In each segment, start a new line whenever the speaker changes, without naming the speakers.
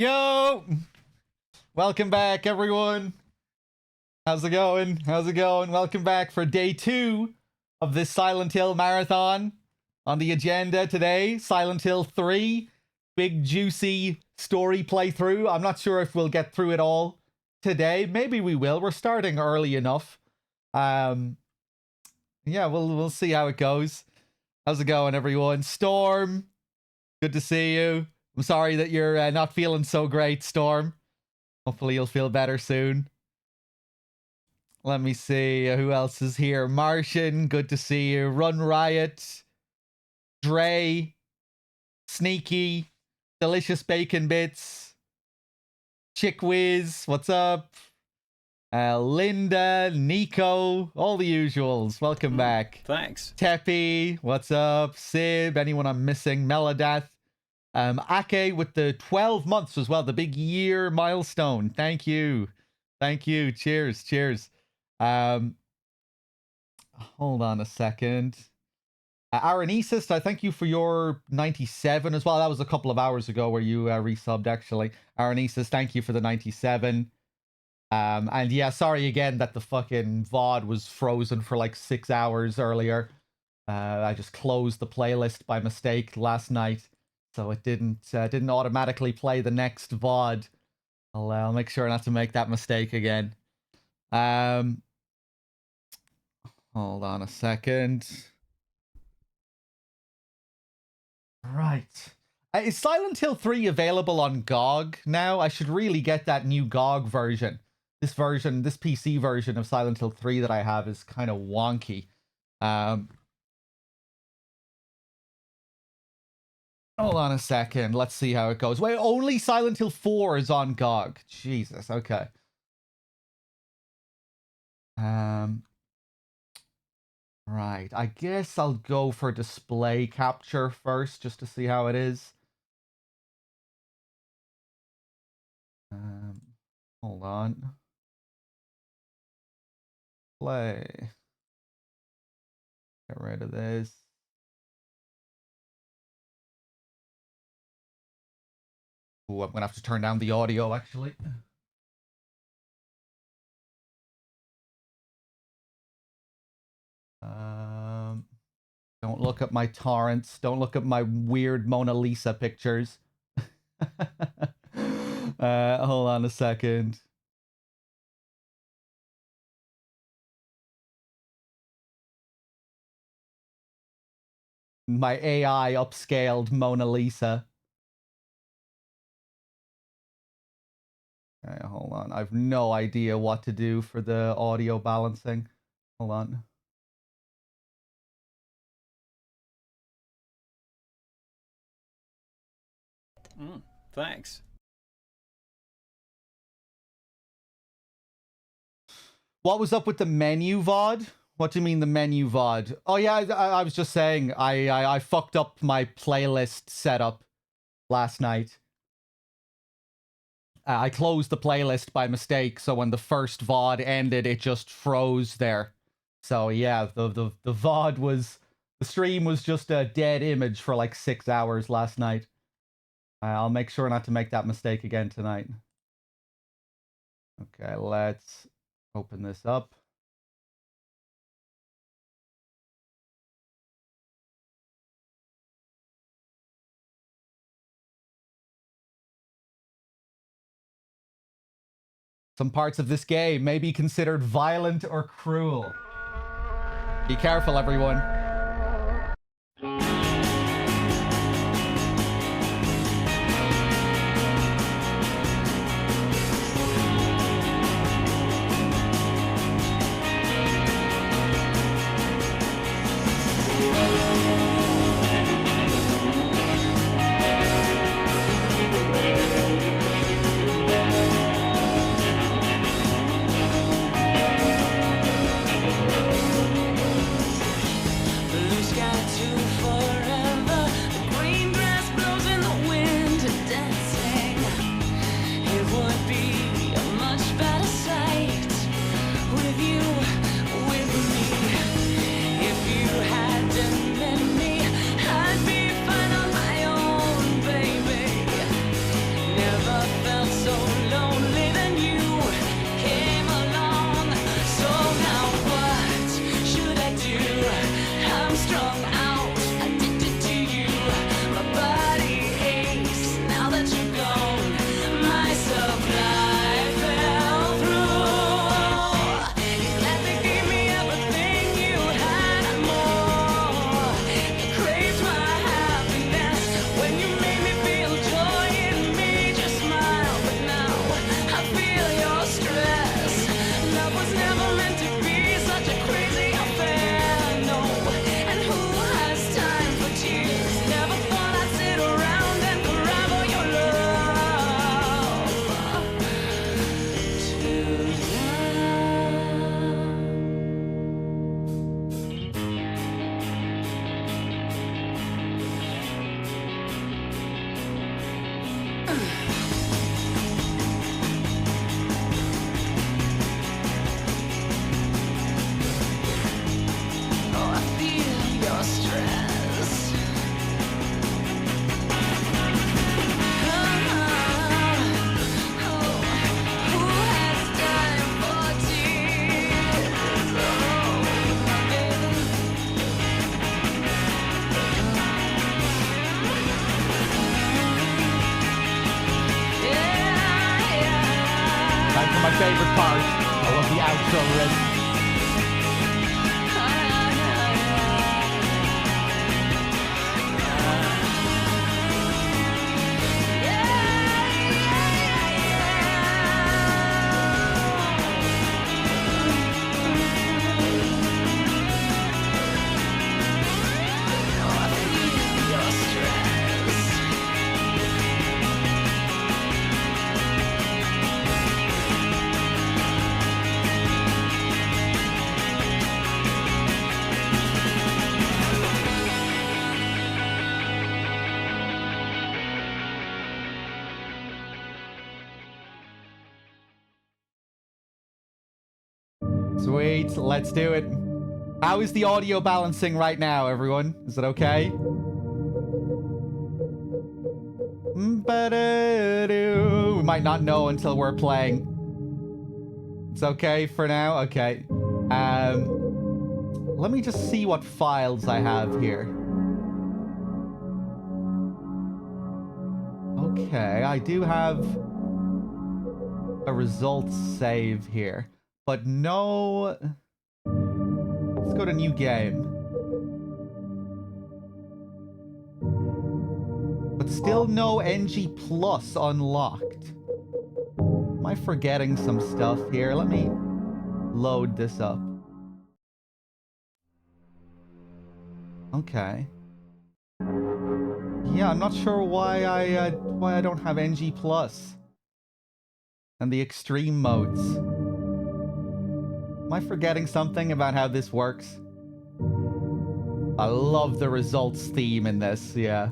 Yo! Welcome back, everyone. How's it going? How's it going? Welcome back for day 2 of this Silent Hill marathon. On the agenda today, Silent Hill 3. Big, juicy story playthrough. I'm not sure if we'll get through it all today. Maybe we will. We're starting early enough. Yeah, we'll see how it goes. How's it going, everyone? Storm, good to see you. I'm sorry that you're not feeling so great, Storm. Hopefully you'll feel better soon. Let me see who else is here. Martian, good to see you. Run Riot, Dre, Sneaky, Delicious Bacon Bits, Chick Whiz, what's up? Linda, Nico, all the usuals. Welcome back.
Thanks.
Teppy, what's up? Sib, anyone I'm missing? Melodath. Ake with the 12 months as well, the big year milestone. Thank you. Thank you. Cheers. Cheers. Hold on a second. Arenesis, I thank you for your 97 as well. That was a couple of hours ago where you resubbed, actually. Arenesis, thank you for the 97. And yeah, sorry again that the fucking VOD was frozen for like 6 hours earlier. I just closed the playlist by mistake last night. So it didn't automatically play the next VOD. I'll make sure not to make that mistake again. Hold on a second. Right. Is Silent Hill 3 available on GOG now? I should really get that new GOG version. This PC version of Silent Hill 3 that I have is kind of wonky. Hold on a second. Let's see how it goes. Wait, only Silent Hill 4 is on GOG. Jesus, okay. Right. I guess I'll go for display capture first, just to see how it is. Hold on. Play. Get rid of this. Ooh, I'm gonna have to turn down the audio, actually. Don't look at my torrents. Don't look at my weird Mona Lisa pictures. Hold on a second. My AI upscaled Mona Lisa. Okay, hold on. I have no idea what to do for the audio balancing. Hold on.
Thanks.
What was up with the menu VOD? What do you mean the menu VOD? Oh yeah, I was just saying I fucked up my playlist setup last night. I closed the playlist by mistake, so when the first VOD ended, it just froze there. So yeah, the VOD was... The stream was just a dead image for like 6 hours last night. I'll make sure not to make that mistake again tonight. Okay, let's open this up. Some parts of this game may be considered violent or cruel. Be careful, everyone. favorite part. I love the outro riff. Sweet, let's do it. How is the audio balancing right now, everyone? Is it okay? We might not know until we're playing. It's okay for now? Okay. Let me just see what files I have here. Okay, I do have a results save here. But no... Let's go to new game. But still no NG Plus unlocked. Am I forgetting some stuff here? Let me load this up. Okay. Yeah, I'm not sure why I don't have NG Plus and the extreme modes. Am I forgetting something about how this works? I love the results theme in this, yeah.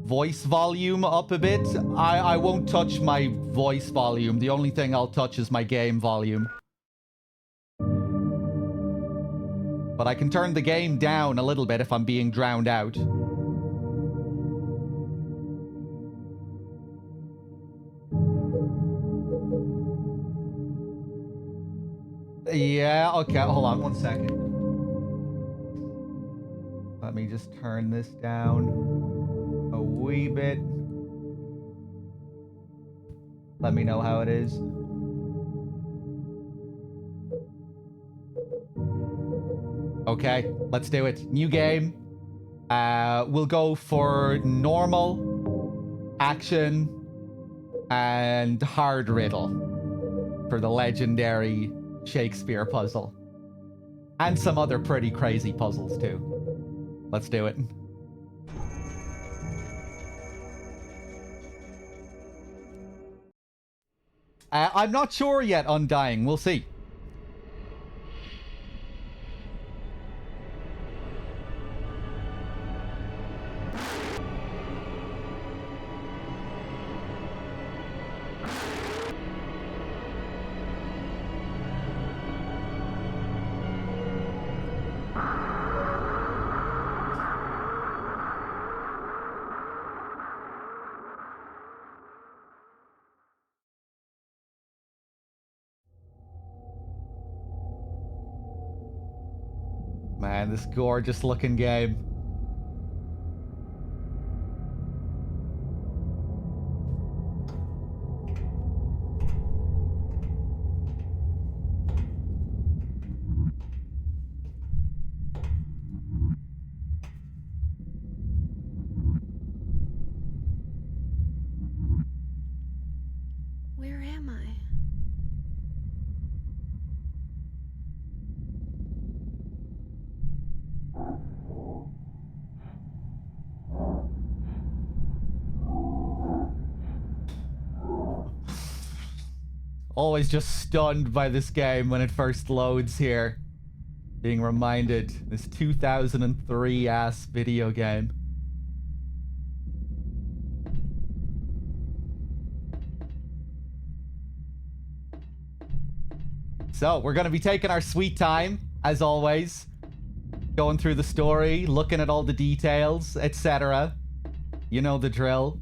Voice volume up a bit. I won't touch my voice volume. The only thing I'll touch is my game volume. But I can turn the game down a little bit if I'm being drowned out. Yeah, okay, hold on 1 second. Let me just turn this down a wee bit. Let me know how it is. Okay, let's do it. New game. We'll go for normal, action, and hard riddle for the legendary Shakespeare puzzle. And some other pretty crazy puzzles too. Let's do it. I'm not sure yet, Undying. We'll see. Man, this gorgeous looking game.
Where am I?
Always just stunned by this game when it first loads here. Being reminded, this 2003 ass video game. So, we're going to be taking our sweet time, as always. Going through the story, looking at all the details, etc. You know the drill.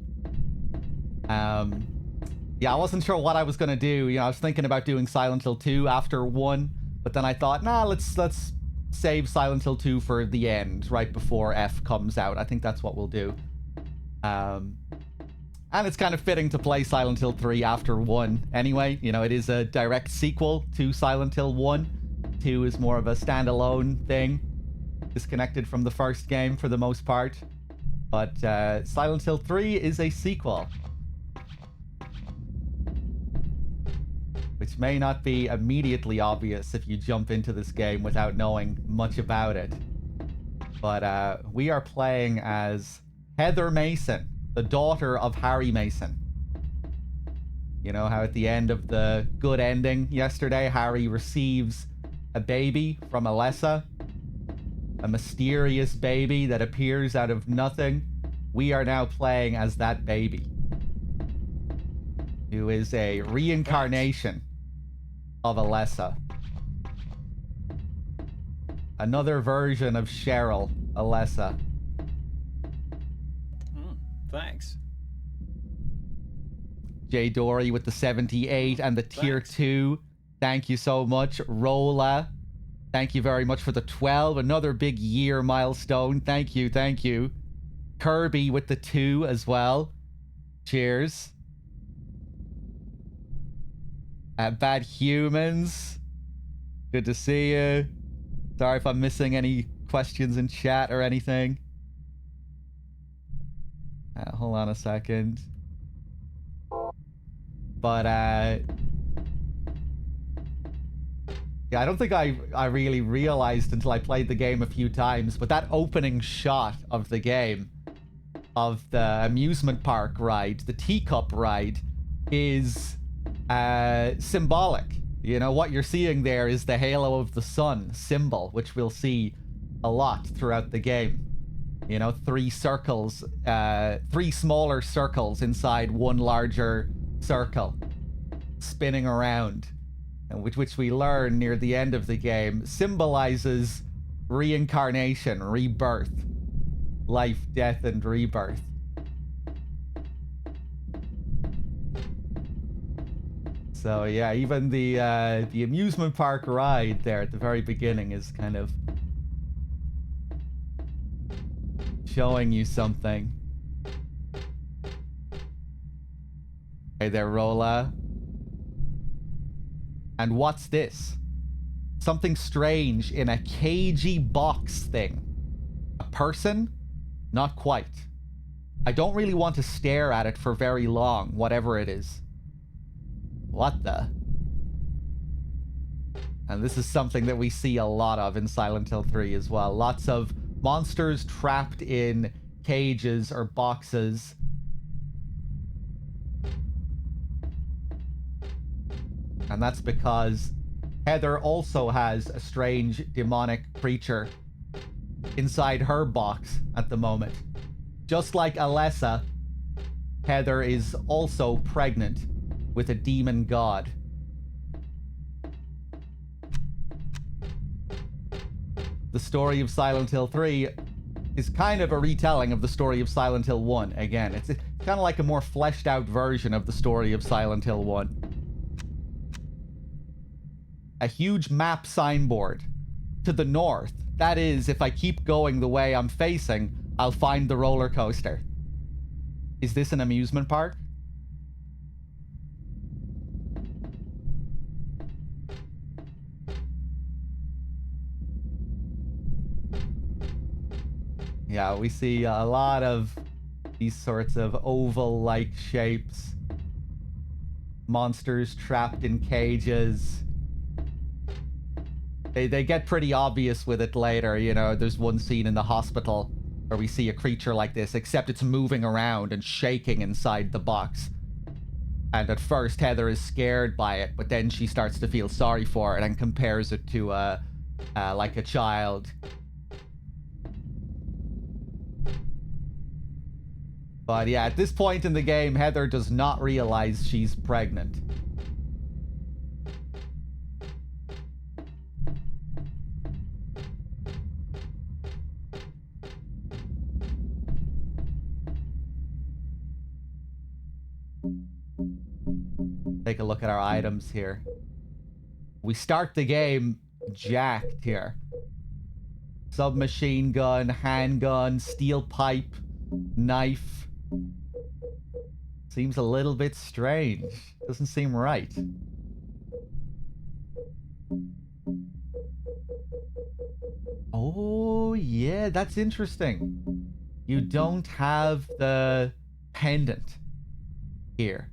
Yeah, I wasn't sure what I was going to do. You know, I was thinking about doing Silent Hill 2 after 1, but then I thought, nah, let's save Silent Hill 2 for the end, right before F comes out. I think that's what we'll do. And it's kind of fitting to play Silent Hill 3 after 1 anyway. You know, it is a direct sequel to Silent Hill 1. 2 is more of a standalone thing, disconnected from the first game for the most part. But Silent Hill 3 is a sequel, which may not be immediately obvious if you jump into this game without knowing much about it. But we are playing as Heather Mason, the daughter of Harry Mason. You know how at the end of the good ending yesterday, Harry receives a baby from Alessa? A mysterious baby that appears out of nothing. We are now playing as that baby, who is a reincarnation of Alessa. Another version of Cheryl, Alessa.
Thanks.
Jay Dory with the 78 and the tier 2. Thank you so much. Rolla, thank you very much for the 12. Another big year milestone. Thank you, thank you. Kirby with the 2 as well. Cheers. Bad Humans, good to see you. Sorry if I'm missing any questions in chat or anything. Hold on a second. But yeah, I don't think I really realized until I played the game a few times, but that opening shot of the game, of the amusement park ride, the teacup ride, is symbolic. You know, what you're seeing there is the halo of the sun symbol, which we'll see a lot throughout the game. You know, 3 circles, 3 smaller circles inside one larger circle, spinning around, and which we learn near the end of the game symbolizes reincarnation, rebirth, life, death, and rebirth. So yeah, even the amusement park ride there at the very beginning is kind of showing you something. Hey there, Rolla. And what's this? Something strange in a cagey box thing. A person? Not quite. I don't really want to stare at it for very long, whatever it is. What the? And this is something that we see a lot of in Silent Hill 3 as well. Lots of monsters trapped in cages or boxes. And that's because Heather also has a strange demonic creature inside her box at the moment. Just like Alessa, Heather is also pregnant with a demon god. The story of Silent Hill 3 is kind of a retelling of the story of Silent Hill 1. Again, it's kind of like a more fleshed out version of the story of Silent Hill 1. A huge map signboard to the north. That is, if I keep going the way I'm facing, I'll find the roller coaster. Is this an amusement park? Yeah, we see a lot of these sorts of oval-like shapes. Monsters trapped in cages. They get pretty obvious with it later, you know. There's one scene in the hospital where we see a creature like this, except it's moving around and shaking inside the box. And at first, Heather is scared by it, but then she starts to feel sorry for it and compares it to, like a child. But yeah, at this point in the game, Heather does not realize she's pregnant. Take a look at our items here. We start the game jacked here. Submachine gun, handgun, steel pipe, knife. Seems a little bit strange. Doesn't seem right. Oh, yeah, that's interesting. You don't have the pendant here.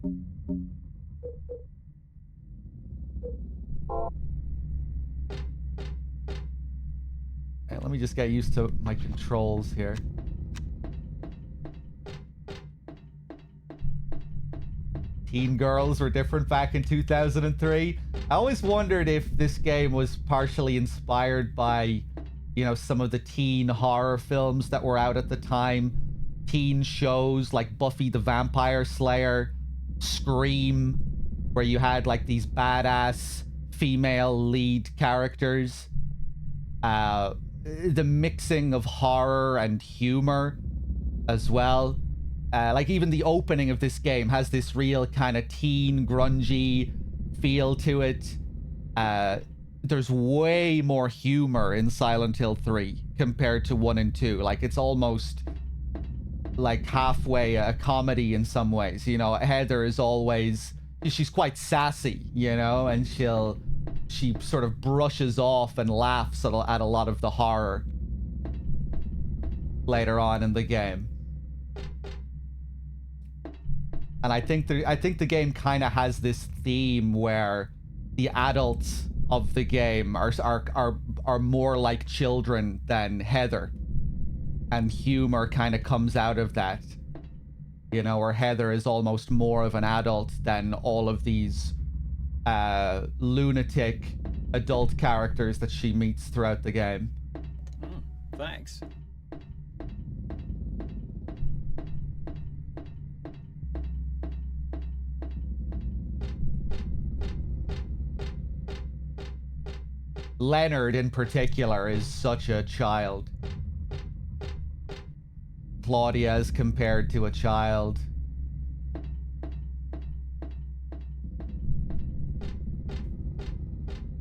Okay, let me just get used to my controls here. Teen girls were different back in 2003. I always wondered if this game was partially inspired by, you know, some of the teen horror films that were out at the time. Teen shows like Buffy the Vampire Slayer, Scream, where you had like these badass female lead characters. The mixing of horror and humor as well. Like even the opening of this game has this real kind of teen grungy feel to it. There's way more humor in Silent Hill 3 compared to 1 and 2. Like it's almost like halfway a comedy in some ways. You know, Heather is always, she's quite sassy, you know, and she sort of brushes off and laughs at a lot of the horror later on in the game. And I think the game kind of has this theme where the adults of the game are more like children than Heather, and humor kind of comes out of that. You know, where Heather is almost more of an adult than all of these lunatic adult characters that she meets throughout the game.
Thanks.
Leonard in particular is such a child. Claudia is compared to a child.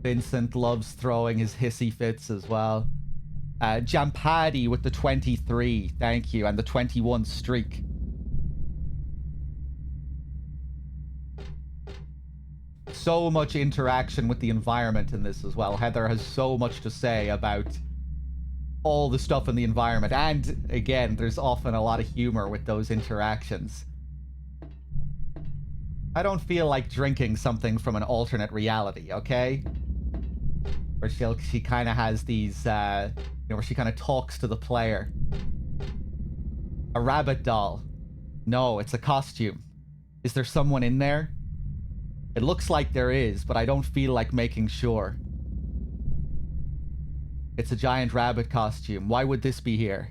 Vincent loves throwing his hissy fits as well. Jampadi with the 23, thank you, and the 21 streak. So much interaction with the environment in this as well. Heather has so much to say about all the stuff in the environment. And again, there's often a lot of humor with those interactions. I don't feel like drinking something from an alternate reality, okay? Where she kind of has these, you know, where she kind of talks to the player. A rabbit doll. No, it's a costume. Is there someone in there? It looks like there is, but I don't feel like making sure. It's a giant rabbit costume. Why would this be here?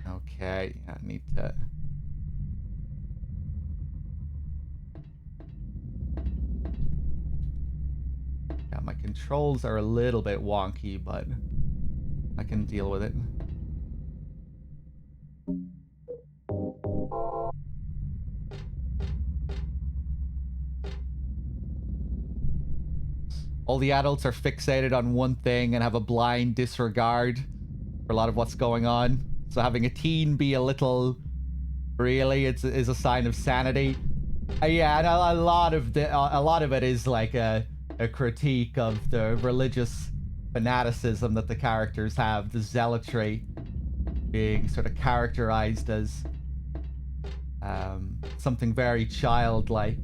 Okay, I need to... Yeah, my controls are a little bit wonky, but I can deal with it. All the adults are fixated on one thing and have a blind disregard for a lot of what's going on. So having a teen be a little, really, is a sign of sanity. Yeah, and a lot of it is like a critique of the religious fanaticism that the characters have, the zealotry being sort of characterized as something very childlike.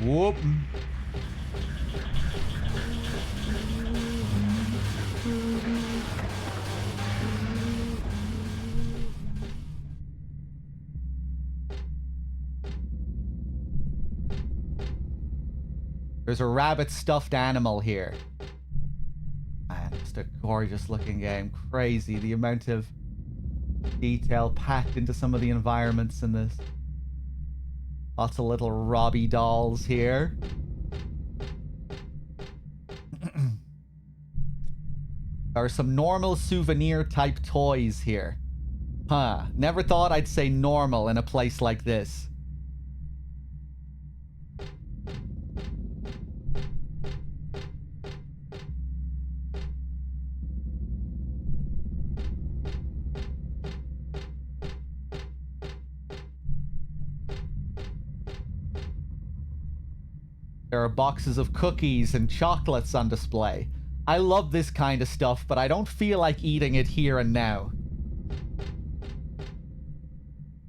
Whoop. There's a rabbit stuffed animal here. Man, just a gorgeous looking game. Crazy the amount of detail packed into some of the environments in this. Lots of little Robbie dolls here. There are some normal souvenir type toys here. Huh. Never thought I'd say normal in a place like this. There are boxes of cookies and chocolates on display. I love this kind of stuff, but I don't feel like eating it here and now.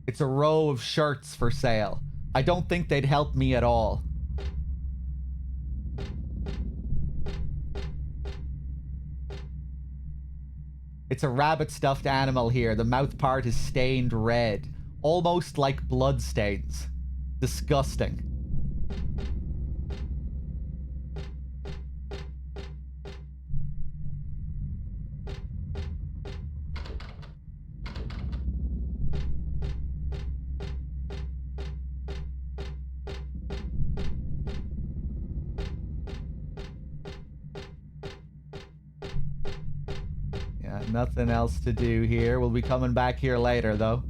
It's a row of shirts for sale. I don't think they'd help me at all. It's a rabbit stuffed animal here. The mouth part is stained red, almost like blood stains. Disgusting. Yeah, nothing else to do here. We'll be coming back here later, though.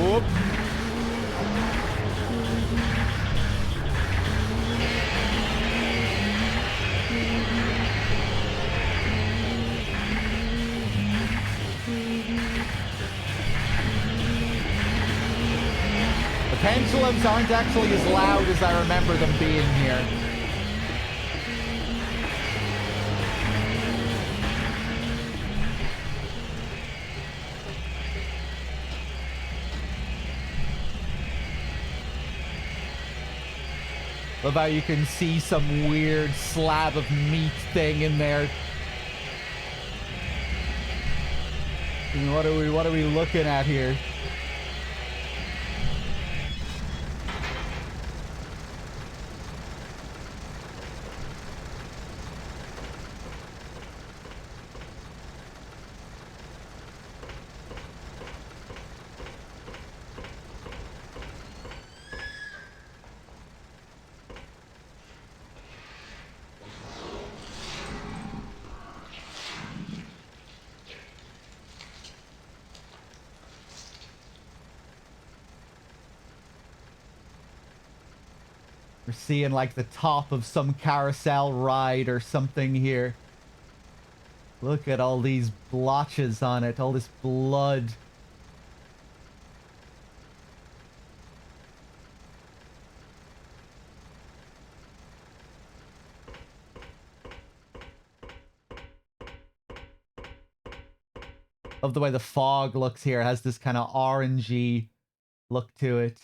Whoop. The pendulums aren't actually as loud as I remember them being here. Love how you can see some weird slab of meat thing in there. What are we looking at here? We're seeing like the top of some carousel ride or something here. Look at all these blotches on it, all this blood. Love the way the fog looks here. It has this kind of orangey look to it.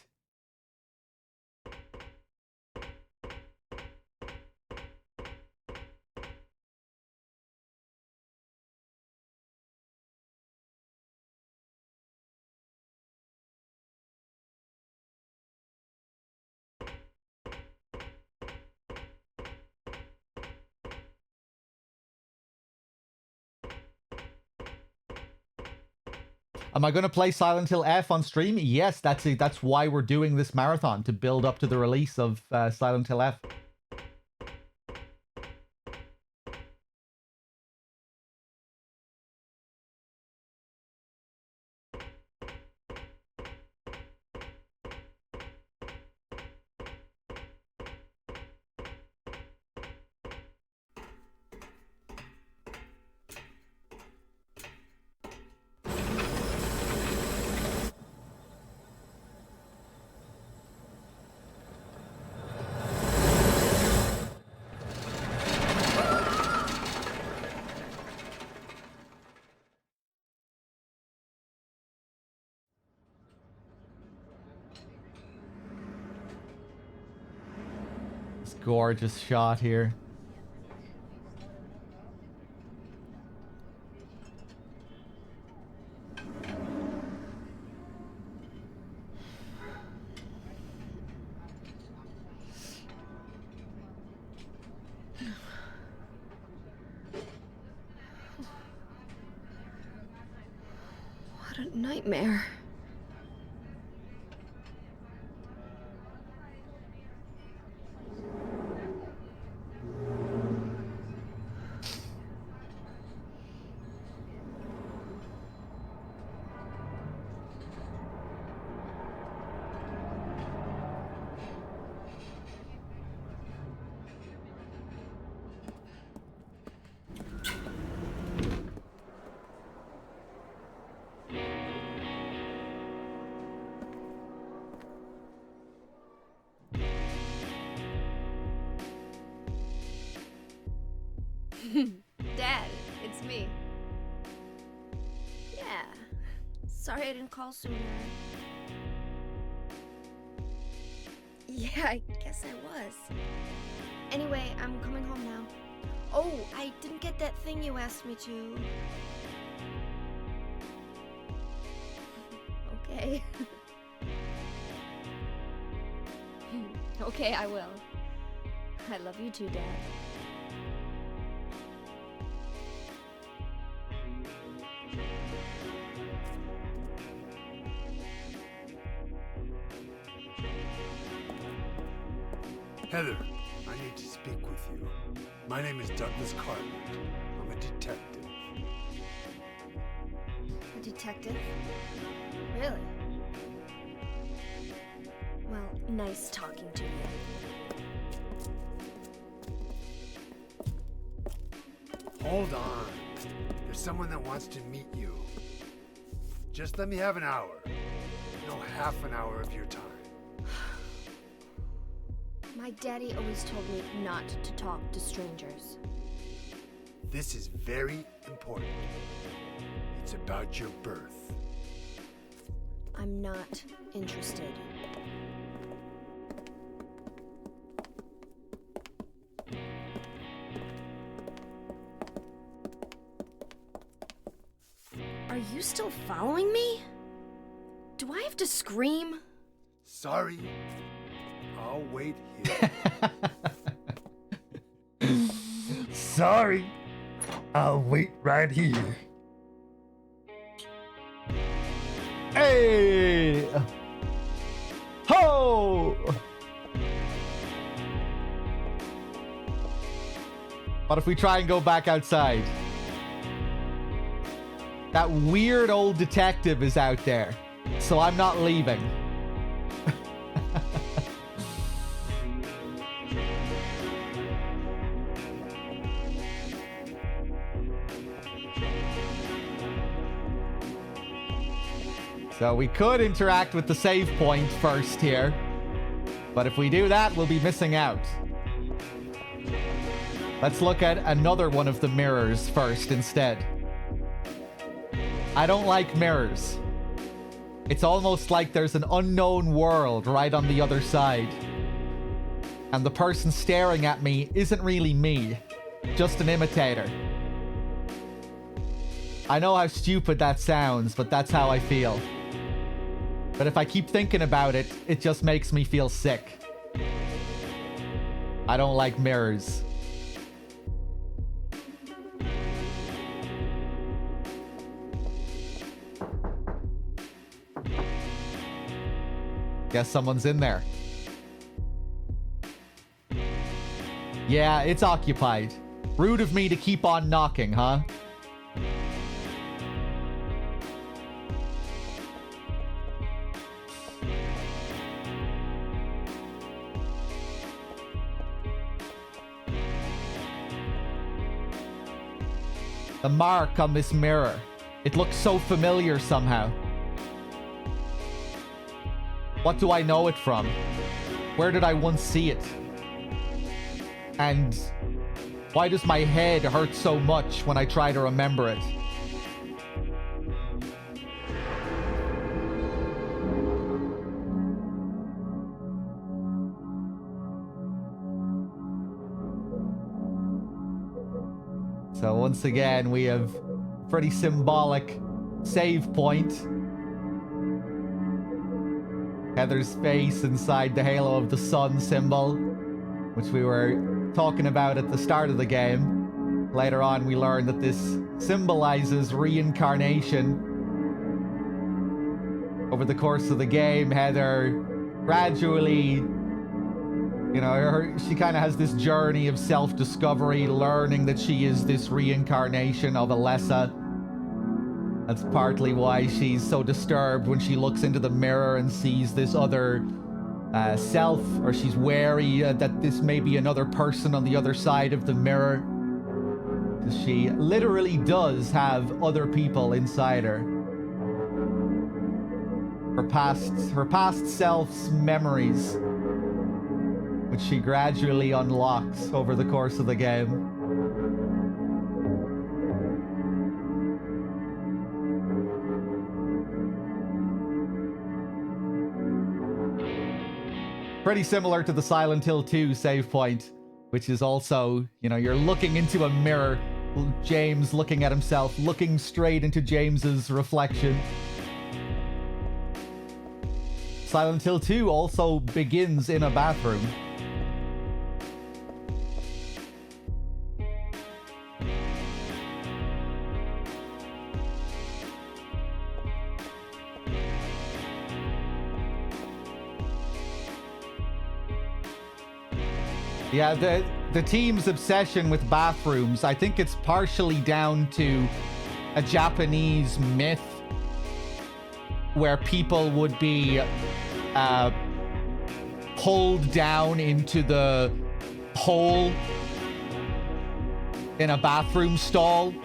Am I going to play Silent Hill F on stream? Yes, that's it. That's why we're doing this marathon, to build up to the release of Silent Hill F. This gorgeous shot here.
What a nightmare. Dad, it's me. Yeah. Sorry I didn't call sooner. Yeah, I guess I was. Anyway, I'm coming home now. Oh, I didn't get that thing you asked me to. Okay. Okay, I will. I love you too, Dad.
Heather, I need to speak with you. My name is Douglas Cartwright. I'm a detective.
A detective? Really? Well, nice talking to you.
Hold on. There's someone that wants to meet you. Just let me have an hour. No, half an hour of your time.
My daddy always told me not to talk to strangers.
This is very important. It's about your birth.
I'm not interested. Are you still following me? Do I have to scream?
Sorry. I'll wait here.
Sorry. I'll wait right here. Hey! Ho! What if we try and go back outside? That weird old detective is out there, so I'm not leaving. So we could interact with the save point first here, but if we do that, we'll be missing out. Let's look at another one of the mirrors first instead. I don't like mirrors. It's almost like there's an unknown world right on the other side. And the person staring at me isn't really me, just an imitator. I know how stupid that sounds, but that's how I feel. But if I keep thinking about it, it just makes me feel sick. I don't like mirrors. Guess someone's in there. Yeah, it's occupied. Rude of me to keep on knocking, huh? The mark on this mirror. It looks so familiar somehow. What do I know it from? Where did I once see it? And why does my head hurt so much when I try to remember it? So once again, we have pretty symbolic save point. Heather's face inside the halo of the sun symbol, which we were talking about at the start of the game. Later on, we learned that this symbolizes reincarnation. over the course of the game, Heather gradually, you know, she kind of has this journey of self-discovery, learning that she is this reincarnation of Alessa. That's partly why she's so disturbed when she looks into the mirror and sees this other self, or she's wary that this may be another person on the other side of the mirror. Because she literally does have other people inside her. Her past self's memories, which she gradually unlocks over the course of the game. Pretty similar to the Silent Hill 2 save point, which is also, you know, you're looking into a mirror, James looking at himself, looking straight into James's reflection. Silent Hill 2 also begins in a bathroom. Yeah, the team's obsession with bathrooms, I think it's partially down to a Japanese myth where people would be pulled down into the hole in a bathroom stall,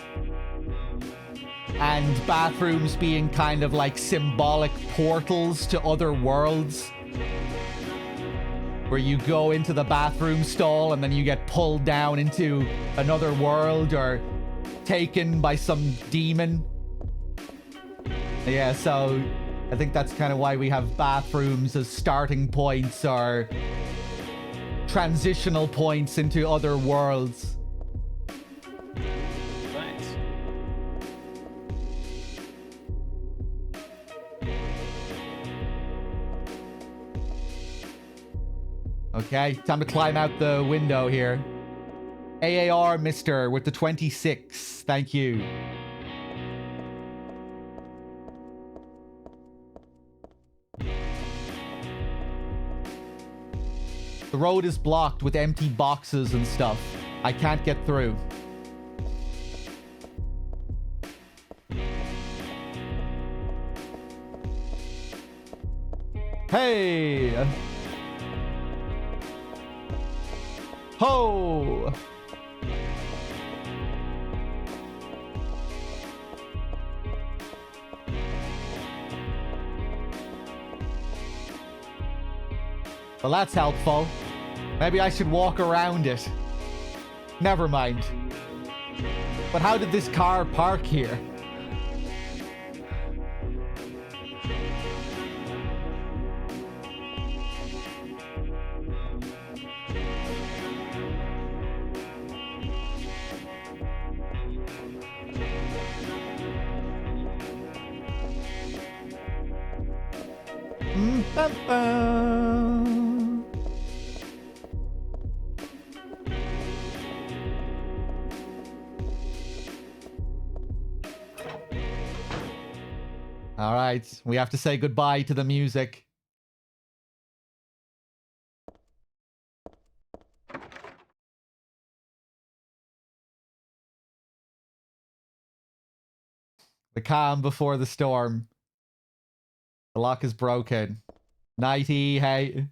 and bathrooms being kind of like symbolic portals to other worlds, where you go into the bathroom stall and then you get pulled down into another world or taken by some demon. Yeah, so I think that's kind of why we have bathrooms as starting points or transitional points into other worlds.
Thanks.
Okay, time to climb out the window here. AAR Mister with the 26. Thank you. The road is blocked with empty boxes and stuff. I can't get through. Hey! Ho! Well, that's helpful. Maybe I should walk around it. Never mind. But how did this car park here? All right, we have to say goodbye to the music. The calm before the storm. The lock is broken. Nighty, hey.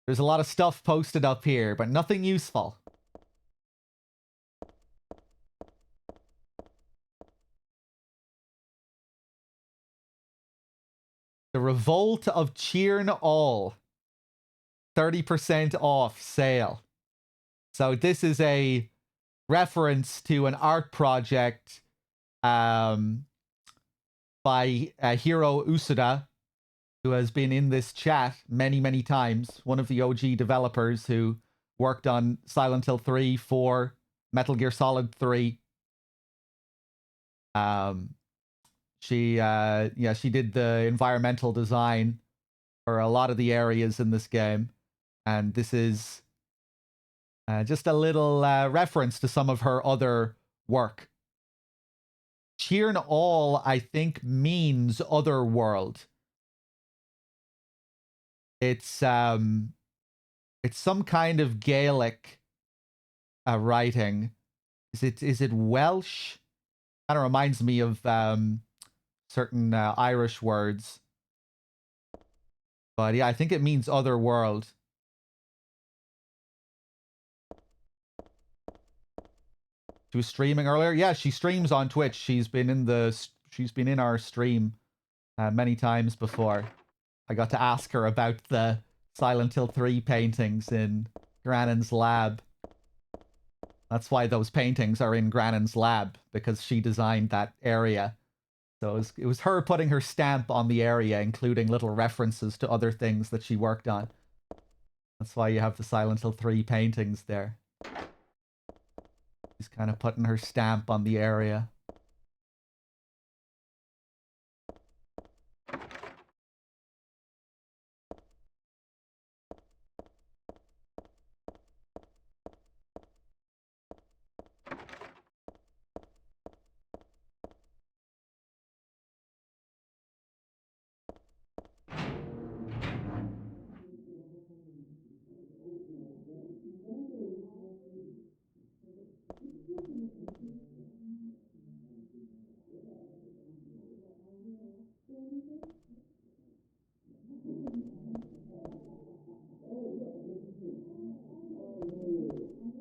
There's a lot of stuff posted up here, but nothing useful. The Revolt of Cheern All. 30% off sale. So this is a reference to an art project by Hiro Usuda, who has been in this chat many, many times. One of the OG developers who worked on Silent Hill 3, 4, Metal Gear Solid 3. She did the environmental design for a lot of the areas in this game. And this is just a little reference to some of her other work. Cheern All, I think, means other world. It's some kind of Gaelic writing. Is it Welsh? Kind of reminds me of certain Irish words. But yeah, I think it means other world. She was streaming earlier. Yeah, she streams on Twitch. She's been in our stream many times before. I got to ask her about the Silent Hill 3 paintings in Grannon's lab. That's why those paintings are in Grannon's lab, because she designed that area. So it was her putting her stamp on the area, including little references to other things that she worked on. That's why you have the Silent Hill 3 paintings there. She's kind of putting her stamp on the area.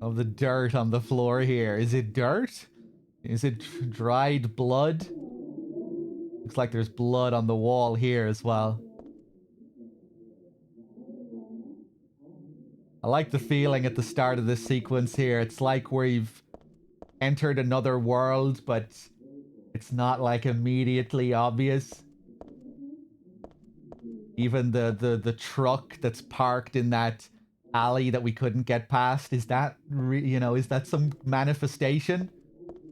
Oh, the dirt on the floor here. Is it dirt? Is it dried blood? Looks like there's blood on the wall here as well. I like the feeling at the start of this sequence here. It's like we've entered another world, but it's not like immediately obvious. Even the truck that's parked in that alley that we couldn't get past, is that is that some manifestation?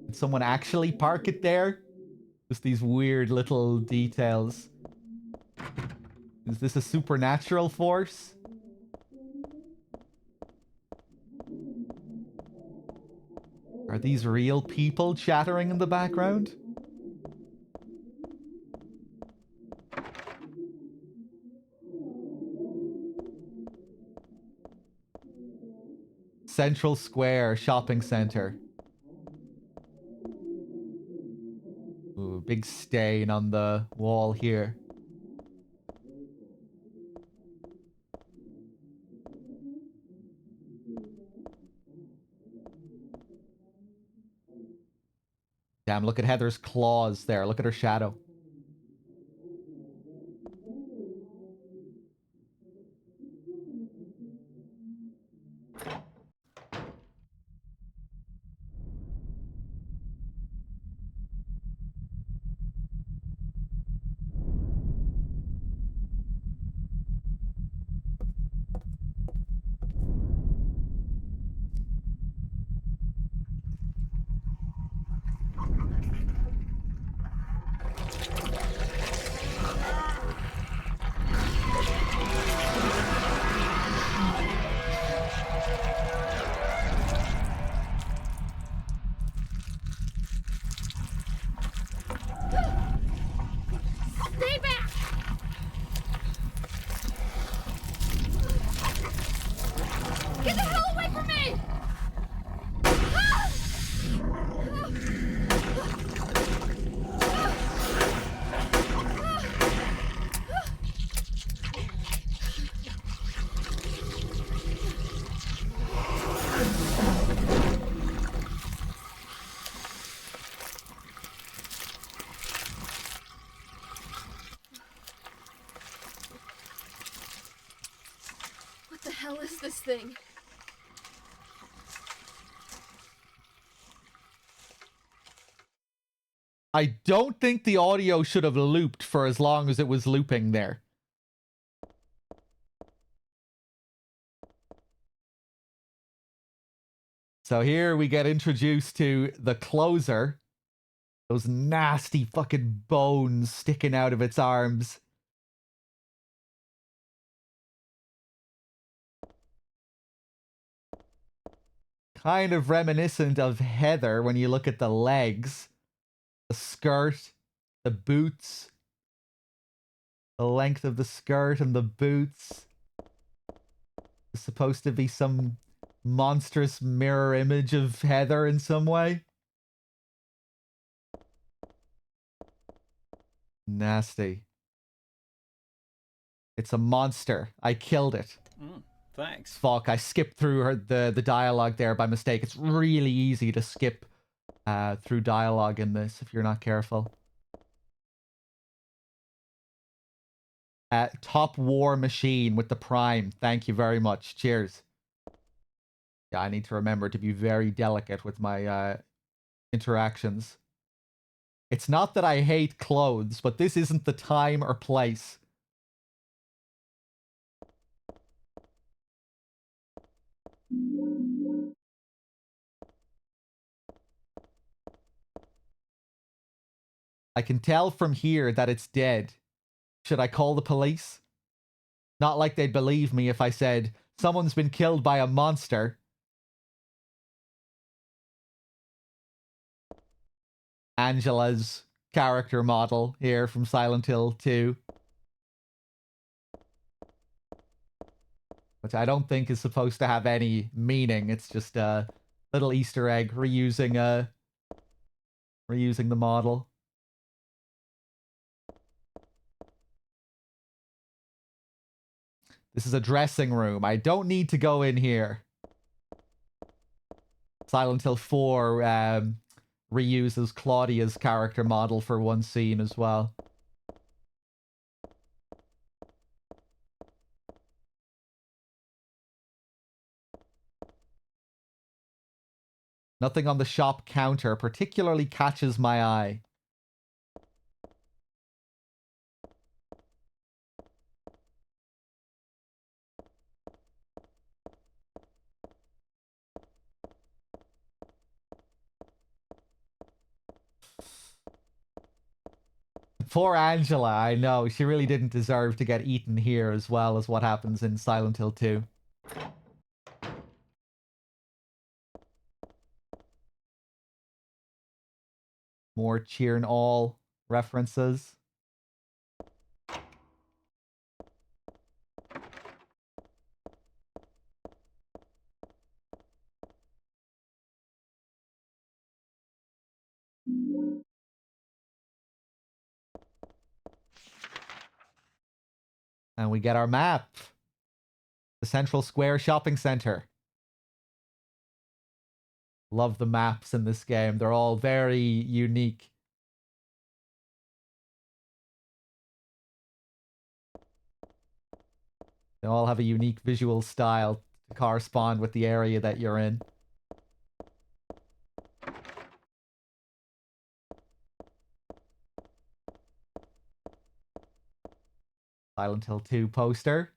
Did someone actually park it there? Just these weird little details. Is this a supernatural force? Are these real people chattering in the background? Central Square Shopping Center. Ooh, big stain on the wall here. Damn, look at Heather's claws there. Look at her shadow.
Stay back! Get the hell away from me! What the hell is this thing?
I don't think the audio should have looped for as long as it was looping there. So here we get introduced to the closer. Those nasty fucking bones sticking out of its arms. kind of reminiscent of Heather when you look at the legs, the skirt, the boots, the length of the skirt and the boots. It's supposed to be some monstrous mirror image of Heather in some way. Nasty. It's a monster. I killed it.
Thanks.
Fuck, I skipped through the dialogue there by mistake. It's really easy to skip through dialogue in this if you're not careful. Top war machine with the prime. Thank you very much. Cheers. Yeah, I need to remember to be very delicate with my interactions. It's not that I hate clothes, but this isn't the time or place. I can tell from here that it's dead. Should I call the police? Not like they'd believe me if I said, someone's been killed by a monster. Angela's character model here from Silent Hill 2. Which I don't think is supposed to have any meaning. It's just a little Easter egg reusing the model. This is a dressing room. I don't need to go in here. Silent Hill 4 reuses Claudia's character model for one scene as well. Nothing on the shop counter particularly catches my eye. Poor Angela, I know. She really didn't deserve to get eaten here as well as what happens in Silent Hill 2. More Cheer All references. And we get our map. The Central Square Shopping Center. Love the maps in this game. They're all very unique. They all have a unique visual style to correspond with the area that you're in. Silent Hill 2 poster.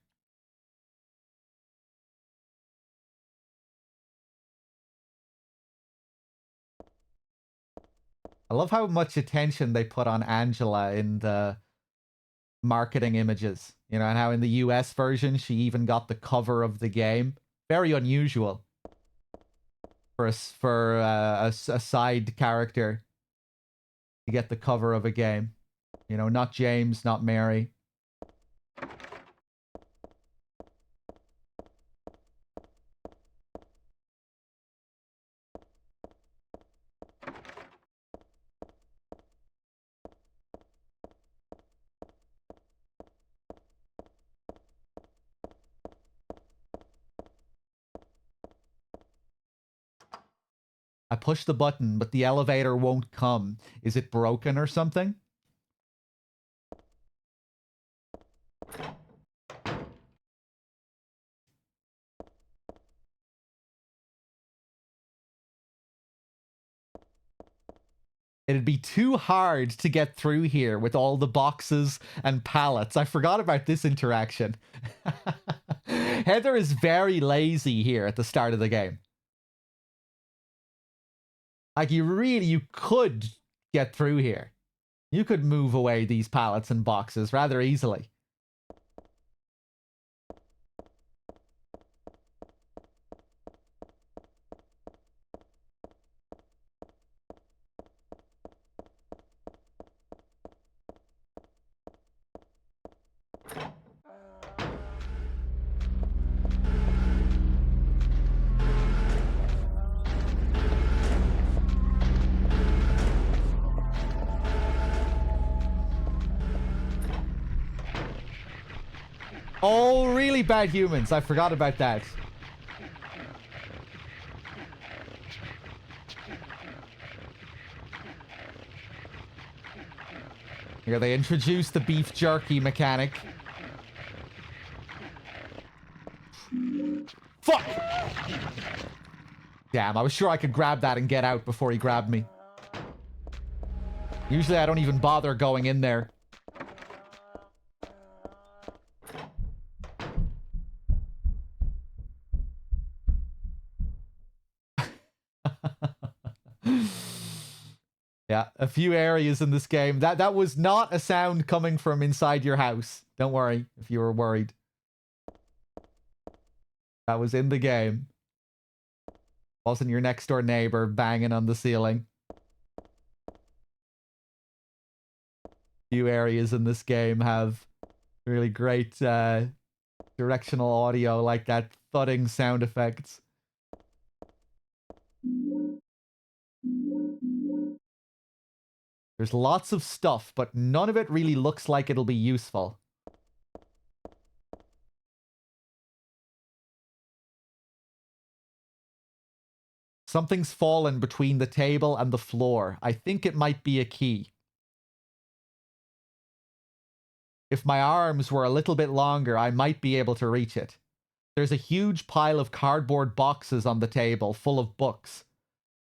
I love how much attention they put on Angela in the marketing images. You know, and how in the US version, she even got the cover of the game. Very unusual for a side character to get the cover of a game. You know, not James, not Mary. I push the button, but the elevator won't come. Is it broken or something? It'd be too hard to get through here with all the boxes and pallets. I forgot about this interaction. Heather is very lazy here at the start of the game. Like, you could get through here. You could move away these pallets and boxes rather easily. Oh, really bad humans. I forgot about that. Here they introduced the beef jerky mechanic. Fuck! Damn, I was sure I could grab that and get out before he grabbed me. Usually I don't even bother going in there. Yeah, a few areas in this game. That was not a sound coming from inside your house. Don't worry if you were worried. That was in the game. Wasn't your next door neighbor banging on the ceiling. Few areas in this game have really great directional audio like that thudding sound effects. There's lots of stuff, but none of it really looks like it'll be useful. Something's fallen between the table and the floor. I think it might be a key. If my arms were a little bit longer, I might be able to reach it. There's a huge pile of cardboard boxes on the table full of books.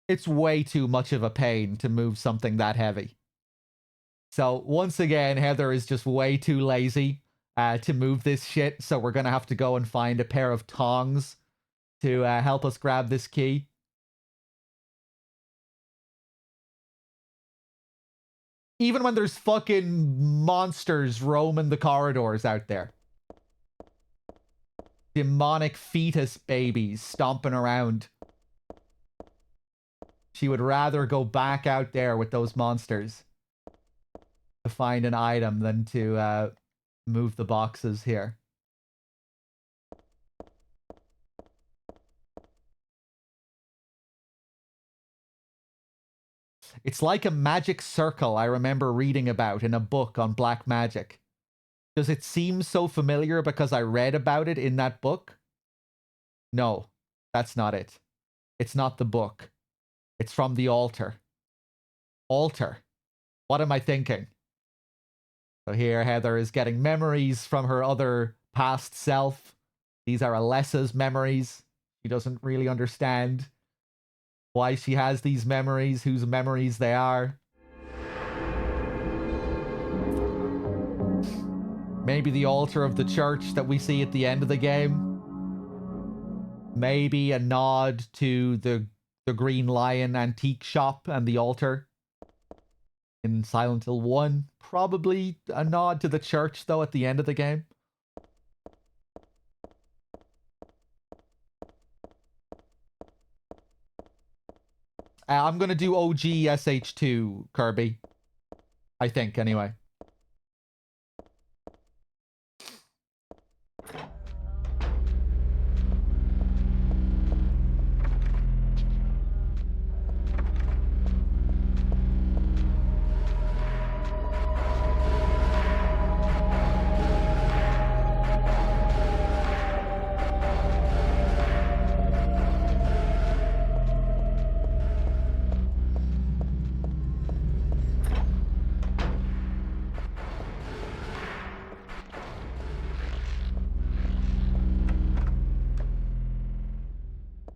It's way too much of a pain to move something that heavy. So once again, Heather is just way too lazy to move this shit. So we're going to have to go and find a pair of tongs to help us grab this key. Even when there's fucking monsters roaming the corridors out there. Demonic fetus babies stomping around. She would rather go back out there with those monsters to find an item than to move the boxes here. It's like a magic circle I remember reading about in a book on black magic. Does it seem so familiar because I read about it in that book? No, that's not it. It's not the book. It's from the altar. Altar. What am I thinking? So here Heather is getting memories from her other past self. These are Alessa's memories. She doesn't really understand why she has these memories, whose memories they are. Maybe the altar of the church that we see at the end of the game. Maybe a nod to the Green Lion antique shop and the altar in Silent Hill 1. Probably a nod to the church, though, at the end of the game. I'm going to do OG SH2, Kirby. I think, anyway.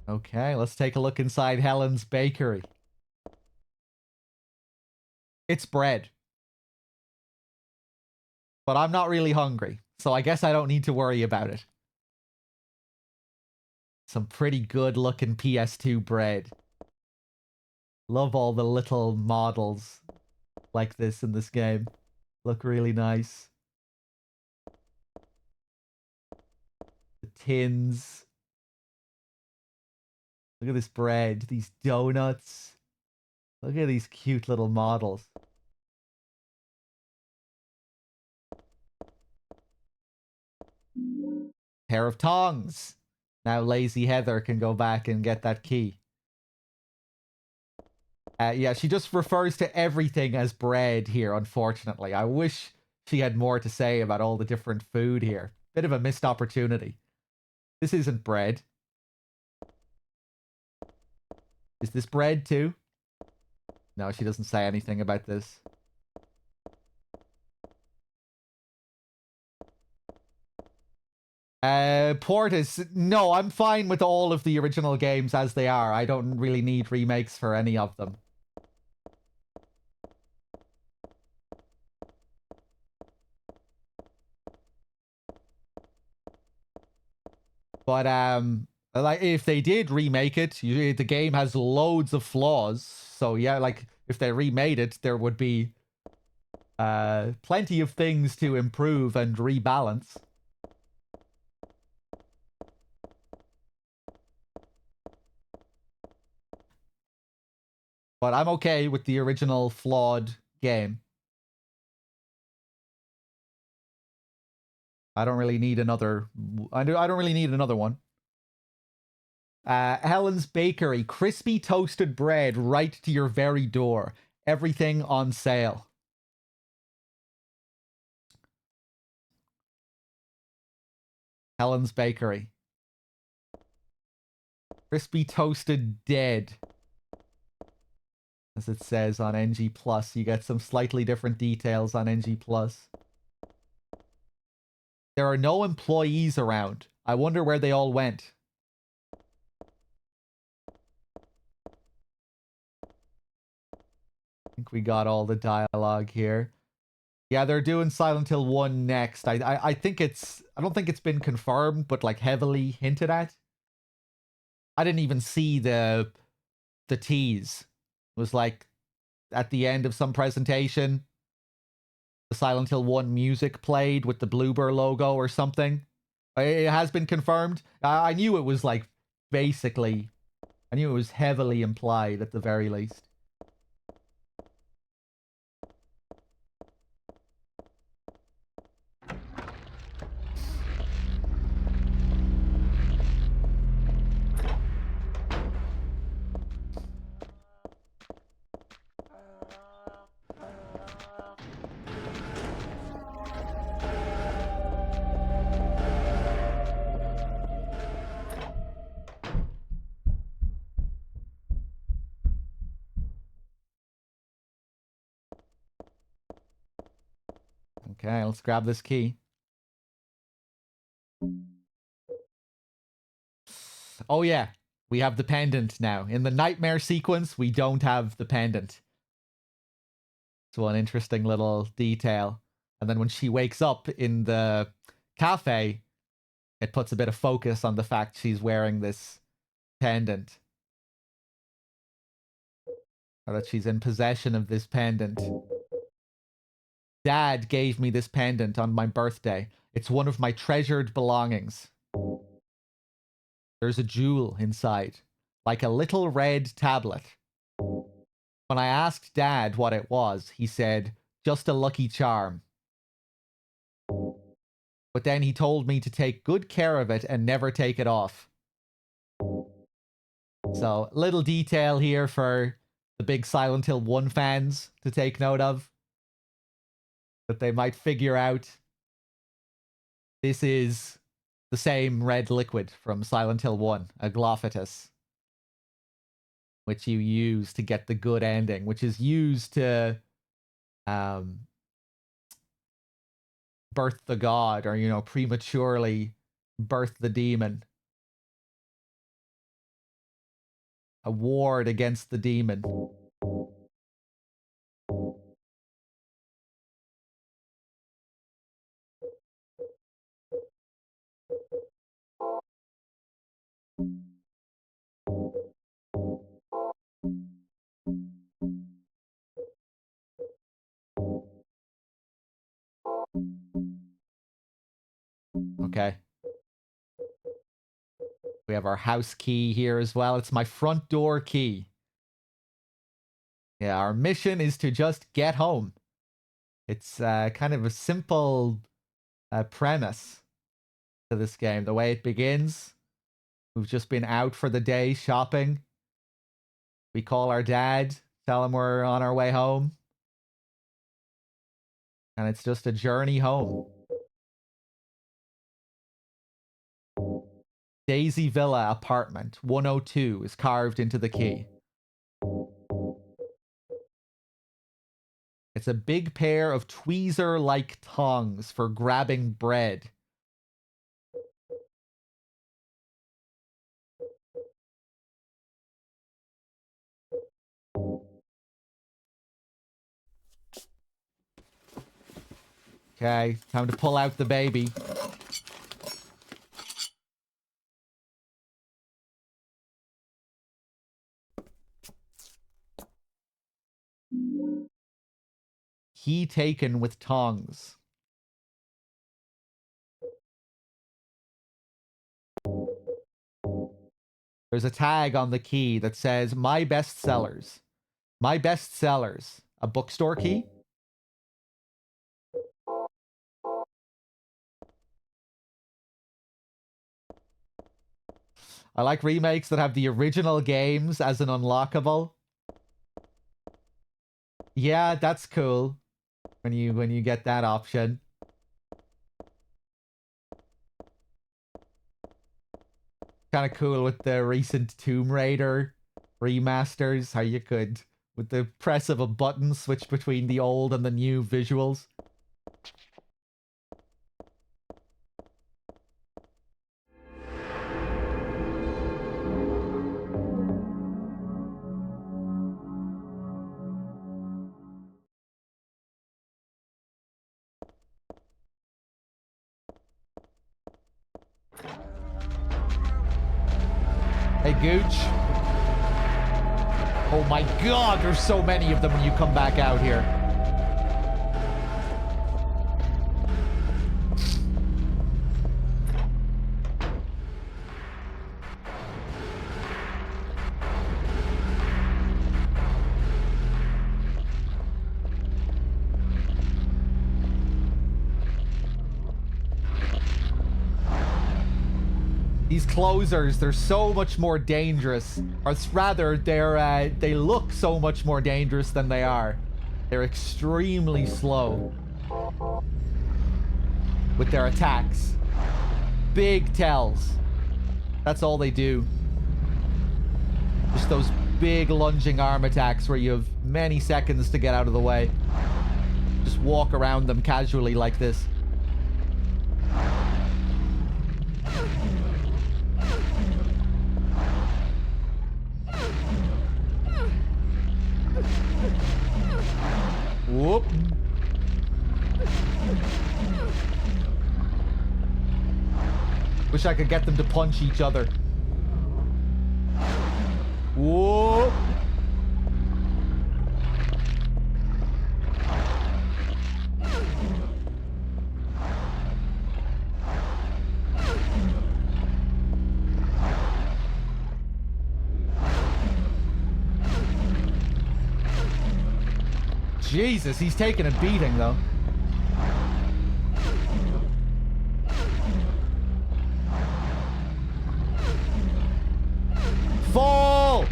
Okay, let's take a look inside Helen's bakery. It's bread. But I'm not really hungry, so I guess I don't need to worry about it. Some pretty good looking PS2 bread. Love all the little models like this in this game. Look really nice. The tins. Look at this bread, these donuts. Look at these cute little models. Pair of tongs. Now lazy Heather can go back and get that key. Yeah, she just refers to everything as bread here, unfortunately. I wish she had more to say about all the different food here. Bit of a missed opportunity. This isn't bread. Is this bread too? No, she doesn't say anything about this. Portis, no, I'm fine with all of the original games as they are. I don't really need remakes for any of them. But like if they did remake it, the game has loads of flaws. So yeah, like if they remade it, there would be plenty of things to improve and rebalance. But I'm okay with the original flawed game. I don't really need another. I don't really need another one. Helen's Bakery, crispy toasted bread right to your very door. Everything on sale. Helen's Bakery. Crispy toasted dead. As it says on NG Plus, you get some slightly different details on NG Plus. There are no employees around. I wonder where they all went. I think we got all the dialogue here. Yeah, they're doing Silent Hill 1 next. I think it's... I don't think it's been confirmed, but like heavily hinted at. I didn't even see the tease. It was like at the end of some presentation, the Silent Hill 1 music played with the Bloober logo or something. It has been confirmed. I knew it was like basically... I knew it was heavily implied at the very least. Okay, let's grab this key. Oh yeah, we have the pendant now. In the nightmare sequence, we don't have the pendant. It's one interesting little detail. And then when she wakes up in the cafe, it puts a bit of focus on the fact she's wearing this pendant. Or that she's in possession of this pendant. Dad gave me this pendant on my birthday. It's one of my treasured belongings. There's a jewel inside, like a little red tablet. When I asked Dad what it was, he said, just a lucky charm. But then he told me to take good care of it and never take it off. So, little detail here for the big Silent Hill 1 fans to take note of. That they might figure out this is the same red liquid from Silent Hill 1, a Glophitus, which you use to get the good ending, which is used to birth the god, or, you know, prematurely birth the demon. A ward against the demon. Okay. We have our house key here as well. It's my front door key. Yeah, our mission is to just get home. It's kind of a simple premise to this game. The way it begins, we've just been out for the day shopping. We call our dad, tell him we're on our way home. And it's just a journey home. Daisy Villa apartment 102 is carved into the key. It's a big pair of tweezer-like tongs for grabbing bread. Okay, time to pull out the baby. Key taken with tongs. There's a tag on the key that says, My Best Sellers. My Best Sellers. A bookstore key? I like remakes that have the original games as an unlockable. Yeah, that's cool. When you get that option. Kind of cool with the recent Tomb Raider remasters, how you could, with the press of a button, switch between the old and the new visuals. Hey, Gooch. Oh my god, there's so many of them when you come back out here. These closers, they're so much more dangerous. Or rather, they look so much more dangerous than they are. They're extremely slow with their attacks. Big tells. That's all they do. Just those big lunging arm attacks where you have many seconds to get out of the way. Just walk around them casually like this. Whoop. Wish I could get them to punch each other. Whoop. Jesus, he's taking a beating, though. Fall!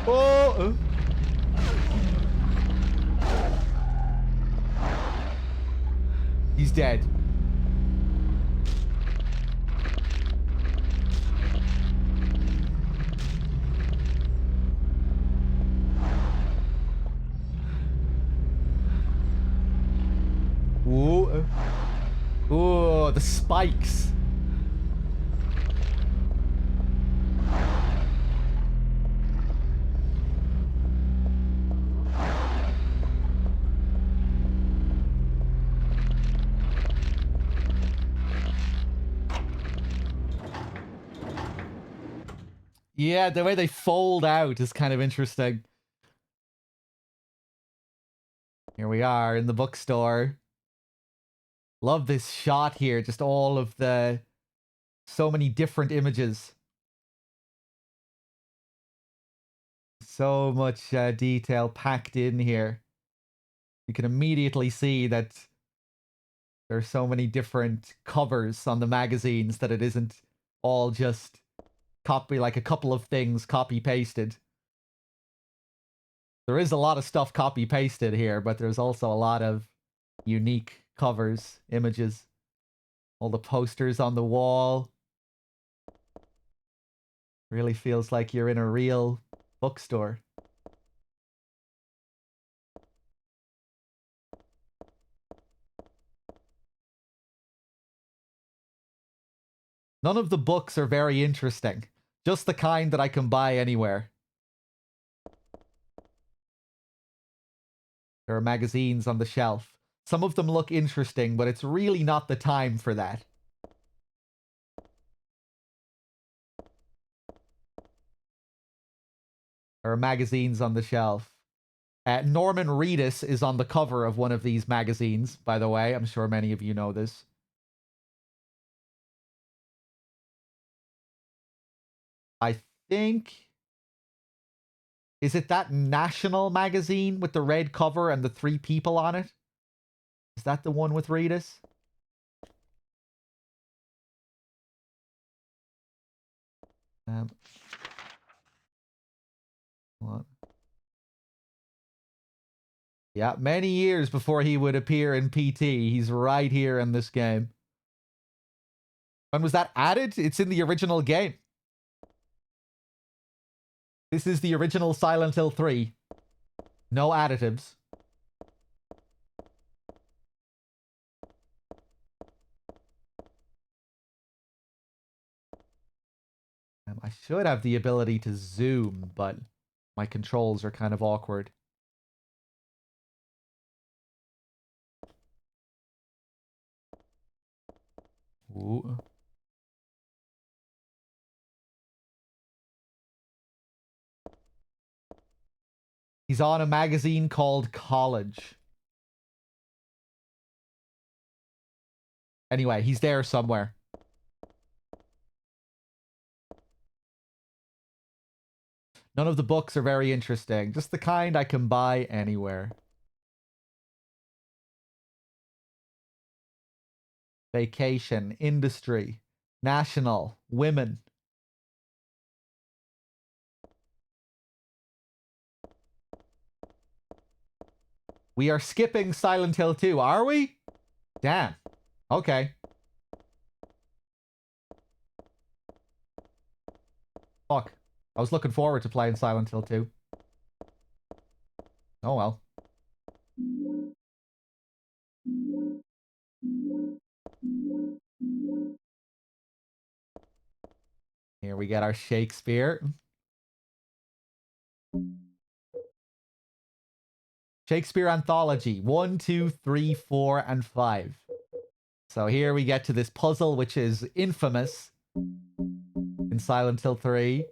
Oh! He's dead. Ooh. Ooh, the spikes. Yeah, the way they fold out is kind of interesting. Here we are in the bookstore. Love this shot here. Just all of the... so many different images. So much detail packed in here. You can immediately see that there's so many different covers on the magazines that it isn't all just copy, like a couple of things copy-pasted. There is a lot of stuff copy-pasted here, but there's also a lot of unique covers, images. All the posters on the wall. Really feels like you're in a real bookstore. None of the books are very interesting. Just the kind that I can buy anywhere. There are magazines on the shelf. Some of them look interesting, but it's really not the time for that. There are magazines on the shelf. Norman Reedus is on the cover of one of these magazines, by the way. I'm sure many of you know this. I think... Is it that National magazine with the red cover and the 3 people on it? Is that the one with Reedus? What? Yeah, many years before he would appear in PT. He's right here in this game. When was that added? It's in the original game. This is the original Silent Hill 3. No additives. I should have the ability to zoom, but my controls are kind of awkward. Ooh. He's on a magazine called College. Anyway, he's there somewhere. None of the books are very interesting. Just the kind I can buy anywhere. Vacation, industry, national, women. We are skipping Silent Hill 2, are we? Damn. Okay. Fuck. I was looking forward to playing Silent Hill 2. Oh well. Here we get our Shakespeare. Shakespeare Anthology 1, 2, 3, 4, and 5. So here we get to this puzzle, which is infamous in Silent Hill 3,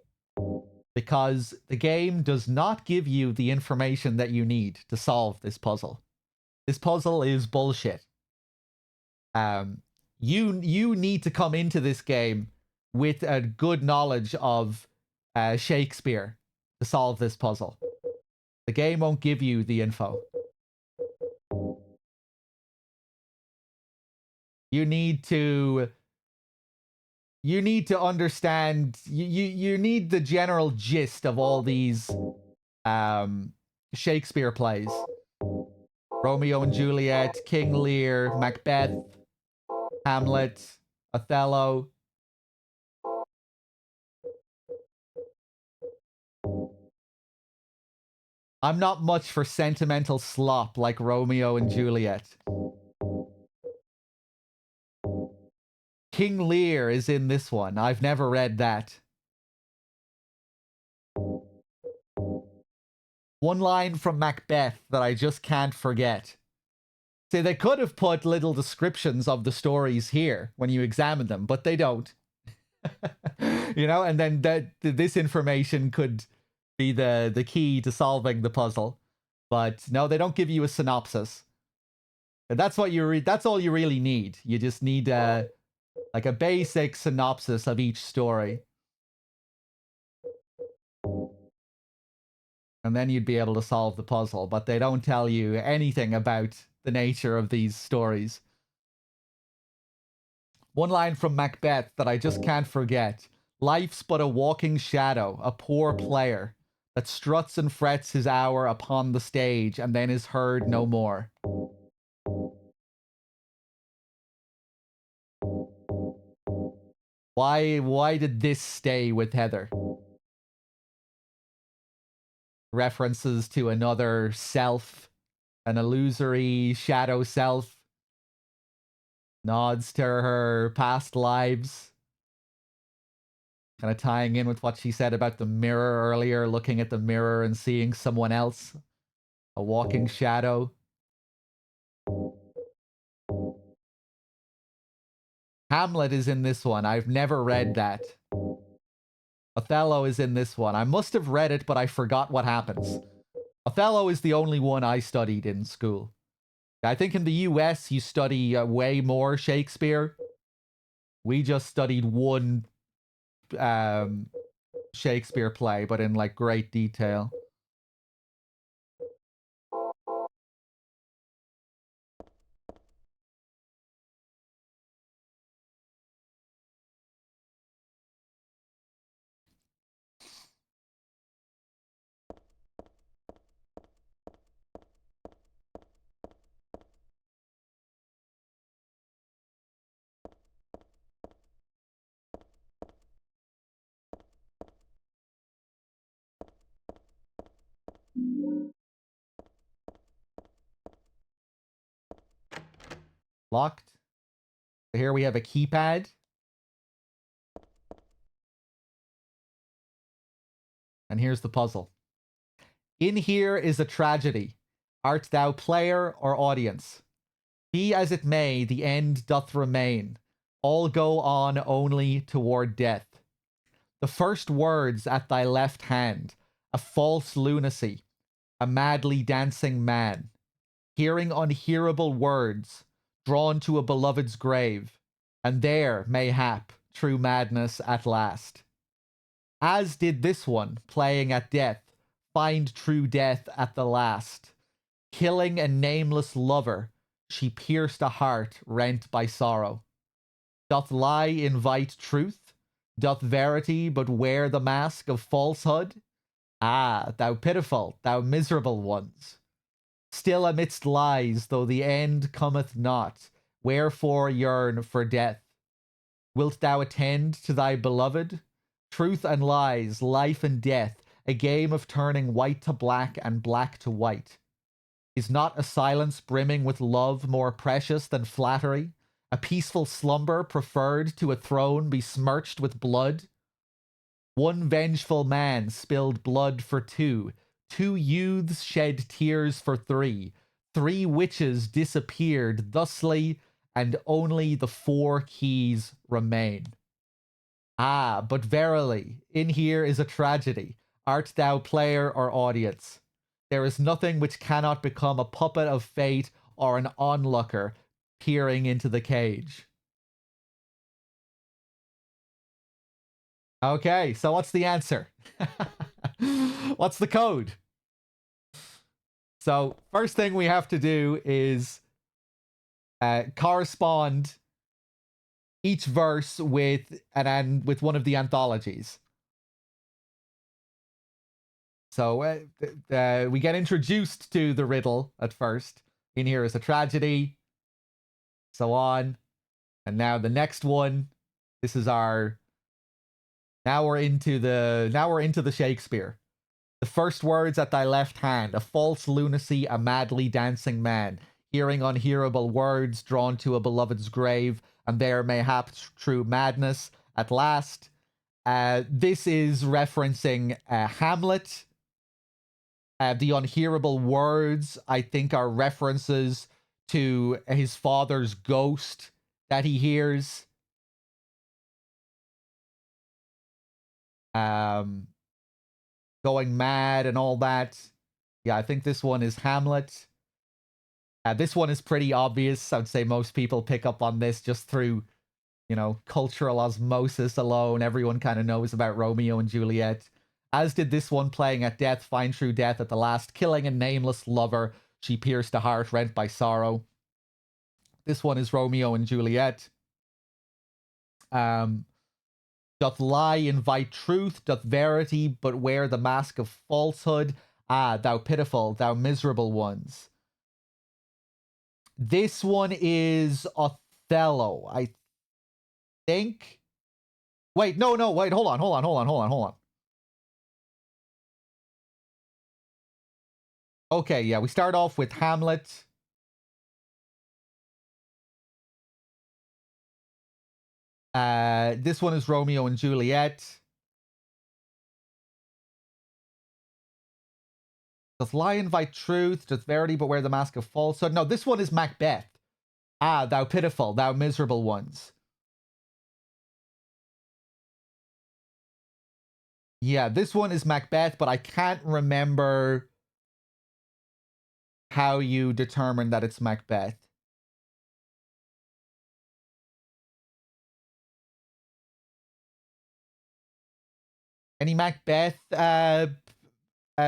because the game does not give you the information that you need to solve this puzzle. This puzzle is bullshit. You need to come into this game with a good knowledge of Shakespeare to solve this puzzle. The game won't give you the info. You need to understand, you need the general gist of all these Shakespeare plays. Romeo and Juliet, King Lear, Macbeth, Hamlet, Othello. I'm not much for sentimental slop like Romeo and Juliet. King Lear is in this one. I've never read that. One line from Macbeth that I just can't forget. See, they could have put little descriptions of the stories here when you examine them, but they don't. You know, and then this information could be the key to solving the puzzle. But no, they don't give you a synopsis. And that's what that's all you really need. You just need like a basic synopsis of each story. And then you'd be able to solve the puzzle, but they don't tell you anything about the nature of these stories. One line from Macbeth that I just can't forget. Life's but a walking shadow, a poor player, that struts and frets his hour upon the stage, and then is heard no more. Why did this stay with Heather? References to another self, an illusory shadow self. Nods to her past lives. Kind of tying in with what she said about the mirror earlier, looking at the mirror and seeing someone else. A walking shadow. Hamlet is in this one. I've never read that. Othello is in this one. I must have read it, but I forgot what happens. Othello is the only one I studied in school. I think in the US you study way more Shakespeare. We just studied one Shakespeare play, but in like great detail. Locked. So here we have a keypad. And here's the puzzle. In here is a tragedy. Art thou player or audience? Be as it may, the end doth remain. All go on only toward death. The first words at thy left hand, a false lunacy, a madly dancing man, hearing unhearable words, drawn to a beloved's grave, and there, mayhap, true madness at last. As did this one, playing at death, find true death at the last. Killing a nameless lover, she pierced a heart rent by sorrow. Doth lie invite truth? Doth verity but wear the mask of falsehood? Ah, thou pitiful, thou miserable ones! Still amidst lies, though the end cometh not, wherefore yearn for death? Wilt thou attend to thy beloved? Truth and lies, life and death, a game of turning white to black and black to white. Is not a silence brimming with love more precious than flattery? A peaceful slumber preferred to a throne besmirched with blood? One vengeful man spilled blood for two. Two youths shed tears for three. Three witches disappeared thusly, and only the four keys remain. Ah, but verily, in here is a tragedy. Art thou player or audience? There is nothing which cannot become a puppet of fate or an onlooker peering into the cage. Okay, so what's the answer? What's the code? So first thing we have to do is correspond each verse with with one of the anthologies. So we get introduced to the riddle at first. In here is a tragedy, so on, and now the next one. This is our. Now we're into the Shakespeare. The first words at thy left hand, a false lunacy, a madly dancing man, hearing unhearable words, drawn to a beloved's grave, and there mayhap true madness at last. This is referencing Hamlet. The unhearable words, I think, are references to his father's ghost that he hears. Going mad and all that. Yeah, I think this one is Hamlet. This one is pretty obvious. I would say most people pick up on this just through, cultural osmosis alone. Everyone kind of knows about Romeo and Juliet. As did this one, playing at death, find true death at the last, killing a nameless lover. She pierced a heart rent by sorrow. This one is Romeo and Juliet. Doth lie invite truth? Doth verity but wear the mask of falsehood? Ah, thou pitiful, thou miserable ones. This one is Othello, I think. Wait, no, wait, hold on. Okay, yeah, we start off with Hamlet. This one is Romeo and Juliet. Does lie invite truth? Does verity but wear the mask of falsehood? No, this one is Macbeth. Ah, thou pitiful, thou miserable ones. Yeah, this one is Macbeth, but I can't remember how you determine that it's Macbeth. Any Macbeth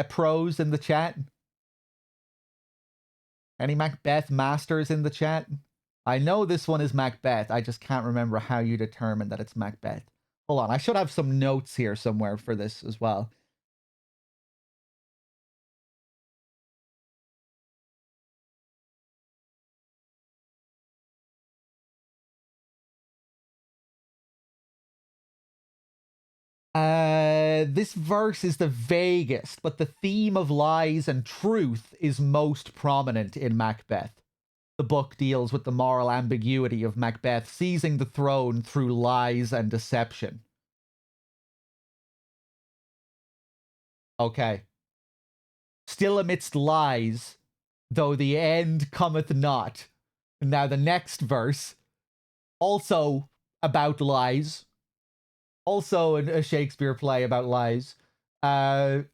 pros in the chat? Any Macbeth masters in the chat? I know this one is Macbeth. I just can't remember how you determine that it's Macbeth. Hold on, I should have some notes here somewhere for this as well. This verse is the vaguest, but the theme of lies and truth is most prominent in Macbeth. The book deals with the moral ambiguity of Macbeth seizing the throne through lies and deception. Okay. Still amidst lies, though the end cometh not. Now the next verse, also about lies, also a Shakespeare play about lies. Though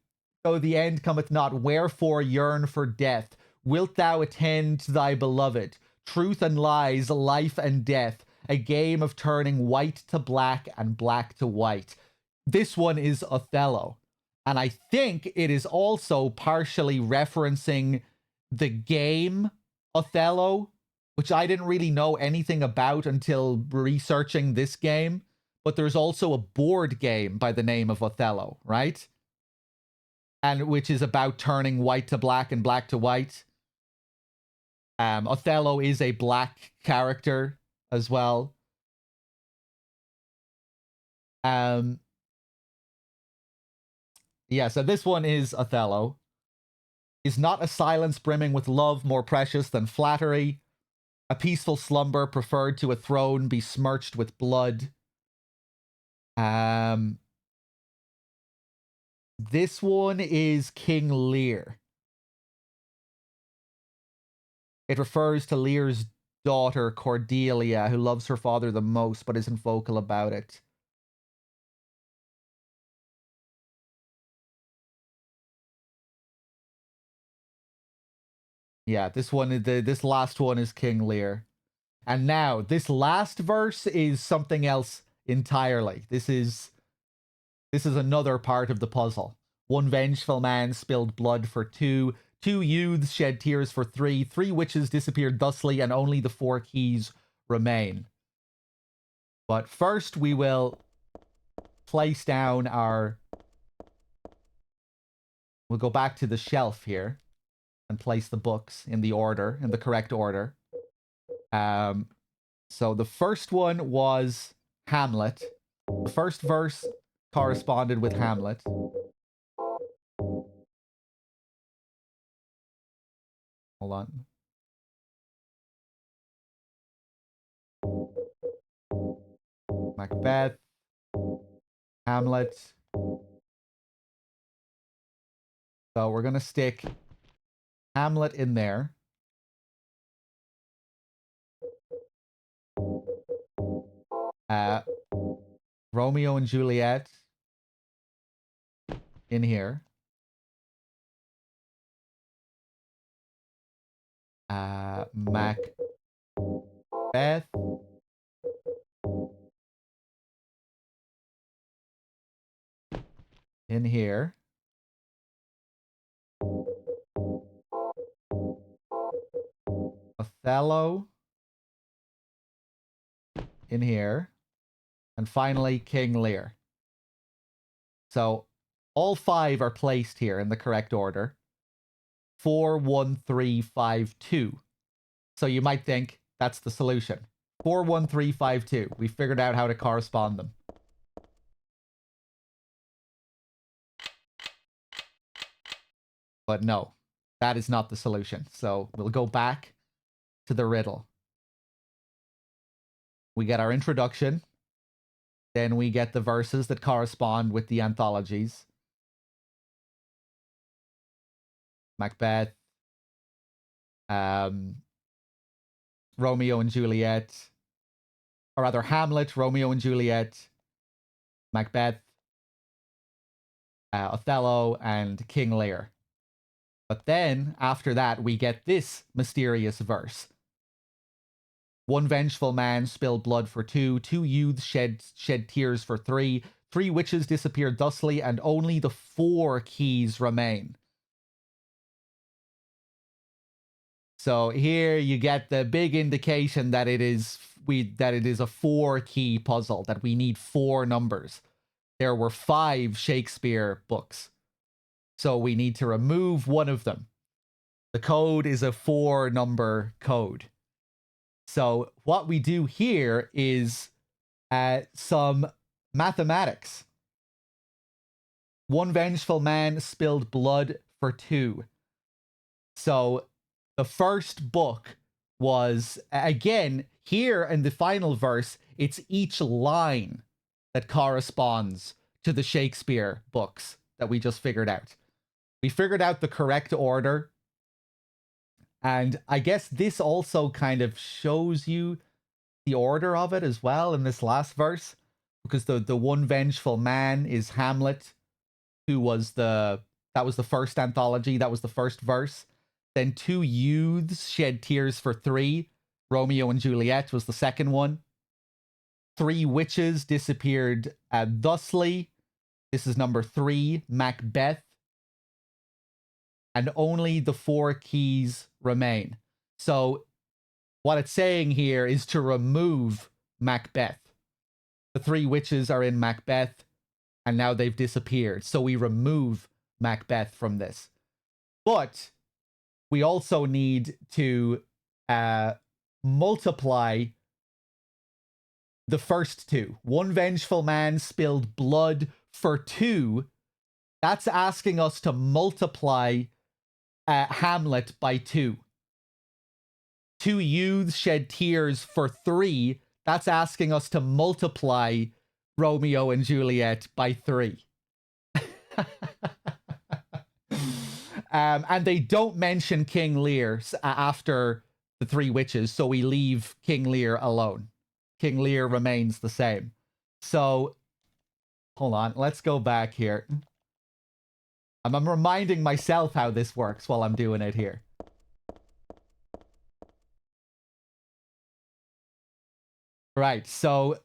the end cometh not, wherefore yearn for death? Wilt thou attend thy beloved? Truth and lies, life and death, a game of turning white to black and black to white. This one is Othello. And I think it is also partially referencing the game Othello, which I didn't really know anything about until researching this game. But there's also a board game by the name of Othello, right? And which is about turning white to black and black to white. Othello is a black character as well. Yeah, so this one is Othello. Is not a silence brimming with love more precious than flattery? A peaceful slumber preferred to a throne besmirched with blood? This one is King Lear. It refers to Lear's daughter, Cordelia, who loves her father the most, but isn't vocal about it. Yeah, this last one is King Lear. And now, this last verse is something else entirely. This is another part of the puzzle. One vengeful man spilled blood for two. Two youths shed tears for three. Three witches disappeared thusly, and only the four keys remain. But first, we will place down our... We'll go back to the shelf here and place the books in the correct order. So the first one was Hamlet. The first verse corresponded with Hamlet. Hold on. Macbeth. Hamlet. So we're going to stick Hamlet in there. Romeo and Juliet in here. Macbeth in here. Othello in here. And finally, King Lear. So all five are placed here in the correct order. 4, 1, 3, 5, 2. So you might think that's the solution. 4, 1, 3, 5, 2. We figured out how to correspond them. But no, that is not the solution. So we'll go back to the riddle. We get our introduction. Then we get the verses that correspond with the anthologies. Macbeth, Romeo and Juliet, or rather Hamlet, Romeo and Juliet, Macbeth, Othello, and King Lear. But then, after that, we get this mysterious verse. One vengeful man spilled blood for two. Two youths shed tears for three. Three witches disappeared thusly, and only the four keys remain. So here you get the big indication that it is a 4-key puzzle, that we need 4 numbers. There were 5 Shakespeare books. So we need to remove one of them. The code is a 4-number code. So what we do here is some mathematics. One vengeful man spilled blood for 2. So the first book was, again, here in the final verse, it's each line that corresponds to the Shakespeare books that we just figured out. We figured out the correct order. And I guess this also kind of shows you the order of it as well in this last verse. Because the one vengeful man is Hamlet, who was that was the first anthology, that was the first verse. Then two youths shed tears for 3. Romeo and Juliet was the second one. 3 witches disappeared thusly. This is number 3, Macbeth. And only the 4 keys remain. So what it's saying here is to remove Macbeth. The 3 witches are in Macbeth, and now they've disappeared. So we remove Macbeth from this. But we also need to multiply the first 2. One vengeful man spilled blood for 2. That's asking us to multiply Hamlet by 2. 2 youths shed tears for 3. That's asking us to multiply Romeo and Juliet by 3. And they don't mention King Lear after the 3 witches, so we leave King Lear alone. King Lear remains the same. So, hold on, let's go back here. I'm reminding myself how this works while I'm doing it here. Right, so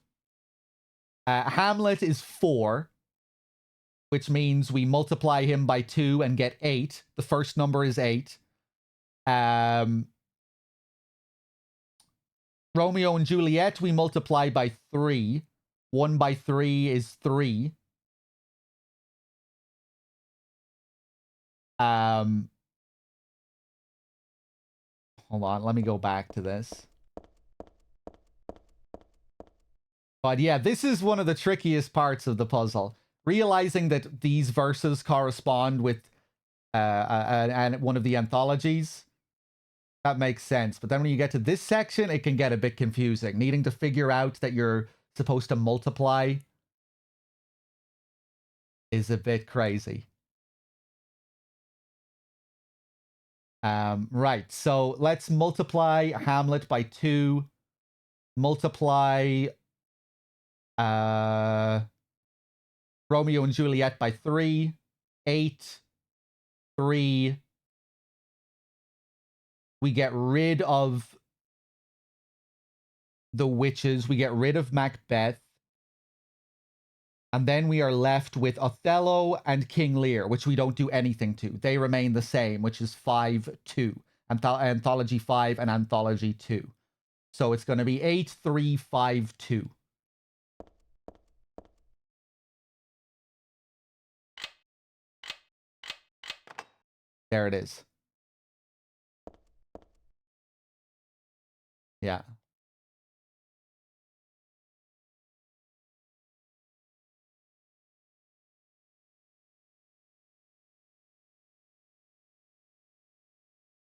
Hamlet is 4, which means we multiply him by 2 and get 8. The first number is 8. Romeo and Juliet, we multiply by 3. 1 by 3 is 3. Hold on, let me go back to this. But yeah, this is one of the trickiest parts of the puzzle. Realizing that these verses correspond with one of the anthologies, that makes sense. But then when you get to this section, it can get a bit confusing. Needing to figure out that you're supposed to multiply is a bit crazy. Right, so let's multiply Hamlet by 2. Multiply Romeo and Juliet by 3. 8. 3. We get rid of the witches. We get rid of Macbeth. And then we are left with Othello and King Lear, which we don't do anything to. They remain the same, which is 5-2. Anthology 5 and Anthology 2. So it's going to be 8-3-5-2. There it is. Yeah.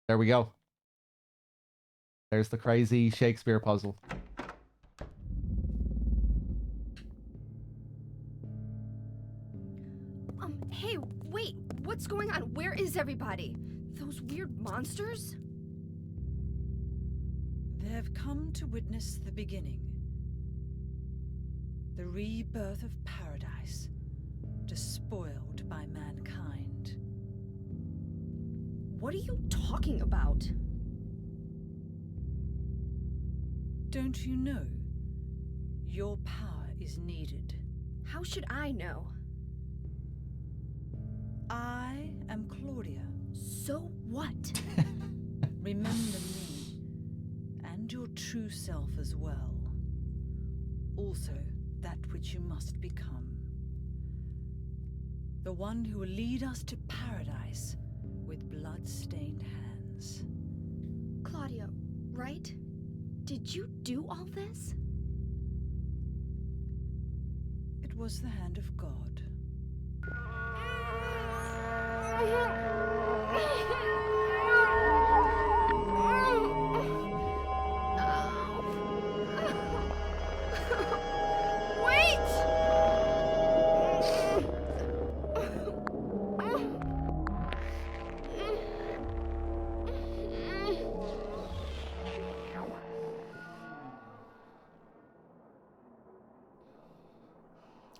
There we go. There's the crazy Shakespeare puzzle.
Hey, wait, what's going on? Where is everybody? Those weird monsters?
They've come to witness the beginning. The rebirth of paradise, despoiled by mankind.
What are you talking about?
Don't you know? Your power is needed.
How should I know?
I am Claudia.
So what?
Remember me, and your true self as well. Also, that which you must become. The one who will lead us to paradise with blood-stained hands.
Claudia, right? Did you do all this?
It was the hand of God.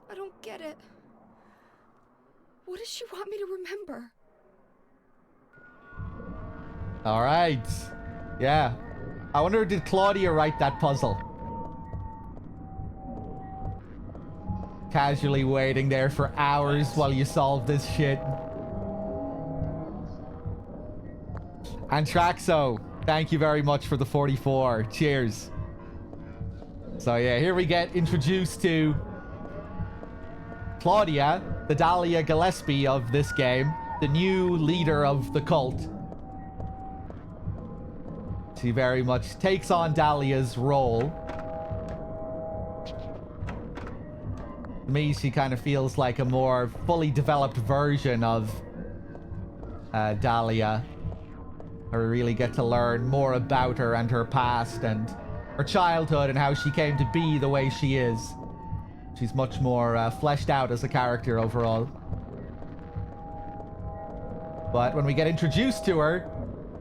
I don't get it. What does she want me to remember?
All right. Yeah. I wonder, did Claudia write that puzzle? Casually waiting there for hours while you solve this shit. And Traxo, thank you very much for the 44. Cheers. So yeah, here we get introduced to Claudia, the Dahlia Gillespie of this game, the new leader of the cult. She very much takes on Dahlia's role. To me, she kind of feels like a more fully developed version of Dahlia. I really get to learn more about her and her past and her childhood and how she came to be the way she is. She's much more fleshed out as a character overall. But when we get introduced to her,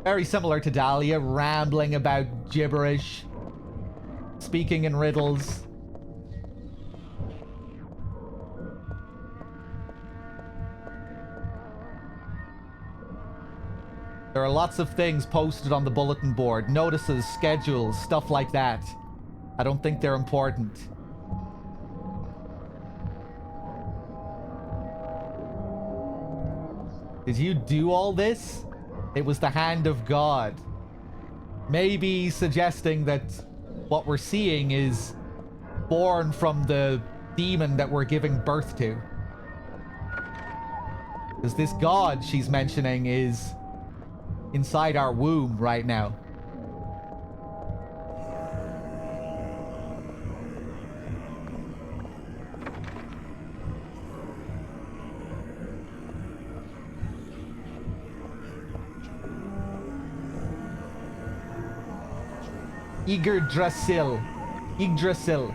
very similar to Dahlia, rambling about gibberish, speaking in riddles. There are lots of things posted on the bulletin board, notices, schedules, stuff like that. I don't think they're important. Did you do all this? It was the hand of God. Maybe suggesting that what we're seeing is born from the demon that we're giving birth to. Because this God she's mentioning is inside our womb right now. Yggdrasil. Yggdrasil.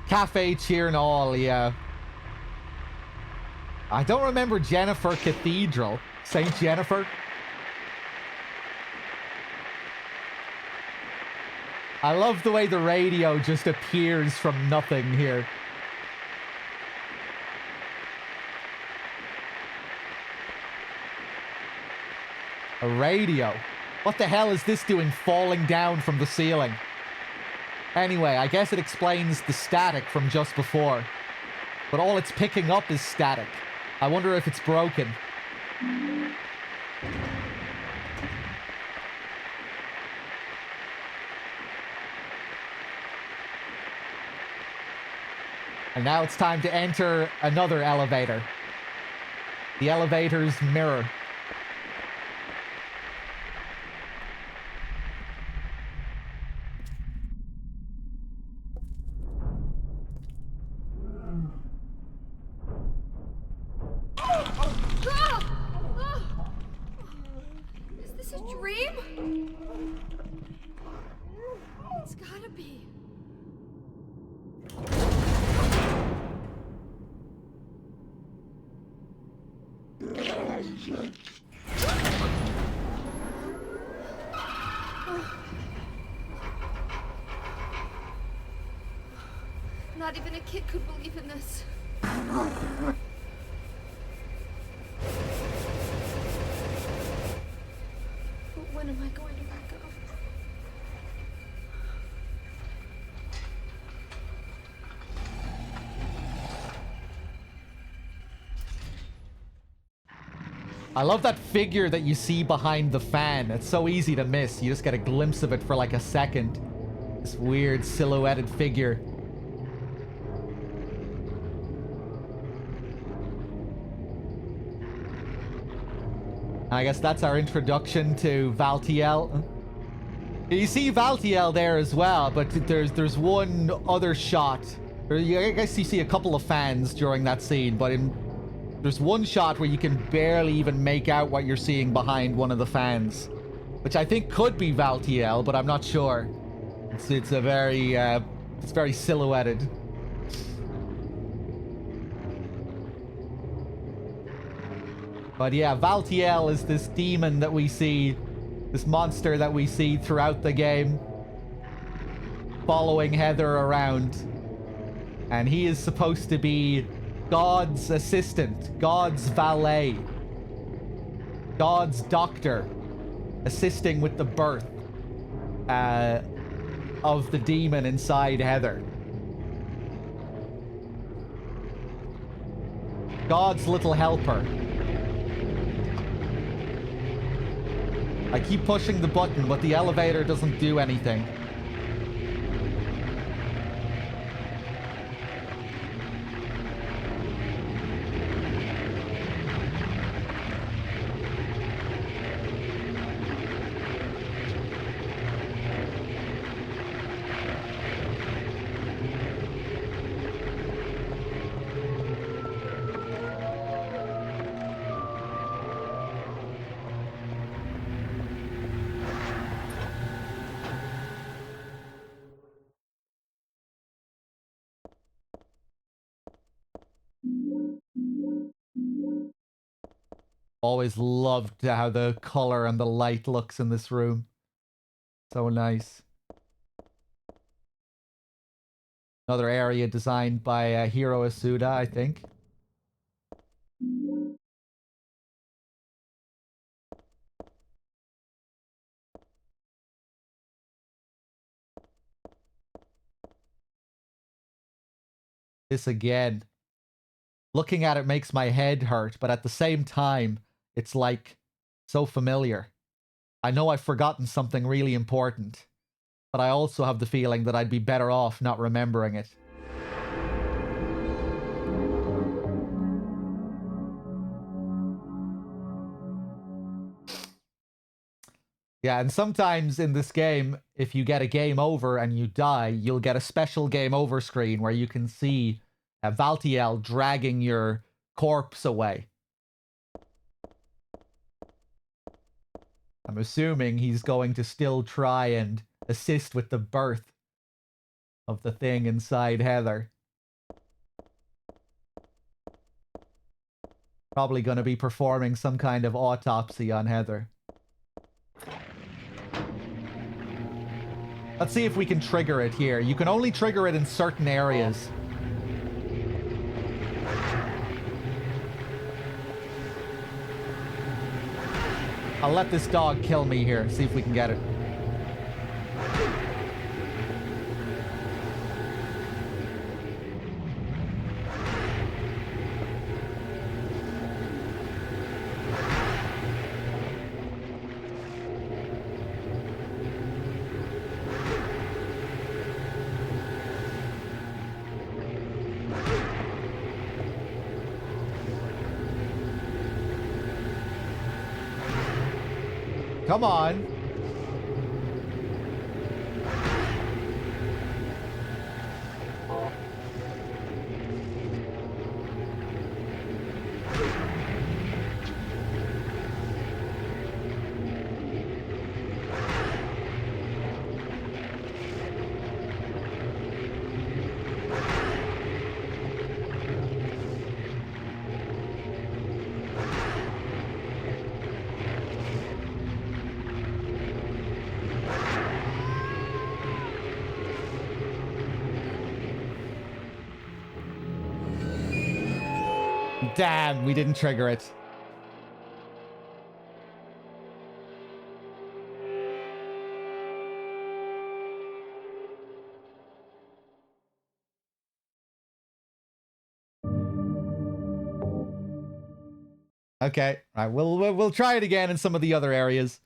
Cafe Cheer and all, yeah. I don't remember Jennifer Cathedral. Saint Jennifer. I love the way the radio just appears from nothing here. A radio? What the hell is this doing falling down from the ceiling? Anyway, I guess it explains the static from just before. But all it's picking up is static. I wonder if it's broken. And now it's time to enter another elevator. The elevator's mirror.
Is this a dream? It's gotta be. Not even a kid could believe in this. But when am I going to wake up?
I love that figure that you see behind the fan. It's so easy to miss. You just get a glimpse of it for like a second. This weird silhouetted figure. I guess that's our introduction to Valtiel. You see Valtiel there as well, but there's one other shot. I guess you see a couple of fans during that scene, but there's one shot where you can barely even make out what you're seeing behind one of the fans, which I think could be Valtiel, but I'm not sure. It's very silhouetted. But yeah, Valtiel is this demon that we see, this monster that we see throughout the game, following Heather around. And he is supposed to be God's assistant, God's valet, God's doctor, assisting with the birth of the demon inside Heather. God's little helper. I keep pushing the button, but the elevator doesn't do anything. Always loved how the color and the light looks in this room. So nice. Another area designed by Hiro Asuda, I think. This again. Looking at it makes my head hurt, but at the same time, it's like so familiar. I know I've forgotten something really important, but I also have the feeling that I'd be better off not remembering it. Yeah, and sometimes in this game, if you get a game over and you die, you'll get a special game over screen where you can see Valtiel dragging your corpse away. I'm assuming he's going to still try and assist with the birth of the thing inside Heather. Probably going to be performing some kind of autopsy on Heather. Let's see if we can trigger it here. You can only trigger it in certain areas. I'll let this dog kill me here. See if we can get it. Come on. Damn, we didn't trigger it. Okay, all right, we'll try it again in some of the other areas.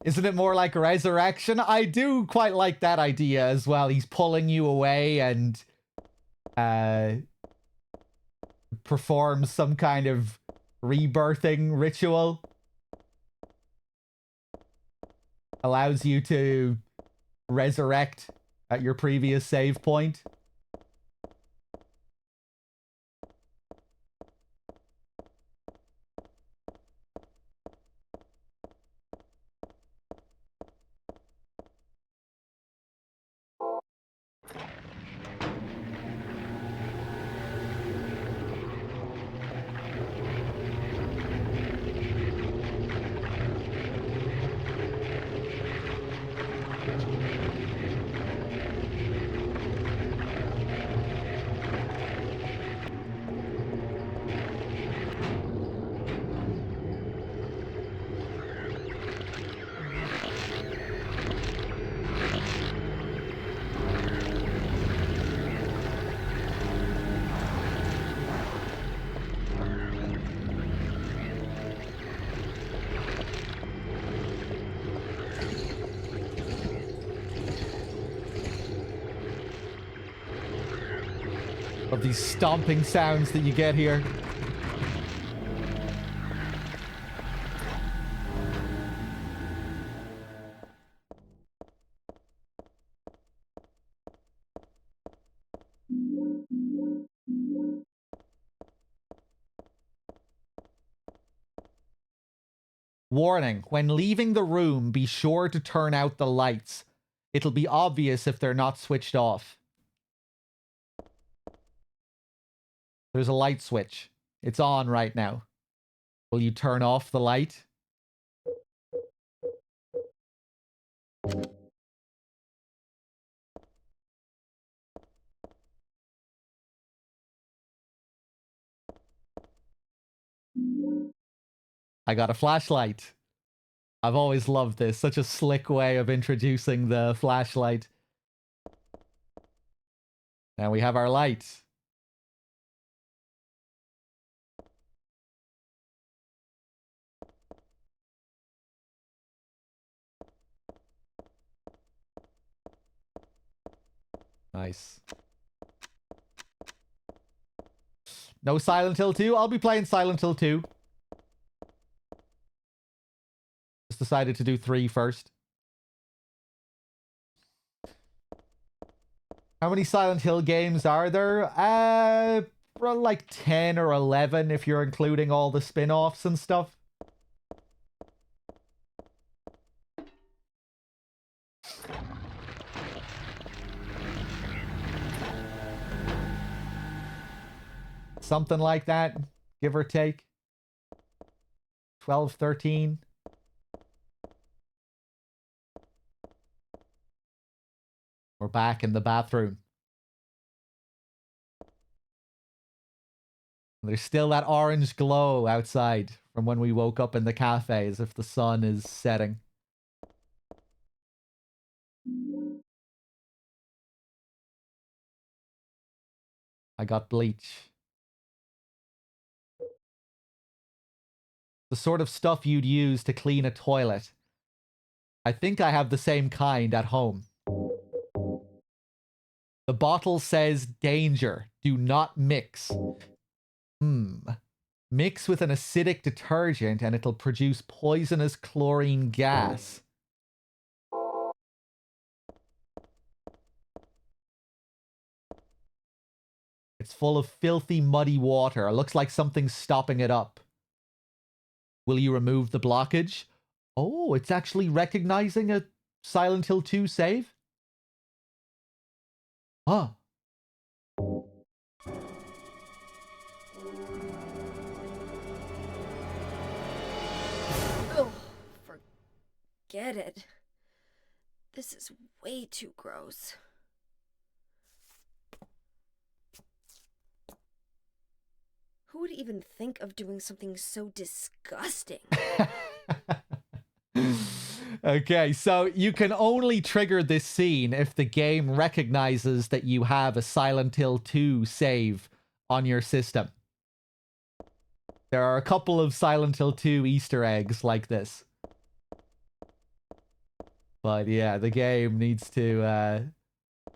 Isn't it more like resurrection? I do quite like that idea as well. He's pulling you away and performs some kind of rebirthing ritual. Allows you to resurrect at your previous save point. Of these stomping sounds that you get here. Warning, when leaving the room, be sure to turn out the lights. It'll be obvious if they're not switched off. There's a light switch. It's on right now. Will you turn off the light? I got a flashlight. I've always loved this. Such a slick way of introducing the flashlight. Now we have our light. Nice. No Silent Hill 2? I'll be playing Silent Hill 2. Just decided to do 3 first. How many Silent Hill games are there? Like 10 or 11 if you're including all the spin-offs and stuff. Something like that, give or take. 12, 13. We're back in the bathroom. There's still that orange glow outside from when we woke up in the cafe, as if the sun is setting. I got bleach. The sort of stuff you'd use to clean a toilet. I think I have the same kind at home. The bottle says danger. Do not mix. Mix with an acidic detergent and it'll produce poisonous chlorine gas. It's full of filthy, muddy water. It looks like something's stopping it up. Will you remove the blockage? Oh, it's actually recognizing a Silent Hill 2 save? Huh.
Ugh, forget it. This is way too gross. Who would even think of doing something so disgusting?
Okay, so you can only trigger this scene if the game recognizes that you have a Silent Hill 2 save on your system. There are a couple of Silent Hill 2 Easter eggs like this. But yeah, the game needs to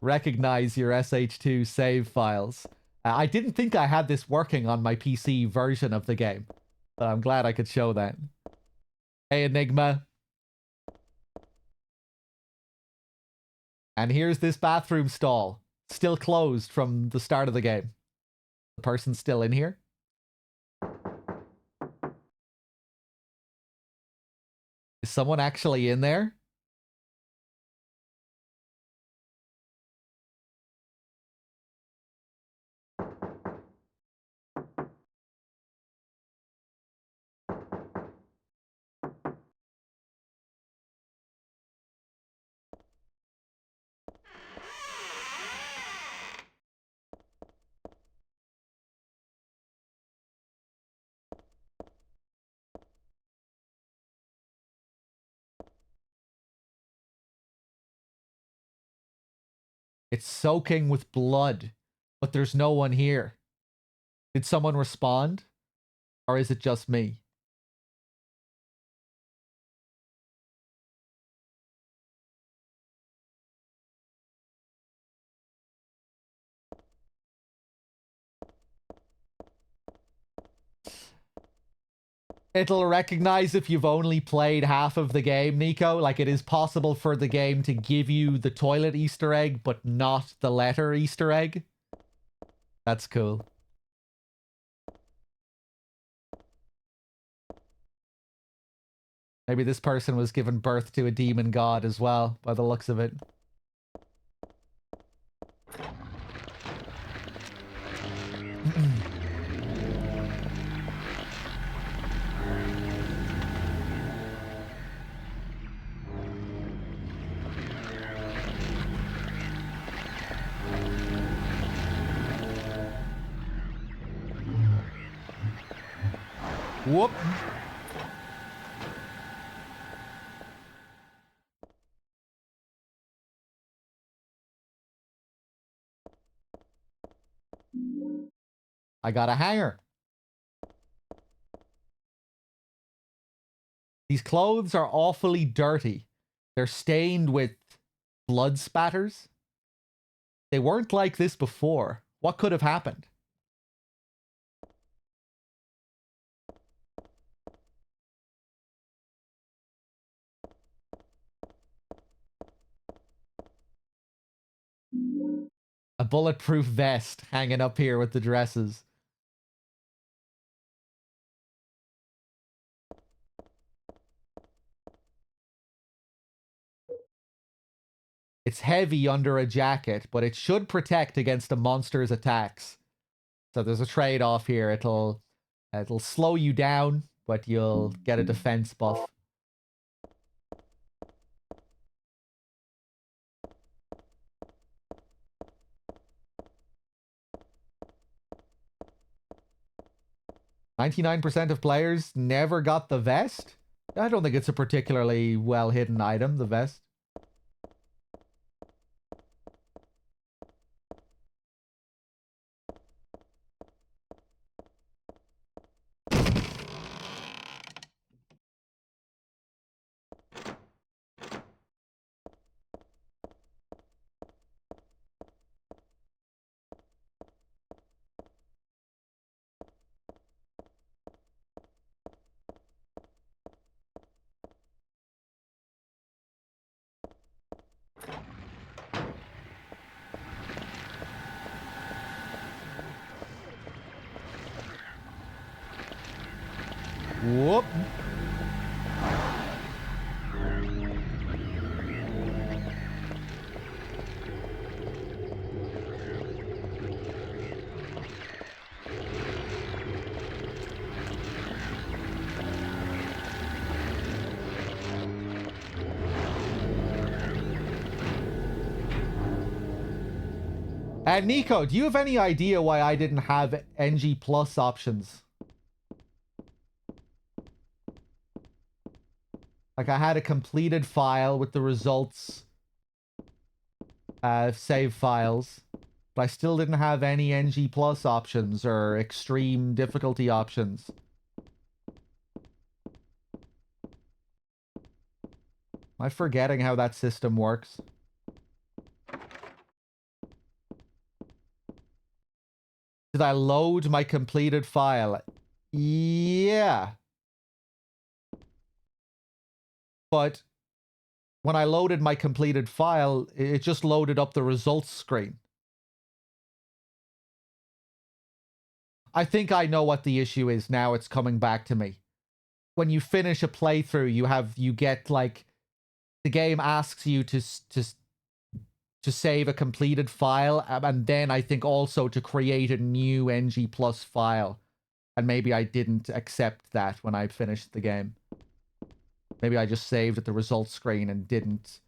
recognize your SH2 save files. I didn't think I had this working on my PC version of the game, but I'm glad I could show that. Hey, Enigma. And here's this bathroom stall, still closed from the start of the game. The person's still in here. Is someone actually in there? It's soaking with blood, but there's no one here. Did someone respond? Or is it just me? It'll recognize if you've only played half of the game, Nico. Like, it is possible for the game to give you the toilet Easter egg, but not the letter Easter egg. That's cool. Maybe this person was given birth to a demon god as well, by the looks of it. Whoop. I got a hanger. These clothes are awfully dirty. They're stained with blood spatters. They weren't like this before. What could have happened? A bulletproof vest hanging up here with the dresses. It's heavy under a jacket, but it should protect against a monster's attacks. So there's a trade-off here. It'll slow you down, but you'll get a defense buff. "99% of players never got the vest?" I don't think it's a particularly well-hidden item, the vest. Whoop. Nico, do you have any idea why I didn't have NG Plus options? Like, I had a completed file with the results, save files, but I still didn't have any NG Plus options or extreme difficulty options. Am I forgetting how that system works? Did I load my completed file? Yeah. But when I loaded my completed file, it just loaded up the results screen. I think I know what the issue is now. It's coming back to me. When you finish a playthrough, you get like, the game asks you to save a completed file, and then I think also to create a new NG Plus file. And maybe I didn't accept that when I finished the game. Maybe I just saved at the results screen and didn't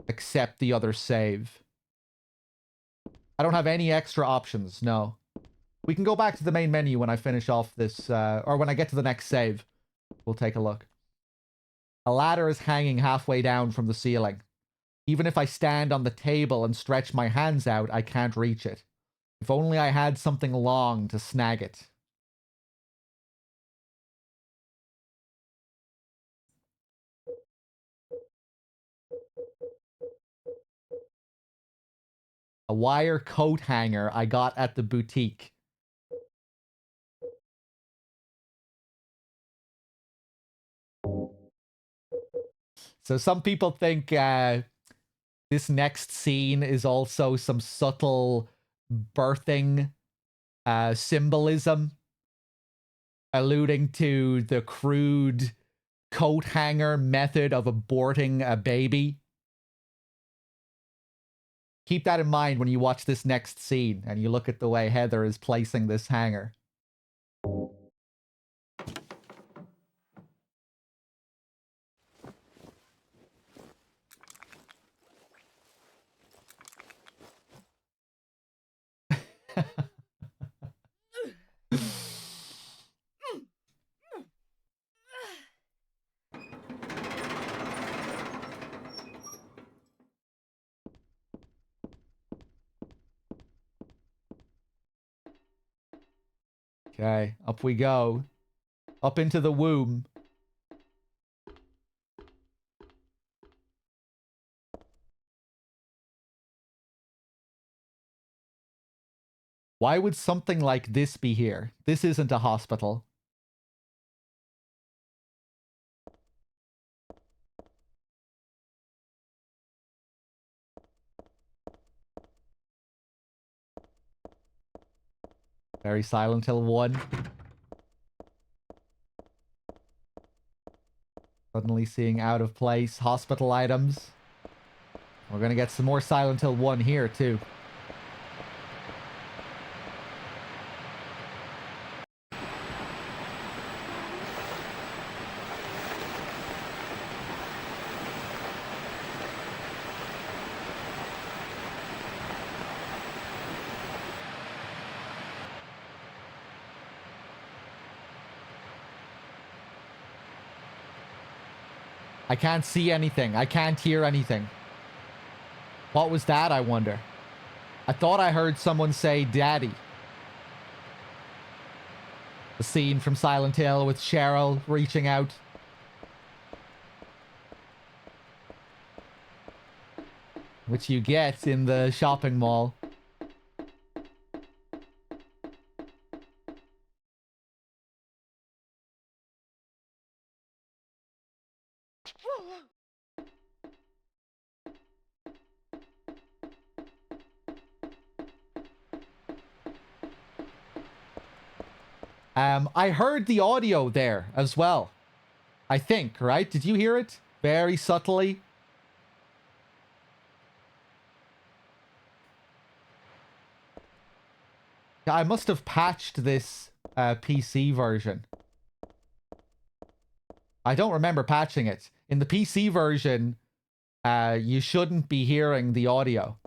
accept the other save. I don't have any extra options, no. We can go back to the main menu when I finish off this, or when I get to the next save. We'll take a look. A ladder is hanging halfway down from the ceiling. Even if I stand on the table and stretch my hands out, I can't reach it. If only I had something long to snag it. A wire coat hanger I got at the boutique. So some people think this next scene is also some subtle birthing symbolism, alluding to the crude coat hanger method of aborting a baby. Keep that in mind when you watch this next scene and you look at the way Heather is placing this hanger. Okay, up we go. Up into the womb. Why would something like this be here? This isn't a hospital. Very Silent Hill 1. Suddenly seeing out of place hospital items. We're gonna get some more Silent Hill 1 here, too. I can't see anything. I can't hear anything. What was that, I wonder? I thought I heard someone say daddy. The scene from Silent Hill with Cheryl reaching out. Which you get in the shopping mall. I heard the audio there as well. I think, right? Did you hear it? Very subtly. Yeah, I must have patched this PC version. I don't remember patching it. In the PC version, you shouldn't be hearing the audio.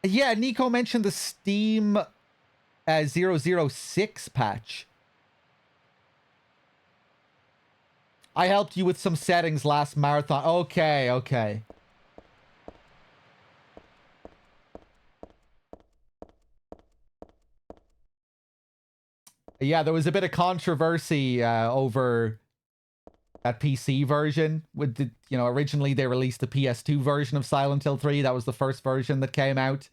Yeah, Nico mentioned the Steam 006 patch. I helped you with some settings last marathon. Okay, okay. Yeah, there was a bit of controversy over that PC version. With the, you know, originally they released the PS2 version of Silent Hill 3. That was the first version that came out.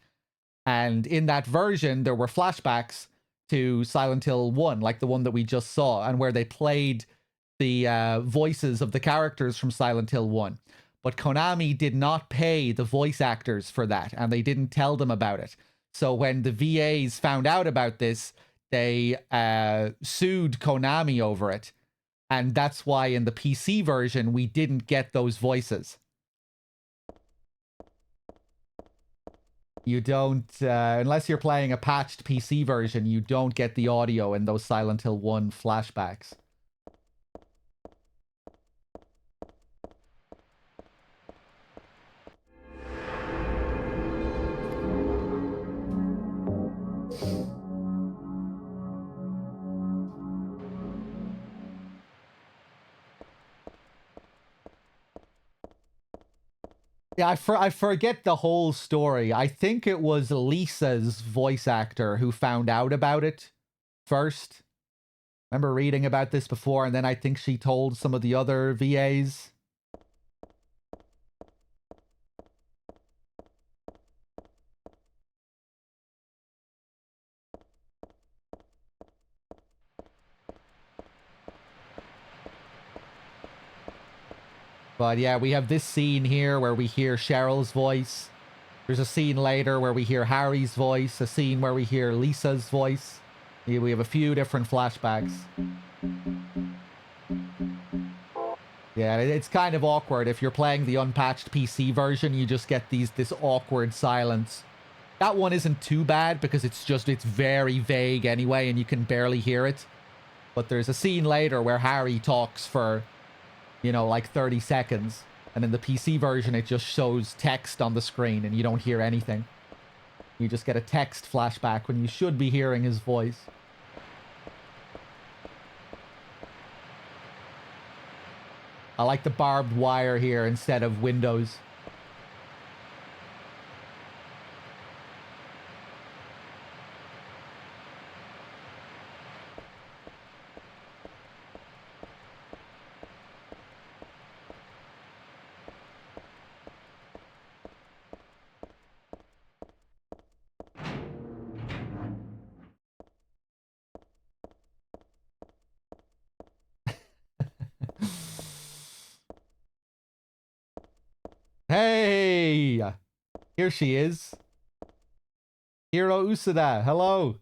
And in that version, there were flashbacks to Silent Hill 1, like the one that we just saw, and where they played the voices of the characters from Silent Hill 1. But Konami did not pay the voice actors for that, and they didn't tell them about it. So when the VAs found out about this, they sued Konami over it. And that's why in the PC version, we didn't get those voices. You don't, unless you're playing a patched PC version, you don't get the audio in those Silent Hill 1 flashbacks. Yeah, I forget the whole story. I think it was Lisa's voice actor who found out about it first. Remember reading about this before, and then I think she told some of the other VAs. But yeah, we have this scene here where we hear Cheryl's voice. There's a scene later where we hear Harry's voice, a scene where we hear Lisa's voice. We have a few different flashbacks. Yeah, it's kind of awkward. If you're playing the unpatched PC version, you just get this awkward silence. That one isn't too bad because it's very vague anyway and you can barely hear it. But there's a scene later where Harry talks for, you know, like 30 seconds. And in the PC version, it just shows text on the screen and you don't hear anything. You just get a text flashback when you should be hearing his voice. I like the barbed wire here instead of windows. Hey! Here she is. Hiro Usada, hello.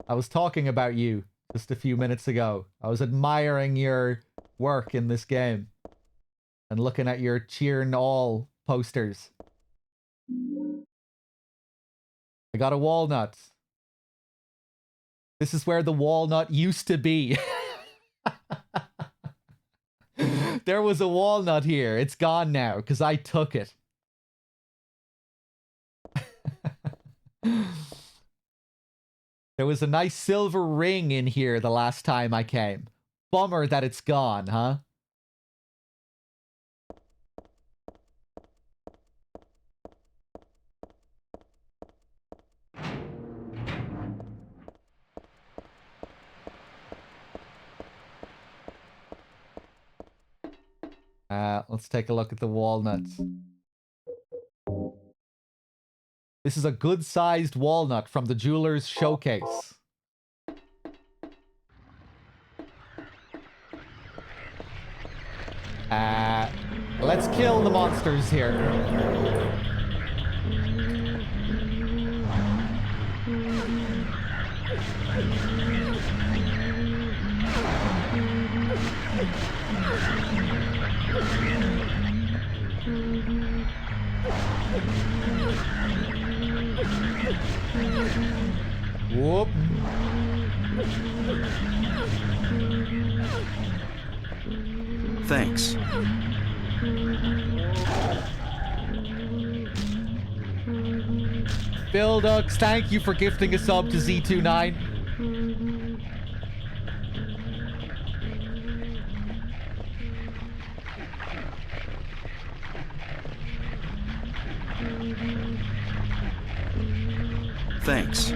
I was talking about you just a few minutes ago. I was admiring your work in this game. And looking at your Cheering All posters. I got a walnut. This is where the walnut used to be. There was a walnut here. It's gone now because I took it. There was a nice silver ring in here the last time I came. Bummer that it's gone, huh? Let's take a look at the walnuts. This is a good-sized walnut from the jeweler's showcase. Let's kill the monsters here. Whoop.
Thanks.
Threedogg, thank you for gifting a sub to Z29.
Thanks.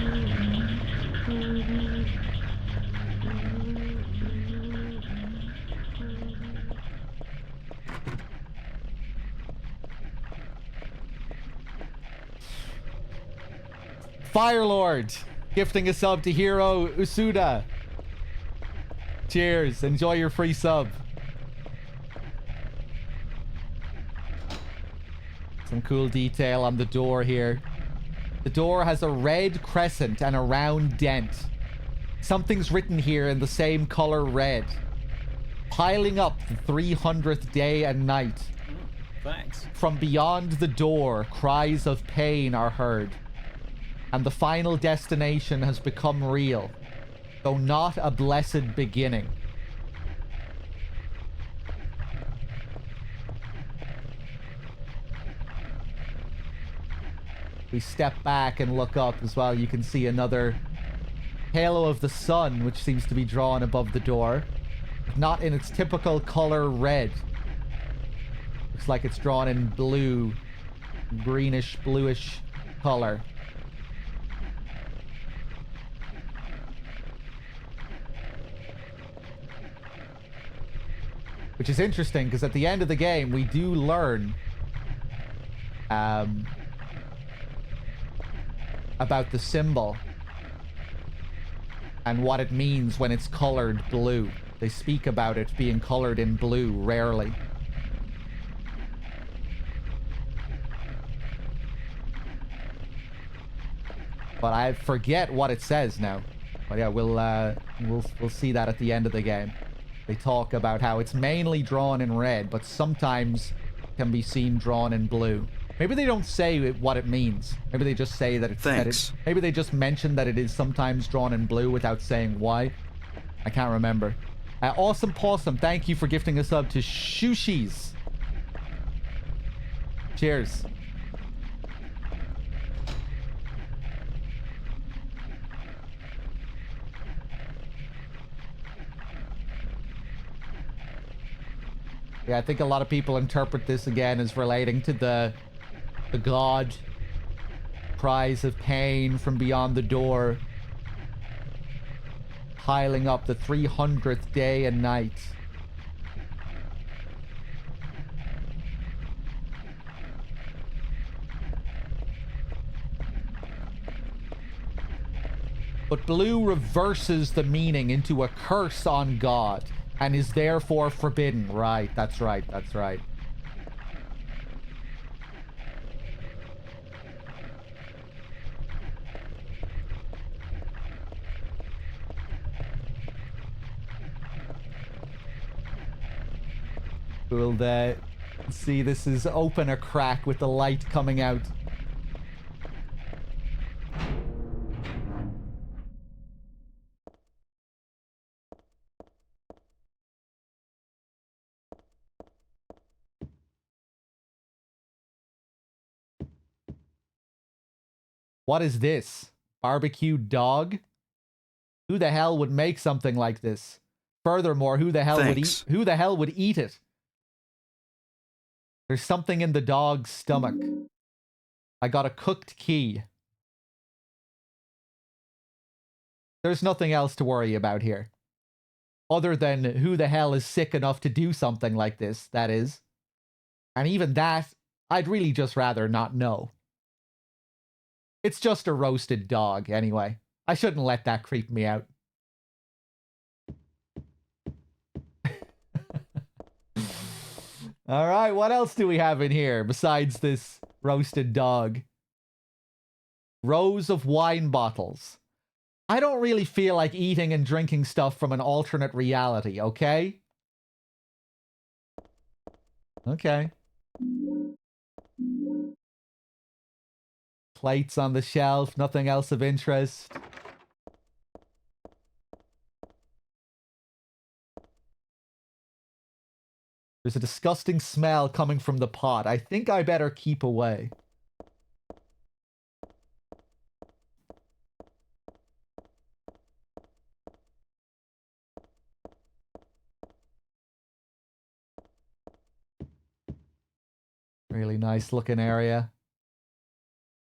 Firelord, gifting a sub to Hiro Usuda. Cheers. Enjoy your free sub. Some cool detail on the door here. The door has a red crescent and a round dent. Something's written here in the same color red. Piling up the 300th day and night.
Thanks.
From beyond the door, cries of pain are heard. And the final destination has become real, though not a blessed beginning. We step back and look up as well. You can see another halo of the sun, which seems to be drawn above the door. Not in its typical color red. Looks like it's drawn in blue, greenish, bluish color. Which is interesting, because at the end of the game, we do learn about the symbol and what it means when it's colored blue. They speak about it being colored in blue, rarely. But I forget what it says now. But yeah, we'll see that at the end of the game. They talk about how it's mainly drawn in red, but sometimes can be seen drawn in blue. Maybe they don't say what it means. Maybe they just say that it's...
Thanks.
Maybe they just mention that it is sometimes drawn in blue without saying why. I can't remember. Awesome Possum, thank you for gifting a sub to Shushi's. Cheers. Yeah, I think a lot of people interpret this again as relating to the god cries of pain from beyond the door, piling up the 300th day and night. But blue reverses the meaning into a curse on God and is therefore forbidden. Right, that's right, that's right. We'll see this is open a crack with the light coming out. What is this? Barbecued dog? Who the hell would make something like this? Furthermore, who the hell would eat it? There's something in the dog's stomach. I got a cooked key. There's nothing else to worry about here. Other than who the hell is sick enough to do something like this, that is. And even that, I'd really just rather not know. It's just a roasted dog, anyway. I shouldn't let that creep me out. All right, what else do we have in here besides this roasted dog? Rows of wine bottles. I don't really feel like eating and drinking stuff from an alternate reality, okay? Okay. Plates on the shelf, nothing else of interest. There's a disgusting smell coming from the pot. I think I better keep away. Really nice looking area.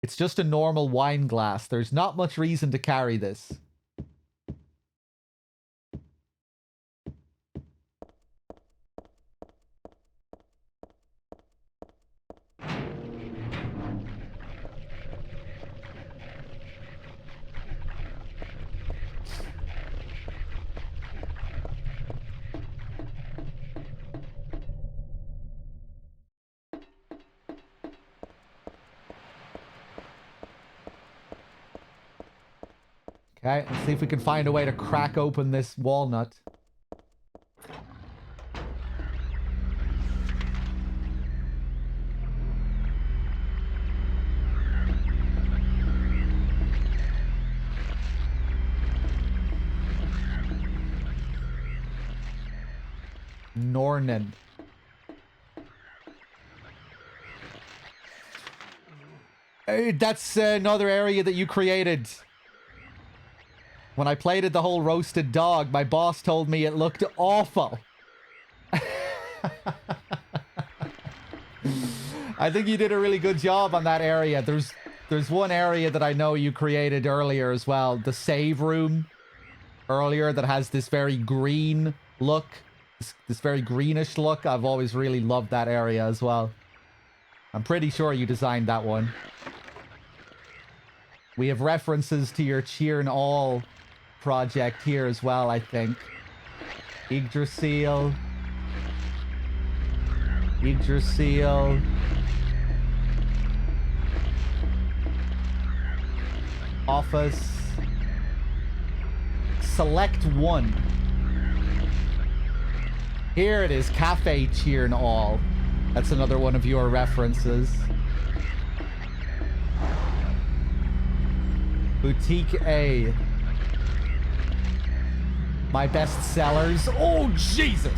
It's just a normal wine glass. There's not much reason to carry this. Okay, let's see if we can find a way to crack open this walnut. Nornan. Hey, that's another area that you created. When I plated the whole roasted dog, my boss told me it looked awful. I think you did a really good job on that area. There's one area that I know you created earlier as well. The save room earlier that has this very green look. This very greenish look. I've always really loved that area as well. I'm pretty sure you designed that one. We have references to your Cheer and All project here as well, I think. Yggdrasil. Yggdrasil. Office. Select one. Here it is, Cafe Cheer and All. That's another one of your references. Boutique A. My best sellers. Oh, Jesus!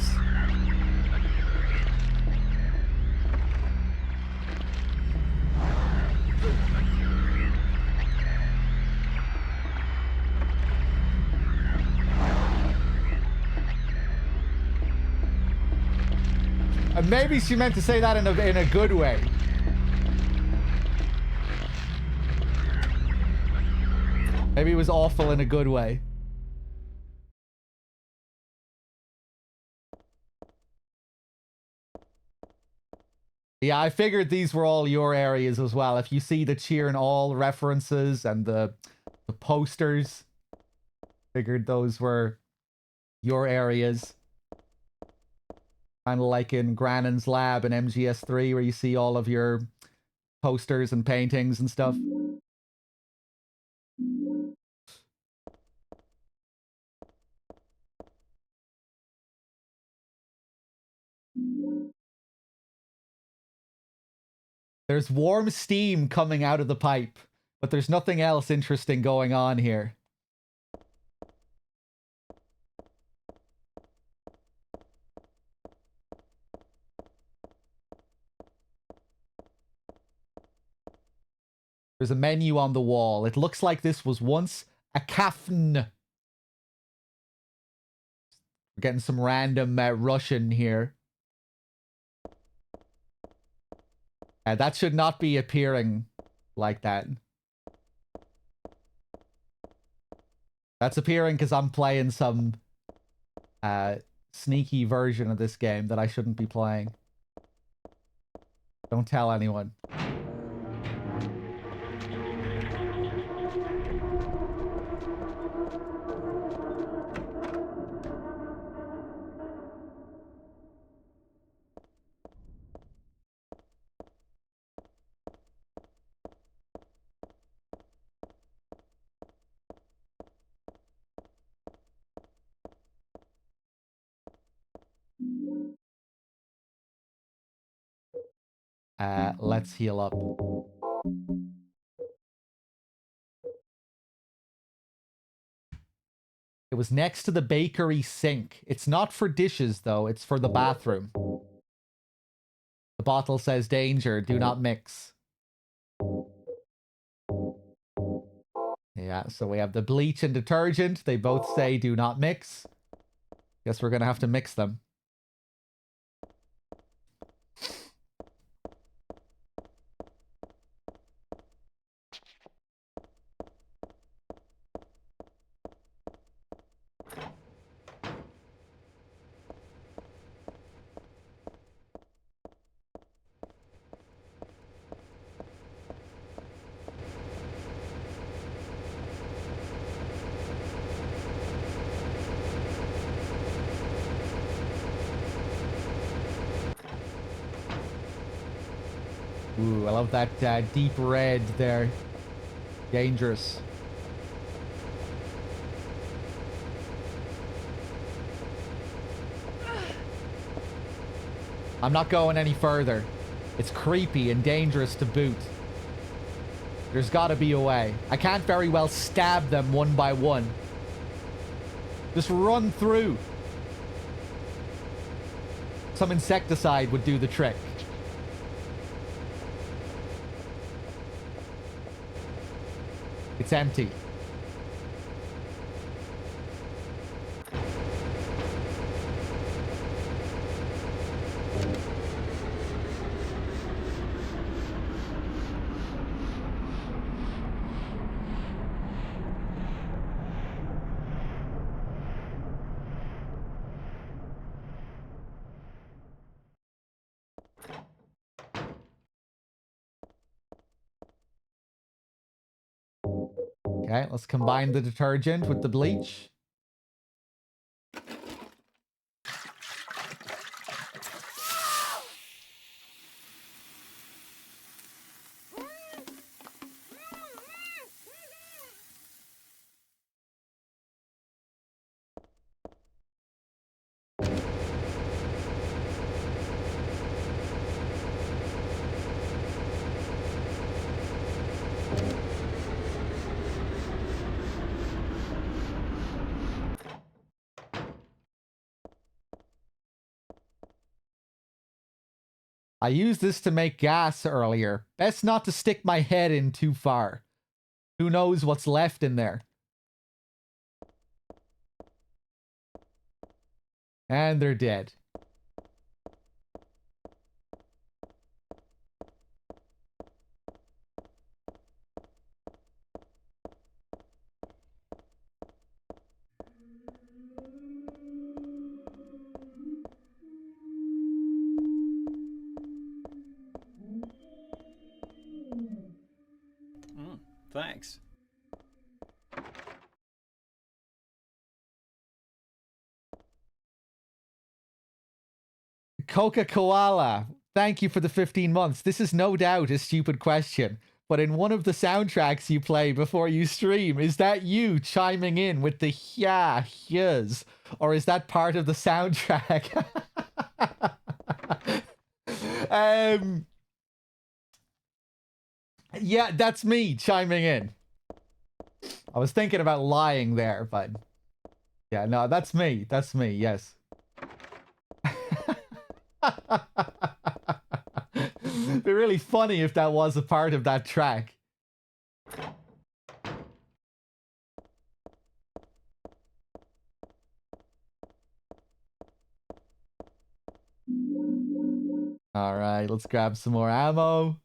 Maybe she meant to say that in a good way. Maybe it was awful in a good way. Yeah, I figured these were all your areas as well. If you see the Cheer and All references and the posters, figured those were your areas. Kind of like in Grannon's lab in MGS3 where you see all of your posters and paintings and stuff. There's warm steam coming out of the pipe, but there's nothing else interesting going on here. There's a menu on the wall. It looks like this was once a kafn. We're getting some random Russian here. That should not be appearing like that. That's appearing because I'm playing some sneaky version of this game that I shouldn't be playing. Don't tell anyone. Let's heal up. It was next to the bakery sink. It's not for dishes, though. It's for the bathroom. The bottle says danger. Do not mix. Yeah, so we have the bleach and detergent. They both say do not mix. Guess we're going to have to mix them. Ooh, I love that deep red there. Dangerous. I'm not going any further. It's creepy and dangerous to boot. There's gotta be a way. I can't very well stab them one by one. Just run through. Some insecticide would do the trick. It's empty. Okay, let's combine the detergent with the bleach. I used this to make gas earlier. Best not to stick my head in too far. Who knows what's left in there? And they're dead.
Thanks.
Coca-Cola, thank you for the 15 months. This is no doubt a stupid question, but in one of the soundtracks you play before you stream, is that you chiming in with the yas, or is that part of the soundtrack? Yeah, that's me chiming in. I was thinking about lying there, but yeah, no, that's me. That's me, yes. It'd be really funny if that was a part of that track. All right, let's grab some more ammo.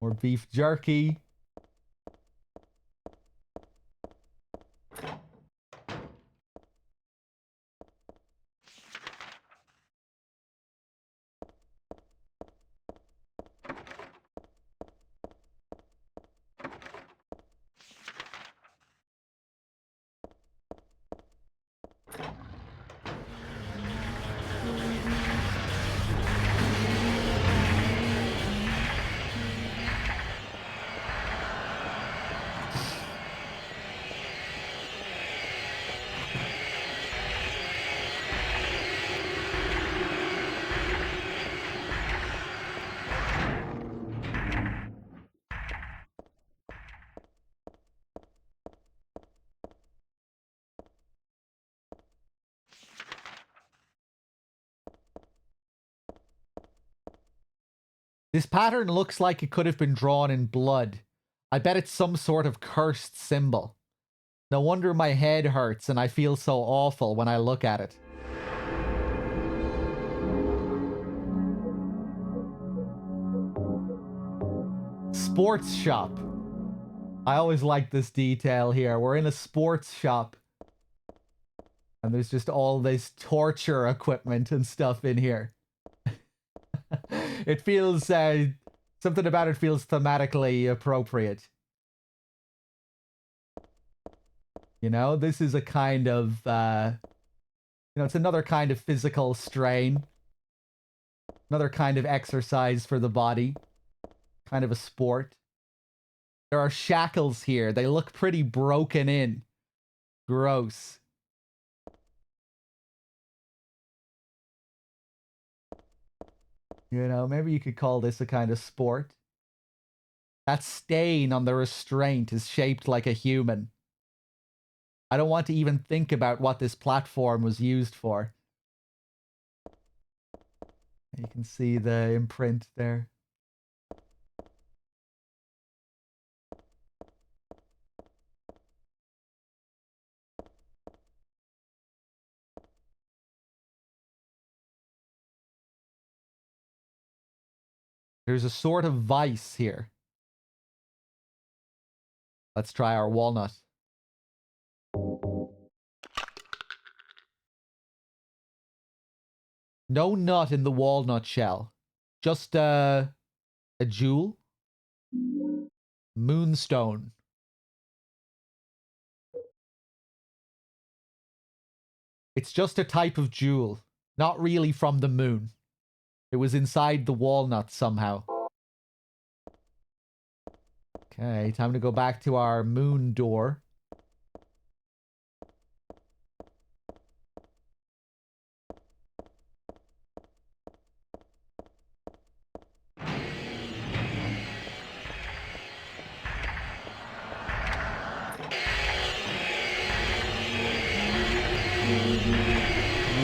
More beef jerky. This pattern looks like it could have been drawn in blood. I bet it's some sort of cursed symbol. No wonder my head hurts and I feel so awful when I look at it. Sports shop. I always like this detail here. We're in a sports shop. And there's just all this torture equipment and stuff in here. It feels, something about it feels thematically appropriate. You know, this is a kind of, it's another kind of physical strain. Another kind of exercise for the body. Kind of a sport. There are shackles here. They look pretty broken in. Gross. You know, maybe you could call this a kind of sport. That stain on the restraint is shaped like a human. I don't want to even think about what this platform was used for. You can see the imprint there. There's a sort of vice here. Let's try our walnut. No nut in the walnut shell. Just a jewel. Moonstone. It's just a type of jewel. Not really from the moon. It was inside the walnut somehow. Okay, time to go back to our moon door.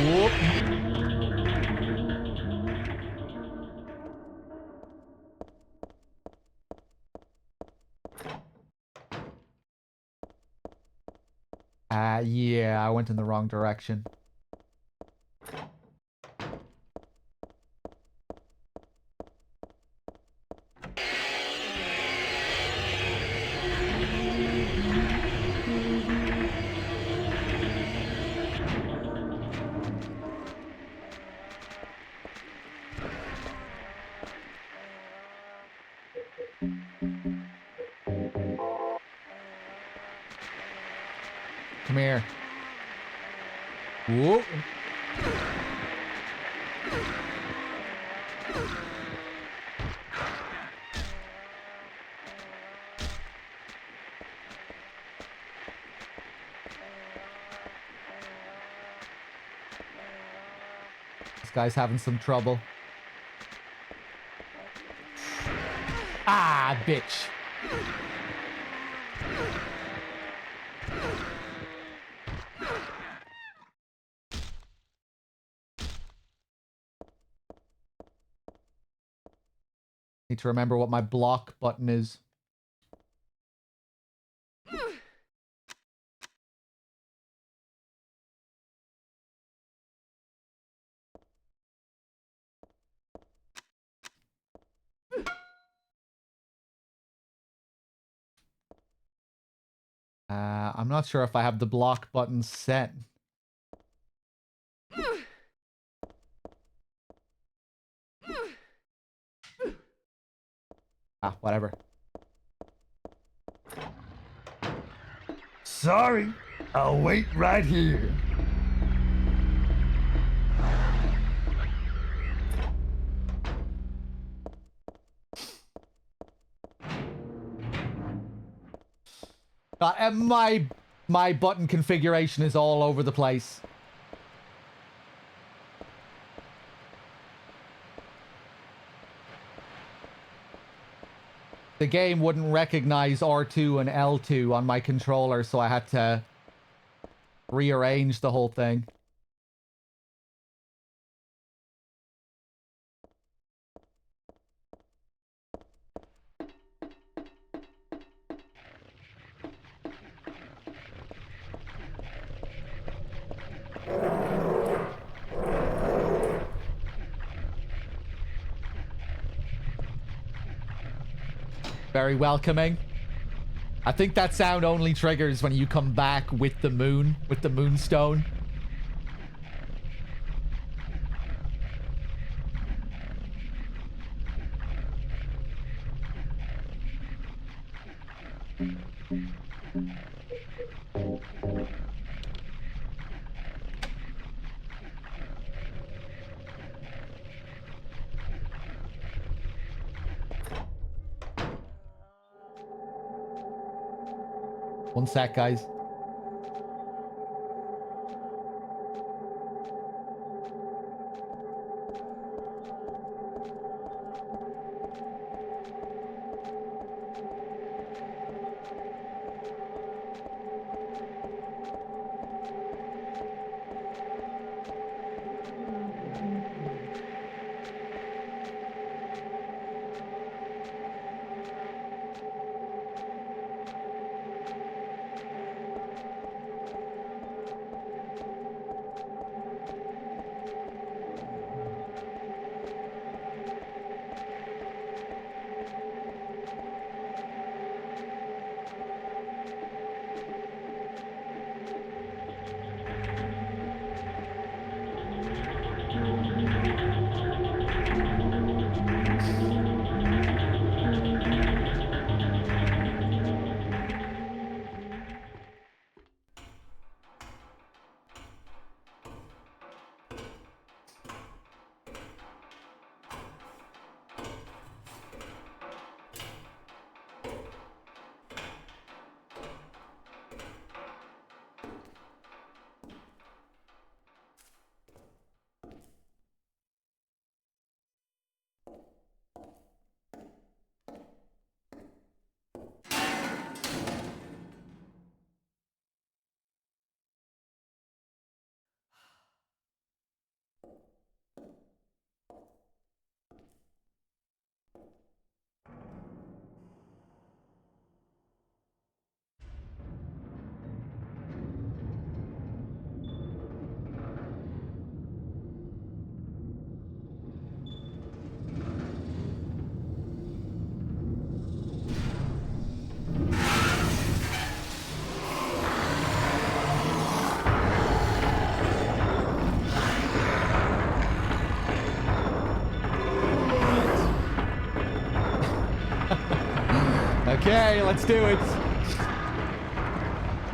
Whoop. Yeah, I went in the wrong direction. Come here. Whoop. This guy's having some trouble. Ah, bitch. Need to remember what my block button is. I'm not sure if I have the block button set. Ah, whatever.
Sorry, I'll wait right here.
My button configuration is all over the place. The game wouldn't recognize R2 and L2 on my controller, so I had to rearrange the whole thing. Very welcoming. I think that sound only triggers when you come back with the moonstone. One sec, guys. Okay, let's do it.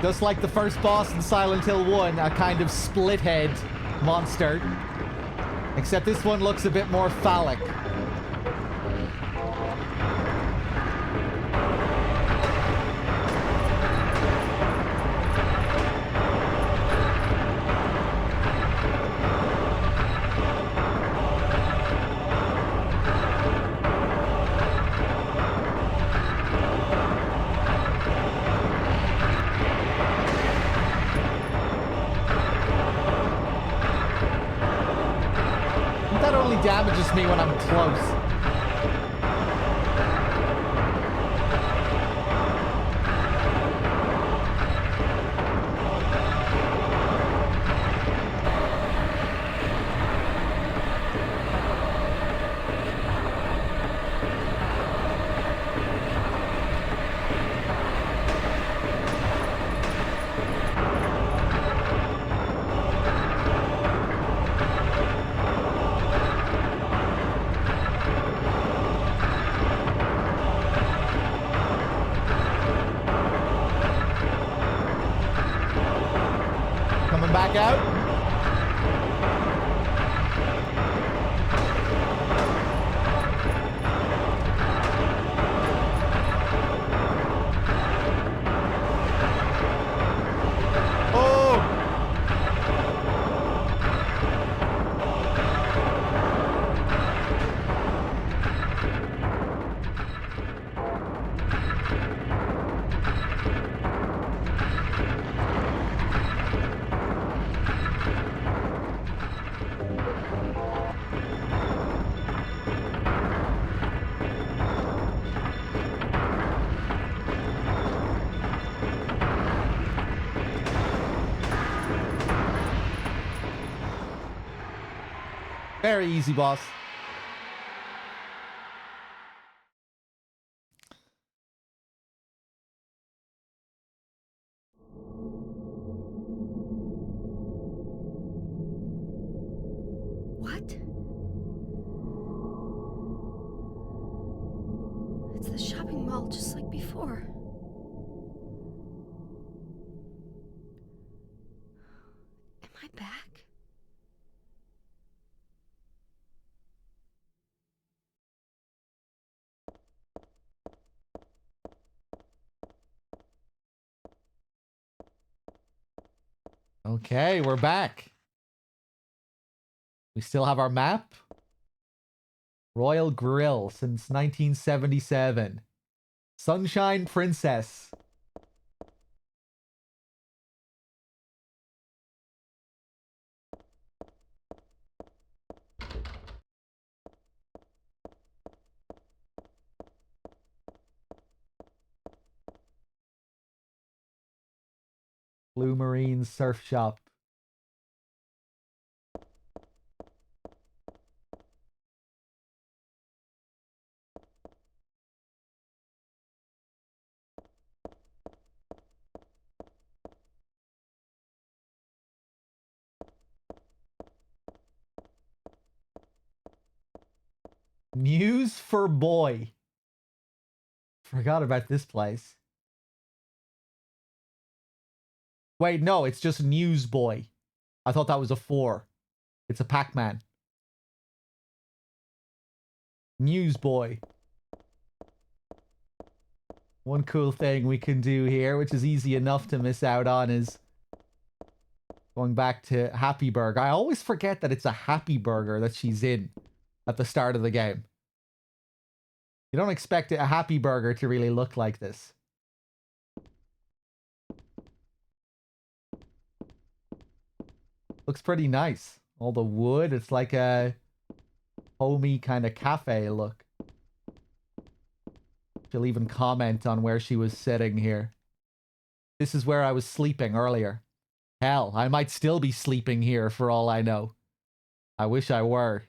Just like the first boss in Silent Hill 1, a kind of split head monster. Except this one looks a bit more phallic. That only damages me when I'm close. Coming back out. Very easy, boss.
door. Am I back?
Okay, we're back. We still have our map. Royal Grill since 1977. Sunshine Princess. Blue Marine Surf Shop. News for Boy. Forgot about this place. Wait, no, it's just Newsboy. I thought that was a 4. It's a Pac-Man. Newsboy. One cool thing we can do here, which is easy enough to miss out on, is going back to Happy Burger. I always forget that it's a Happy Burger that she's in at the start of the game. You don't expect a Happy Burger to really look like this. Looks pretty nice. All the wood, it's like a homey kind of cafe look. She'll even comment on where she was sitting here. This is where I was sleeping earlier. Hell, I might still be sleeping here for all I know. I wish I were.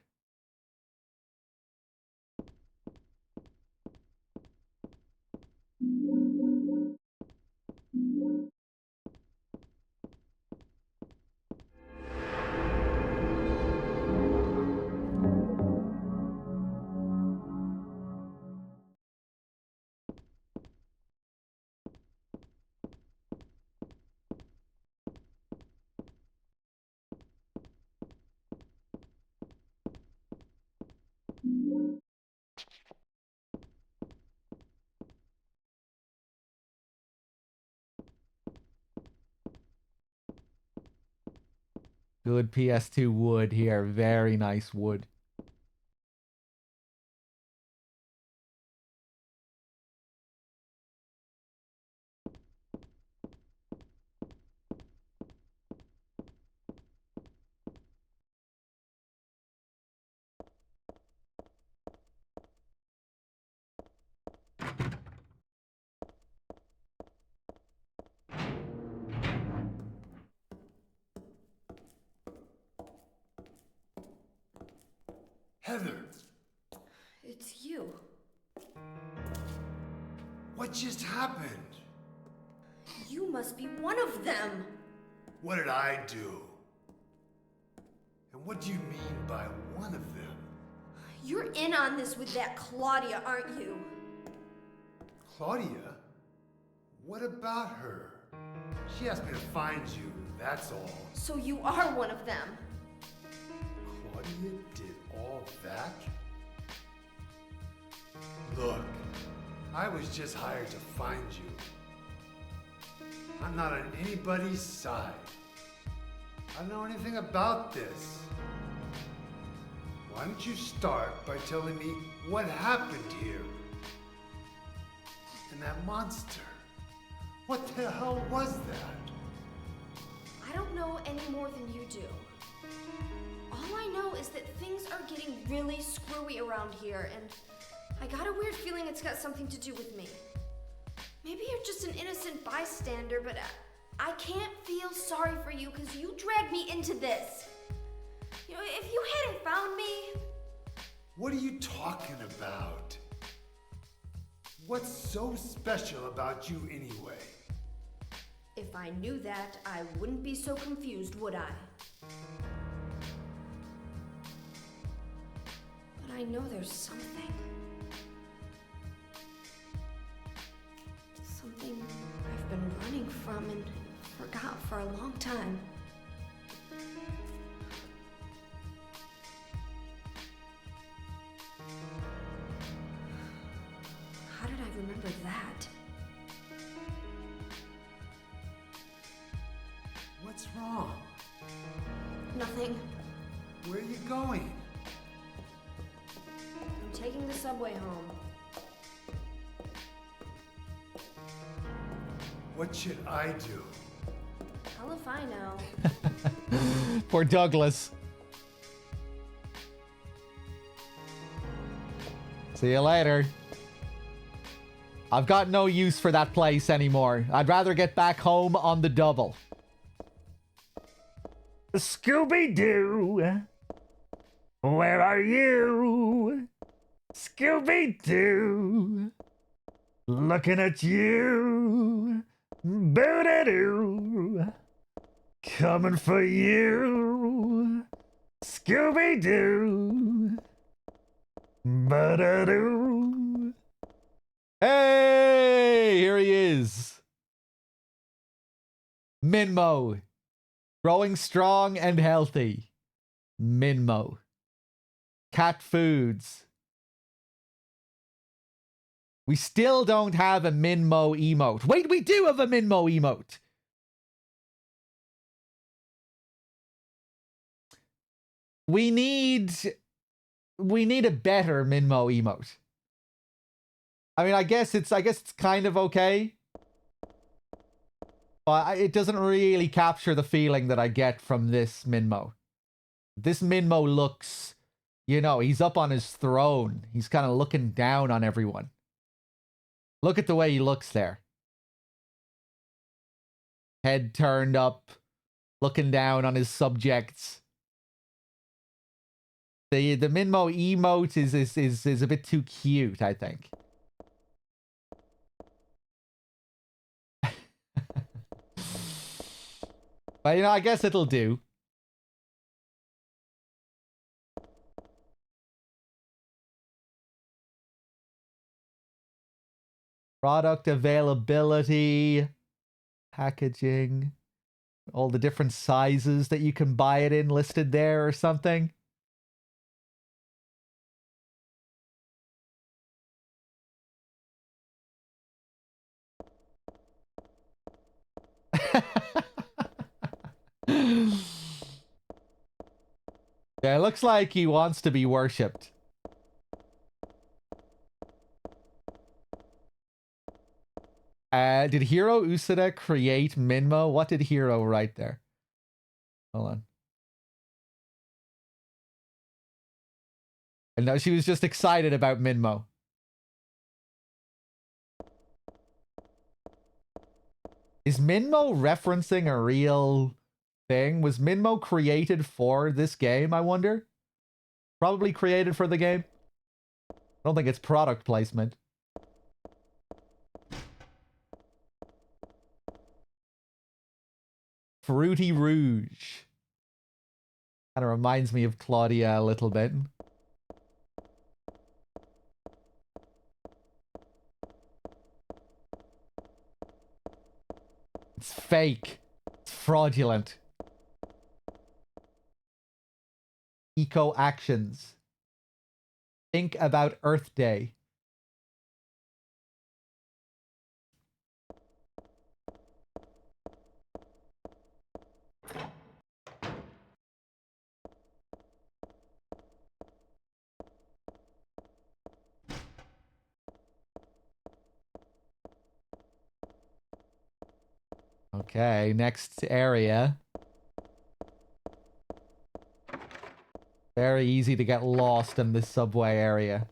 Good PS2 wood here. Very nice wood.
Heather,
It's you.
what just happened?
You must be one of them.
What did I do? And what do you mean by one of them?
You're in on this with that Claudia, aren't you?
Claudia? What about her? She asked me to find you, that's all.
So you are one of them.
Claudia did all that? Look, I was just hired to find you. I'm not on anybody's side. I don't know anything about this. Why don't you start by telling me what happened here? And that monster. What the hell was that?
I don't know any more than you do. All I know is that things are getting really screwy around here, and I got a weird feeling it's got something to do with me. Maybe you're just an innocent bystander, but I can't feel sorry for you because you dragged me into this. You know, if you hadn't found me...
What are you talking about? What's so special about you anyway?
If I knew that, I wouldn't be so confused, would I? But I know there's something. running from and forgot for a long time. How did I remember that?
What's wrong?
Nothing.
Where are you going?
I'm taking the subway home.
What should I do?
Hell if I know.
Poor Douglas. See you later. I've got no use for that place anymore. I'd rather get back home on the double. Scooby-Doo, where are you? Scooby-Doo, looking at you. Boo-da-doo, coming for you. Scooby-Doo, ba-da-doo. Hey, here he is. Minmo. Growing strong and healthy. Minmo. Cat foods. We still don't have a Minmo emote. Wait, we do have a Minmo emote. We need a better Minmo emote. I mean, I guess it's kind of okay. But it doesn't really capture the feeling that I get from this Minmo. This Minmo looks, you know, he's up on his throne. He's kind of looking down on everyone. Look at the way he looks there. Head turned up, looking down on his subjects. The Minmo emote is a bit too cute, I think. But, you know, I guess it'll do. Product availability. Packaging. All the different sizes that you can buy it in listed there or something. Yeah, it looks like he wants to be worshipped. Did Hiro Usada create Minmo? What did Hiro write there? Hold on. And no, she was just excited about Minmo. Is Minmo referencing a real thing? Was Minmo created for this game, I wonder? Probably created for the game. I don't think it's product placement. Fruity Rouge. Kind of reminds me of Claudia a little bit. It's fake. It's fraudulent. Eco actions. Think about Earth Day. Okay, next area. Very easy to get lost in this subway area.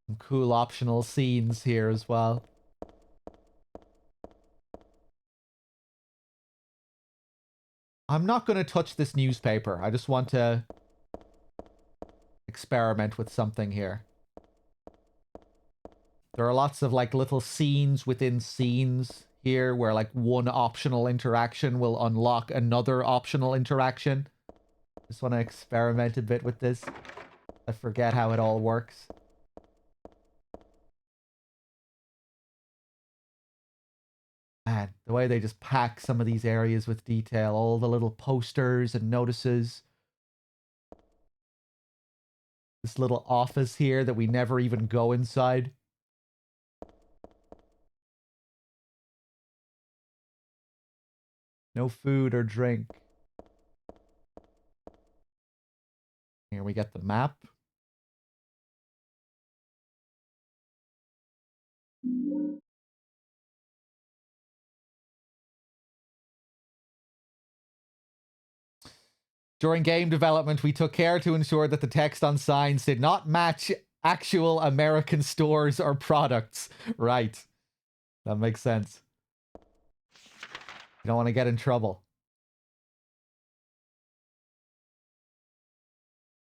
Some cool optional scenes here as well. I'm not going to touch this newspaper. I just want to experiment with something here. There are lots of like little scenes within scenes here where like one optional interaction will unlock another optional interaction. Just want to experiment a bit with this. I forget how it all works. Man, the way they just pack some of these areas with detail. All the little posters and notices. This little office here that we never even go inside. No food or drink. Here we get the map. During game development, we took care to ensure that the text on signs did not match actual American stores or products. Right. That makes sense. You don't want to get in trouble.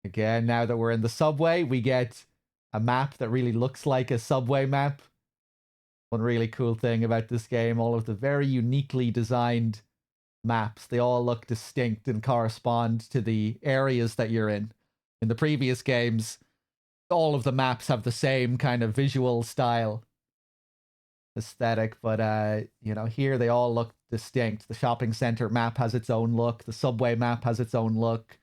Again, now that we're in the subway, we get a map that really looks like a subway map. One really cool thing about this game, all of the very uniquely designed maps, they all look distinct and correspond to the areas that you're in. In the previous games, all of the maps have the same kind of visual style, aesthetic, but you know, here they all look distinct. The shopping center map has its own look, the subway map has its own look,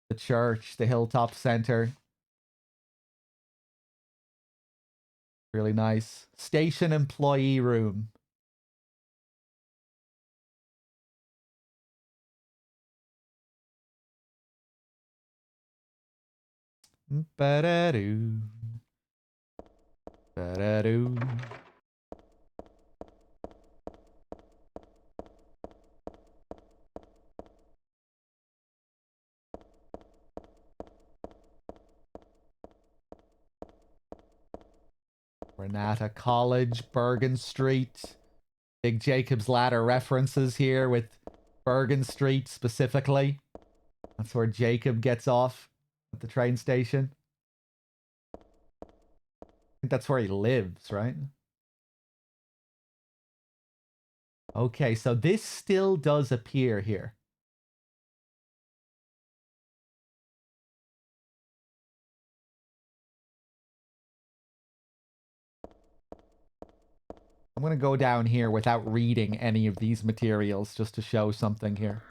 the church, the hilltop center. Really nice. Station employee room. Ba-da-doo. Ba-da-doo. Renata College, Bergen Street. Big Jacob's Ladder references here with Bergen Street specifically. That's where Jacob gets off at the train station. I think that's where he lives, right? Okay, so this still does appear here. I'm going to go down here without reading any of these materials just to show something here.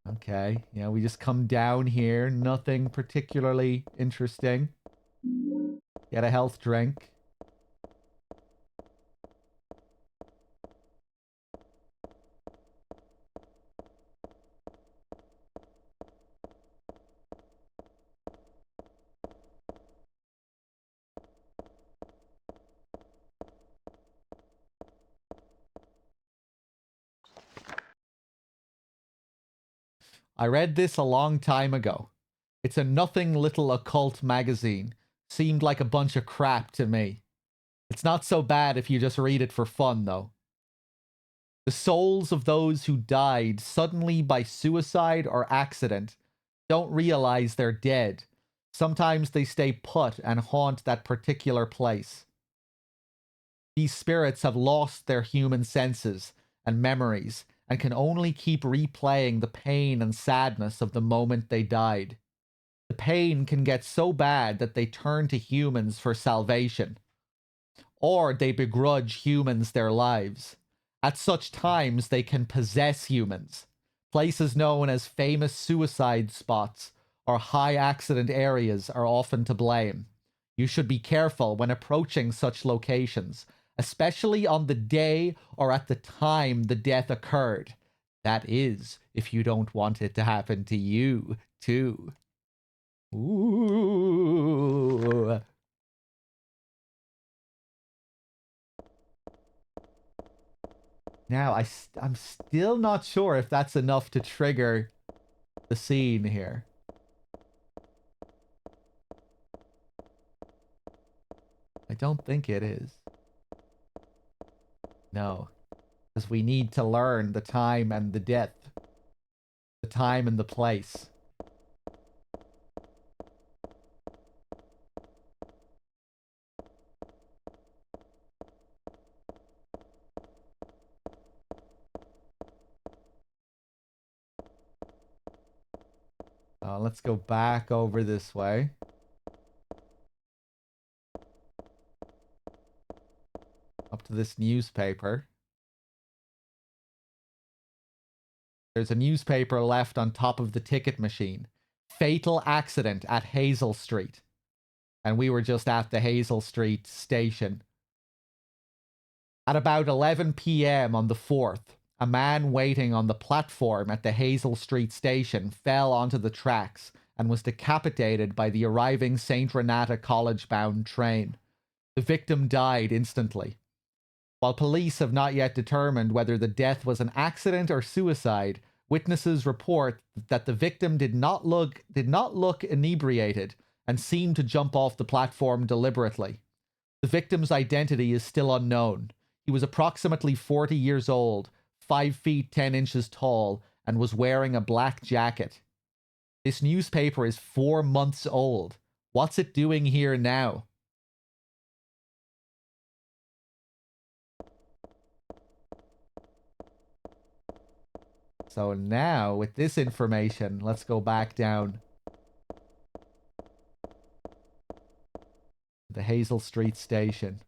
Okay, yeah, we just come down here. Nothing particularly interesting. Get a health drink. I read this a long time ago. It's a nothing little occult magazine. Seemed like a bunch of crap to me. It's not so bad if you just read it for fun, though. The souls of those who died suddenly by suicide or accident don't realize they're dead. Sometimes they stay put and haunt that particular place. These spirits have lost their human senses and memories and can only keep replaying the pain and sadness of the moment they died. The pain can get so bad that they turn to humans for salvation, or they begrudge humans their lives. At such times, they can possess humans. Places known as famous suicide spots or high accident areas are often to blame. You should be careful when approaching such locations, especially on the day or at the time the death occurred. That is, if you don't want it to happen to you, too. Ooh. Now, I'm still not sure if that's enough to trigger the scene here. I don't think it is. No. Because we need to learn the time and the death. The time and the place. Let's go back over this way. Up to this newspaper. There's a newspaper left on top of the ticket machine. Fatal accident at Hazel Street. And we were just at the Hazel Street station. At about 11 p.m. on the 4th, a man waiting on the platform at the Hazel Street station fell onto the tracks and was decapitated by the arriving St. Renata College-bound train. The victim died instantly. While police have not yet determined whether the death was an accident or suicide, witnesses report that the victim did not look inebriated and seemed to jump off the platform deliberately. The victim's identity is still unknown. He was approximately 40 years old, 5 feet 10 inches tall, and was wearing a black jacket. This newspaper is 4 months old. What's it doing here now? So now, with this information, let's go back down to the Hazel Street station.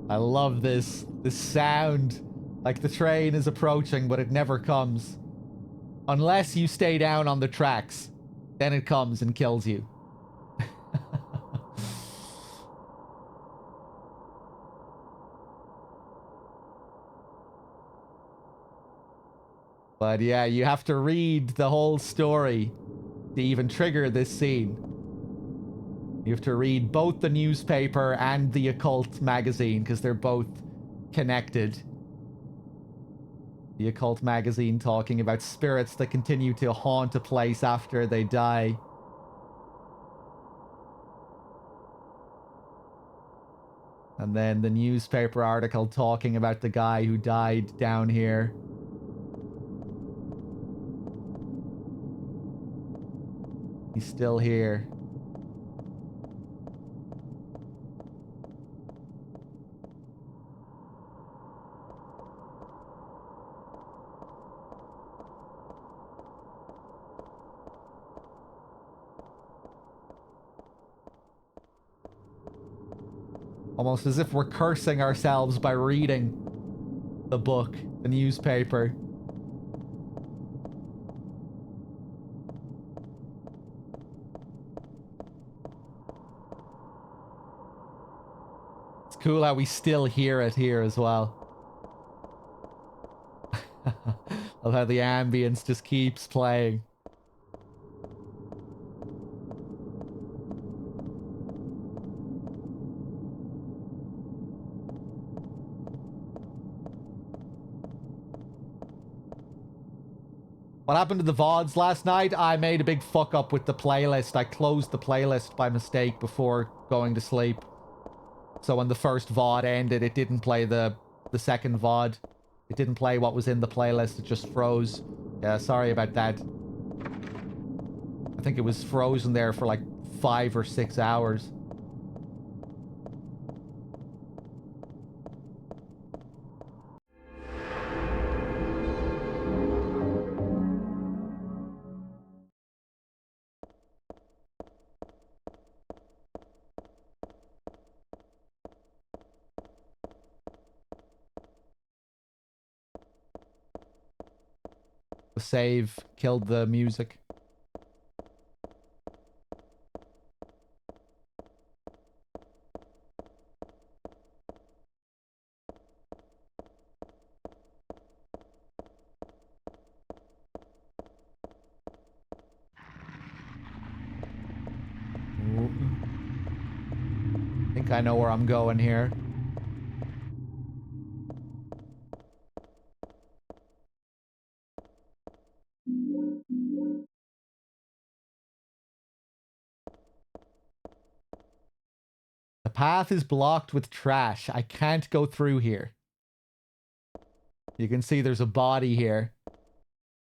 I love this sound. Like the train is approaching, but it never comes. Unless you stay down on the tracks. Then it comes and kills you. But yeah, you have to read the whole story to even trigger this scene. You have to read both the newspaper and the occult magazine because they're both connected. The occult magazine talking about spirits that continue to haunt a place after they die. And then the newspaper article talking about the guy who died down here. He's still here. Almost as if we're cursing ourselves by reading the book, the newspaper. It's cool how we still hear it here as well. Love how the ambience just keeps playing. What happened to the VODs last night? I made a big fuck up with the playlist. I closed the playlist by mistake before going to sleep. So when the first VOD ended, it didn't play the second VOD. It didn't play what was in the playlist. It just froze. Yeah, sorry about that. I think it was frozen there for like 5 or 6 hours. The save killed the music. I think I know where I'm going here. The path is blocked with trash. I can't go through here. You can see there's a body here.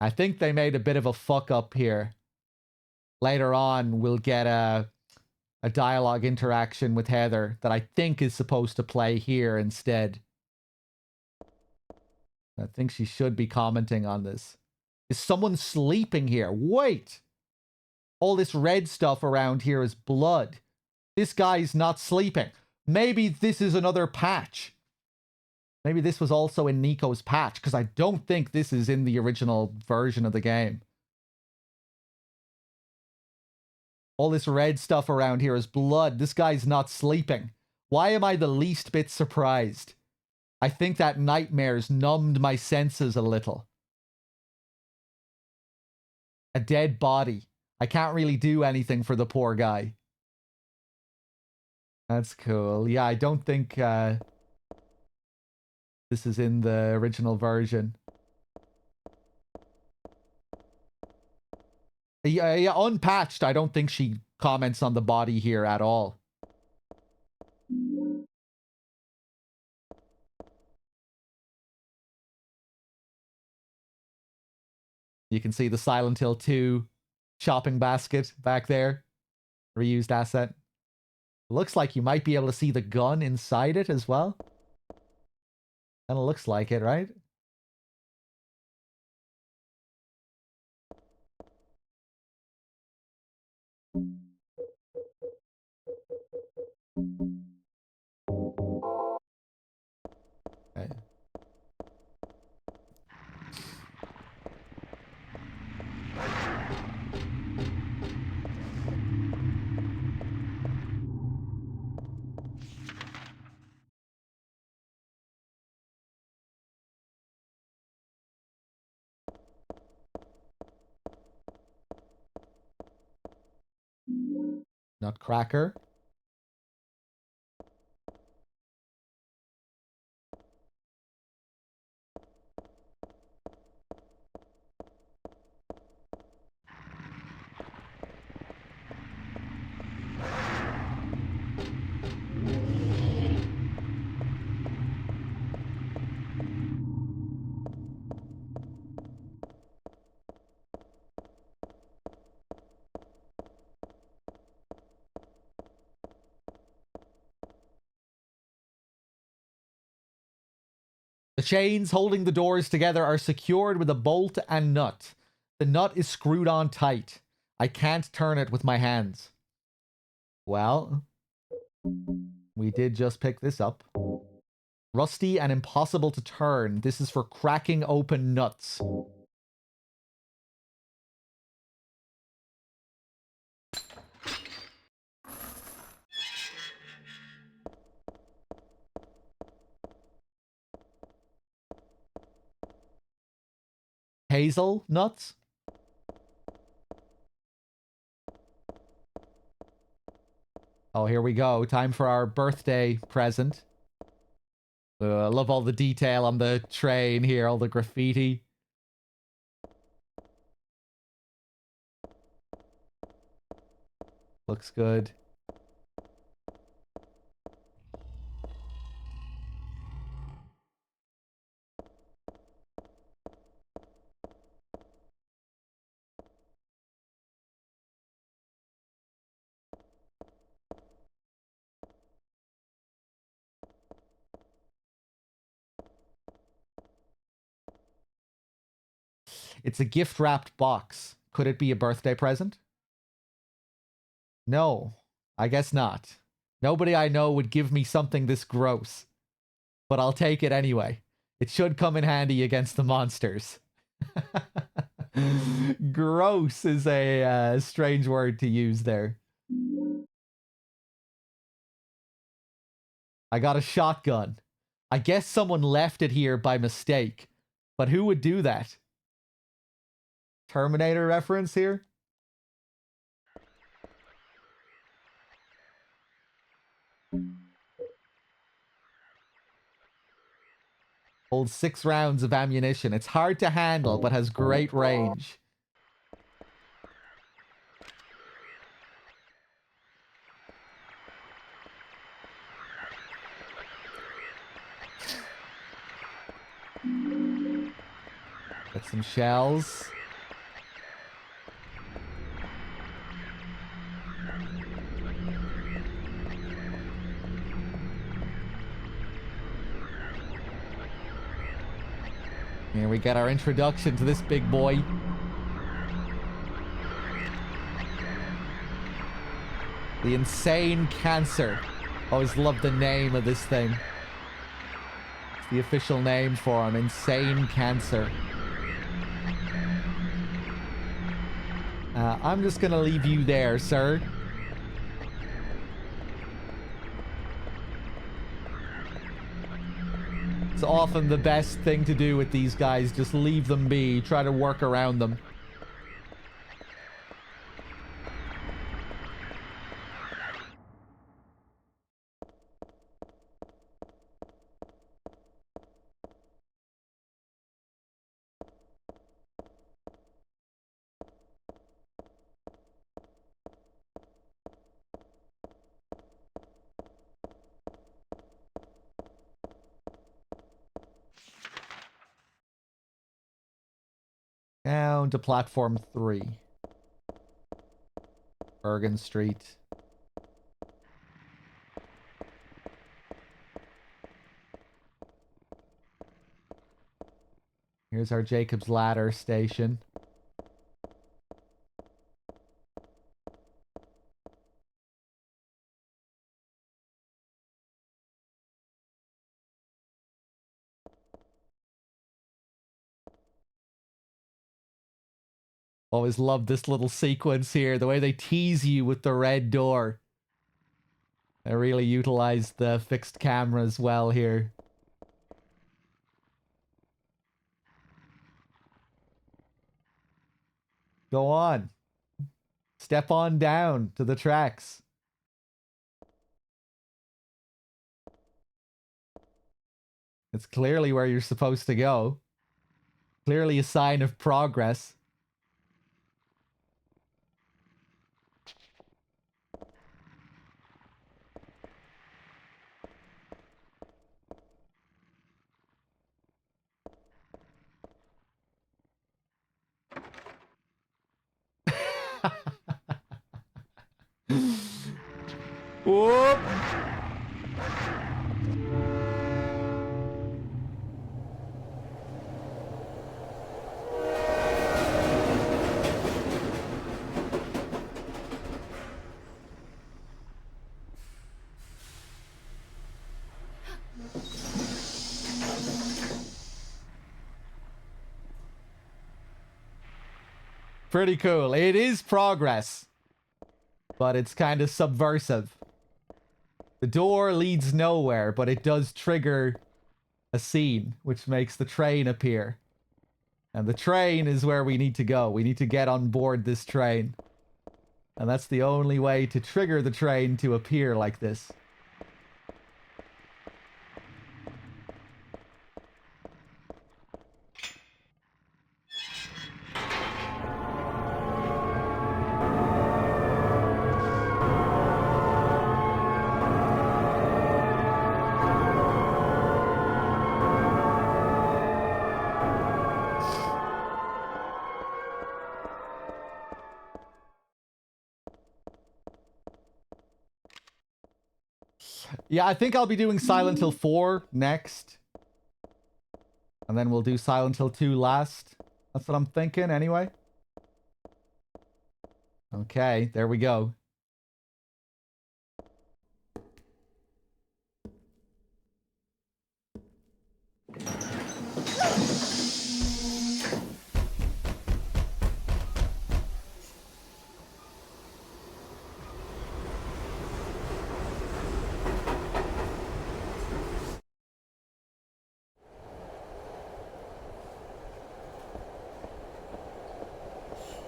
I think they made a bit of a fuck up here. Later on, we'll get a dialogue interaction with Heather that I think is supposed to play here instead. I think she should be commenting on this. Is someone sleeping here? Wait! All this red stuff around here is blood. This guy's not sleeping. Maybe this is another patch. Maybe this was also in Nico's patch, because I don't think this is in the original version of the game. All this red stuff around here is blood. This guy's not sleeping. Why am I the least bit surprised? I think that nightmare's numbed my senses a little. A dead body. I can't really do anything for the poor guy. That's cool. Yeah, I don't think this is in the original version. Yeah, unpatched, I don't think she comments on the body here at all. You can see the Silent Hill 2 shopping basket back there. Reused asset. Looks like you might be able to see the gun inside it as well. Kinda looks like it, right? Okay. Nutcracker. The chains holding the doors together are secured with a bolt and nut. The nut is screwed on tight. I can't turn it with my hands. Well, we did just pick this up. Rusty and impossible to turn. This is for cracking open nuts. Hazel nuts? Oh, here we go. Time for our birthday present. I love all the detail on the train here, all the graffiti. Looks good. It's a gift-wrapped box. Could it be a birthday present? No, I guess not. Nobody I know would give me something this gross. But I'll take it anyway. It should come in handy against the monsters. Gross is a strange word to use there. I got a shotgun. I guess someone left it here by mistake. But who would do that? Terminator reference here? Holds 6 rounds of ammunition. It's hard to handle, but has great range. Get some shells. Here we get our introduction to this big boy. The Insane Cancer. Always loved the name of this thing. It's the official name for him, Insane Cancer. I'm just gonna leave you there, sir. It's often the best thing to do with these guys. Just leave them be. Try to work around them. Down to platform 3. Bergen Street. Here's our Jacob's Ladder station. Always love this little sequence here. The way they tease you with the red door. They really utilized the fixed cameras well here. Go on. Step on down to the tracks. It's clearly where you're supposed to go. Clearly a sign of progress. Whoop! Pretty cool. It is progress, but it's kind of subversive. The door leads nowhere, but it does trigger a scene, which makes the train appear. And the train is where we need to go. We need to get on board this train. And that's the only way to trigger the train to appear like this. Yeah, I think I'll be doing Silent Hill 4 next. And then we'll do Silent Hill 2 last. That's what I'm thinking anyway. Okay, there we go.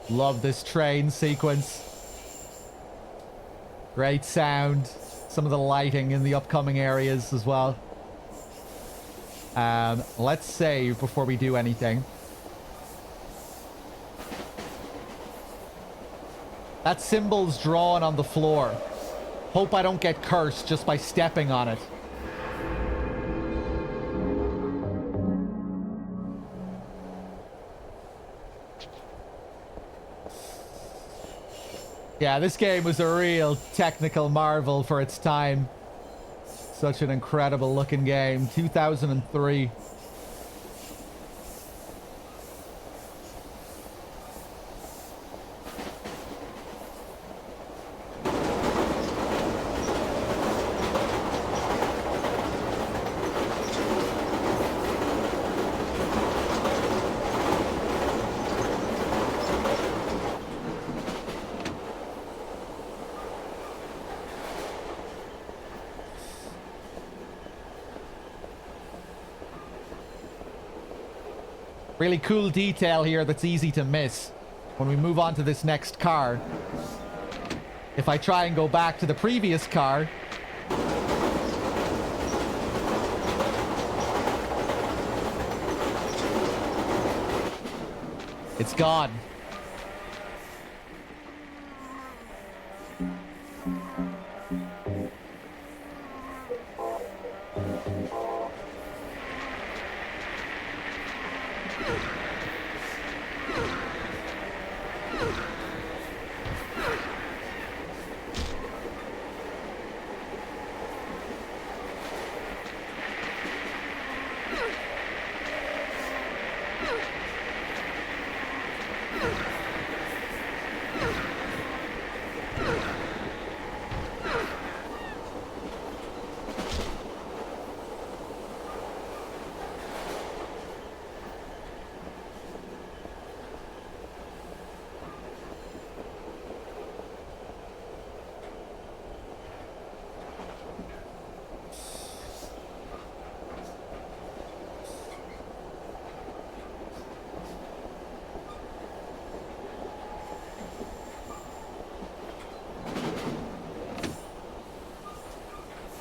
Love this train sequence. Great sound. Some of the lighting in the upcoming areas as well. Let's save before we do anything. That symbol's drawn on the floor. Hope I don't get cursed just by stepping on it. Yeah, this game was a real technical marvel for its time. Such an incredible looking game. 2003. Really cool detail here that's easy to miss. When we move on to this next car, if I try and go back to the previous car, it's gone.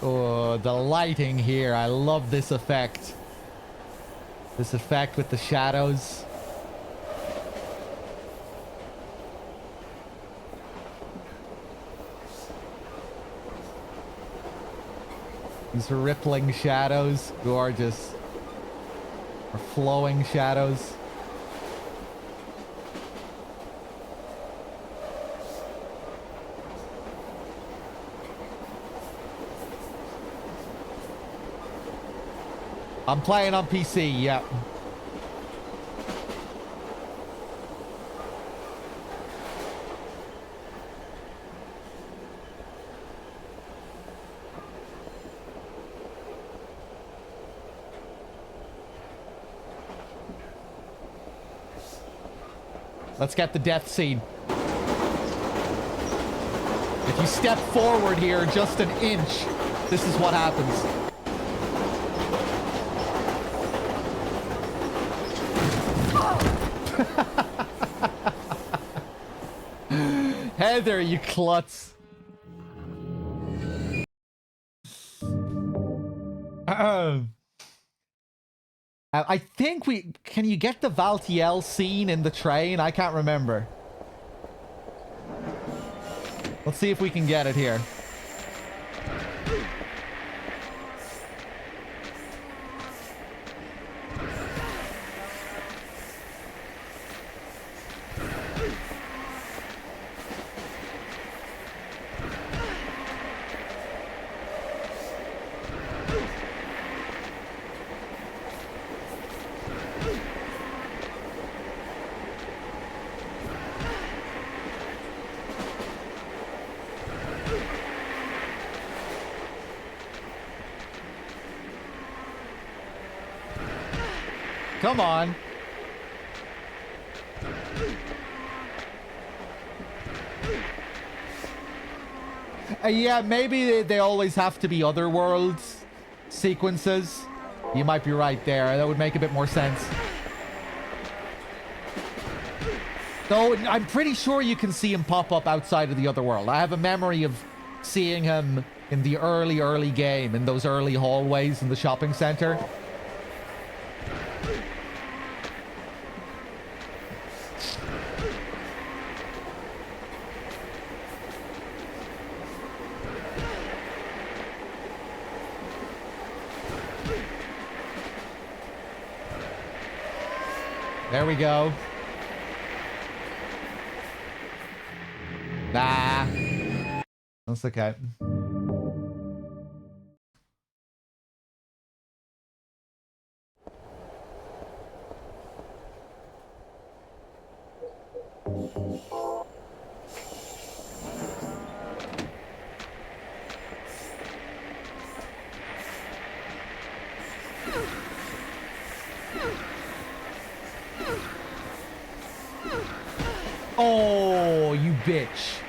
Oh, the lighting here. I love this effect. This effect with the shadows. These rippling shadows. Gorgeous. Or flowing shadows. I'm playing on PC, yeah. Let's get the death scene. If you step forward here just an inch, this is what happens. Heather, you klutz. I think we... Can you get the Valtiel scene in the train? I can't remember. Let's see if we can get it here. Come on. Yeah, maybe they always have to be otherworld sequences. You might be right there. That would make a bit more sense. Though, I'm pretty sure you can see him pop up outside of the other world. I have a memory of seeing him in the early game, in those early hallways in the shopping center. There we go. Nah. That's okay. Oh, you bitch.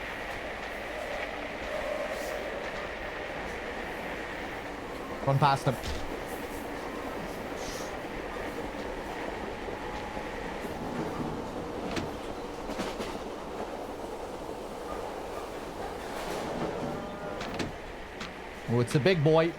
Run past him. Oh, it's a big boy.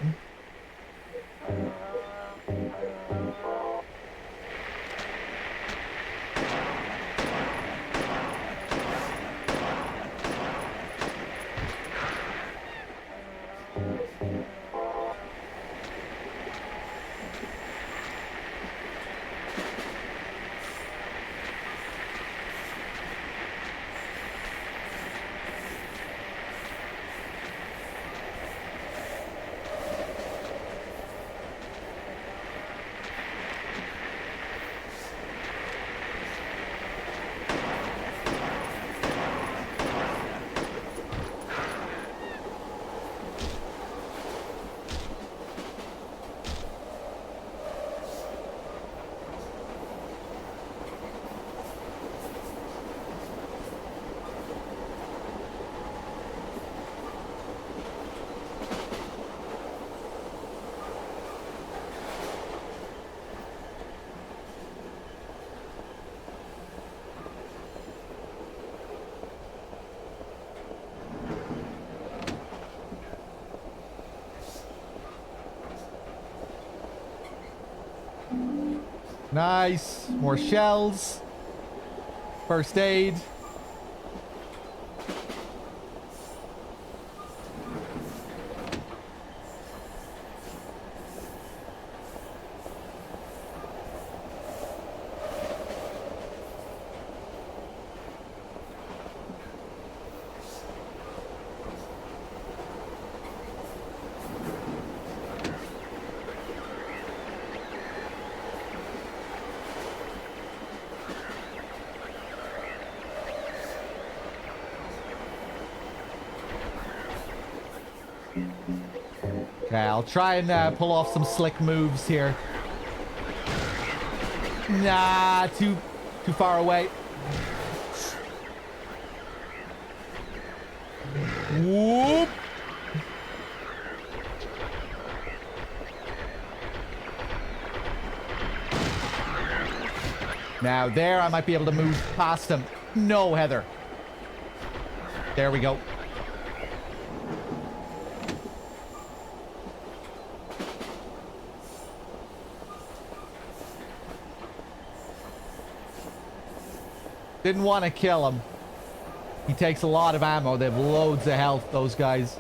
Nice. More shells. First aid. Okay, I'll try and pull off some slick moves here. Nah, too far away. Whoop! Now there, I might be able to move past him. No, Heather. There we go. Didn't want to kill him. He takes a lot of ammo. They have loads of health, those guys.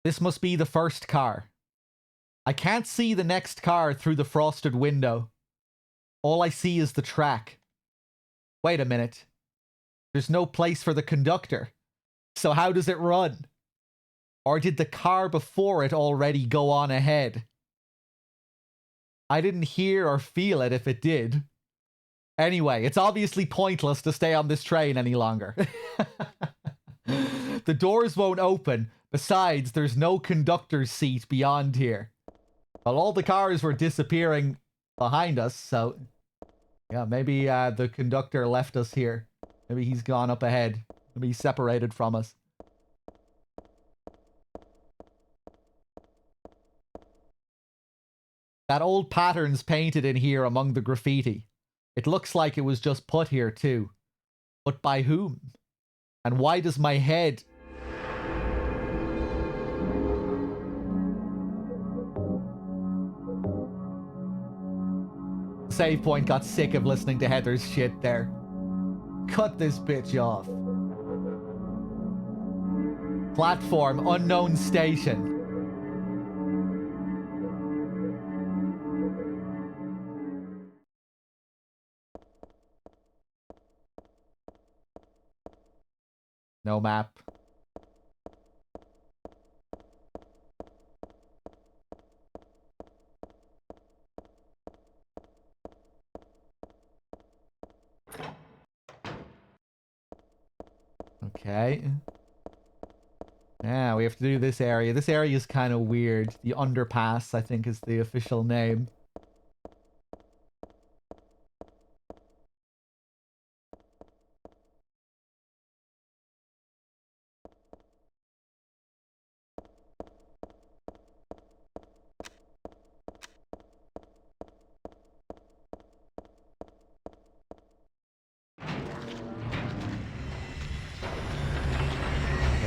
This must be the first car. I can't see the next car through the frosted window. All I see is the track. Wait a minute. There's no place for the conductor. So how does it run? Or did the car before it already go on ahead? I didn't hear or feel it if it did. Anyway, it's obviously pointless to stay on this train any longer. The doors won't open. Besides, there's no conductor's seat beyond here. Well, all the cars were disappearing behind us, so... yeah, maybe the conductor left us here. Maybe he's gone up ahead. Maybe he's separated from us. That old pattern's painted in here among the graffiti. It looks like it was just put here too. But by whom? And why does my head... Save point got sick of listening to Heather's shit there. Cut this bitch off. Platform, unknown station. No map. Okay. Yeah, we have to do this area. This area is kind of weird. The underpass, I think, is the official name.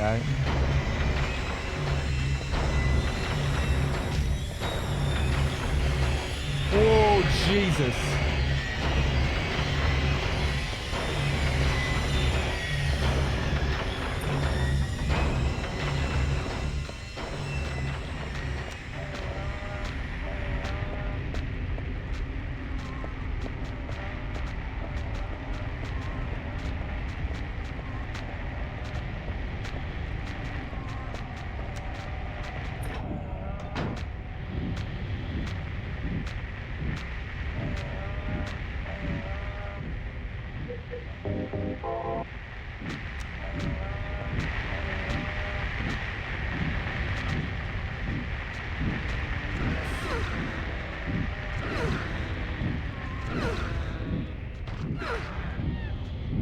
Okay. Oh, Jesus.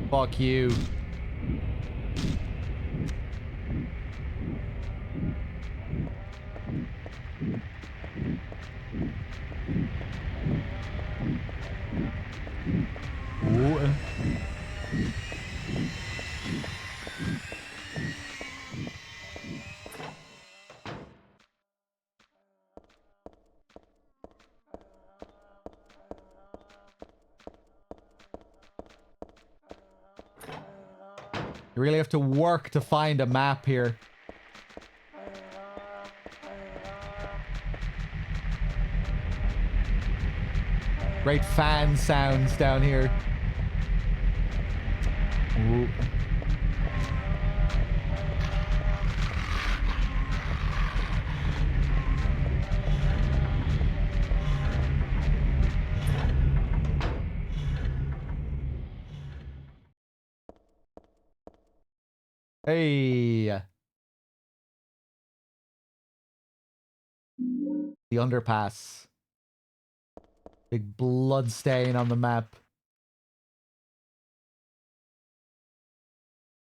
Fuck you. Ooh. You really have to work to find a map here. Great fan sounds down here. Ooh. Hey. The underpass. Big blood stain on the map.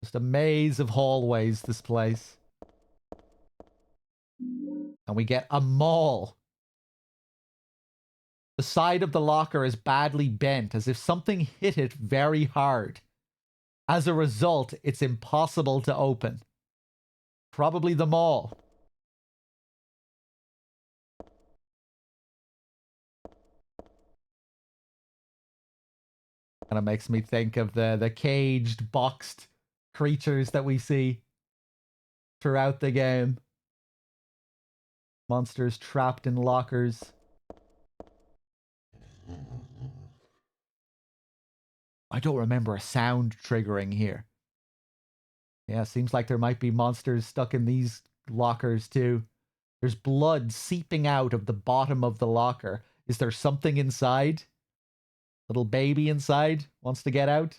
Just a maze of hallways, this place. And we get a mall. The side of the locker is badly bent, as if something hit it very hard. As a result, it's impossible to open. Probably the mall. Kind of makes me think of the caged, boxed creatures that we see throughout the game. Monsters trapped in lockers. I don't remember a sound triggering here. Yeah, seems like there might be monsters stuck in these lockers too. There's blood seeping out of the bottom of the locker. Is there something inside? Little baby inside wants to get out?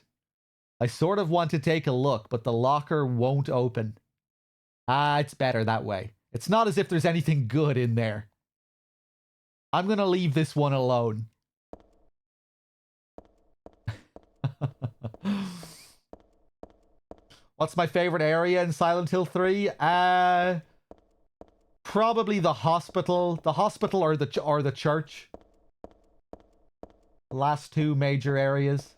I sort of want to take a look, but the locker won't open. Ah, it's better that way. It's not as if there's anything good in there. I'm gonna leave this one alone. What's my favorite area in Silent Hill 3? Probably the hospital. The hospital or the church. The last two major areas.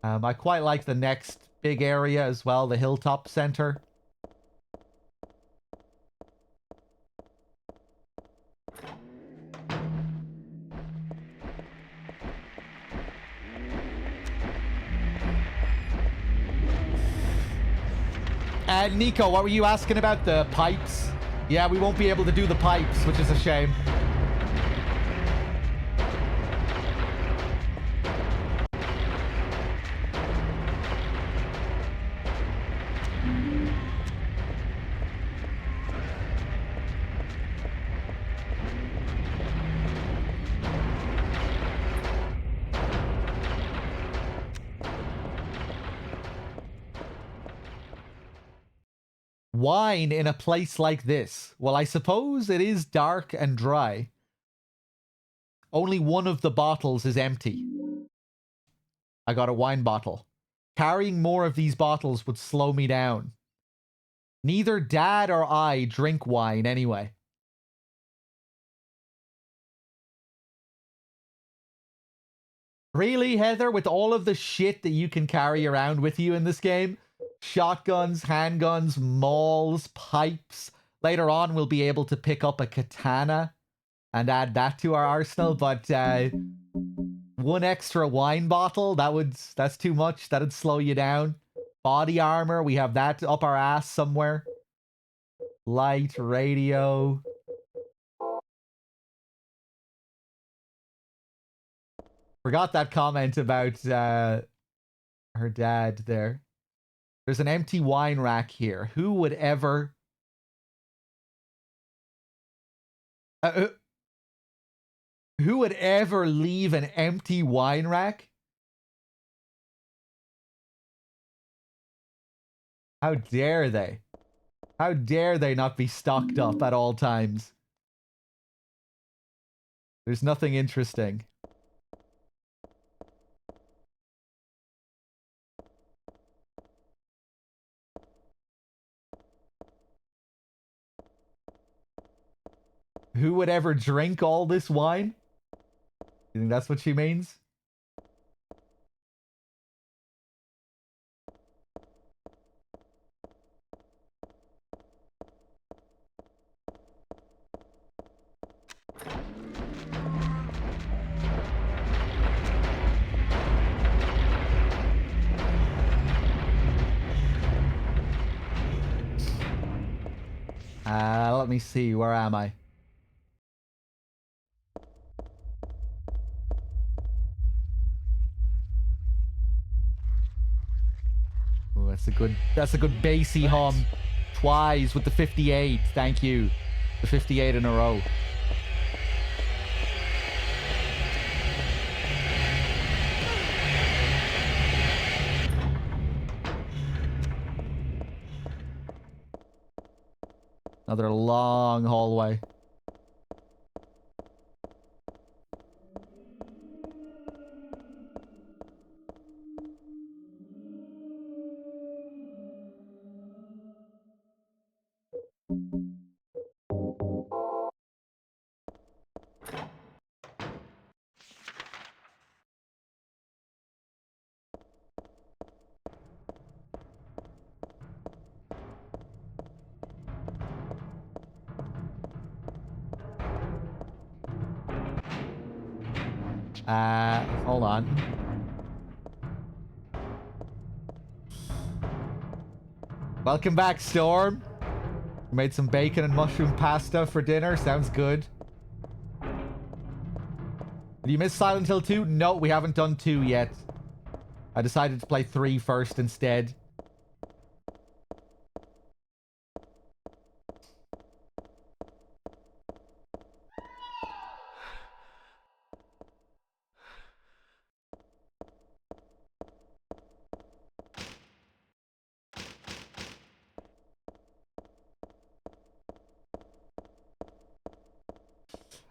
I quite like the next big area as well, the Hilltop Center. Nico, what were you asking about? The pipes? Yeah, we won't be able to do the pipes, which is a shame. Wine in a place like this. Well, I suppose it is dark and dry. Only one of the bottles is empty. I got a wine bottle. Carrying more of these bottles would slow me down. Neither Dad or I drink wine anyway. Really, Heather? With all of the shit that you can carry around with you in this game? Shotguns, handguns, mauls, pipes. Later on, we'll be able to pick up a katana and add that to our arsenal, but one extra wine bottle, that's too much. That'd slow you down. Body armor, we have that up our ass somewhere. Light, radio. Forgot that comment about her dad there. There's an empty wine rack here. Who would ever... who would ever leave an empty wine rack? How dare they? How dare they not be stocked up at all times? There's nothing interesting. Who would ever drink all this wine? You think that's what she means? Let me see. Where am I? Ooh, that's a good bassy hum. Twice with the 58. Thank you. The 58 in a row. Another long hallway. Hold on. Welcome back, Storm. We made some bacon and mushroom pasta for dinner. Sounds good. Did you miss Silent Hill 2? No, we haven't done 2 yet. I decided to play 3 first instead.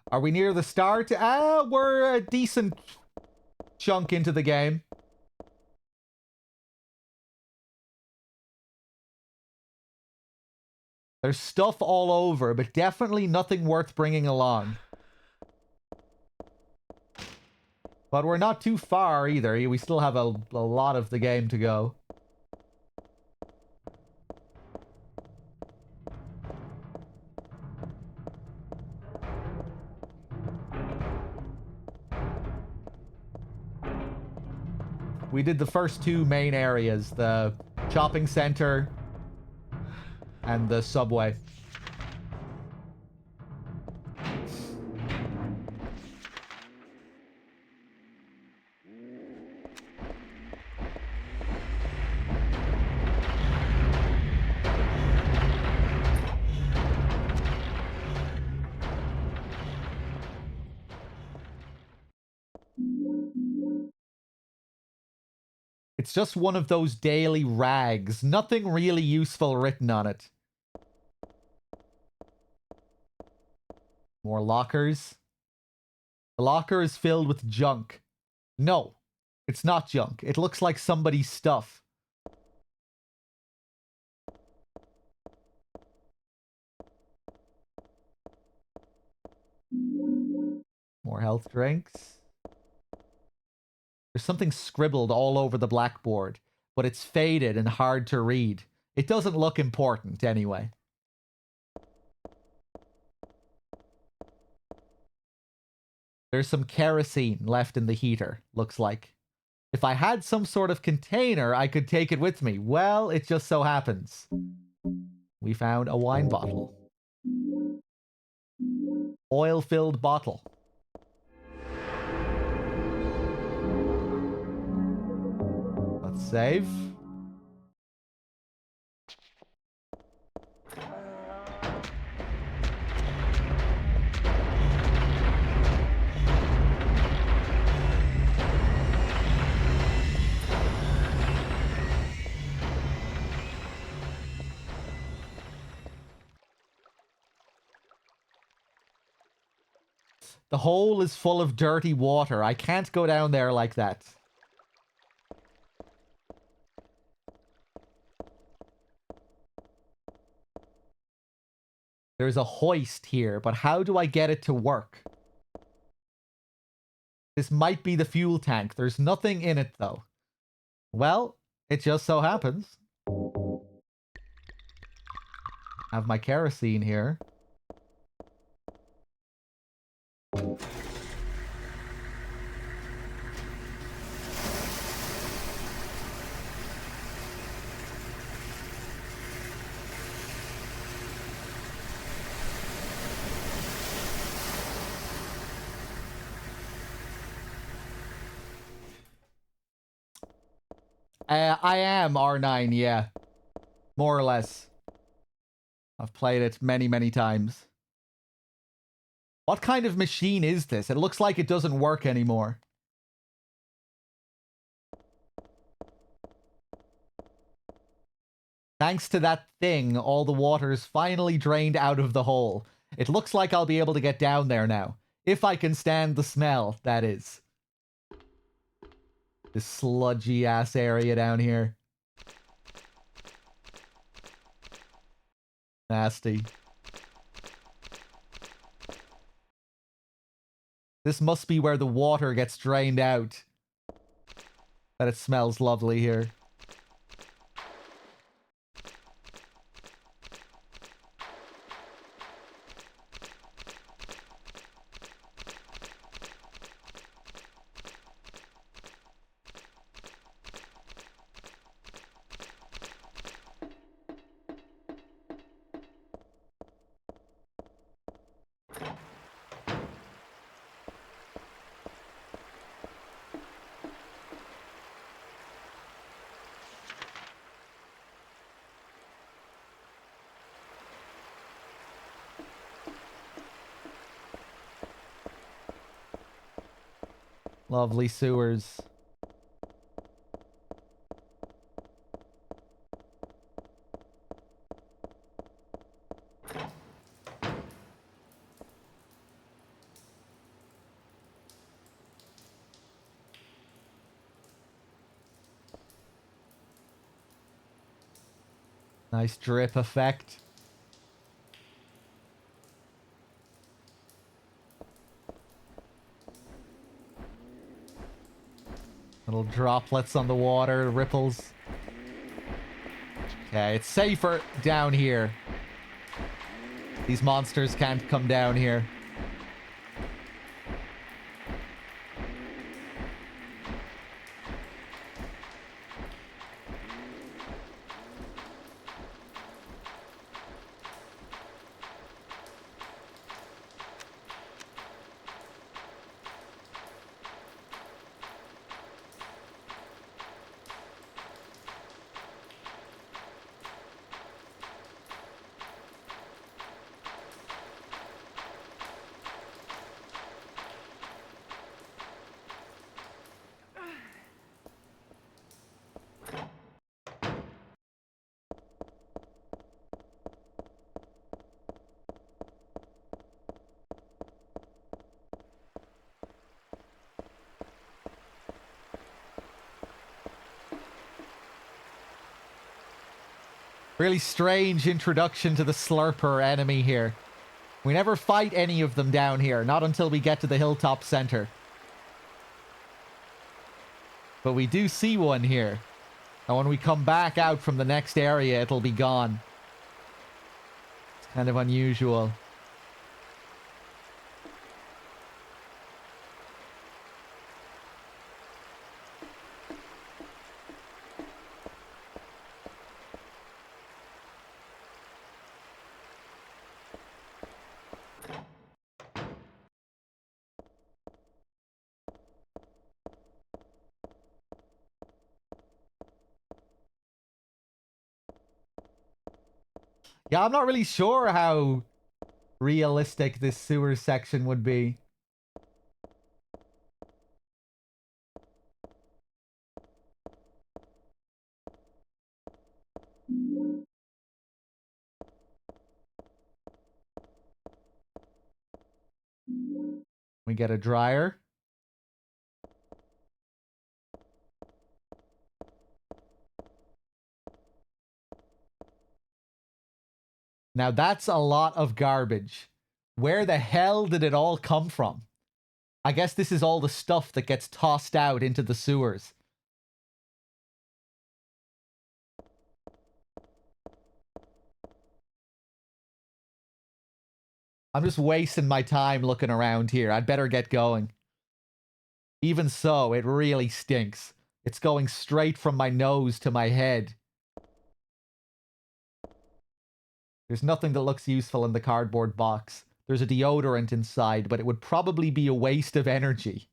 Are we near the start? We're a decent chunk into the game. There's stuff all over, but definitely nothing worth bringing along. But we're not too far either. We still have a lot of the game to go. We did the first 2 main areas, the shopping center and the subway. It's just one of those daily rags. Nothing really useful written on it. More lockers. The locker is filled with junk. No, it's not junk. It looks like somebody's stuff. More health drinks. There's something scribbled all over the blackboard, but it's faded and hard to read. It doesn't look important anyway. There's some kerosene left in the heater, looks like. If I had some sort of container, I could take it with me. Well, it just so happens. We found a wine bottle. Oil-filled bottle. Let's save. The hole is full of dirty water. I can't go down there like that. There's a hoist here, but how do I get it to work? This might be the fuel tank. There's nothing in it, though. Well, it just so happens. I have my kerosene here. I am R9, yeah. More or less. I've played it many, many times. What kind of machine is this? It looks like it doesn't work anymore. Thanks to that thing, all the water's finally drained out of the hole. It looks like I'll be able to get down there now. If I can stand the smell, that is. This sludgy ass area down here. Nasty. This must be where the water gets drained out. That it smells lovely here. Lovely sewers. Nice drip effect. Little droplets on the water, ripples. Okay, it's safer down here. These monsters can't come down here. Really strange introduction to the Slurper enemy here. We never fight any of them down here, not until we get to the hilltop center. But we do see one here. And when we come back out from the next area, it'll be gone. It's kind of unusual. Yeah, I'm not really sure how realistic this sewer section would be. We get a dryer. Now that's a lot of garbage. Where the hell did it all come from? I guess this is all the stuff that gets tossed out into the sewers. I'm just wasting my time looking around here. I'd better get going. Even so, it really stinks. It's going straight from my nose to my head. There's nothing that looks useful in the cardboard box. There's a deodorant inside, but it would probably be a waste of energy.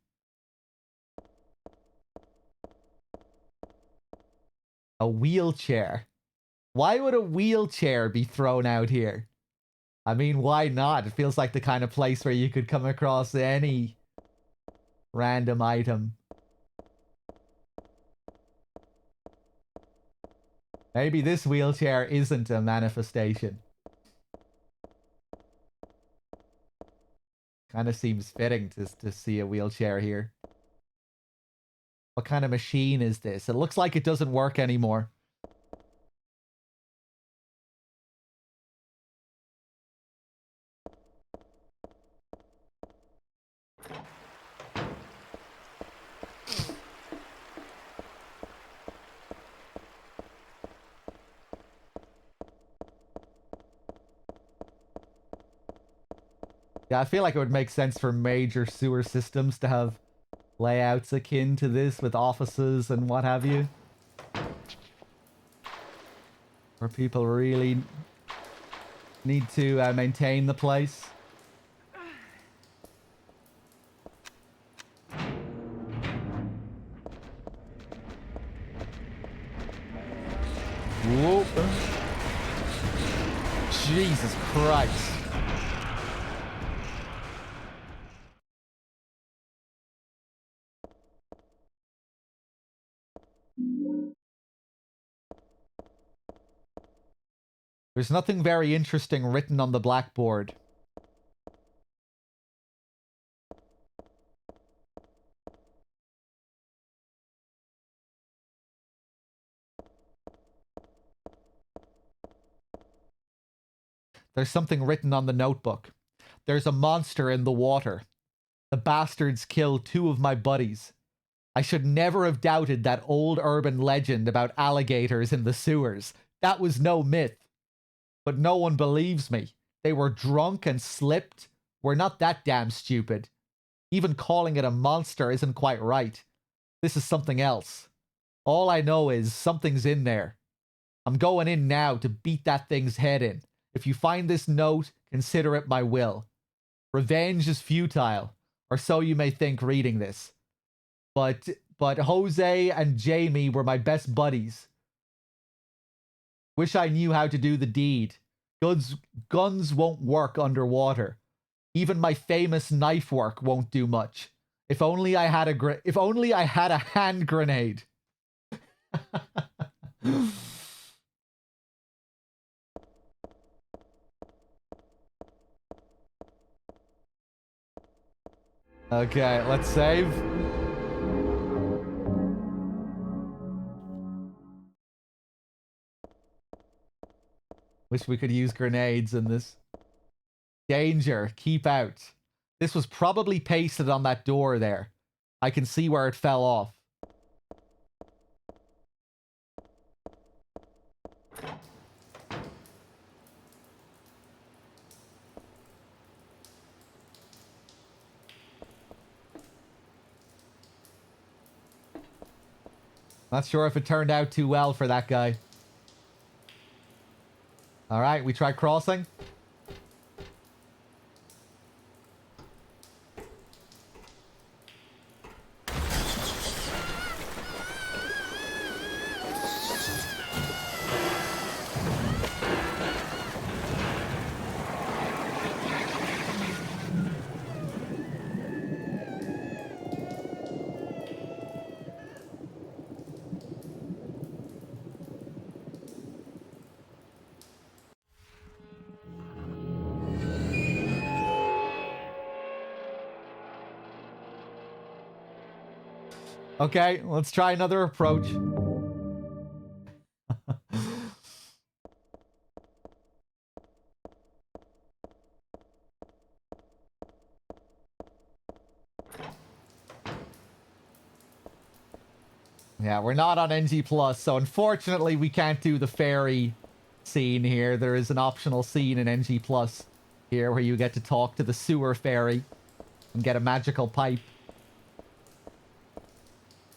A wheelchair. Why would a wheelchair be thrown out here? I mean, why not? It feels like the kind of place where you could come across any random item. Maybe this wheelchair isn't a manifestation. Kind of seems fitting to see a wheelchair here. What kind of machine is this? It looks like it doesn't work anymore. Yeah, I feel like it would make sense for major sewer systems to have layouts akin to this with offices and what have you. Where people really need to maintain the place. Whoa. Jesus Christ. There's nothing very interesting written on the blackboard. There's something written on the notebook. There's a monster in the water. The bastards killed 2 of my buddies. I should never have doubted that old urban legend about alligators in the sewers. That was no myth. But no one believes me. They were drunk and slipped. We're not that damn stupid. Even calling it a monster isn't quite right. This is something else. All I know is something's in there. I'm going in now to beat that thing's head in. If you find this note, consider it my will. Revenge is futile, or so you may think reading this. But Jose and Jamie were my best buddies. Wish I knew how to do the deed. Guns won't work underwater. Even my famous knife work won't do much. If only I had a hand grenade. Okay, let's save. Wish we could use grenades in this. Danger, keep out. This was probably pasted on that door there. I can see where it fell off. Not sure if it turned out too well for that guy. Alright, we try crossing. Okay, let's try another approach. Yeah, we're not on NG+, so unfortunately we can't do the ferry scene here. There is an optional scene in NG+ here where you get to talk to the sewer fairy and get a magical pipe.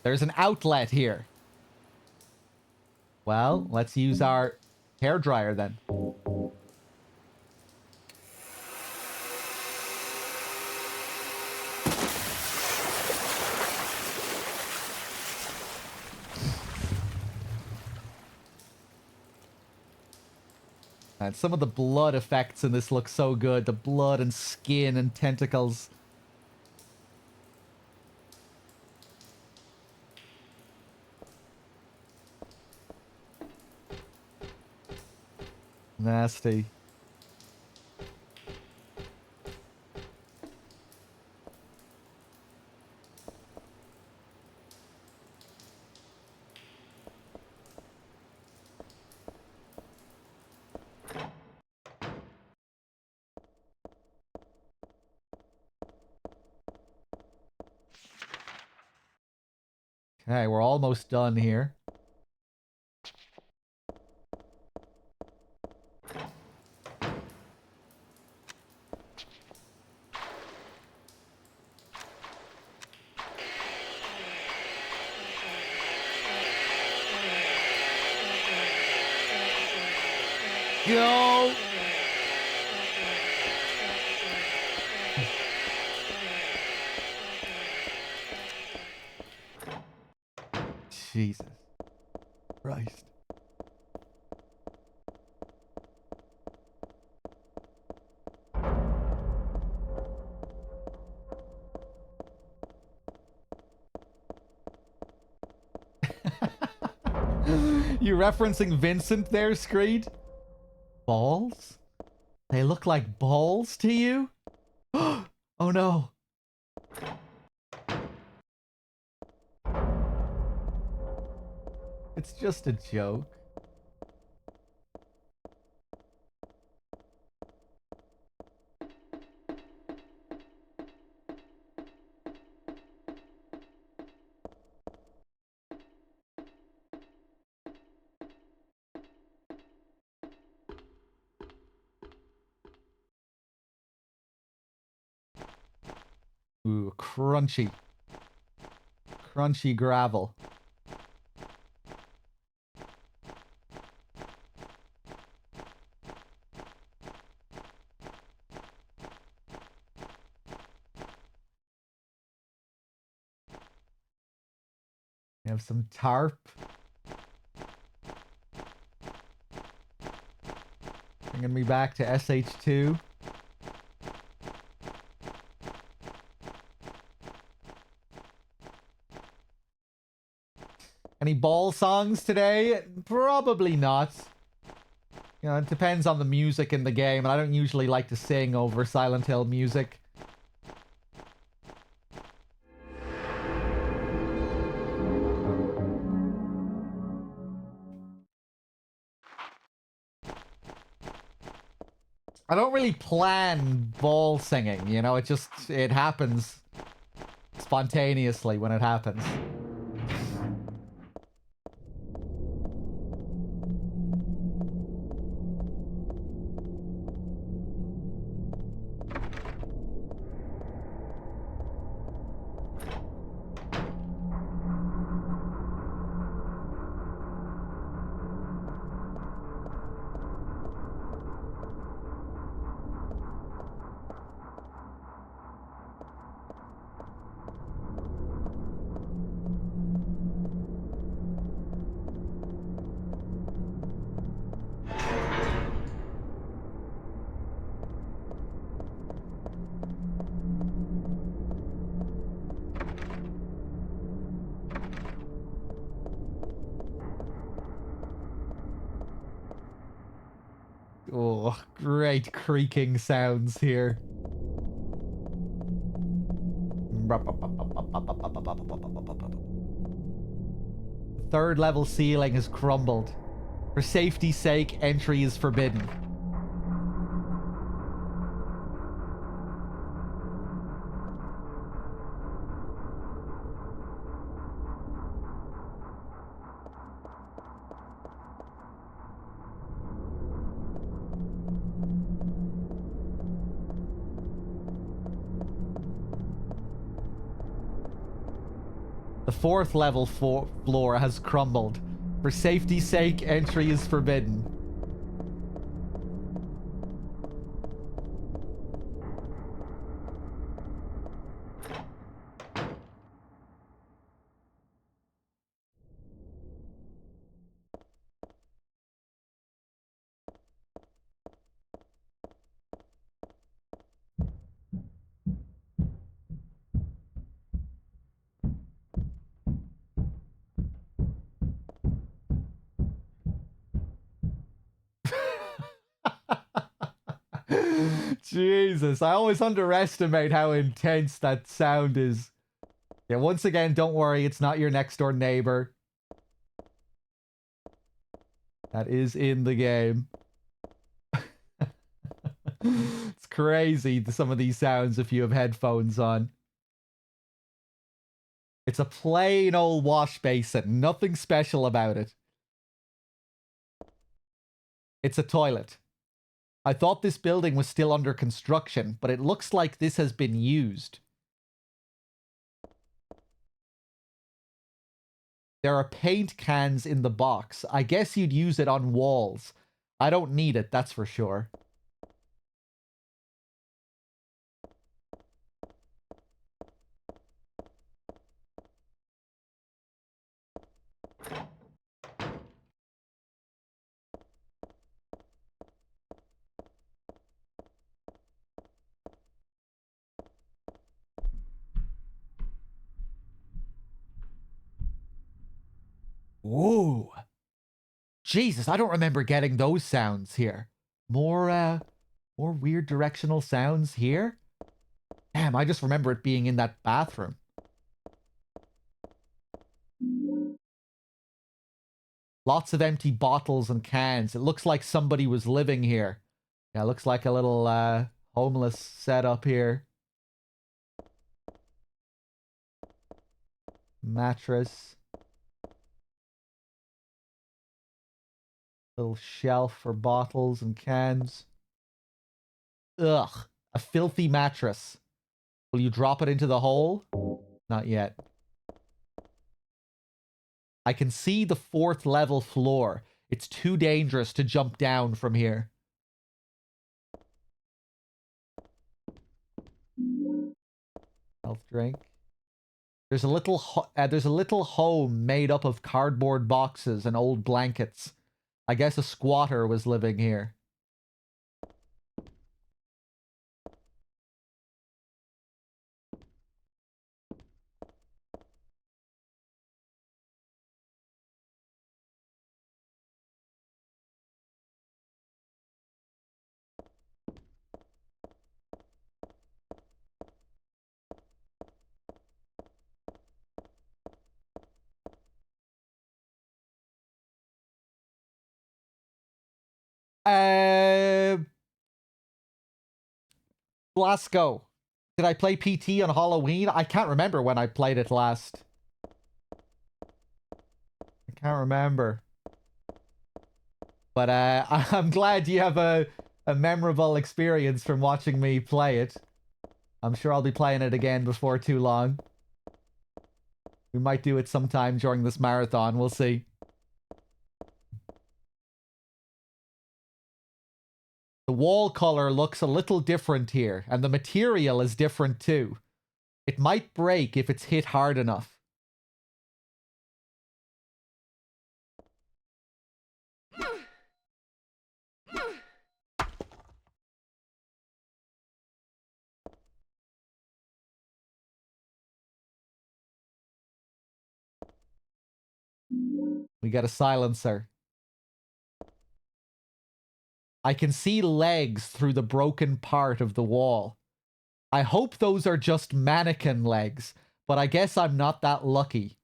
There's an outlet here. Well, let's use our hairdryer then. And some of the blood effects in this look so good. The blood and skin and tentacles. Nasty. Okay, we're almost done here. Go! Jesus Christ. You referencing Vincent there, Screed? Balls? They look like balls to you? Oh no. It's just a joke. Ooh, crunchy. Crunchy gravel. We have some tarp. Bringing me back to SH2. Any ball songs today? Probably not. You know, it depends on the music in the game, and I don't usually like to sing over Silent Hill music. I don't really plan ball singing, you know, it happens spontaneously when it happens. Oh, great creaking sounds here. Third level ceiling has crumbled. For safety's sake, entry is forbidden. The fourth level floor has crumbled. For safety's sake, entry is forbidden. Jesus, I always underestimate how intense that sound is. Yeah, once again, don't worry, it's not your next door neighbor. That is in the game. It's crazy, some of these sounds if you have headphones on. It's a plain old wash basin, nothing special about it. It's a toilet. I thought this building was still under construction, but it looks like this has been used. There are paint cans in the box. I guess you'd use it on walls. I don't need it, that's for sure. Whoa. Jesus, I don't remember getting those sounds here. More weird directional sounds here? Damn, I just remember it being in that bathroom. Lots of empty bottles and cans. It looks like somebody was living here. Yeah, it looks like a little homeless setup here. Mattress. Little shelf for bottles and cans. Ugh. A filthy mattress. Will you drop it into the hole? Not yet. I can see the 4th level floor. It's too dangerous to jump down from here. Health drink. There's a little home made up of cardboard boxes and old blankets. I guess a squatter was living here. Glasgow. Did I play PT on Halloween? I can't remember when I played it last. I can't remember. But I'm glad you have a memorable experience from watching me play it. I'm sure I'll be playing it again before too long. We might do it sometime during this marathon. We'll see. The wall color looks a little different here, and the material is different too. It might break if it's hit hard enough. We got a silencer. I can see legs through the broken part of the wall. I hope those are just mannequin legs, but I guess I'm not that lucky.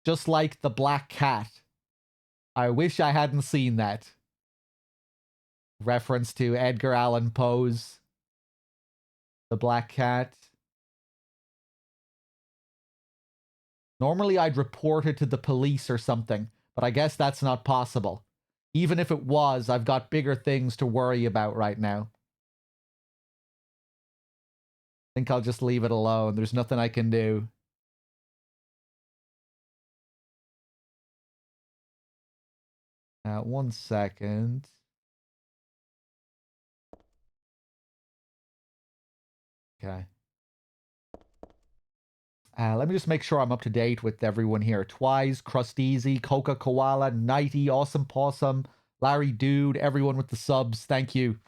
Just like the black cat. I wish I hadn't seen that. Reference to Edgar Allan Poe's The Black Cat. Normally I'd report it to the police or something, but I guess that's not possible. Even if it was, I've got bigger things to worry about right now. I think I'll just leave it alone. There's nothing I can do. One second. Okay. Let me just make sure I'm up to date with everyone here. Twice, Crusteasy, Coca Koala, Nighty, Awesome Possum, Larry Dude, everyone with the subs. Thank you.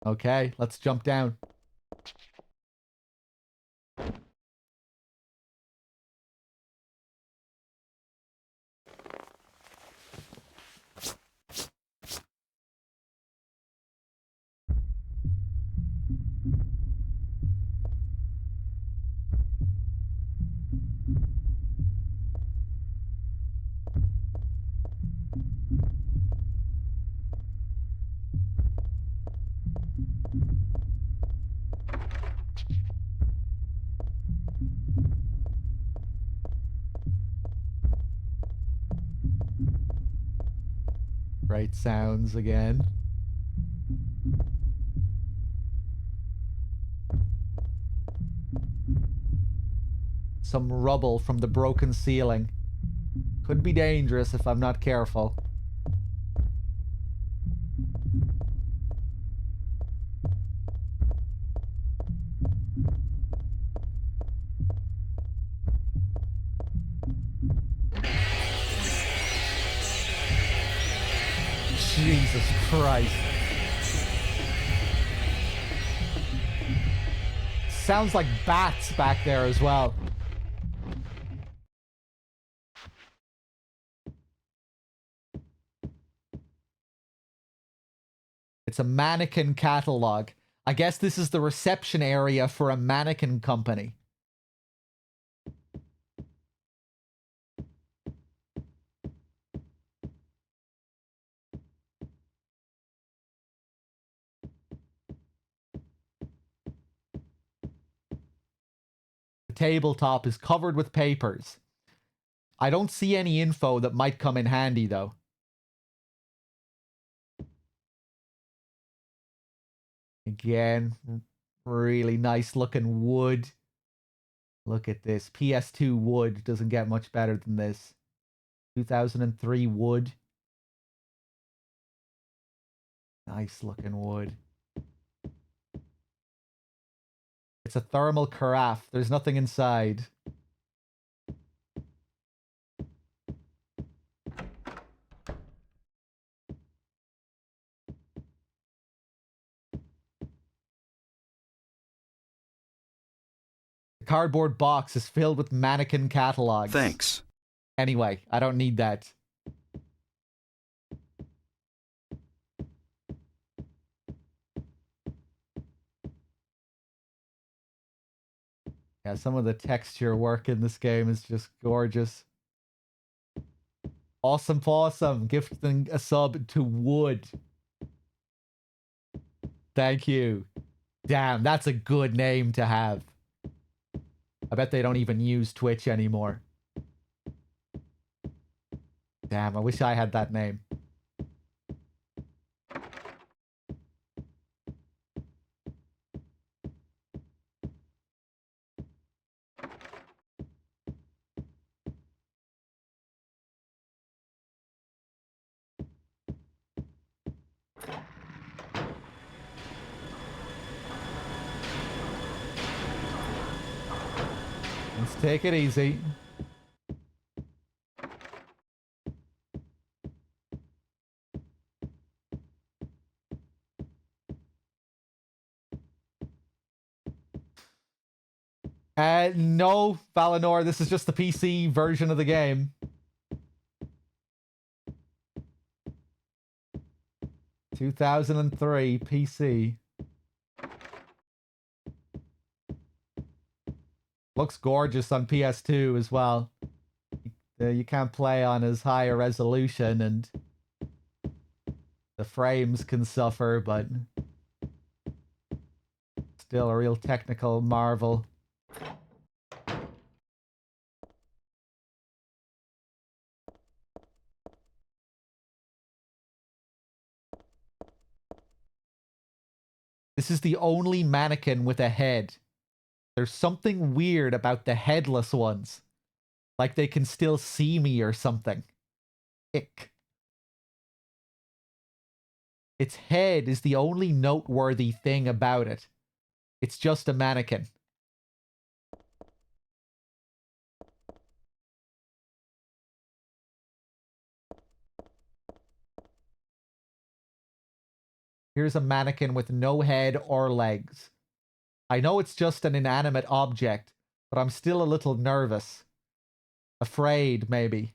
Okay, let's jump down. Great sounds again. Some rubble from the broken ceiling. Could be dangerous if I'm not careful. Jesus Christ. Sounds like bats back there as well. It's a mannequin catalog. I guess this is the reception area for a mannequin company. The tabletop is covered with papers. I don't see any info that might come in handy, though. Again, really nice looking wood. Look at this. PS2 wood doesn't get much better than this. 2003 wood. Nice looking wood. It's a thermal carafe. There's nothing inside. The cardboard box is filled with mannequin catalogs.
Thanks.
Anyway, I don't need that. Yeah, some of the texture work in this game is just gorgeous. Awesome Possum gifting a sub to Wood. Thank you. Damn, that's a good name to have. I bet they don't even use Twitch anymore. Damn, I wish I had that name. Let's take it easy. No, Valinor, this is just the PC version of the game. 2003 PC. Looks gorgeous on PS2 as well. You can't play on as high a resolution and the frames can suffer, but still a real technical marvel. This is the only mannequin with a head. There's something weird about the headless ones. Like they can still see me or something. Ick. Its head is the only noteworthy thing about it. It's just a mannequin. Here's a mannequin with no head or legs. I know it's just an inanimate object, but I'm still a little nervous. Afraid, maybe.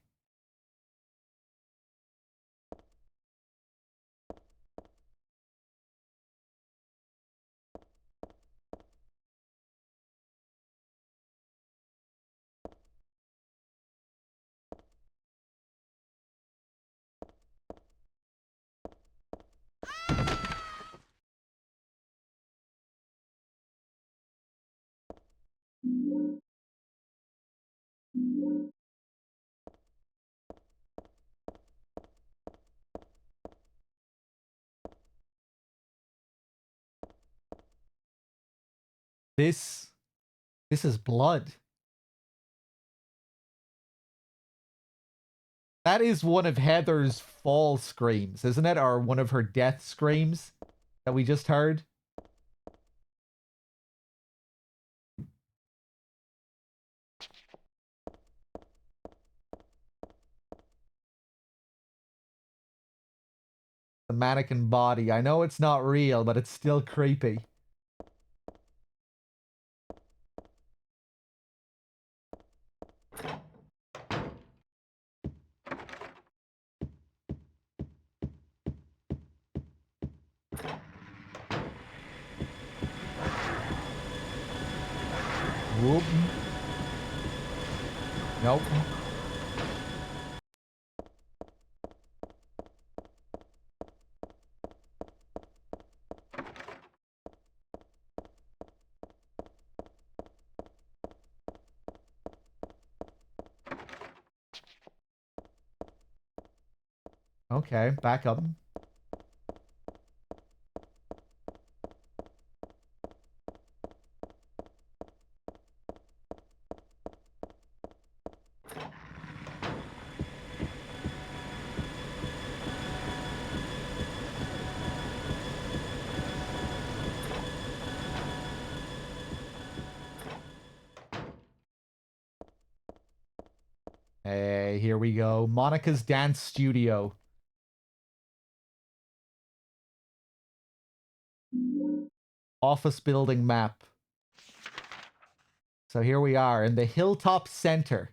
This is blood. That is one of Heather's fall screams, isn't it? Or one of her death screams that we just heard. The mannequin body. I know it's not real, but it's still creepy. Whoop. Nope. Okay, back up. Hey, here we go. Monica's Dance Studio. Office building map. So here we are in the Hilltop Center.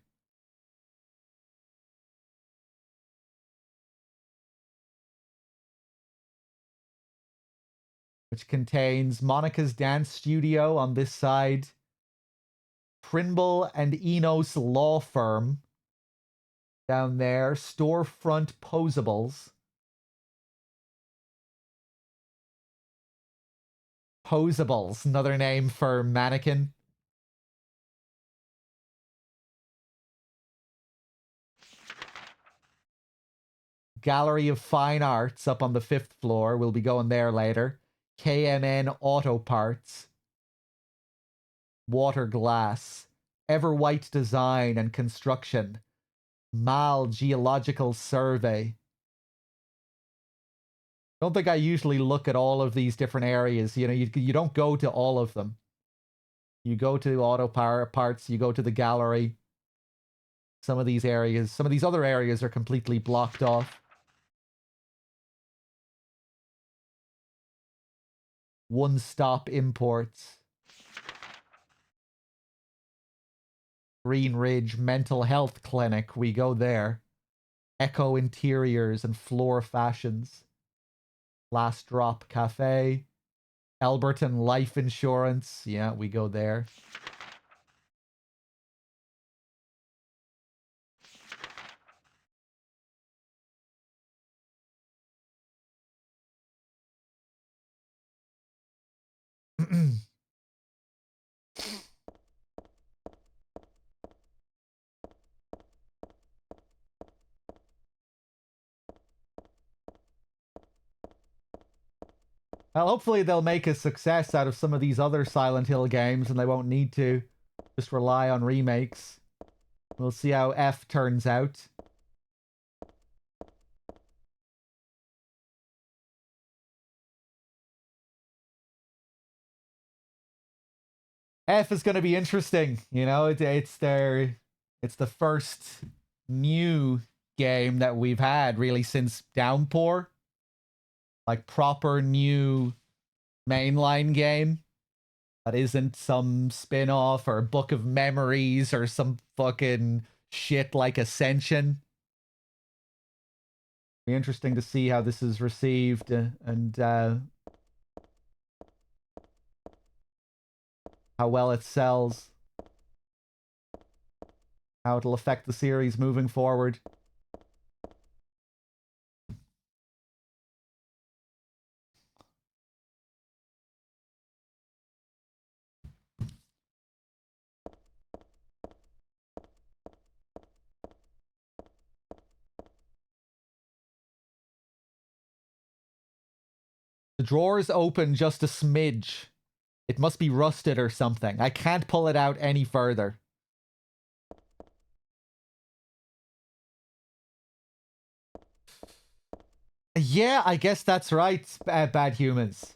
Which contains Monica's Dance Studio on this side. Trimble and Enos Law Firm. Down there. Storefront Posables. Posables, another name for mannequin. Gallery of Fine Arts up on the 5th floor. We'll be going there later. KMN Auto Parts. Water Glass. Everwhite Design and Construction. Mal Geological Survey. Don't think I usually look at all of these different areas. You know, you don't go to all of them. You go to auto parts, you go to the gallery. Some of these areas, some of these other areas are completely blocked off. One-stop imports. Green Ridge Mental Health Clinic, we go there. Echo Interiors and Floor Fashions. Last Drop Cafe. Alberton Life Insurance, yeah, we go there. Well, hopefully they'll make a success out of some of these other Silent Hill games and they won't need to just rely on remakes. We'll see how F turns out. F is going to be interesting, you know, it's the first new game that we've had really since Downpour. Like proper new mainline game that isn't some spin-off or Book of Memories or some fucking shit like Ascension. Be interesting to see how this is received and how well it sells. How it'll affect the series moving forward. The drawer's open just a smidge. It must be rusted or something. I can't pull it out any further. Yeah, I guess that's right, bad humans.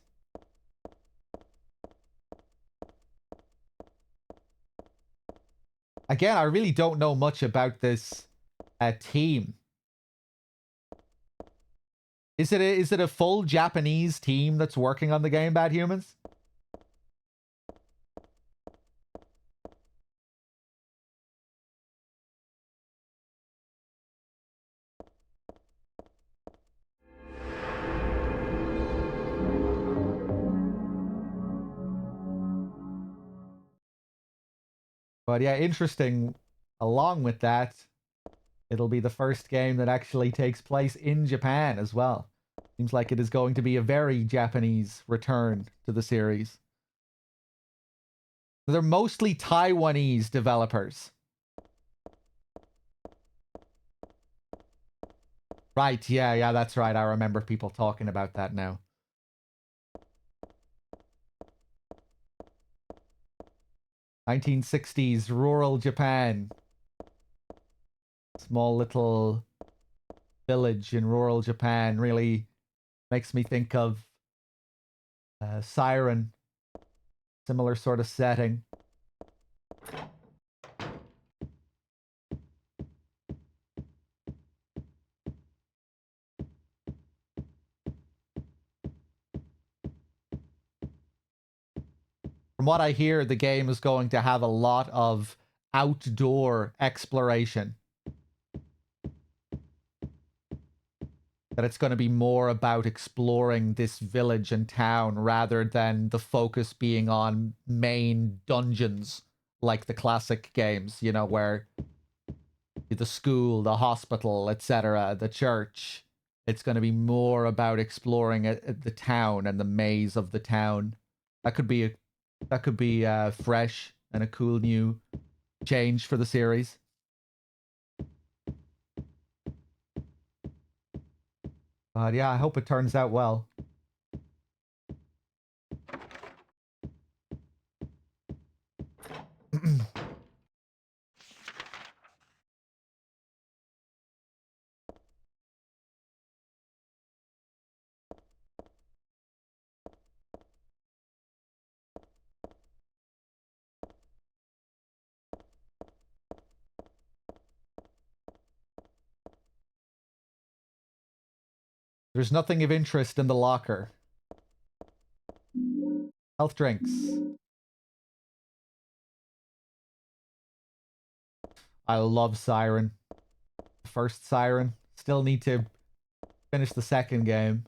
Again, I really don't know much about this team. Is it a full Japanese team that's working on the game, Bad Humans? But yeah, interesting. Along with that, it'll be the first game that actually takes place in Japan as well. Seems like it is going to be a very Japanese return to the series. They're mostly Taiwanese developers. Right, yeah, that's right. I remember people talking about that now. "1960s rural Japan. Small little village in rural Japan really makes me think of Siren. Similar sort of setting. From what I hear, the game is going to have a lot of outdoor exploration. That it's going to be more about exploring this village and town rather than the focus being on main dungeons like the classic games, you know, where the school, the hospital, etc., the church. It's going to be more about exploring the town and the maze of the town. That could be fresh and a cool new change for the series. But yeah, I hope it turns out well. There's nothing of interest in the locker. Health drinks. I love Siren. First Siren. Still need to finish the second game.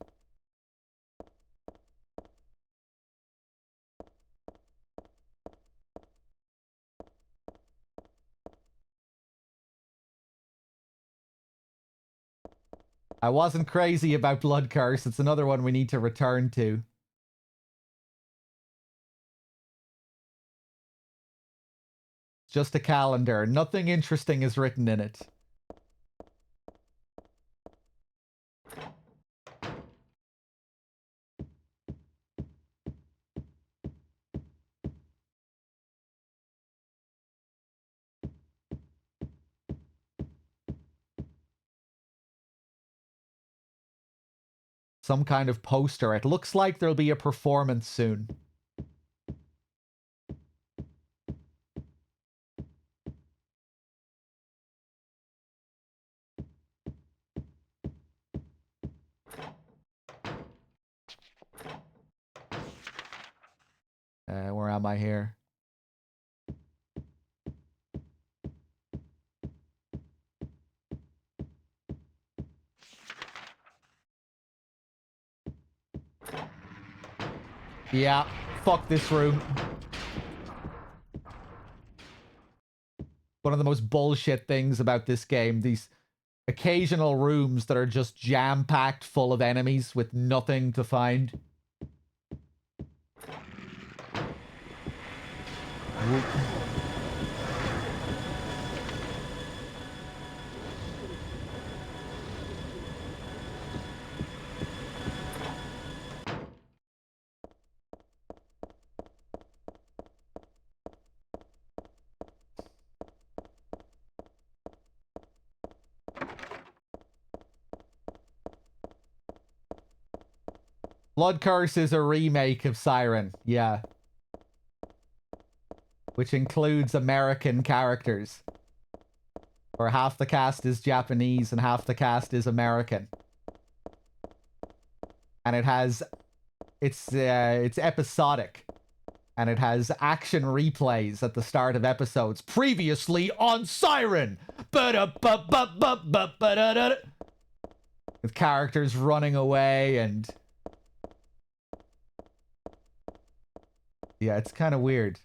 I wasn't crazy about Blood Curse. It's another one we need to return to. It's just a calendar. Nothing interesting is written in it. Some kind of poster. It looks like there'll be a performance soon. Where am I here? Yeah, fuck this room. One of the most bullshit things about this game, these occasional rooms that are just jam-packed full of enemies with nothing to find. Blood Curse is a remake of Siren, yeah. Which includes American characters. Where half the cast is Japanese and half the cast is American. and it's episodic, and it has action replays at the start of episodes. Previously on Siren, with characters running away, and yeah, it's kind of weird.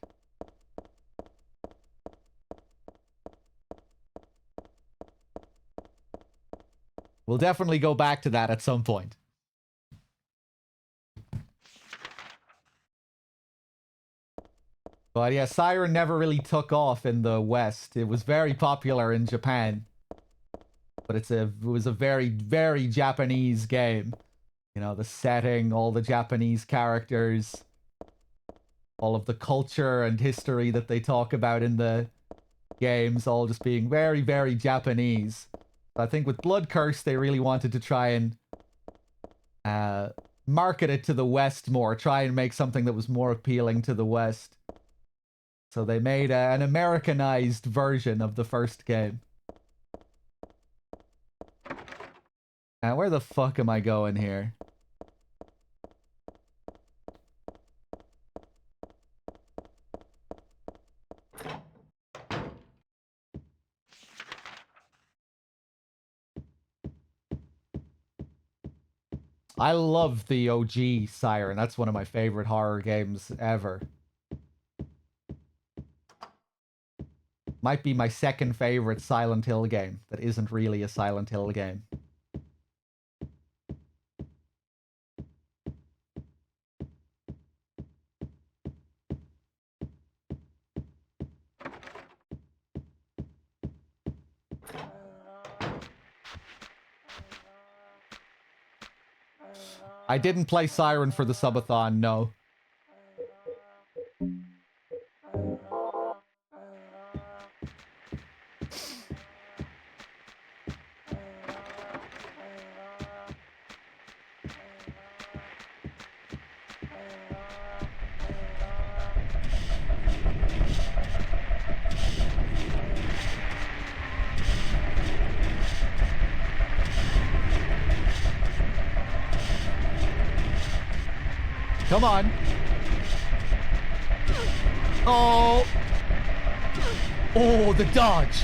We'll definitely go back to that at some point. But yeah, Siren never really took off in the West. It was very popular in Japan. But it was a very, very Japanese game. You know, the setting, all the Japanese characters, all of the culture and history that they talk about in the games, all just being very, very Japanese. I think with Blood Curse, they really wanted to try and market it to the West more, try and make something that was more appealing to the West. So they made an Americanized version of the first game. Where the fuck am I going here? I love the OG Siren. That's one of my favorite horror games ever. Might be my second favorite Silent Hill game that isn't really a Silent Hill game. I didn't play Siren for the subathon, no. Come on. Oh. Oh, the dodge.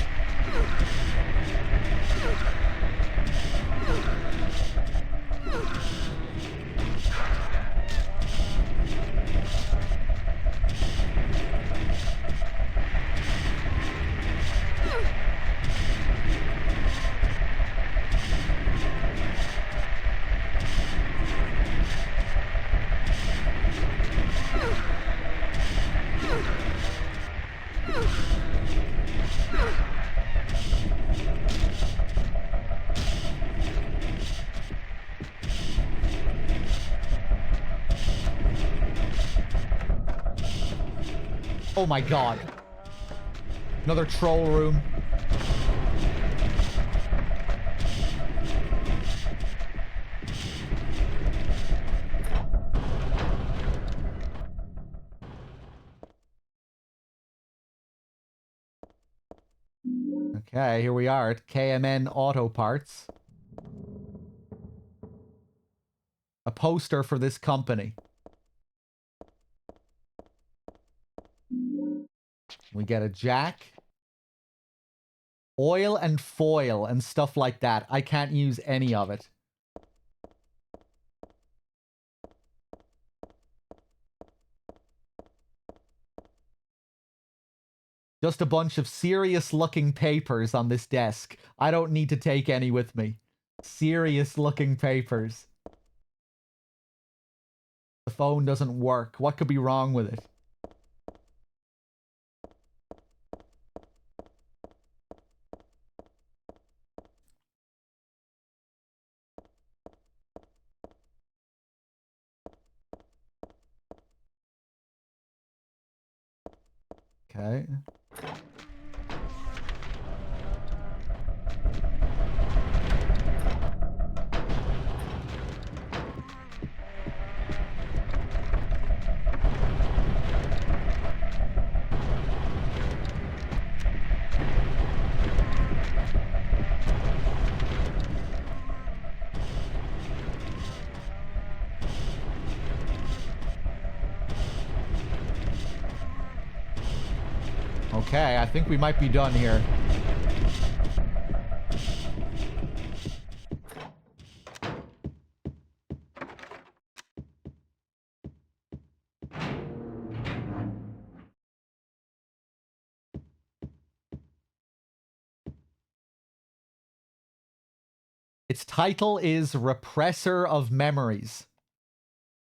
Oh my god. Another troll room. Okay, here we are at KMN Auto Parts. A poster for this company. We get a jack. Oil and foil and stuff like that. I can't use any of it. Just a bunch of serious-looking papers on this desk. I don't need to take any with me. Serious-looking papers. The phone doesn't work. What could be wrong with it? Okay. Okay, I think we might be done here. Its title is Repressor of Memories.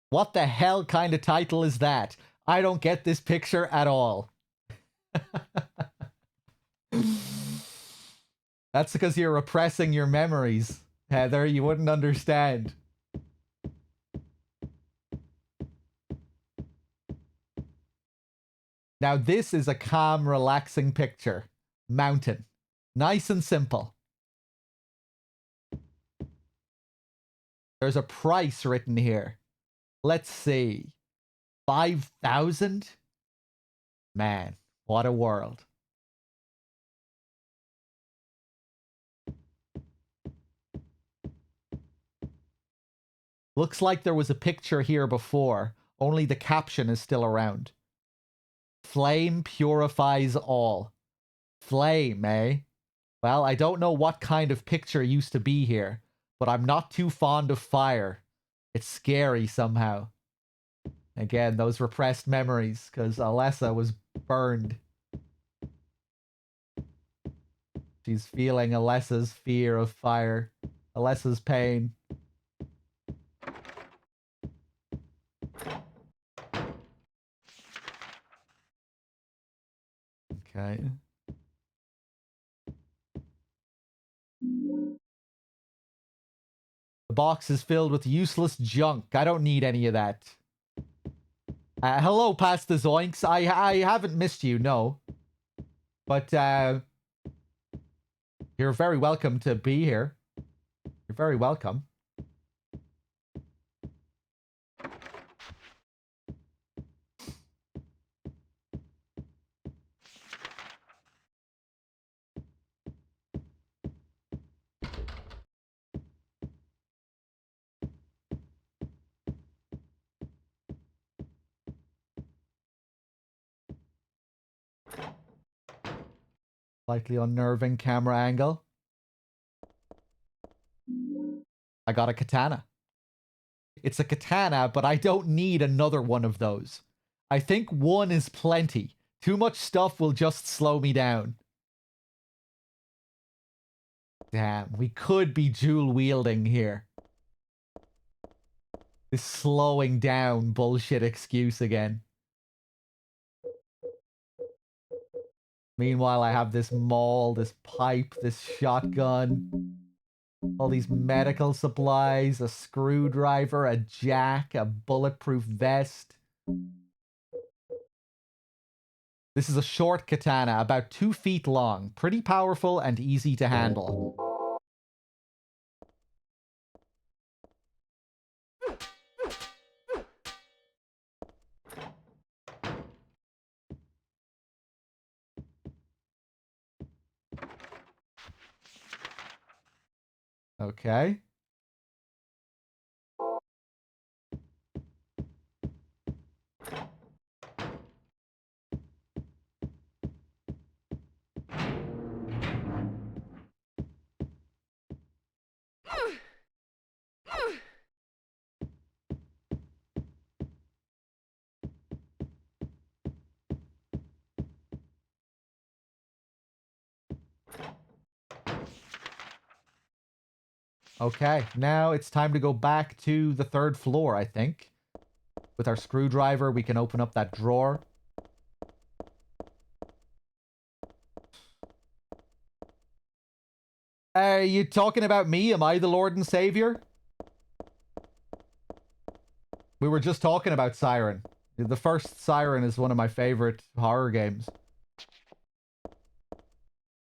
What the hell kind of title is that? I don't get this picture at all. That's because you're repressing your memories, Heather. You wouldn't understand. Now, this is a calm, relaxing picture. Mountain. Nice and simple. There's a price written here. Let's see. 5,000? Man, what a world. Looks like there was a picture here before, only the caption is still around. Flame purifies all. Flame, eh? Well, I don't know what kind of picture used to be here, but I'm not too fond of fire. It's scary somehow. Again, those repressed memories, because Alessa was burned. She's feeling Alessa's fear of fire. Alessa's pain. Okay. The box is filled with useless junk. I don't need any of that. Hello, Pasta Zoinks. I haven't missed you, no. But, you're very welcome to be here. You're very welcome. Slightly unnerving camera angle. I got a katana. It's a katana, but I don't need another one of those. I think one is plenty. Too much stuff will just slow me down. Damn, we could be dual wielding here. This slowing down bullshit excuse again. Meanwhile, I have this maul, this pipe, this shotgun, all these medical supplies, a screwdriver, a jack, a bulletproof vest. This is a short katana, about 2 feet long, pretty powerful and easy to handle. Okay. Okay, now it's time to go back to the 3rd floor, I think. With our screwdriver, we can open up that drawer. Are you talking about me? Am I the Lord and Savior? We were just talking about Siren. The first Siren is one of my favorite horror games.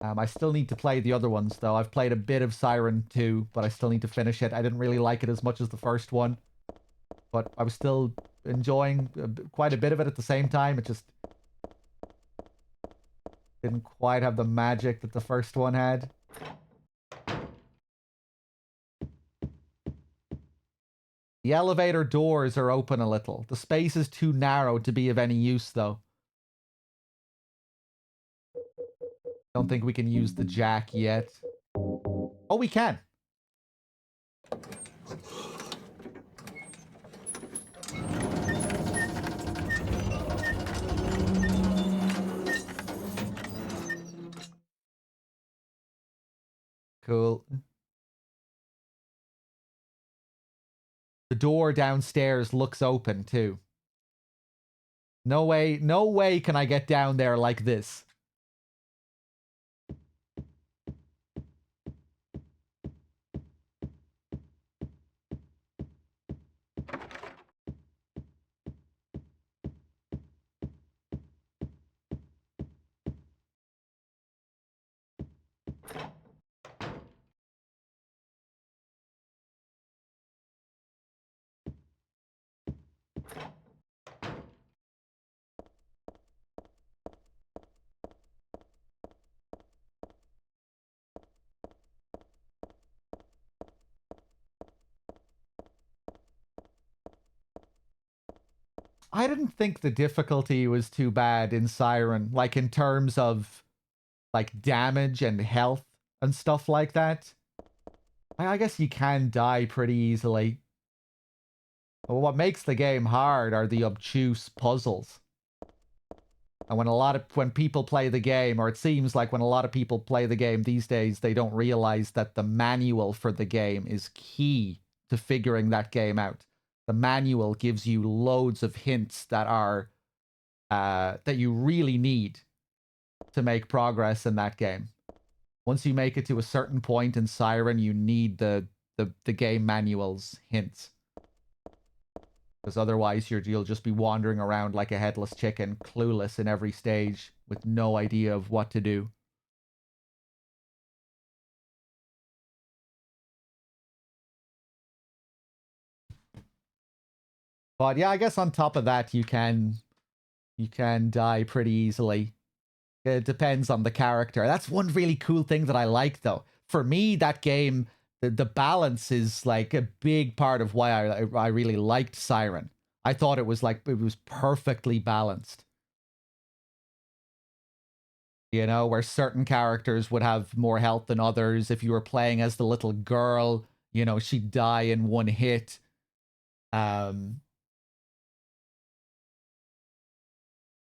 I still need to play the other ones, though. I've played a bit of Siren 2, but I still need to finish it. I didn't really like it as much as the first one, but I was still enjoying quite a bit of it at the same time. It just didn't quite have the magic that the first one had. The elevator doors are open a little. The space is too narrow to be of any use, though. Don't think we can use the jack yet. Oh, we can. Cool. The door downstairs looks open too. No way can I get down there like this. I didn't think the difficulty was too bad in Siren, like in terms of like damage and health and stuff like that. I guess you can die pretty easily. But what makes the game hard are the obtuse puzzles. And when people play the game, or it seems like when a lot of people play the game these days, they don't realize that the manual for the game is key to figuring that game out. The manual gives you loads of hints that are that you really need to make progress in that game. Once you make it to a certain point in Siren, you need the game manual's hints. Because otherwise you'll just be wandering around like a headless chicken, clueless in every stage, with no idea of what to do. But yeah, I guess on top of that, you can die pretty easily. It depends on the character. That's one really cool thing that I like, though. For me, that game, the balance is like a big part of why I really liked Siren. I thought it was perfectly balanced. You know, where certain characters would have more health than others. If you were playing as the little girl, you know, she'd die in one hit.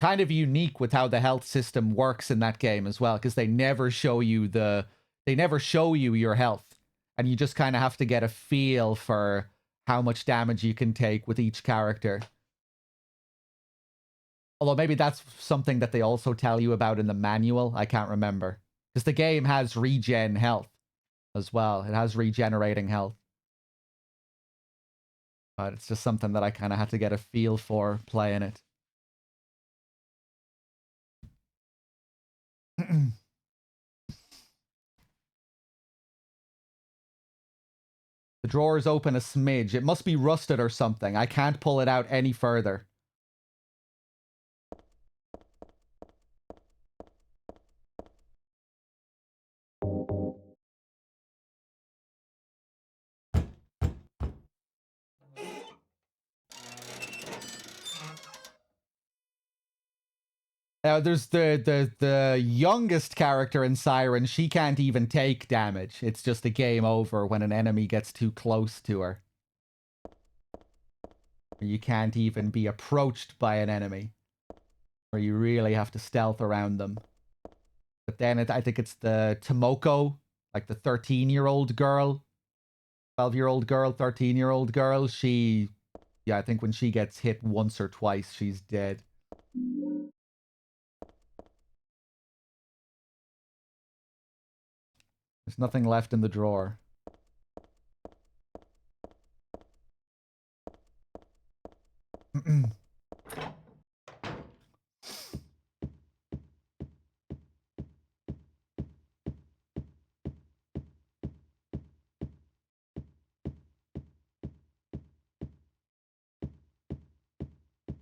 Kind of unique with how the health system works in that game as well, because they never show you your health, and you just kind of have to get a feel for how much damage you can take with each character. Although maybe that's something that they also tell you about in the manual. I can't remember. Because the game has regen health as well. It has regenerating health. But it's just something that I kind of had to get a feel for playing it. The drawer is open a smidge. It must be rusted or something. I can't pull it out any further. There's the youngest character in Siren. She can't even take damage. It's just a game over when an enemy gets too close to her. You can't even be approached by an enemy, or you really have to stealth around them. But then I think it's the Tomoko, like the 13-year-old girl, 12-year-old girl, 13-year-old girl. I think when she gets hit once or twice, she's dead. There's nothing left in the drawer.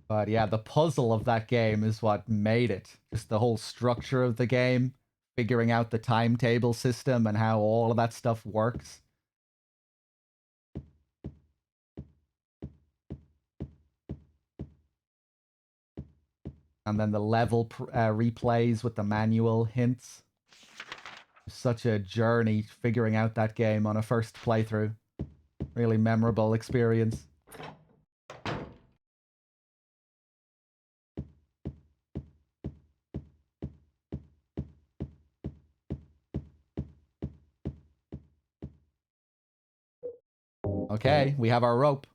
But yeah, the puzzle of that game is what made it. Just the whole structure of the game, figuring out the timetable system and how all of that stuff works. And then the level replays with the manual hints. Such a journey figuring out that game on a first playthrough. Really memorable experience. Okay, we have our rope.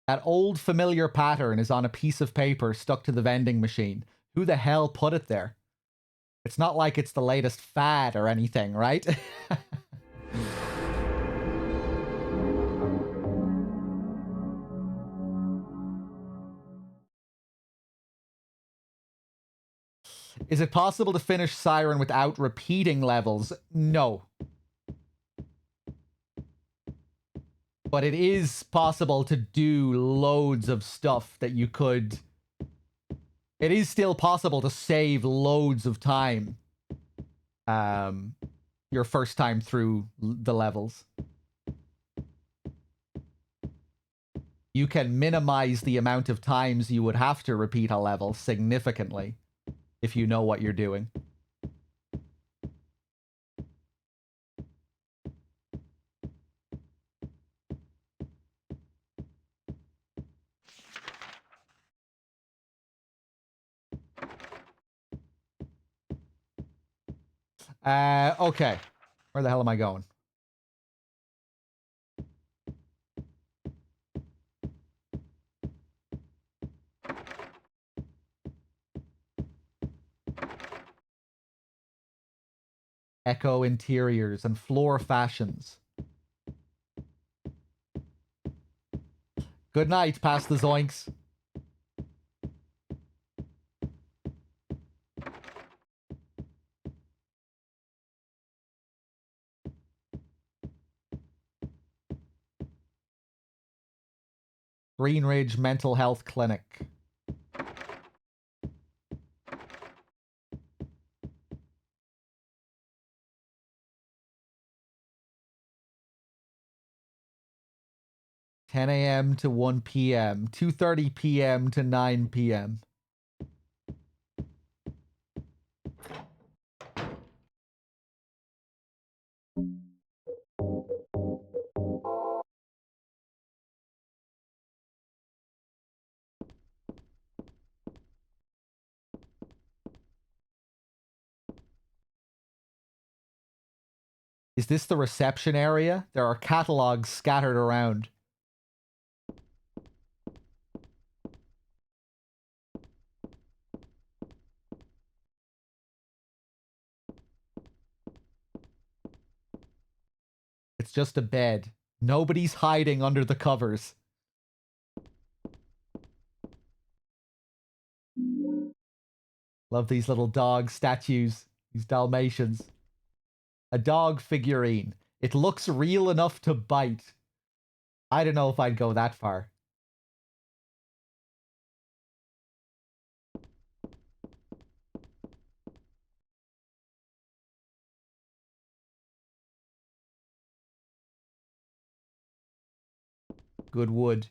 That old familiar pattern is on a piece of paper stuck to the vending machine. Who the hell put it there? It's not like it's the latest fad or anything, right? Is it possible to finish Siren without repeating levels? No. But it is possible to do loads of stuff that you could... It is still possible to save loads of time. Your first time through the levels. You can minimize the amount of times you would have to repeat a level significantly if you know what you're doing. Okay. Where the hell am I going? Echo interiors and floor fashions. Good night, past the zoinks. Greenridge Mental Health Clinic. (10 a.m. to 1 p.m. 2:30 p.m. to 9 p.m. Is this the reception area? There are catalogs scattered around. It's just a bed. Nobody's hiding under the covers. Love these little dog statues. These Dalmatians. A dog figurine. It looks real enough to bite. I don't know if I'd go that far. Good wood.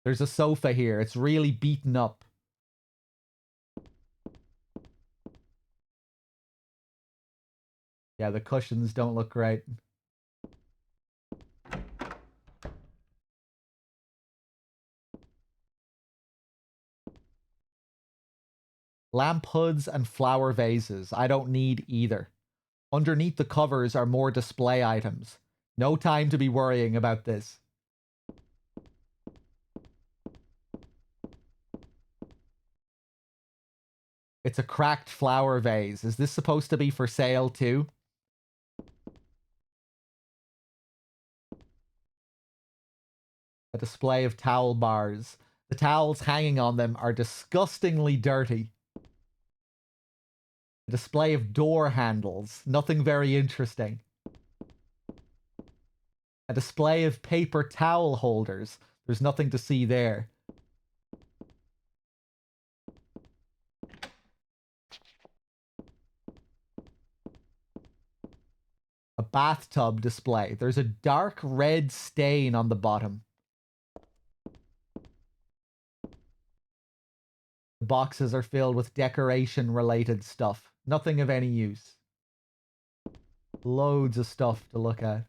There's a sofa here. It's really beaten up. Yeah, the cushions don't look great. Lamp hoods and flower vases. I don't need either. Underneath the covers are more display items. No time to be worrying about this. It's a cracked flower vase. Is this supposed to be for sale too? A display of towel bars. The towels hanging on them are disgustingly dirty. A display of door handles. Nothing very interesting. A display of paper towel holders. There's nothing to see there. bathtub display. There's a dark red stain on the bottom. The boxes are filled with decoration-related stuff. Nothing of any use. Loads of stuff to look at.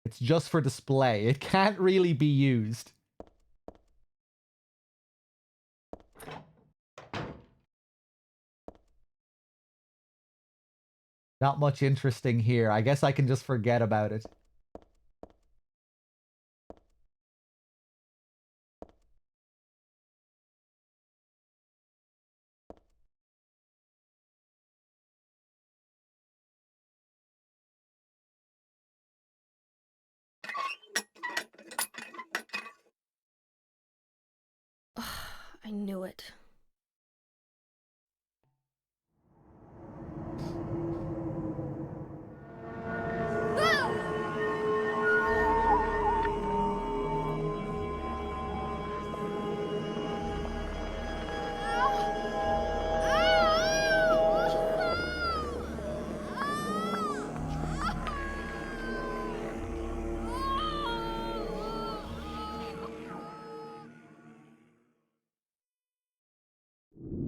It's just for display. It can't really be used. Not much interesting here. I guess I can just forget about it.
I knew it.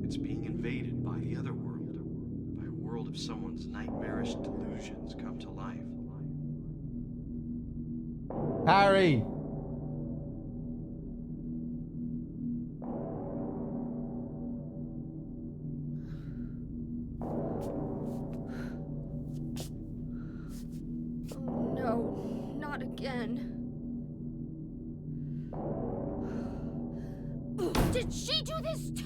It's being invaded by the other world, by a world of someone's nightmarish delusions come to life.
Harry!
Oh no, not again. Did she do this too?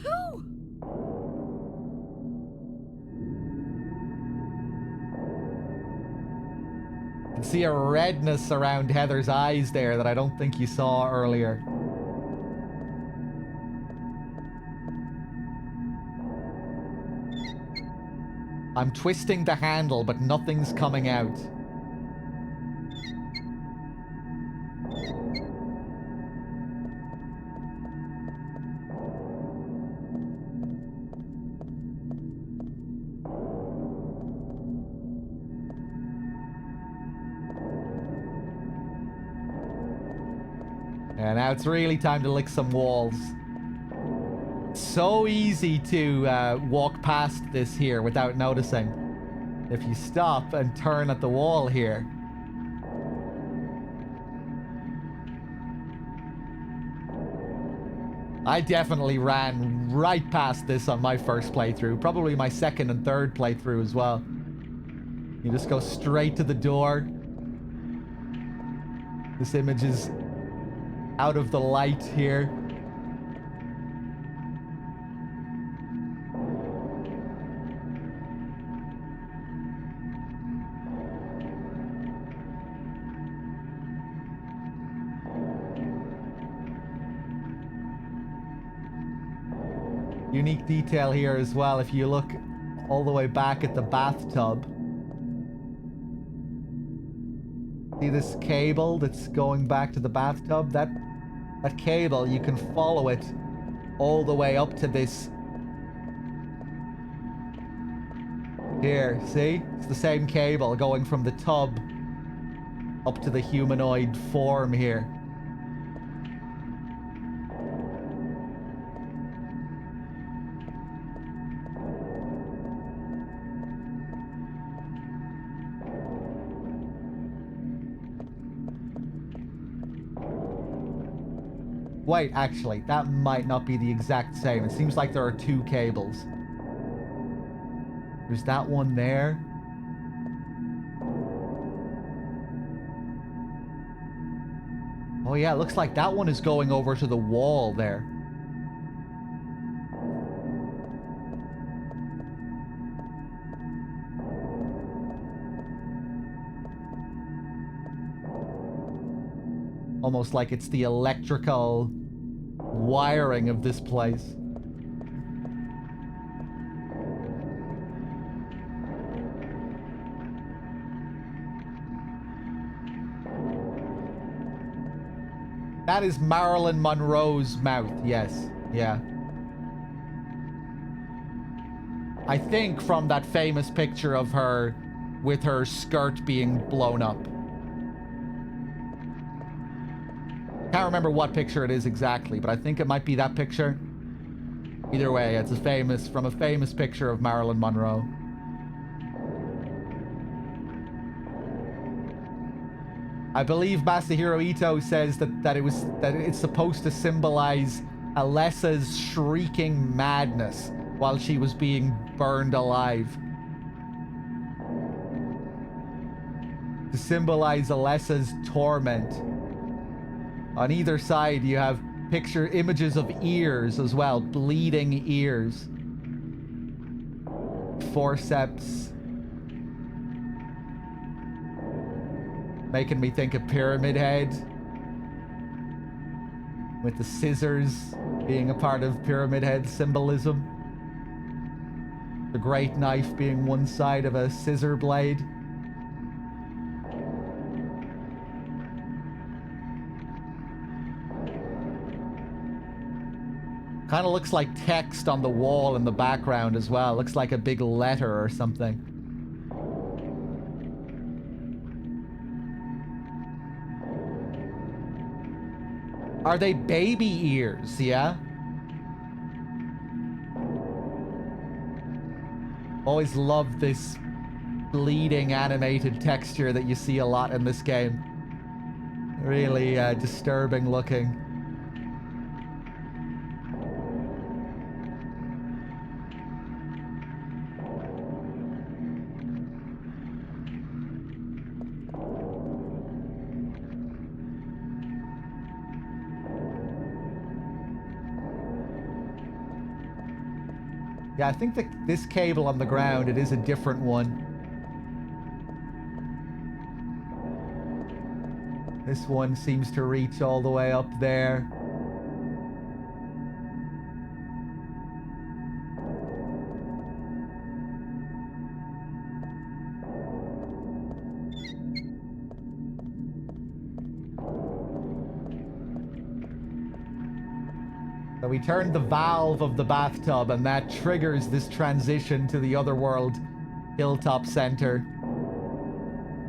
You can see a redness around Heather's eyes there that I don't think you saw earlier. I'm twisting the handle, but nothing's coming out. Yeah, now it's really time to lick some walls. So easy to walk past this here without noticing. If you stop and turn at the wall here. I definitely ran right past this on my first playthrough. Probably my second and third playthrough as well. You just go straight to the door. This image is out of the light here. Unique detail here as well. If you look all the way back at the bathtub, see this cable that's going back to the bathtub? That cable, you can follow it all the way up to this. Here, see? It's the same cable going from the tub up to the humanoid form here. Wait, actually, that might not be the exact same. It seems like there are two cables. There's that one there. Oh yeah, it looks like that one is going over to the wall there. Almost like it's the electrical wiring of this place. That is Marilyn Monroe's mouth, yes. Yeah. I think from that famous picture of her with her skirt being blown up. Can't remember what picture it is exactly, but I think it might be that picture. Either way, it's from a famous picture of Marilyn Monroe. I believe Masahiro Ito says that it's supposed to symbolize Alessa's shrieking madness while she was being burned alive. To symbolize Alessa's torment. On either side, you have images of ears as well, bleeding ears. Forceps. Making me think of Pyramid Head. With the scissors being a part of Pyramid Head symbolism. The great knife being one side of a scissor blade. Kind of looks like text on the wall in the background as well. Looks like a big letter or something. Are they baby ears? Yeah? Always loved this bleeding animated texture that you see a lot in this game. Really disturbing looking. Yeah, I think that this cable on the ground, it is a different one. This one seems to reach all the way up there. So we turned the valve of the bathtub, and that triggers this transition to the Otherworld Hilltop Center.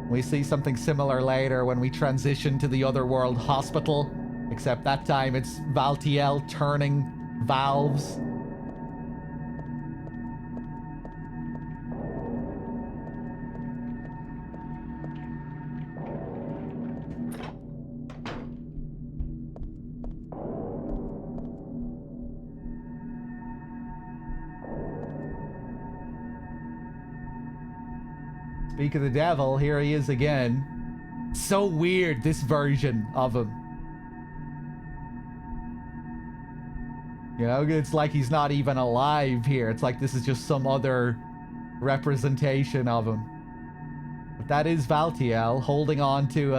We see something similar later when we transition to the Otherworld Hospital, except that time it's Valtiel turning valves. Speak of the devil, here he is again. So weird, this version of him. You know, it's like he's not even alive here. It's like this is just some other representation of him. But that is Valtiel holding on to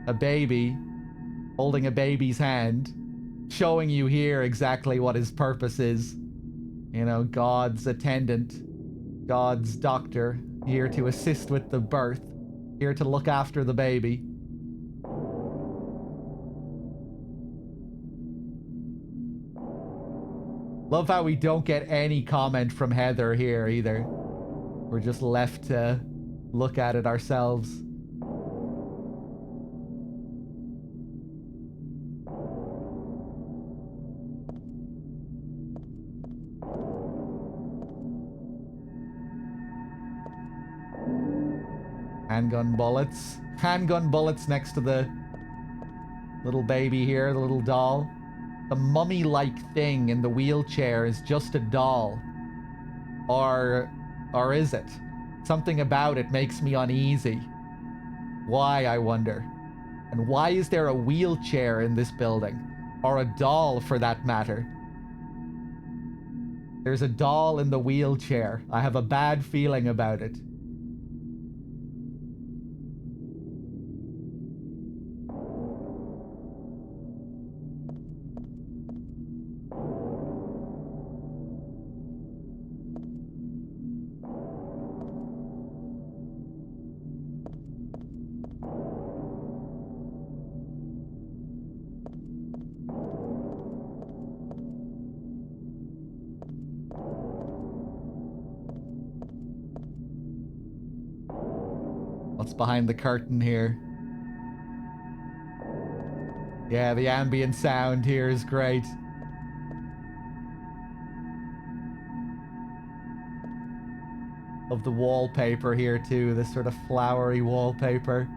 a baby, holding a baby's hand, showing you here exactly what his purpose is. You know, God's attendant. God's doctor, here to assist with the birth, here to look after the baby. Love how we don't get any comment from Heather here either. We're just left to look at it ourselves. Handgun bullets. Handgun bullets next to the little baby here, the little doll. The mummy-like thing in the wheelchair is just a doll. Or is it? Something about it makes me uneasy. Why, I wonder? And why is there a wheelchair in this building? Or a doll, for that matter? There's a doll in the wheelchair. I have a bad feeling about it. What's behind the curtain here? Yeah, the ambient sound here is great. Of the wallpaper here too, this sort of flowery wallpaper.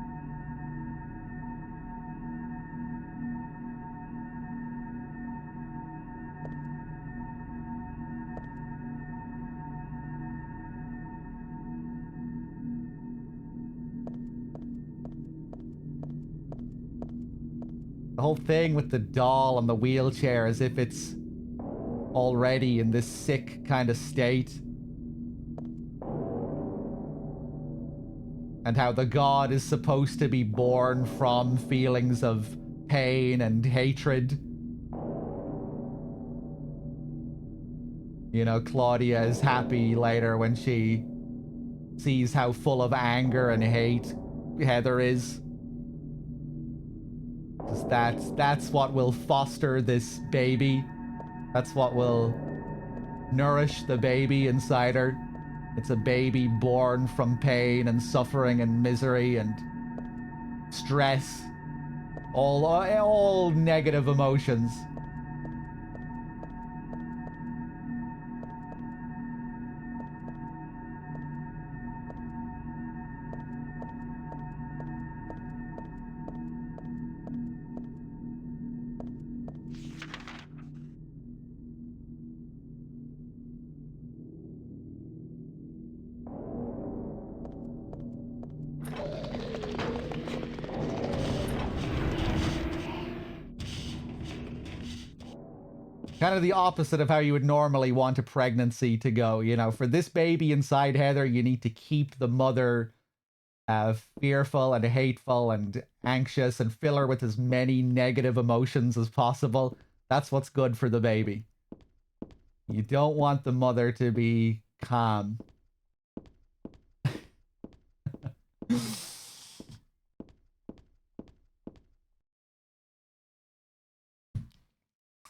The whole thing with the doll and the wheelchair as if it's already in this sick kind of state. And how the god is supposed to be born from feelings of pain and hatred. You know, Claudia is happy later when she sees how full of anger and hate Heather is. 'Cause that's what will foster this baby. That's what will nourish the baby inside her. It's a baby born from pain and suffering and misery and stress. All negative emotions. Kind of the opposite of how you would normally want a pregnancy to go. You know, for this baby inside Heather, you need to keep the mother fearful and hateful and anxious and fill her with as many negative emotions as possible. That's what's good for the baby. You don't want the mother to be calm.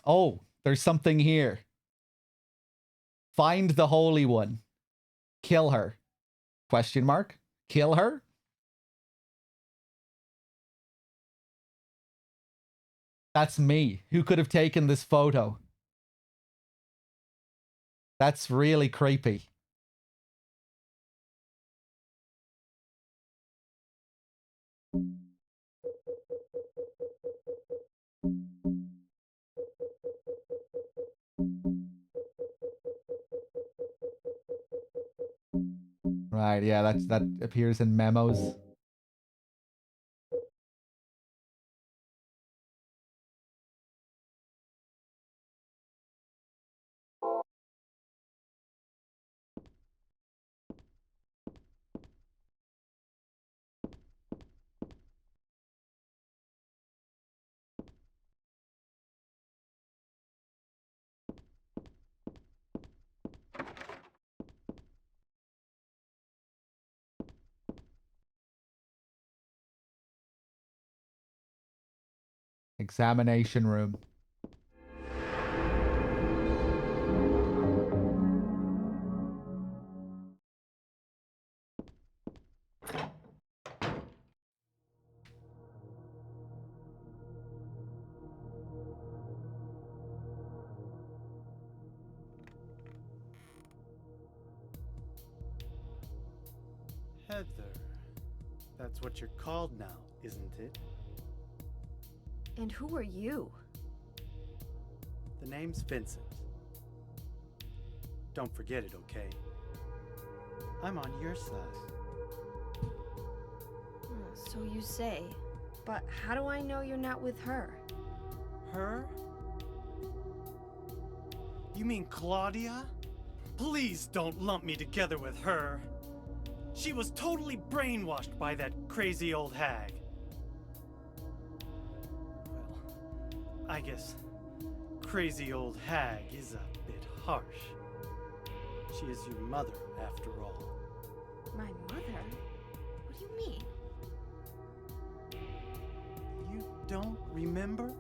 Oh, there's something here. Find the Holy One. Kill her. Question mark? Kill her? That's me. Who could have taken this photo? That's really creepy. Right, yeah, that appears in memos. Examination room.
Heather. That's what you're called now, isn't it?
And who are you?
The name's Vincent. Don't forget it, okay? I'm on your side.
So you say. But how do I know you're not with her?
Her? You mean Claudia? Please don't lump me together with her. She was totally brainwashed by that crazy old hag. Well, I guess crazy old hag is a bit harsh. She is your mother, after all.
My mother? What do you mean?
You don't remember?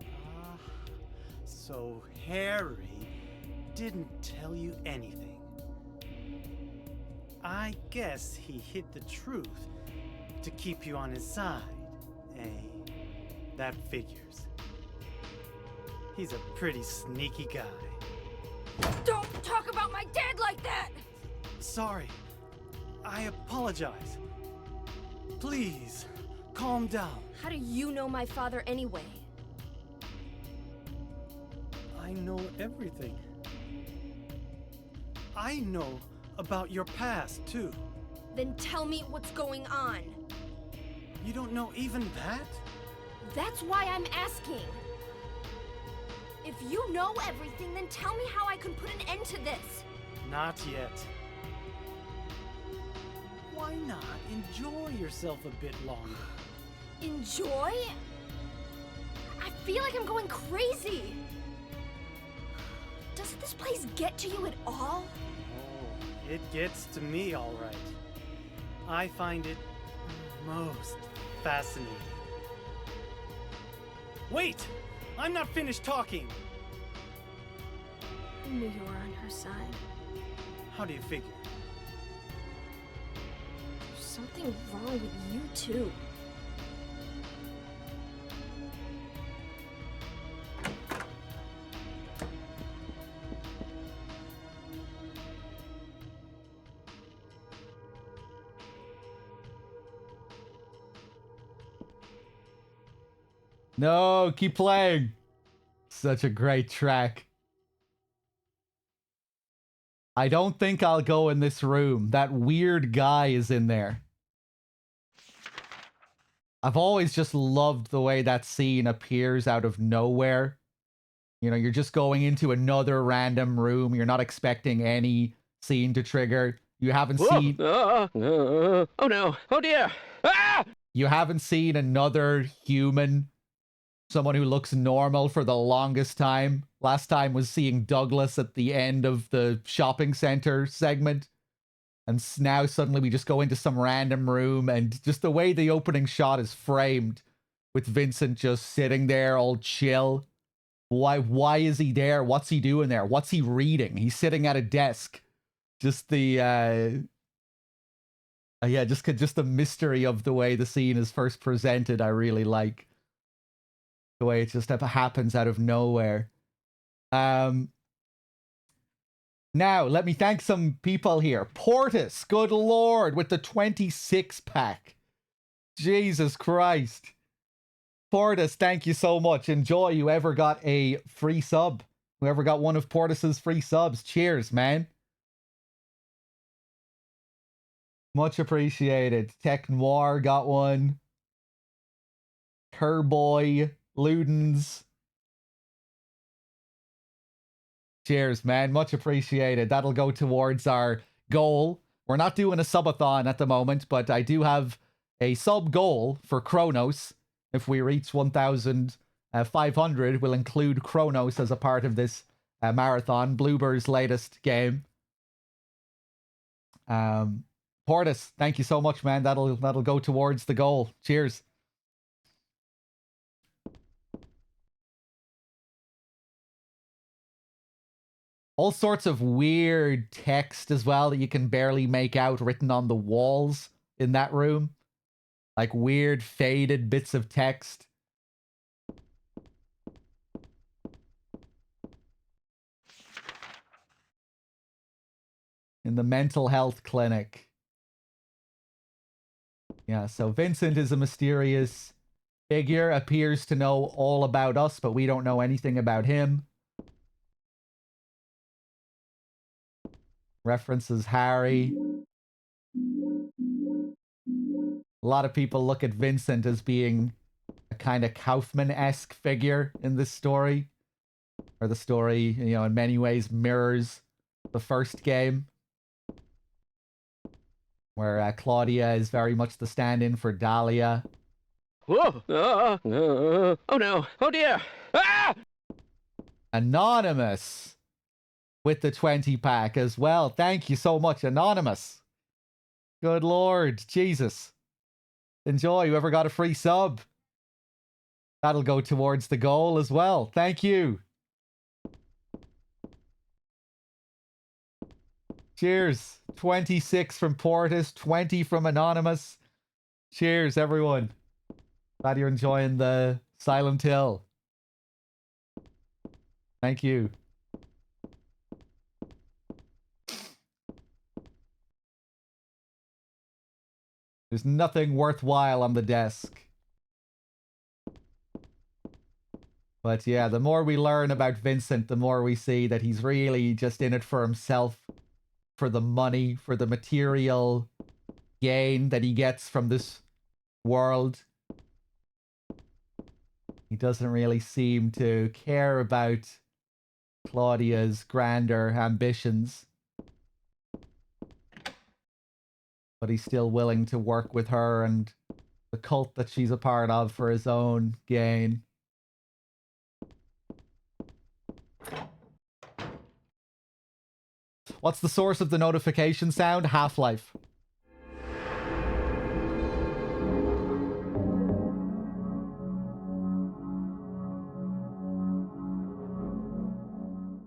Ah, so Harry didn't tell you anything. I guess he hid the truth to keep you on his side. Eh? That figures. He's a pretty sneaky guy.
Don't talk about my dad like that!
Sorry. I apologize. Please, calm down.
How do you know my father anyway?
I know everything. I know about your past, too.
Then tell me what's going on.
You don't know even that?
That's why I'm asking. If you know everything, then tell me how I can put an end to this.
Not yet. Why not enjoy yourself a bit longer?
Enjoy? I feel like I'm going crazy. Does this place get to you at all?
Oh, it gets to me, all right. I find it most fascinating. Wait! I'm not finished talking!
I knew you were on her side.
How do you figure?
There's something wrong with you, too.
No, keep playing. Such a great track. I don't think I'll go in this room. That weird guy is in there. I've always just loved the way that scene appears out of nowhere. You know, you're just going into another random room. You're not expecting any scene to trigger. You haven't seen...
oh no. Oh dear. Ah!
You haven't seen another human, someone who looks normal for the longest time. Last time was seeing Douglas at the end of the shopping center segment. And now suddenly we just go into some random room, and just the way the opening shot is framed with Vincent just sitting there all chill. Why is he there? What's he doing there? What's he reading? He's sitting at a desk. Just the just the mystery of the way the scene is first presented. I really like the way it just happens out of nowhere. Now, let me thank some people here. Portis, good lord, with the 26 pack. Jesus Christ. Portis, thank you so much. Enjoy whoever got a free sub. Whoever got one of Portis's free subs. Cheers, man. Much appreciated. Tech Noir got one. Kerboy, Ludens. Cheers, man. Much appreciated. That'll go towards our goal. We're not doing a subathon at the moment, but I do have a sub goal for Kronos. If we reach 1,500, we'll include Kronos as a part of this marathon. Bloober's latest game. Portis, thank you so much, man. That'll go towards the goal. Cheers. All sorts of weird text as well that you can barely make out written on the walls in that room. Like weird faded bits of text. In the mental health clinic. Yeah, so Vincent is a mysterious figure, appears to know all about us, but we don't know anything about him. References Harry. A lot of people look at Vincent as being a kind of Kaufman-esque figure in this story. Or the story, you know, in many ways mirrors the first game. Where Claudia is very much the stand-in for Dahlia.
Whoa! Oh no! Oh dear! Ah!
Anonymous with the 20 pack as well. Thank you so much, Anonymous. Good lord, Jesus. Enjoy whoever got a free sub. That'll go towards the goal as well. Thank you. Cheers. 26 from Portis, 20 from Anonymous. Cheers, everyone. Glad you're enjoying the Silent Hill. Thank you. There's nothing worthwhile on the desk. But yeah, the more we learn about Vincent, the more we see that he's really just in it for himself, for the money, for the material gain that he gets from this world. He doesn't really seem to care about Claudia's grander ambitions. But he's still willing to work with her and the cult that she's a part of for his own gain. What's the source of the notification sound? Half-Life.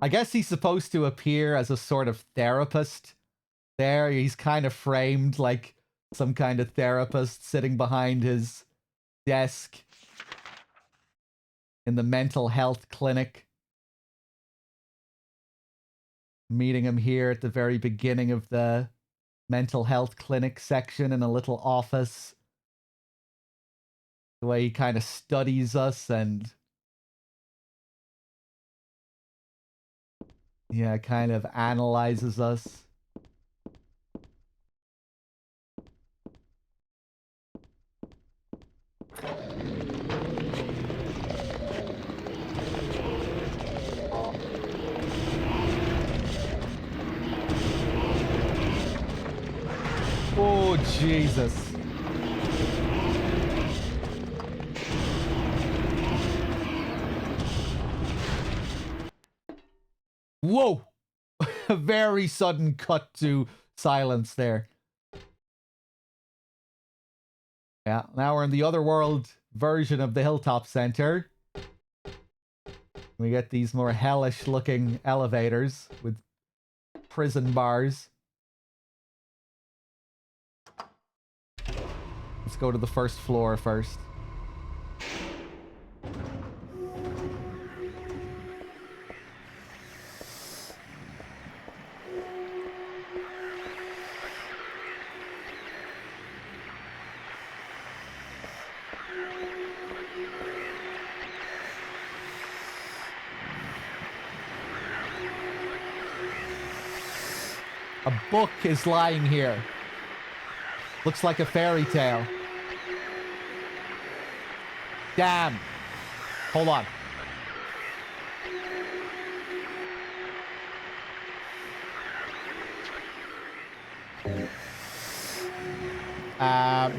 I guess he's supposed to appear as a sort of therapist. There, he's kind of framed like some kind of therapist sitting behind his desk in the mental health clinic. Meeting him here at the very beginning of the mental health clinic section in a little office. The way he kind of studies us and yeah, kind of analyzes us. Oh, Jesus. Whoa! A very sudden cut to silence there. Yeah, now we're in the Otherworld version of the Hilltop Center. We get these more hellish looking elevators with prison bars. Let's go to the first floor first. A book is lying here. Looks like a fairy tale. Damn. Hold on. I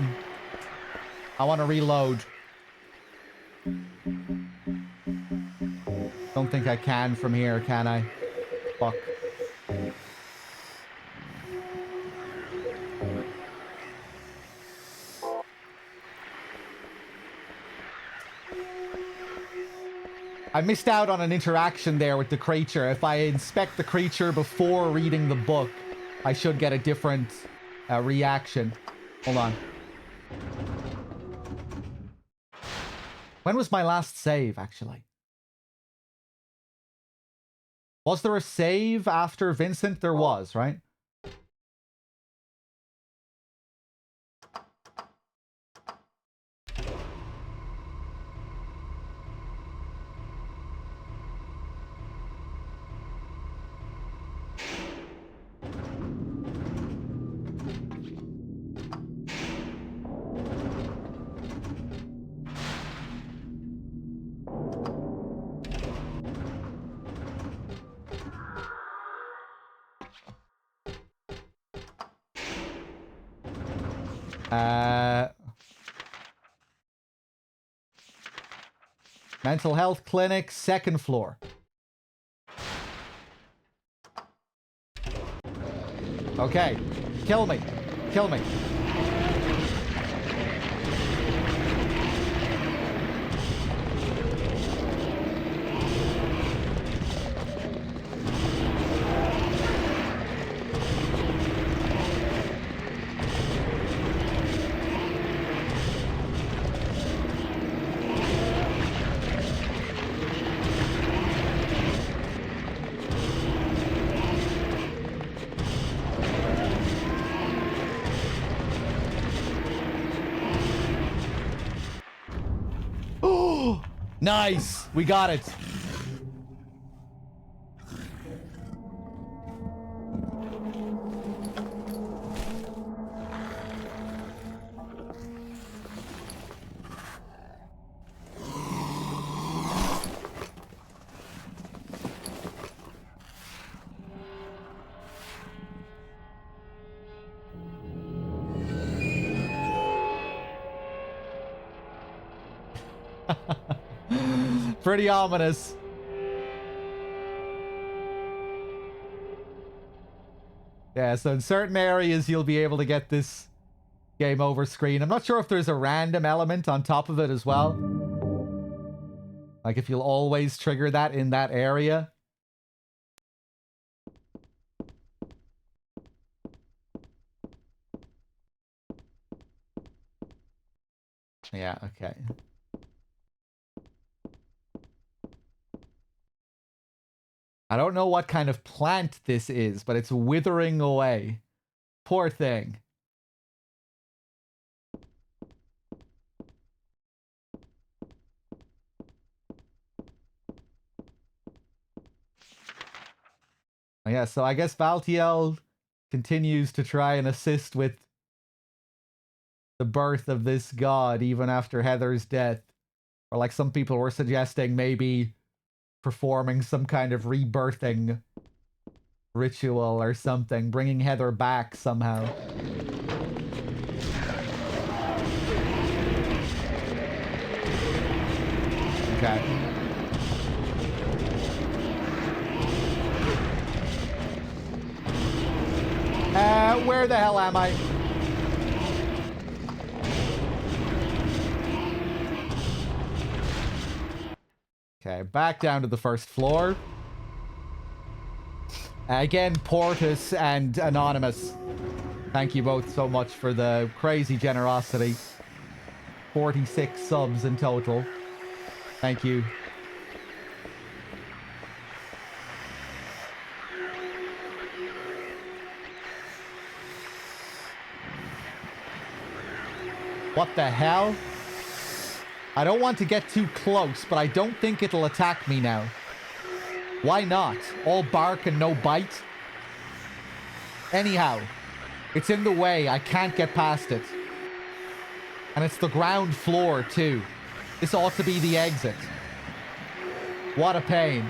want to reload. Don't think I can from here, can I? Fuck. I missed out on an interaction there with the creature. If I inspect the creature before reading the book, I should get a different reaction. Hold on. When was my last save, actually? Was there a save after Vincent? There was, right? Mental health clinic, second floor. Okay. Kill me. Kill me. Nice! We got it! Pretty ominous. Yeah, so in certain areas you'll be able to get this game over screen. I'm not sure if there's a random element on top of it as well. Like if you'll always trigger that in that area. Yeah, okay. I don't know what kind of plant this is, but it's withering away. Poor thing. Yeah, so I guess Valtiel continues to try and assist with the birth of this god even after Heather's death. Or like some people were suggesting, maybe performing some kind of rebirthing ritual or something, bringing Heather back somehow. Okay. Where the hell am I? Okay, back down to the first floor. Again, Portus and Anonymous. Thank you both so much for the crazy generosity. 46 subs in total. Thank you. What the hell? I don't want to get too close, but I don't think it'll attack me now. Why not? All bark and no bite? Anyhow, it's in the way. I can't get past it. And it's the ground floor, too. This ought to be the exit. What a pain.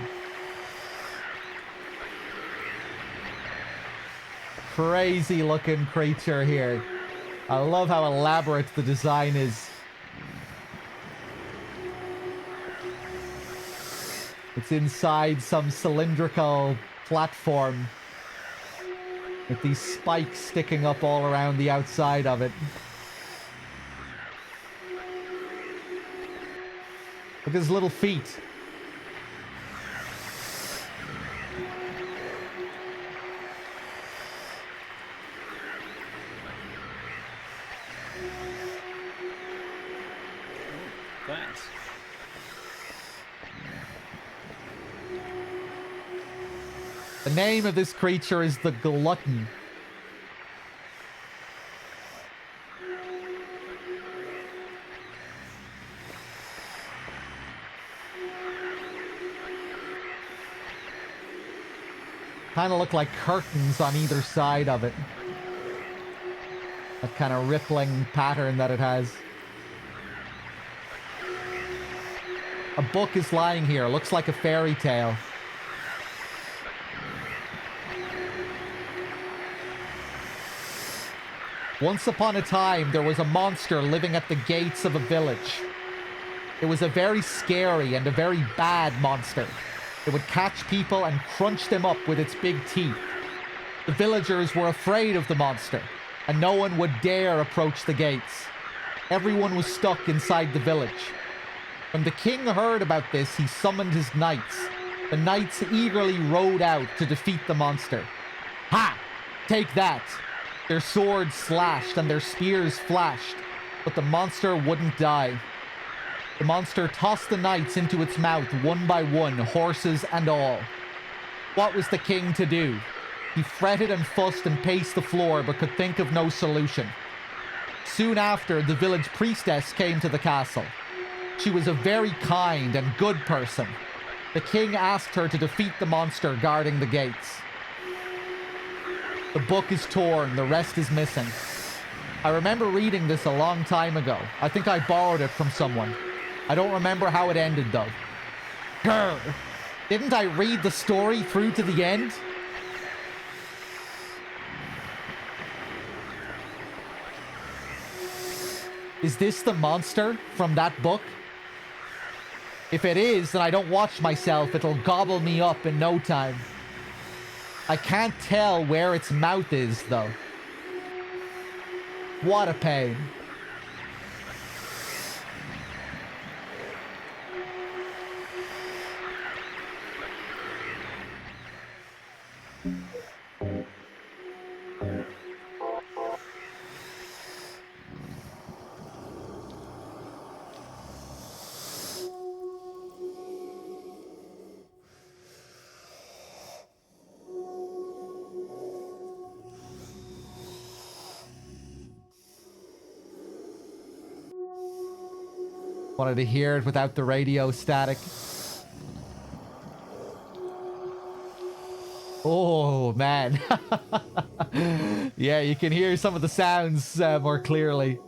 Crazy looking creature here. I love how elaborate the design is. It's inside some cylindrical platform with these spikes sticking up all around the outside of it. Look at his little feet.
Thanks.
The name of this creature is the Glutton. Kind of look like curtains on either side of it. That kind of rippling pattern that it has. A book is lying here. Looks like a fairy tale. Once upon a time, there was a monster living at the gates of a village. It was a very scary and a very bad monster. It would catch people and crunch them up with its big teeth. The villagers were afraid of the monster, and no one would dare approach the gates. Everyone was stuck inside the village. When the king heard about this, he summoned his knights. The knights eagerly rode out to defeat the monster. Ha! Take that! Their swords slashed and their spears flashed, but the monster wouldn't die. The monster tossed the knights into its mouth one by one, horses and all. What was the king to do? He fretted and fussed and paced the floor, but could think of no solution. Soon after, the village priestess came to the castle. She was a very kind and good person. The king asked her to defeat the monster guarding the gates. The book is torn, the rest is missing. I remember reading this a long time ago. I think I borrowed it from someone. I don't remember how it ended, though. Grr! Didn't I read the story through to the end? Is this the monster from that book? If it is, then I don't watch myself. It'll gobble me up in no time. I can't tell where its mouth is, though. What a pain. Wanted to hear it without the radio static. Oh, man. Yeah, you can hear some of the sounds more clearly.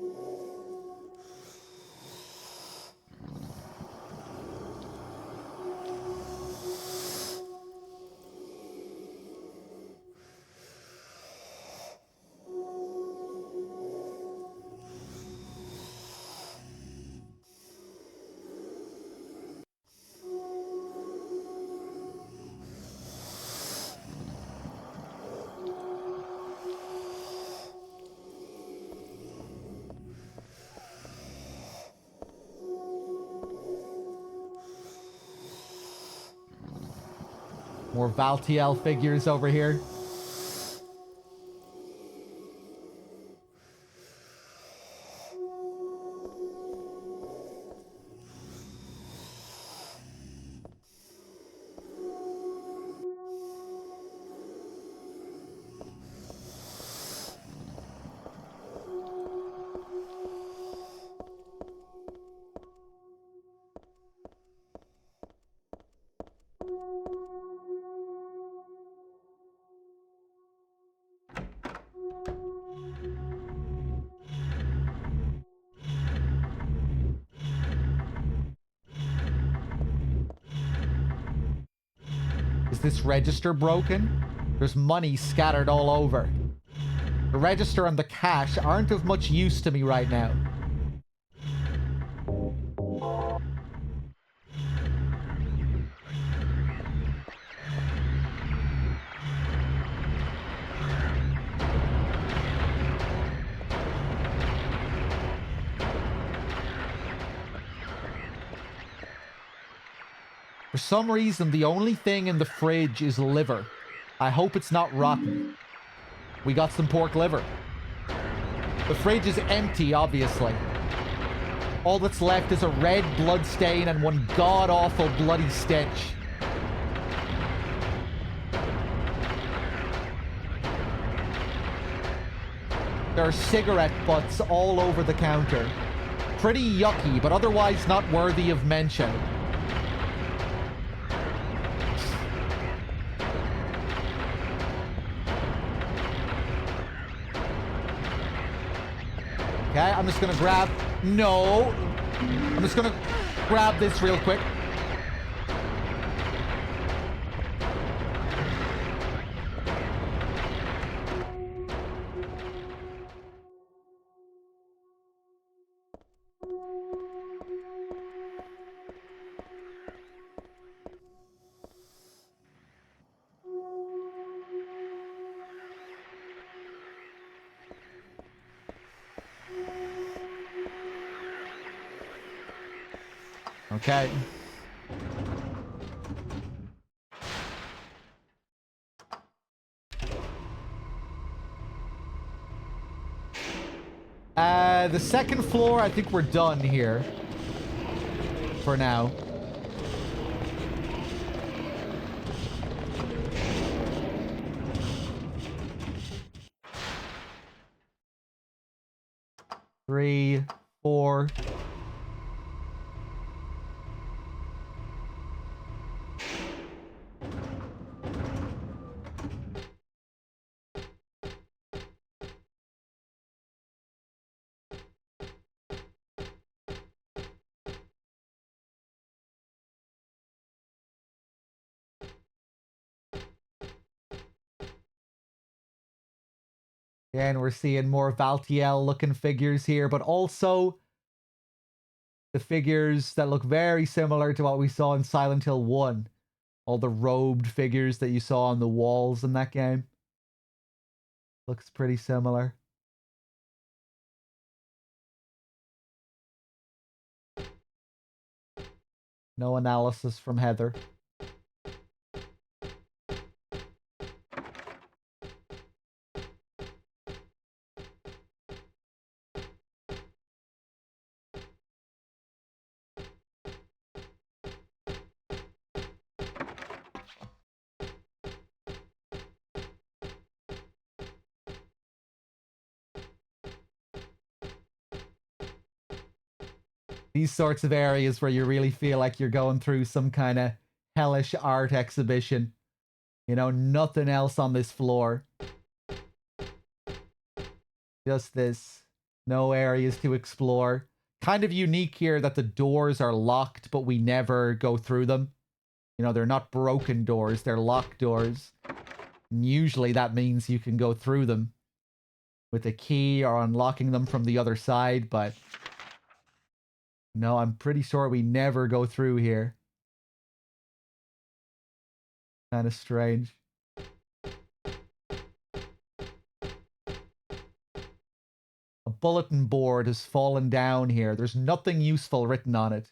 More Valtiel figures over here. Is this register broken? There's money scattered all over. The register and the cash aren't of much use to me right now. For some reason, the only thing in the fridge is liver. I hope it's not rotten. We got some pork liver. The fridge is empty, obviously. All that's left is a red blood stain and one god-awful bloody stench. There are cigarette butts all over the counter. Pretty yucky, but otherwise not worthy of mention. Okay, I'm just gonna grab... No! I'm just gonna grab this real quick. Okay. The second floor, I think we're done here. For now. Three, four. Again, we're seeing more Valtiel looking figures here, but also the figures that look very similar to what we saw in Silent Hill 1. All the robed figures that you saw on the walls in that game. Looks pretty similar. No analysis from Heather. These sorts of areas where you really feel like you're going through some kind of hellish art exhibition. You know, nothing else on this floor. Just this. No areas to explore. Kind of unique here that the doors are locked, but we never go through them. You know, they're not broken doors, they're locked doors. And usually that means you can go through them with a key or unlocking them from the other side, but no, I'm pretty sure we never go through here. Kind of strange. A bulletin board has fallen down here. There's nothing useful written on it.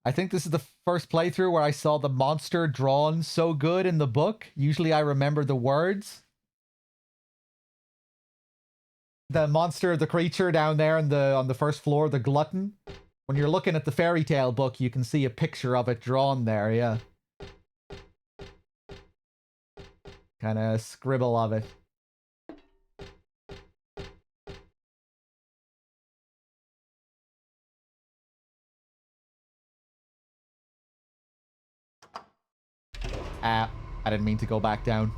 I think this is the first playthrough where I saw the monster drawn so good in the book. Usually I remember the words. The monster, the creature down there on the first floor, the glutton. When you're looking at the fairy tale book, you can see a picture of it drawn there, yeah. Kind of scribble of it. I didn't mean to go back down.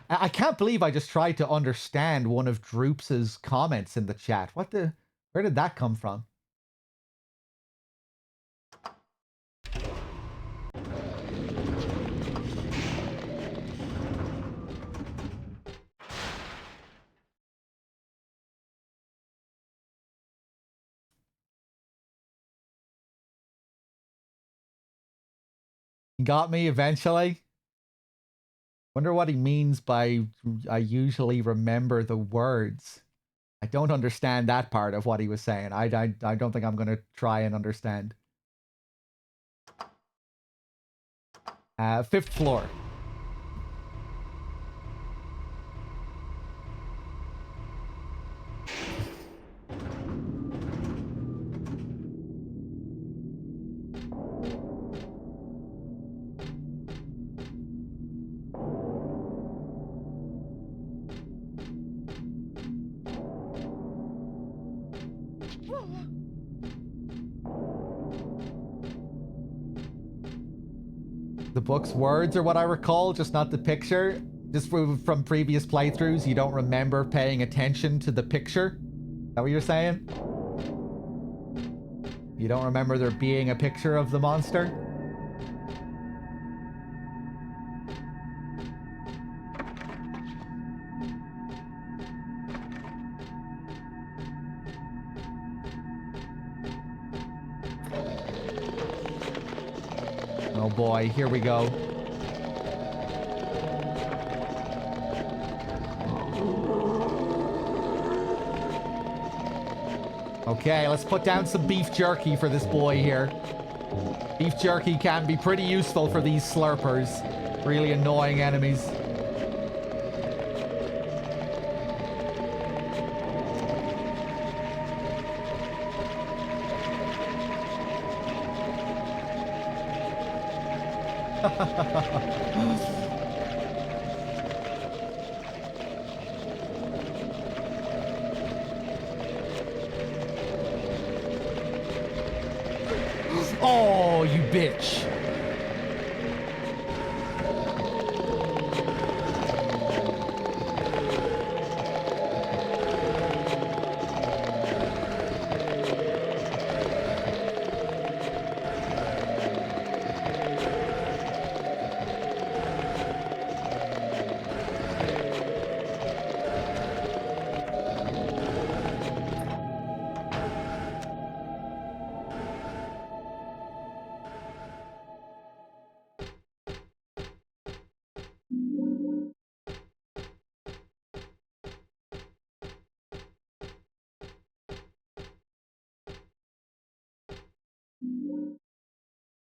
I can't believe I just tried to understand one of Droops's comments in the chat. Where did that come from? Got me eventually. Wonder what he means by I usually remember the words. I don't understand that part of what he was saying. I don't think I'm going to try and understand. 5th floor. The book's words are what I recall, just not the picture. Just from previous playthroughs, you don't remember paying attention to the picture? Is that what you're saying? You don't remember there being a picture of the monster? Oh boy, here we go. Okay, let's put down some beef jerky for this boy here. Beef jerky can be pretty useful for these slurpers. Really annoying enemies. Oh, you bitch.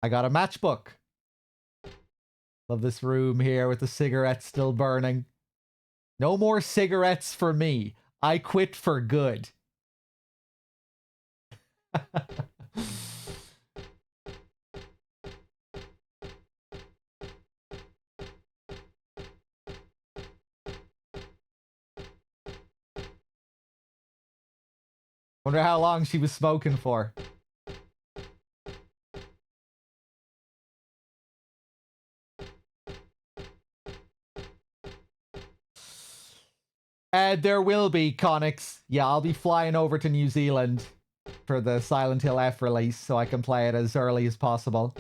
I got a matchbook. Love this room here with the cigarettes still burning. No more cigarettes for me. I quit for good. Wonder how long she was smoking for. There will be, Connix. Yeah, I'll be flying over to New Zealand for the Silent Hill F release so I can play it as early as possible.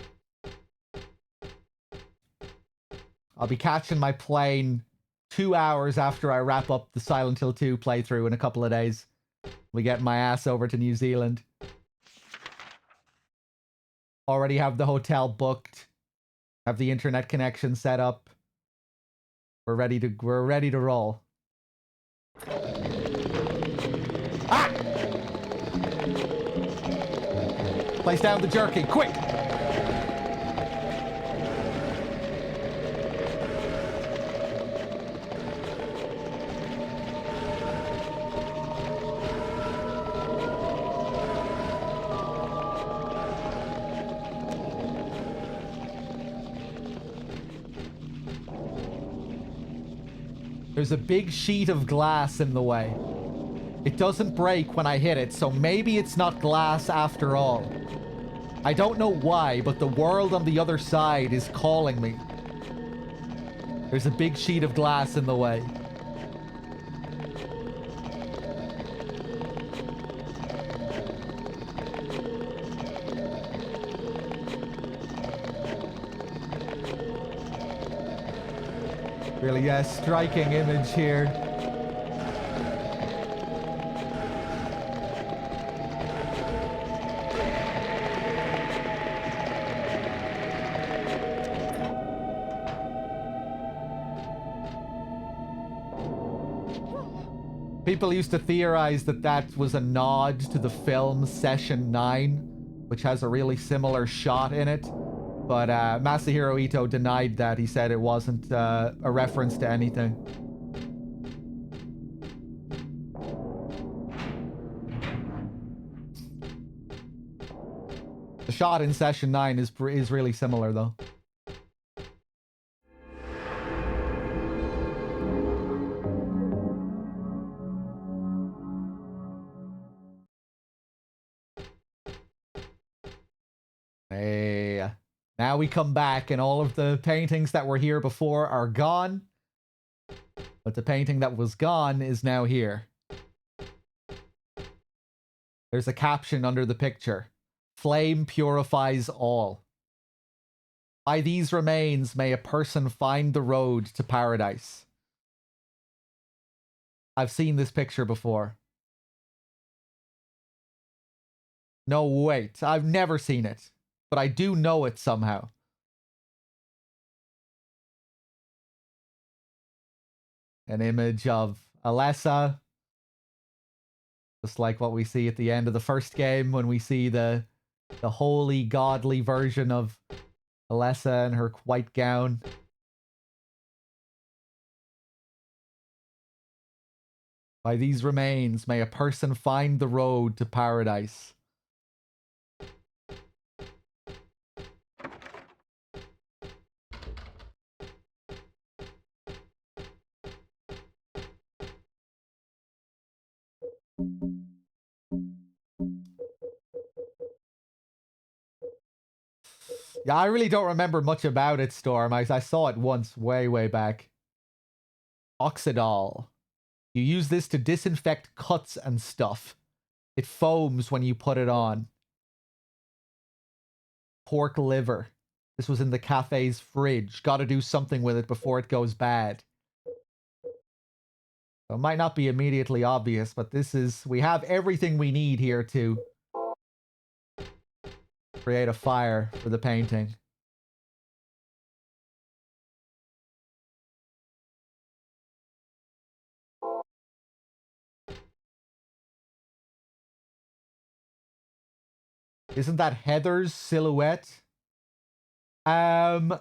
I'll be catching my plane 2 hours after I wrap up the Silent Hill 2 playthrough in a couple of days. We get my ass over to New Zealand. Already have the hotel booked. Have the internet connection set up. We're ready to roll. Ah! Place down the jerky, quick! There's a big sheet of glass in the way. It doesn't break when I hit it, so maybe it's not glass after all. I don't know why, but the world on the other side is calling me. There's a big sheet of glass in the way. Really, yeah, striking image here. People used to theorize that that was a nod to the film Session 9, which has a really similar shot in it. But Masahiro Ito denied that. He said it wasn't a reference to anything. The shot in Session 9 is really similar, though. Hey, now we come back and all of the paintings that were here before are gone. But the painting that was gone is now here. There's a caption under the picture. Flame purifies all. By these remains may a person find the road to paradise. I've seen this picture before. No, wait. I've never seen it. But I do know it somehow. An image of Alessa. Just like what we see at the end of the first game when we see the holy, godly version of Alessa in her white gown. By these remains may a person find the road to paradise. Yeah, I really don't remember much about it, Storm. I saw it once, way, way back. Oxidol. You use this to disinfect cuts and stuff. It foams when you put it on. Pork liver. This was in the cafe's fridge. Gotta do something with it before it goes bad. So it might not be immediately obvious, but this is... We have everything we need here to create a fire for the painting. Isn't that Heather's silhouette? I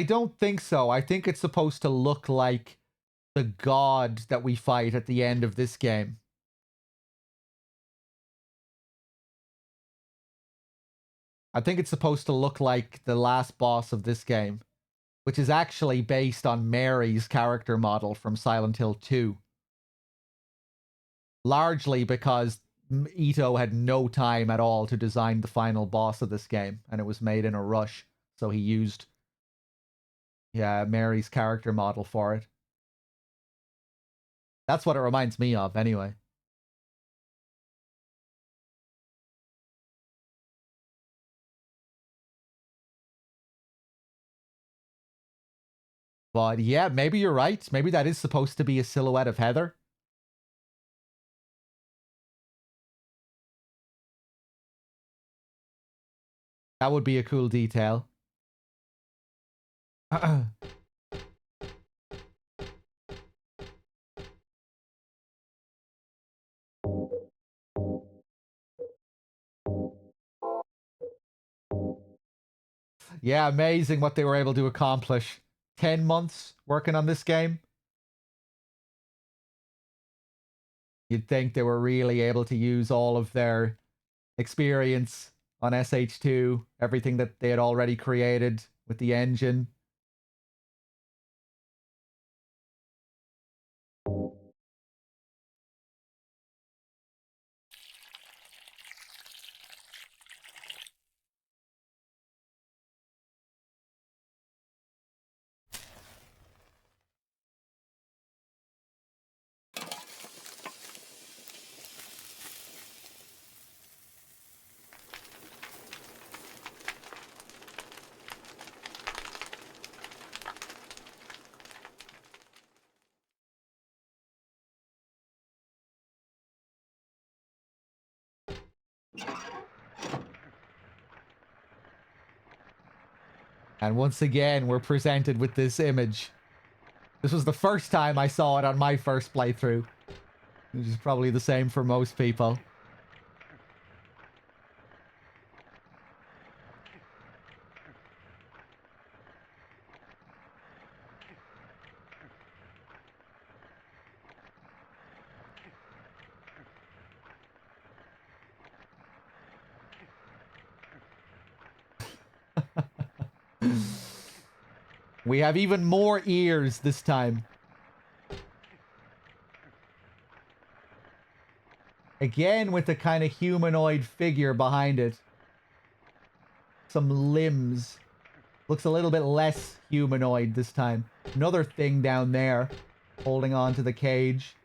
don't think so. I think it's supposed to look like the god that we fight at the end of this game. I think it's supposed to look like the last boss of this game, which is actually based on Mary's character model from Silent Hill 2. Largely because Ito had no time at all to design the final boss of this game, and it was made in a rush, so he used Mary's character model for it. That's what it reminds me of, anyway. But yeah, maybe you're right. Maybe that is supposed to be a silhouette of Heather. That would be a cool detail. Yeah, amazing what they were able to accomplish. 10 months working on this game. You'd think they were really able to use all of their experience on SH2, everything that they had already created with the engine. And once again, we're presented with this image. This was the first time I saw it on my first playthrough, which is probably the same for most people. We have even more ears this time. Again with the kind of humanoid figure behind it. Some limbs. Looks a little bit less humanoid this time. Another thing down there holding on to the cage.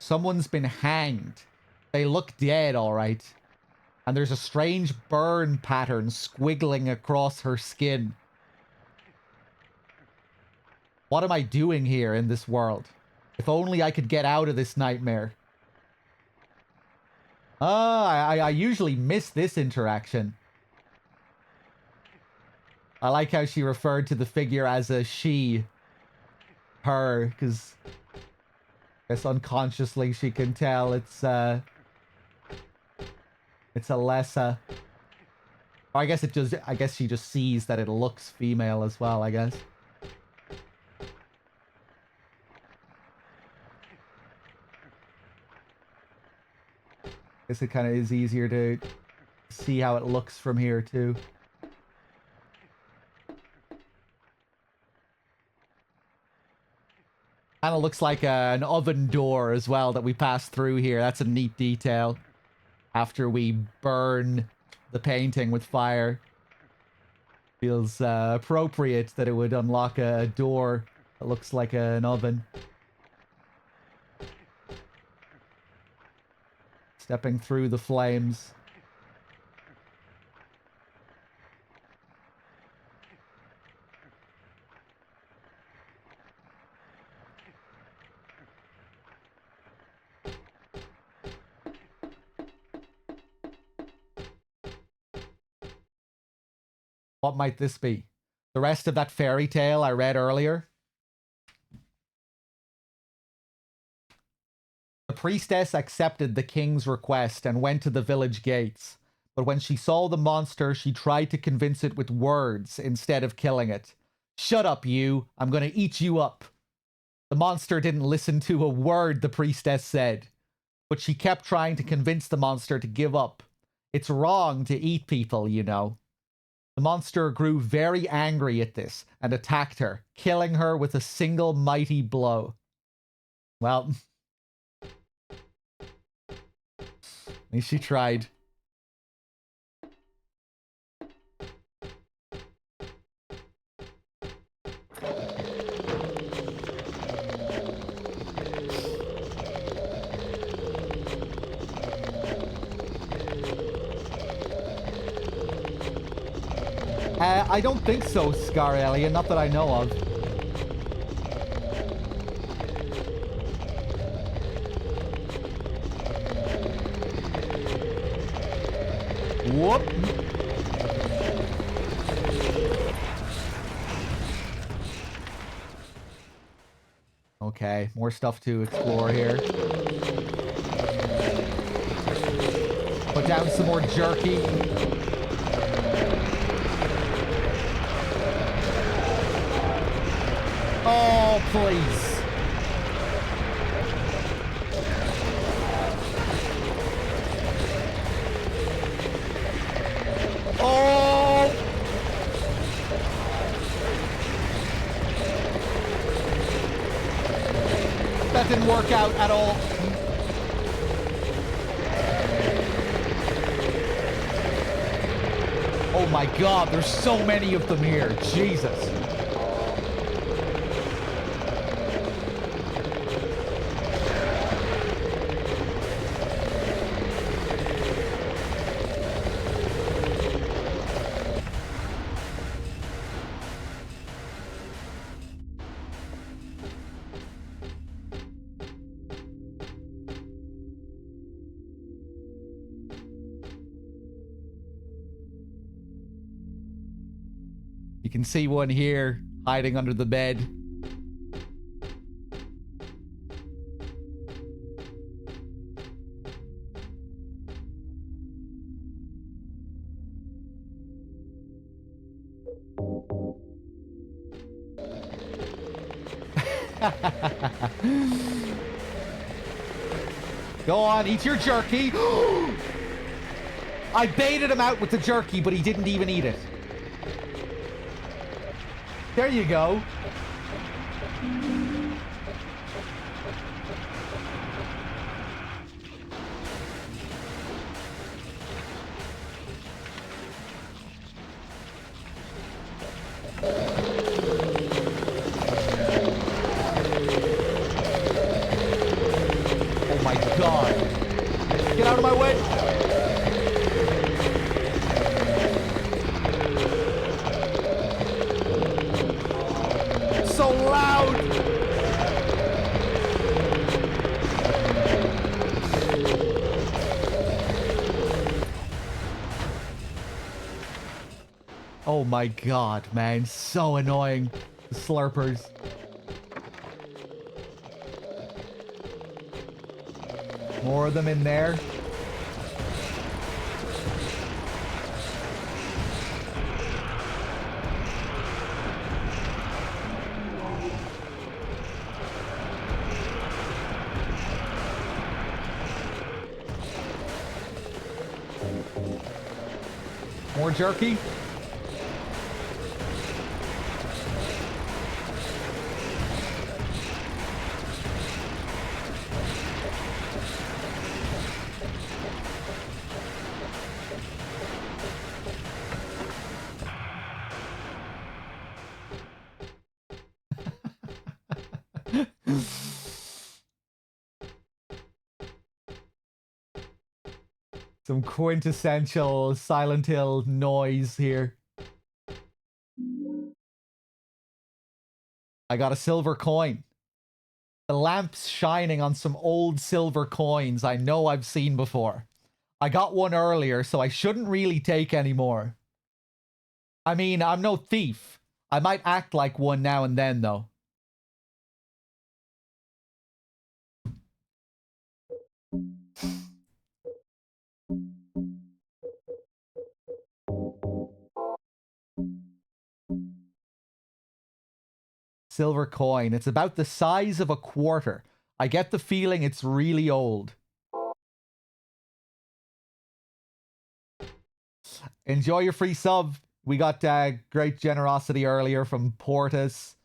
Someone's been hanged. They look dead, all right. And there's a strange burn pattern squiggling across her skin. What am I doing here in this world? If only I could get out of this nightmare. I usually miss this interaction. I like how she referred to the figure as a she. Her, because... I guess unconsciously she can tell it's Alessa. Or I guess it just, I guess she just sees that it looks female as well, I guess. Guess it kind of is easier to see how it looks from here too. Kind of looks like an oven door as well that we passed through here. That's a neat detail. After we burn the painting with fire. Feels appropriate that it would unlock a door that looks like an oven. Stepping through the flames. What might this be? The rest of that fairy tale I read earlier? The priestess accepted the king's request and went to the village gates. But when she saw the monster, she tried to convince it with words instead of killing it. Shut up, you. I'm going to eat you up. The monster didn't listen to a word the priestess said. But she kept trying to convince the monster to give up. It's wrong to eat people, you know. The monster grew very angry at this and attacked her, killing her with a single mighty blow. Well, at least she tried. I don't think so, Scar Alien. Not that I know of. Whoop. Okay, more stuff to explore here. Put down some more jerky. Oh, please. Oh! That didn't work out at all. Oh my god, there's so many of them here. Jesus. You can see one here hiding under the bed. Go on, eat your jerky. I baited him out with the jerky, but he didn't even eat it. There you go. Oh my god. Get out of my way. So loud. Oh my god, man. So annoying. The slurpers. More of them in there. More jerky. Some quintessential Silent Hill noise here. I got a silver coin. The lamp's shining on some old silver coins I know I've seen before. I got one earlier, so I shouldn't really take any more. I mean, I'm no thief. I might act like one now and then, though. Silver coin. It's about the size of a quarter. I get the feeling it's really old. Enjoy your free sub. We got great generosity earlier from Portis.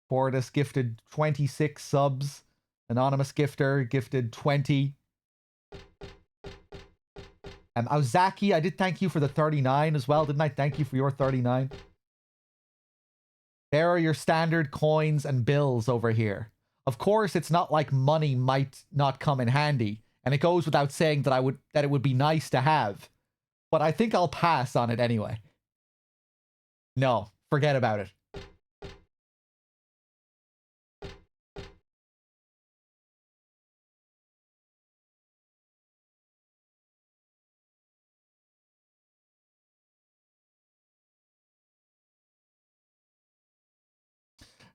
Portis gifted 26 subs. Anonymous gifter gifted 20. Ozaki, I did thank you for the 39 as well. Didn't I thank you for your 39? There are your standard coins and bills over here. Of course, it's not like money might not come in handy, and it goes without saying that it would be nice to have. But I think I'll pass on it anyway. No, forget about it.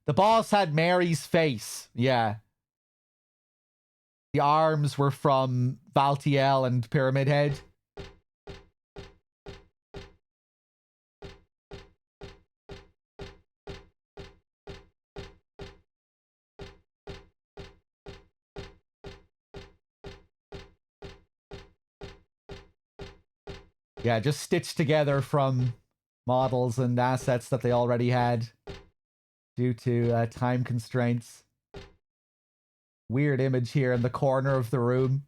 The boss had Mary's face. Yeah. The arms were from Valtiel and Pyramid Head. Yeah, just stitched together from models and assets that they already had due to time constraints. Weird image here in the corner of the room.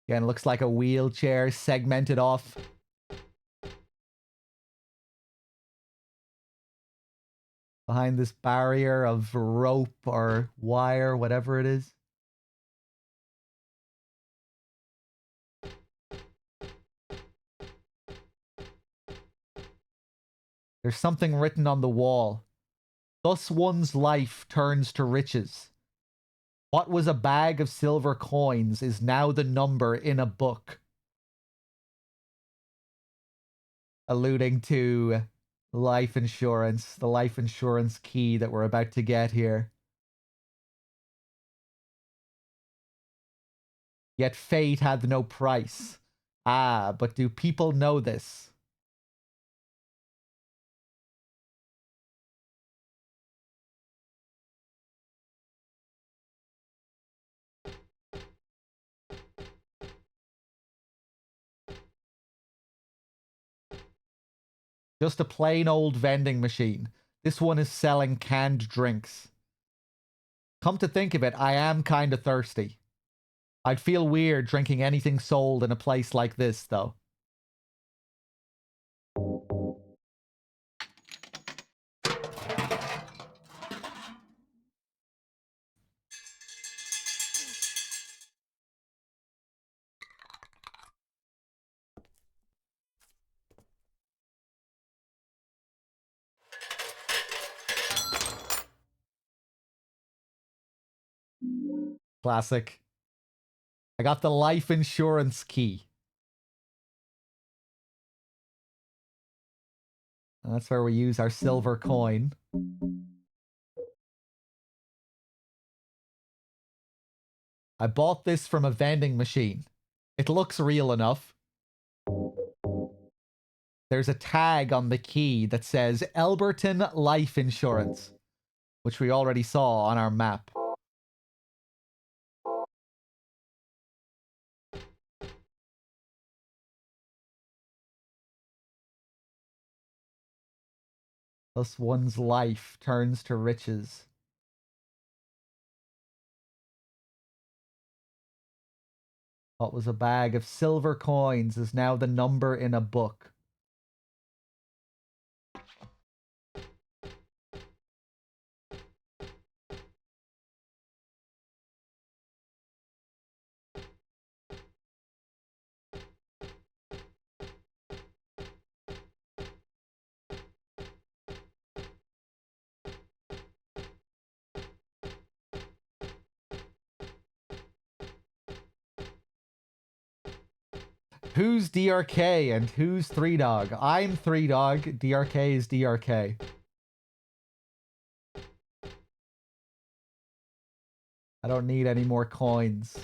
Again, looks like a wheelchair segmented off. Behind this barrier of rope or wire, whatever it is. There's something written on the wall. Thus one's life turns to riches. What was a bag of silver coins is now the number in a book. Alluding to life insurance, the life insurance key that we're about to get here. Yet fate had no price. Ah, but do people know this? Just a plain old vending machine. This one is selling canned drinks. Come to think of it, I am kinda thirsty. I'd feel weird drinking anything sold in a place like this, though. Classic. I got the life insurance key. That's where we use our silver coin. I bought this from a vending machine. It looks real enough. There's a tag on the key that says Elberton Life Insurance, which we already saw on our map. Thus one's life turns to riches. What was a bag of silver coins is now the number in a book. Who's DRK and who's Threedogg? I'm Threedogg. DRK is DRK. I don't need any more coins.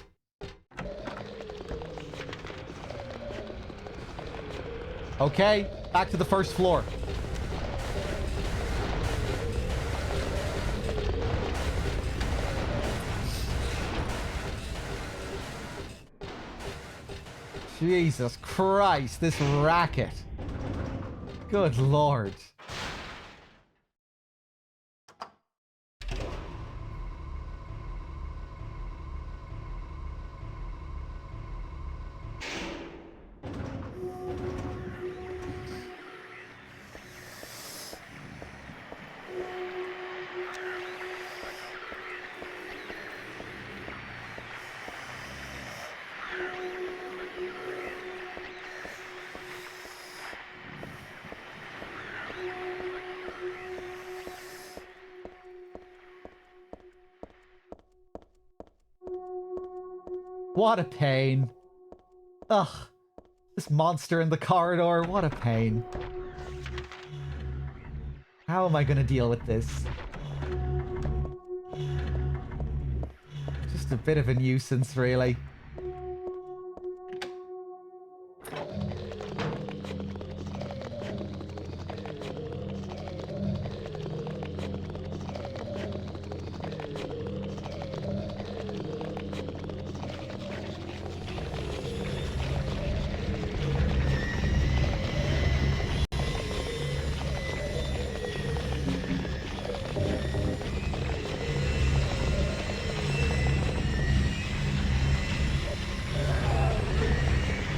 Okay, back to the first floor. Jesus Christ, this racket. Good lord. What a pain. Ugh. This monster in the corridor, what a pain. How am I gonna deal with this? Just a bit of a nuisance, really.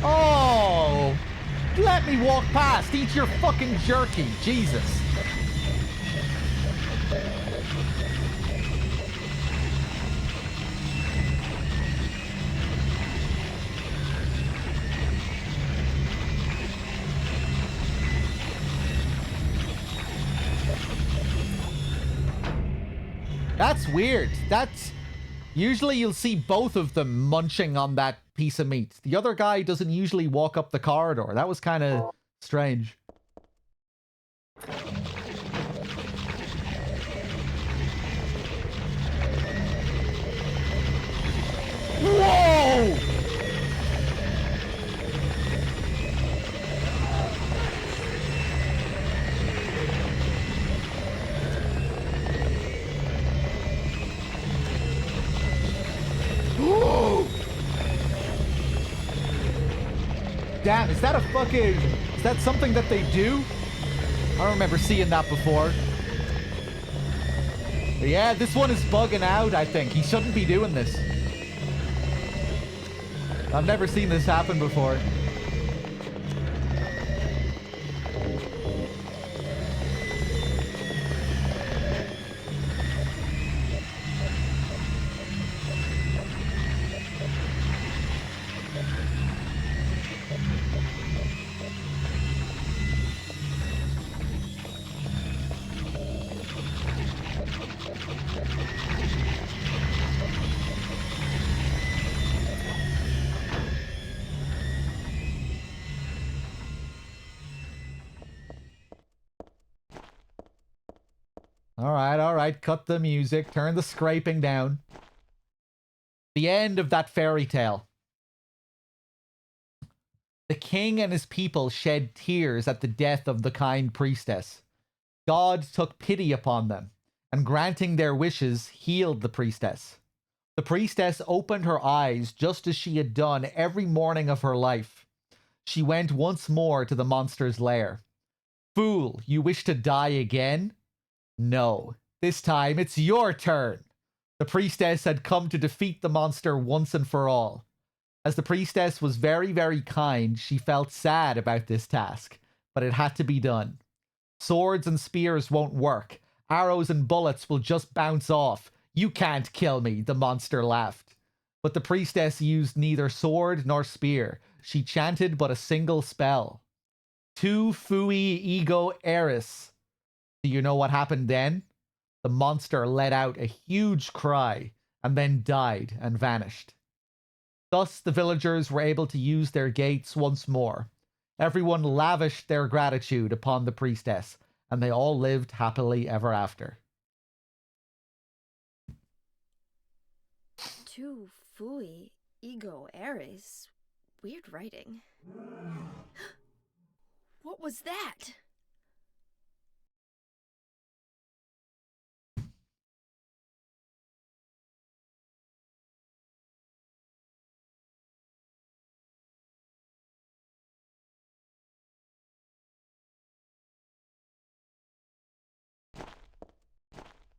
Oh! Let me walk past! Eat your fucking jerky! Jesus! That's weird. That's... Usually you'll see both of them munching on that piece of meat. The other guy doesn't usually walk up the corridor. That was kind of strange. Whoa! Damn, is that a fucking... Is that something that they do? I don't remember seeing that before. But yeah, this one is bugging out, I think. He shouldn't be doing this. I've never seen this happen before. All right, cut the music, turn the scraping down. The end of that fairy tale. The king and his people shed tears at the death of the kind priestess. God took pity upon them, and granting their wishes, healed the priestess. The priestess opened her eyes just as she had done every morning of her life. She went once more to the monster's lair. Fool, you wish to die again? No. This time it's your turn. The priestess had come to defeat the monster once and for all. As the priestess was very, very kind, she felt sad about this task, but it had to be done. Swords and spears won't work. Arrows and bullets will just bounce off. You can't kill me, the monster laughed. But the priestess used neither sword nor spear. She chanted but a single spell. Tu fui ego eris. Do you know what happened then? The monster let out a huge cry and then died and vanished. Thus, the villagers were able to use their gates once more. Everyone lavished their gratitude upon the priestess, and they all lived happily ever after.
Tu fui ego eris. Weird writing. What was that?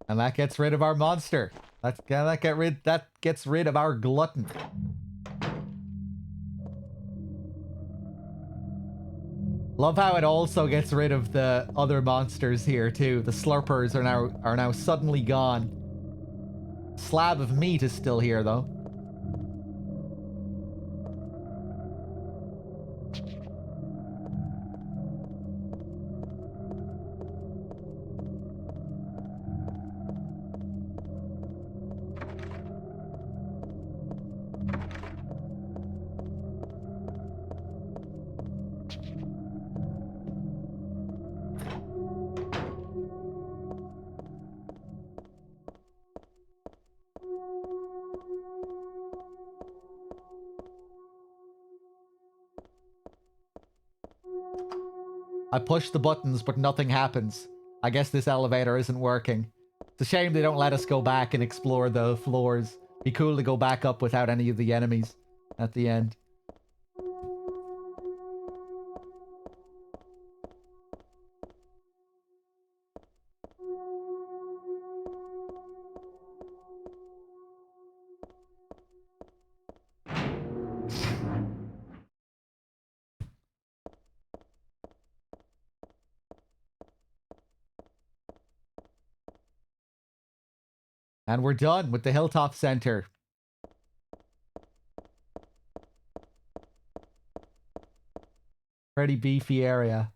And that gets rid of our monster. That gets rid of our glutton. Love how it also gets rid of the other monsters here too. The slurpers are now suddenly gone. Slab of meat is still here though. I push the buttons, but nothing happens. I guess this elevator isn't working. It's a shame they don't let us go back and explore the floors. Be cool to go back up without any of the enemies at the end. And we're done with the Hilltop Center. Pretty beefy area.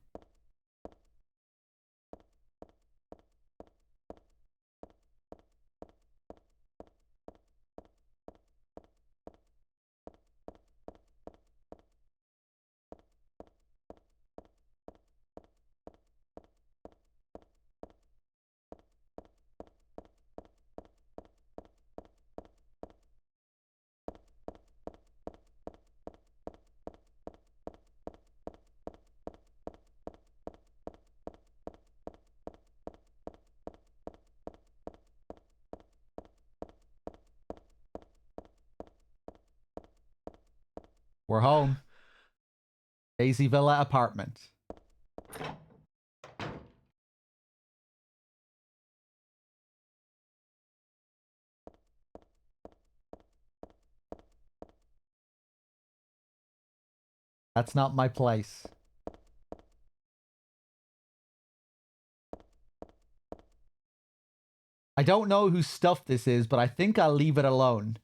We're home. Daisy Villa apartment. That's not my place. I don't know whose stuff this is, but I think I'll leave it alone.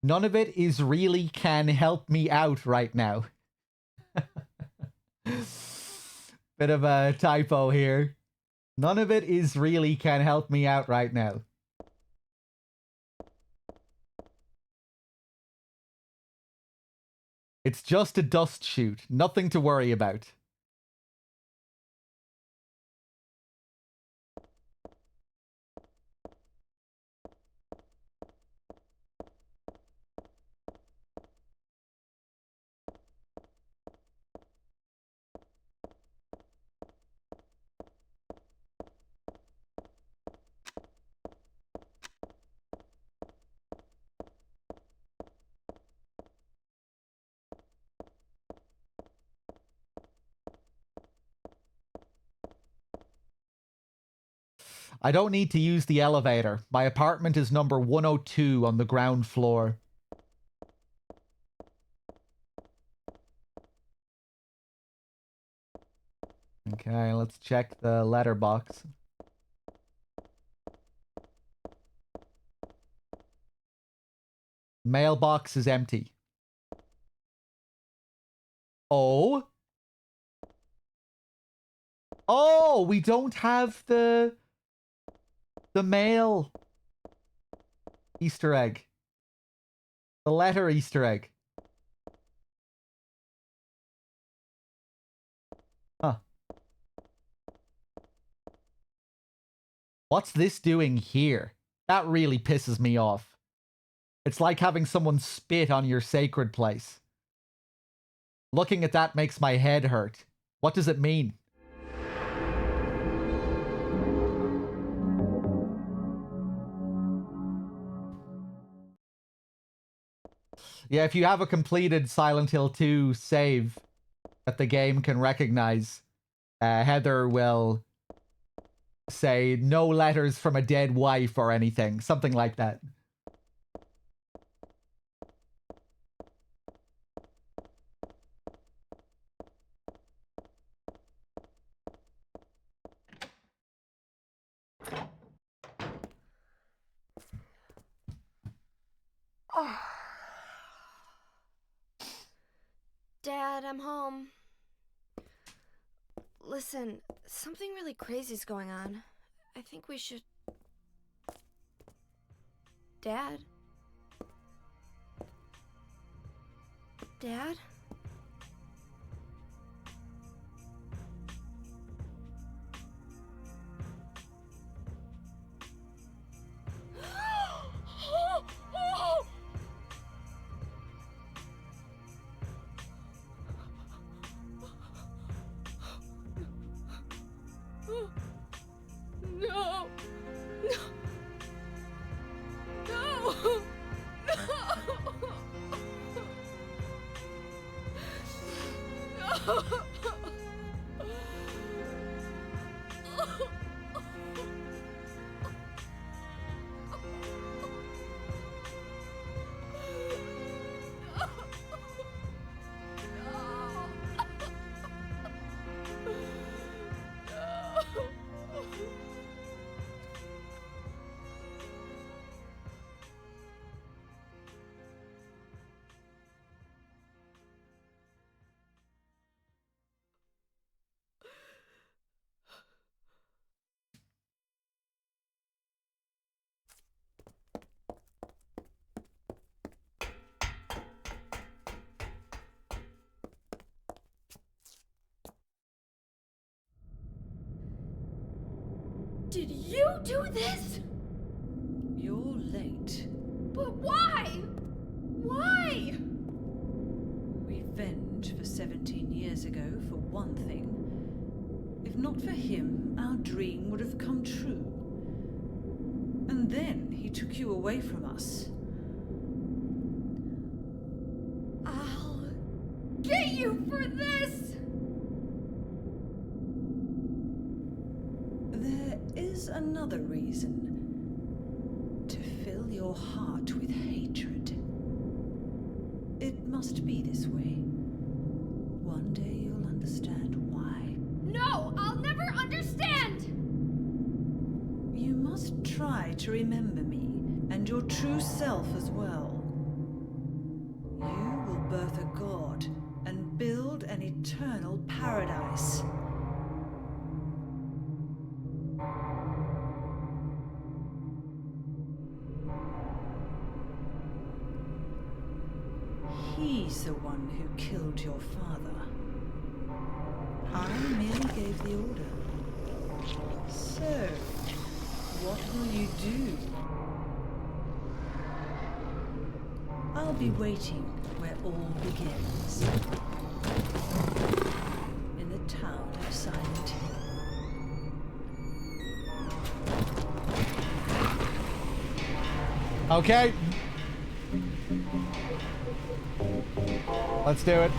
None of it is really can help me out right now. Bit of a typo here. None of it is really can help me out right now. It's just a dust chute. Nothing to worry about. I don't need to use the elevator. My apartment is number 102 on the ground floor. Okay, let's check the letterbox. Mailbox is empty. Oh? Oh, we don't have the mail Easter egg. The letter Easter egg. Huh. What's this doing here? That really pisses me off. It's like having someone spit on your sacred place. Looking at that makes my head hurt. What does it mean? Yeah, if you have a completed Silent Hill 2 save that the game can recognize, Heather will say no letters from a dead wife or anything. Something like that.
Dad, I'm home. Listen, something really crazy's going on. I think we should... Dad? Dad?
No! No! No! Did you do this?
You're late.
But why? Why?
Revenge for 17 years ago, for one thing. If not for him, our dream would have come true. And then he took you away from us.
I'll get you for this!
There is another reason. To fill your heart with hatred. It must be this way. One day you'll understand why.
No, I'll never understand!
You must try to remember me, and your true self as well. You will birth a god, and build an eternal paradise. He's the one who killed your father. I merely gave the order. So, what will you do? I'll be waiting where all begins. In the town of Silent Hill.
Okay. Let's do it.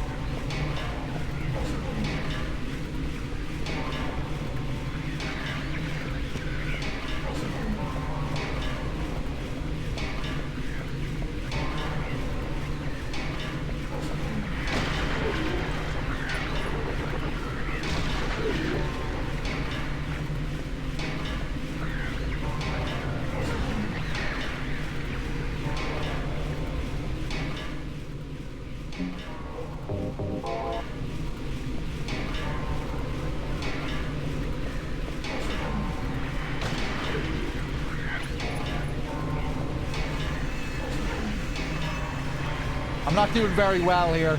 I'm not doing very well here.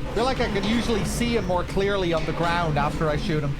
I feel like I can usually see him more clearly on the ground after I shoot him.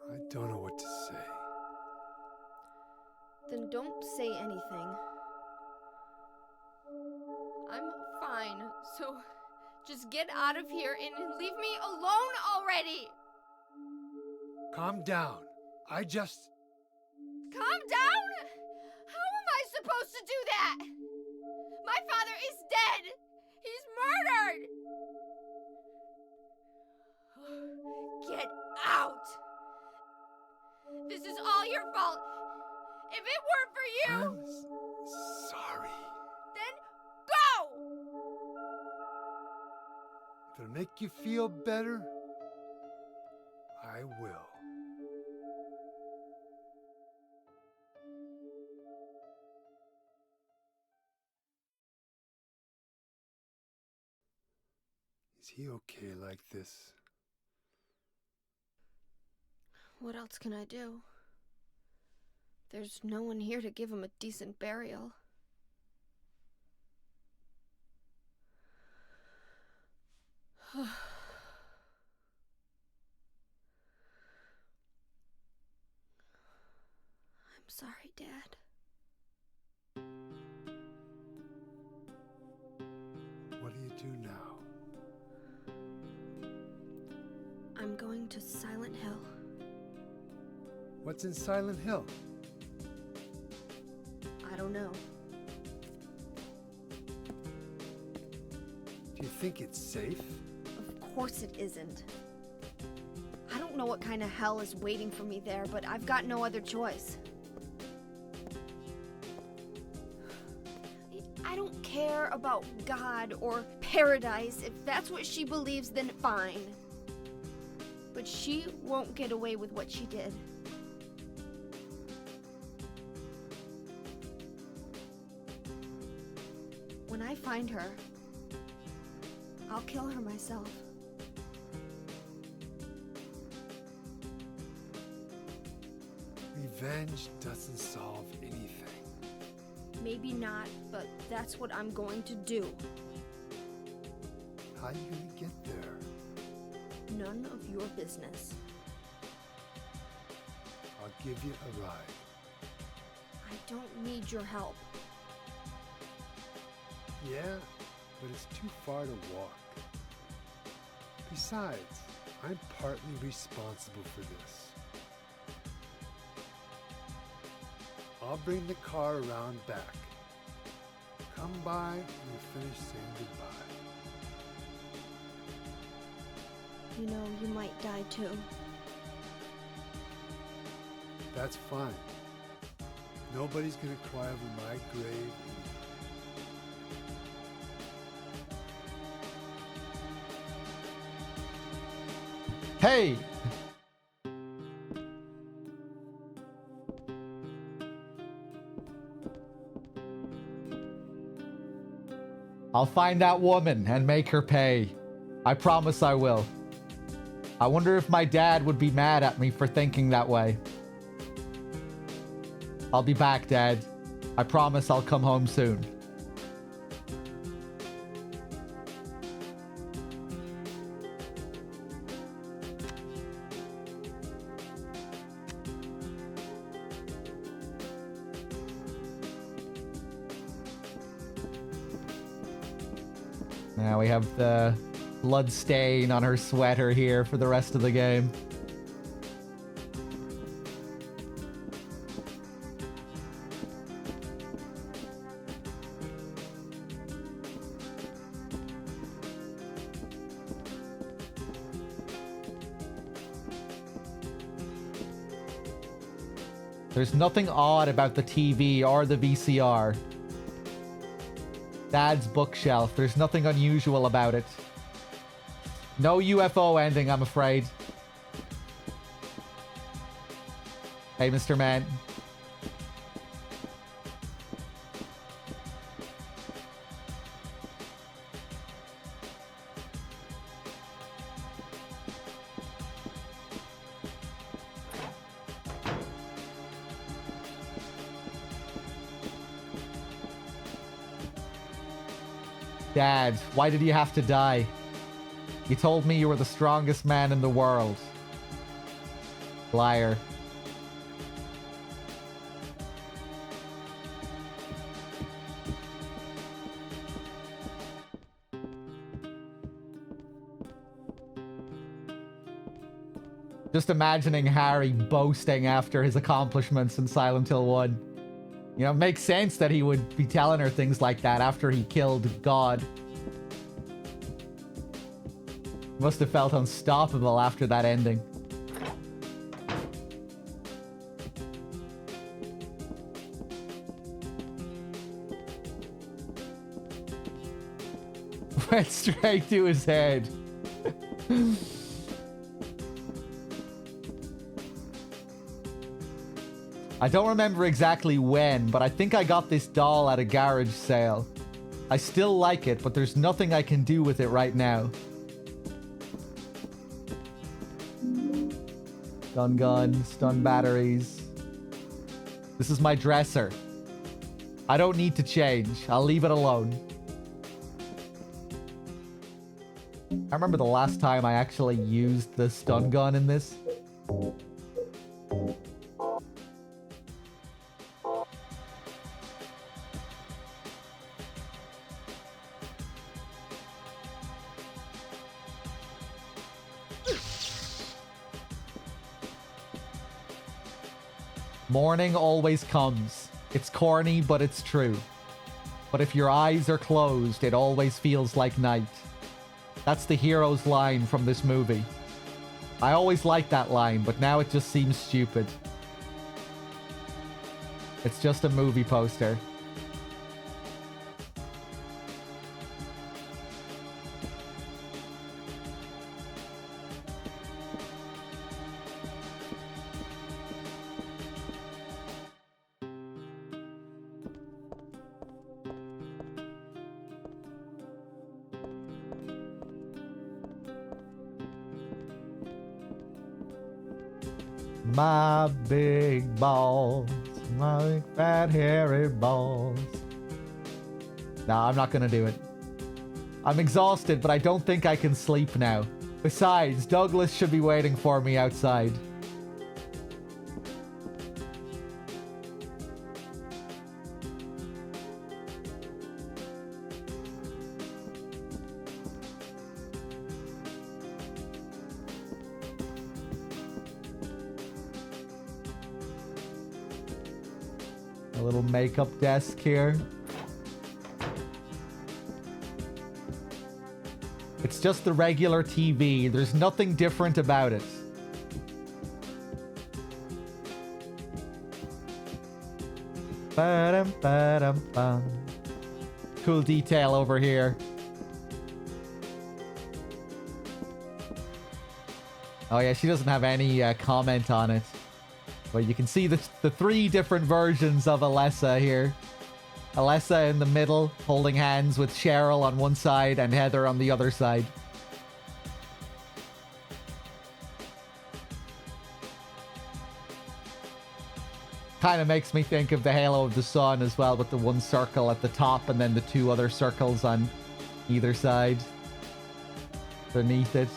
I don't know what to say.
Then don't say anything. I'm fine, so just get out of here and leave me alone already!
Calm down.
Calm down? How am I supposed to do that? My father is dead! He's murdered! Get out! This is all your fault! If it weren't for you,
I'm sorry.
then go!
If it'll make you feel better, I will. Is he okay like this?
What else can I do? There's no one here to give him a decent burial. I'm sorry, Dad.
What do you do now?
I'm going to Silent Hill.
What's in Silent Hill?
I don't know.
Do you think it's safe?
Of course it isn't. I don't know what kind of hell is waiting for me there, but I've got no other choice. I don't care about God or paradise. If that's what she believes, then fine. But she won't get away with what she did. When I find her, I'll kill her myself.
Revenge doesn't solve anything.
Maybe not, but that's what I'm going to do.
How are you gonna get there?
None of your business.
I'll give you a ride.
I don't need your help.
Yeah, but it's too far to walk. Besides, I'm partly responsible for this. I'll bring the car around back. Come by and we'll finish saying goodbye.
You know, you might die too.
That's fine. Nobody's gonna cry over my grave.
Hey! I'll find that woman and make her pay. I promise I will. I wonder if my dad would be mad at me for thinking that way. I'll be back, Dad. I promise I'll come home soon. Now we have the blood stain on her sweater here for the rest of the game. There's nothing odd about the TV or the VCR. Dad's bookshelf. There's nothing unusual about it. No UFO ending, I'm afraid. Hey, Mr. Man. Dad, why did you have to die? You told me you were the strongest man in the world. Liar. Just imagining Harry boasting after his accomplishments in Silent Hill 1. You know, it makes sense that he would be telling her things like that after he killed God. Must have felt unstoppable after that ending. Went straight to his head. I don't remember exactly when, but I think I got this doll at a garage sale. I still like it, but there's nothing I can do with it right now. Stun gun, stun batteries. This is my dresser. I don't need to change. I'll leave it alone. I remember the last time I actually used the stun gun in this. Morning always comes. It's corny, but it's true. But if your eyes are closed, it always feels like night. That's the hero's line from this movie. I always liked that line, but now it just seems stupid. It's just a movie poster. My big balls, my big fat hairy balls. Nah, I'm not gonna do it. I'm exhausted, but I don't think I can sleep now. Besides, Douglas should be waiting for me outside. A little makeup desk here. It's just the regular TV. There's nothing different about it. Ba-dum, ba-dum, bum. Cool detail over here. Oh yeah, she doesn't have any comment on it. But you can see the three different versions of Alessa here. Alessa in the middle, holding hands with Cheryl on one side and Heather on the other side. Kind of makes me think of the Halo of the Sun as well, with the one circle at the top and then the two other circles on either side beneath it.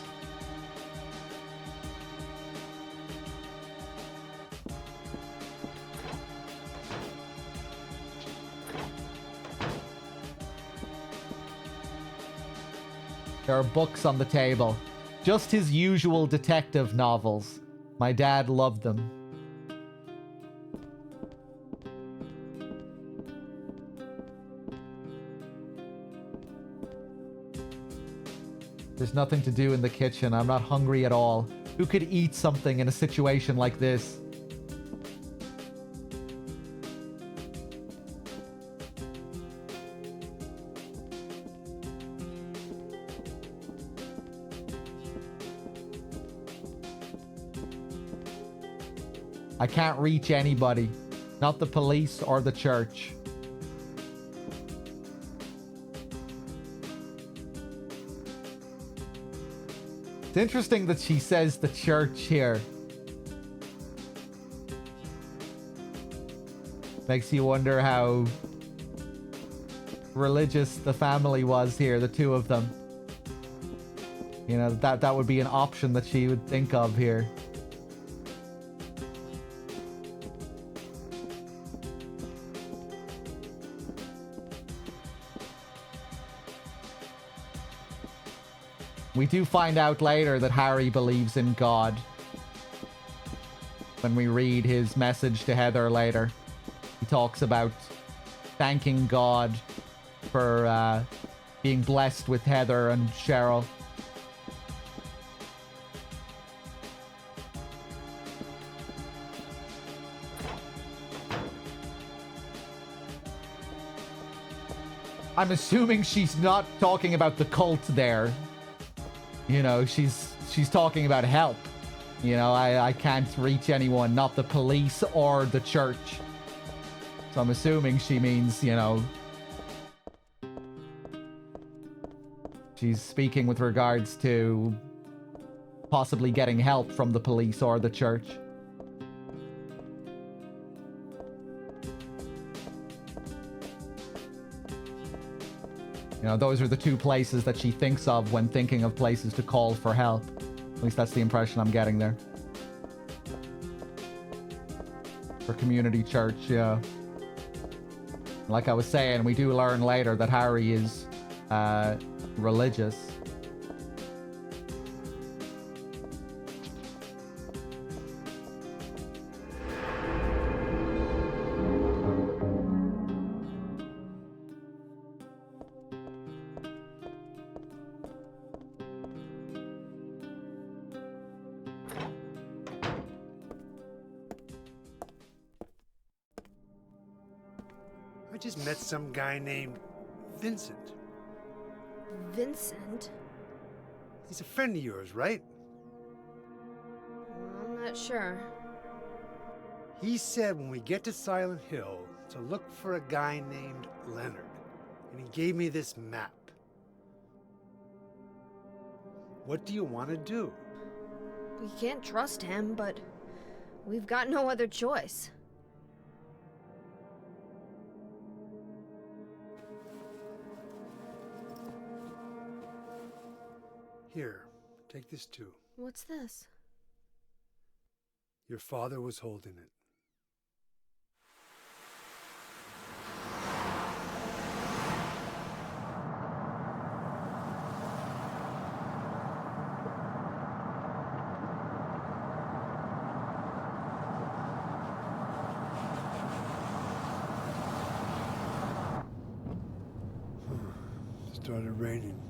There are books on the table. Just his usual detective novels. My dad loved them. There's nothing to do in the kitchen. I'm not hungry at all. Who could eat something in a situation like this? I can't reach anybody. Not the police or the church. It's interesting that she says the church here. Makes you wonder how religious the family was here, the two of them. You know, that would be an option that she would think of here. We do find out later that Harry believes in God. When we read his message to Heather later, he talks about thanking God for being blessed with Heather and Cheryl. I'm assuming she's not talking about the cult there. You know, she's talking about help. You know, I can't reach anyone, not the police or the church. So I'm assuming she means, you know, she's speaking with regards to possibly getting help from the police or the church. You know, those are the two places that she thinks of when thinking of places to call for help. At least that's the impression I'm getting there. For community church, yeah. Like I was saying, we do learn later that Harry is religious.
I just met some guy named Vincent.
Vincent?
He's a friend of yours, right?
I'm not sure.
He said when we get to Silent Hill to look for a guy named Leonard. And he gave me this map. What do you want to do?
We can't trust him, but we've got no other choice.
Here, take this too.
What's this?
Your father was holding it. Started raining.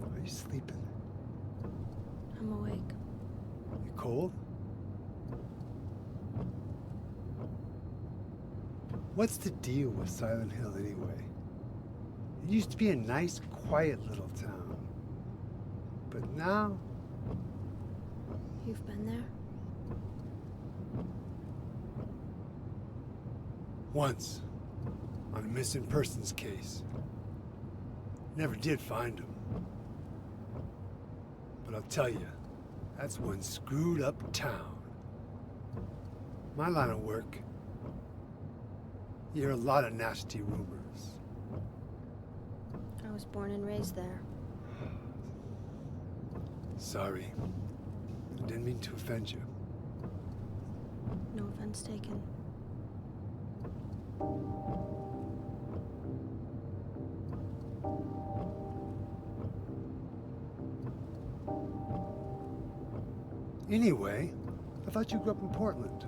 Are you sleeping?
I'm awake.
You cold? What's the deal with Silent Hill anyway? It used to be a nice, quiet little town. But now...
You've been there?
Once. On a missing persons case. Never did find him. But I'll tell you, that's one screwed up town. My line of work, you hear a lot of nasty rumors.
I was born and raised there.
Sorry. I didn't mean to offend you.
No offense taken.
Anyway, I thought you grew up in Portland.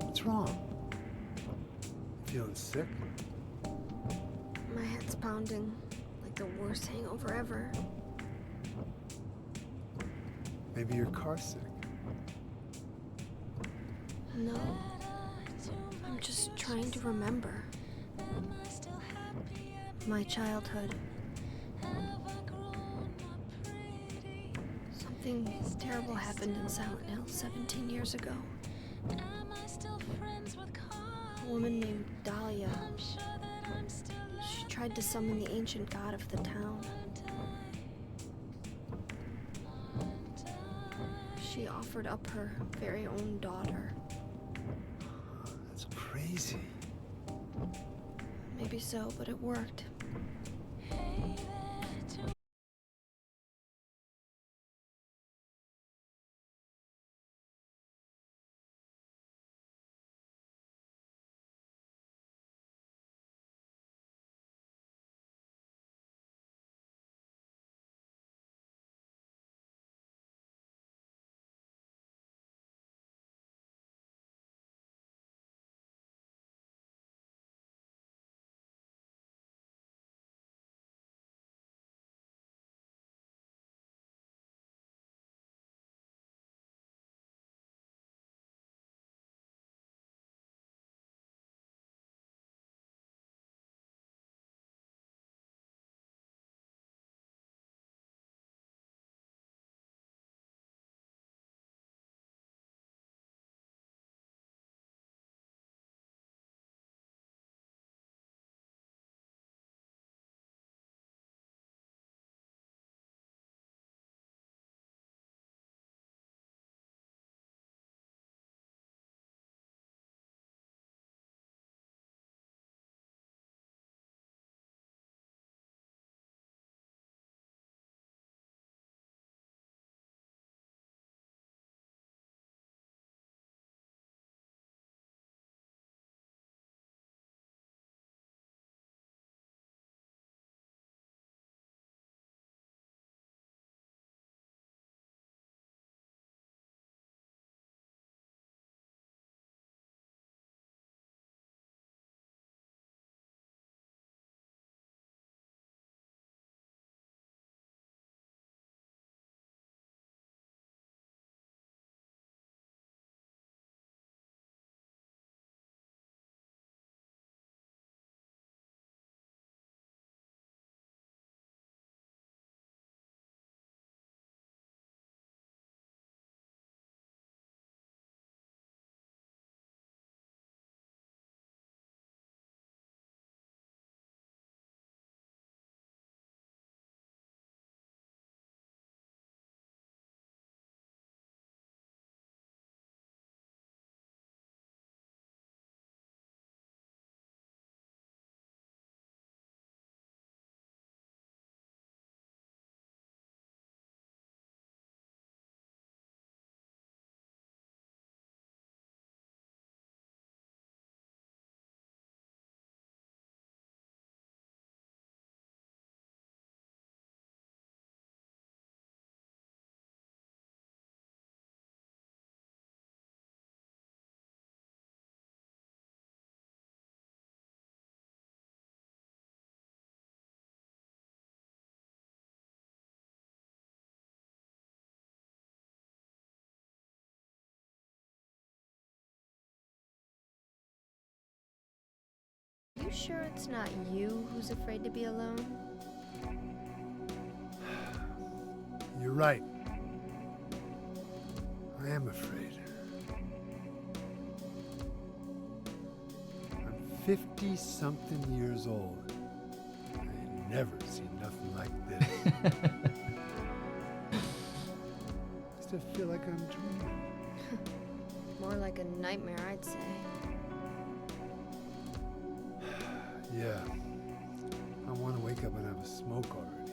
What's wrong? Feeling sick?
My head's pounding like the worst hangover ever.
Maybe you're car sick.
No. I'm just trying to remember. My childhood. Something terrible happened in Silent Hill 17 years ago. A woman named Dahlia. She tried to summon the ancient god of the town. She offered up her very own daughter.
That's crazy.
Maybe so, but it worked. You sure it's not you who's afraid to be alone?
You're right. I am afraid. I'm 50-something years old. I never seen nothing like this. I still feel like I'm dreaming.
More like a nightmare, I'd say.
Yeah. I want to wake up and have a smoke already.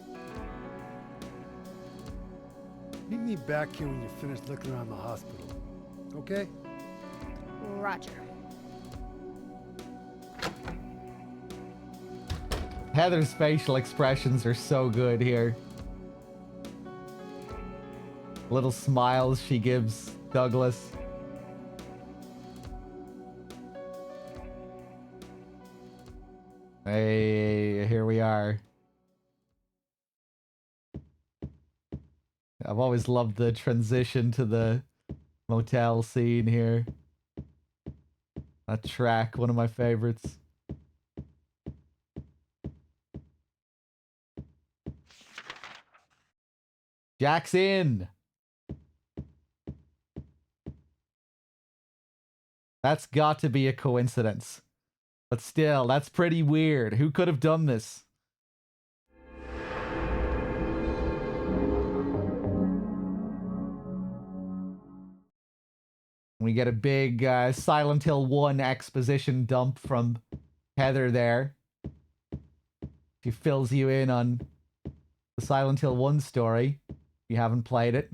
Meet me back here when you're finished looking around the hospital. Okay?
Roger.
Heather's facial expressions are so good here. Little smiles she gives Douglas. Hey, here we are. I've always loved the transition to the motel scene here. That track, one of my favorites. Jack's in! That's got to be a coincidence. But still, that's pretty weird. Who could have done this? We get a big Silent Hill 1 exposition dump from Heather there. She fills you in on the Silent Hill 1 story. If you haven't played it.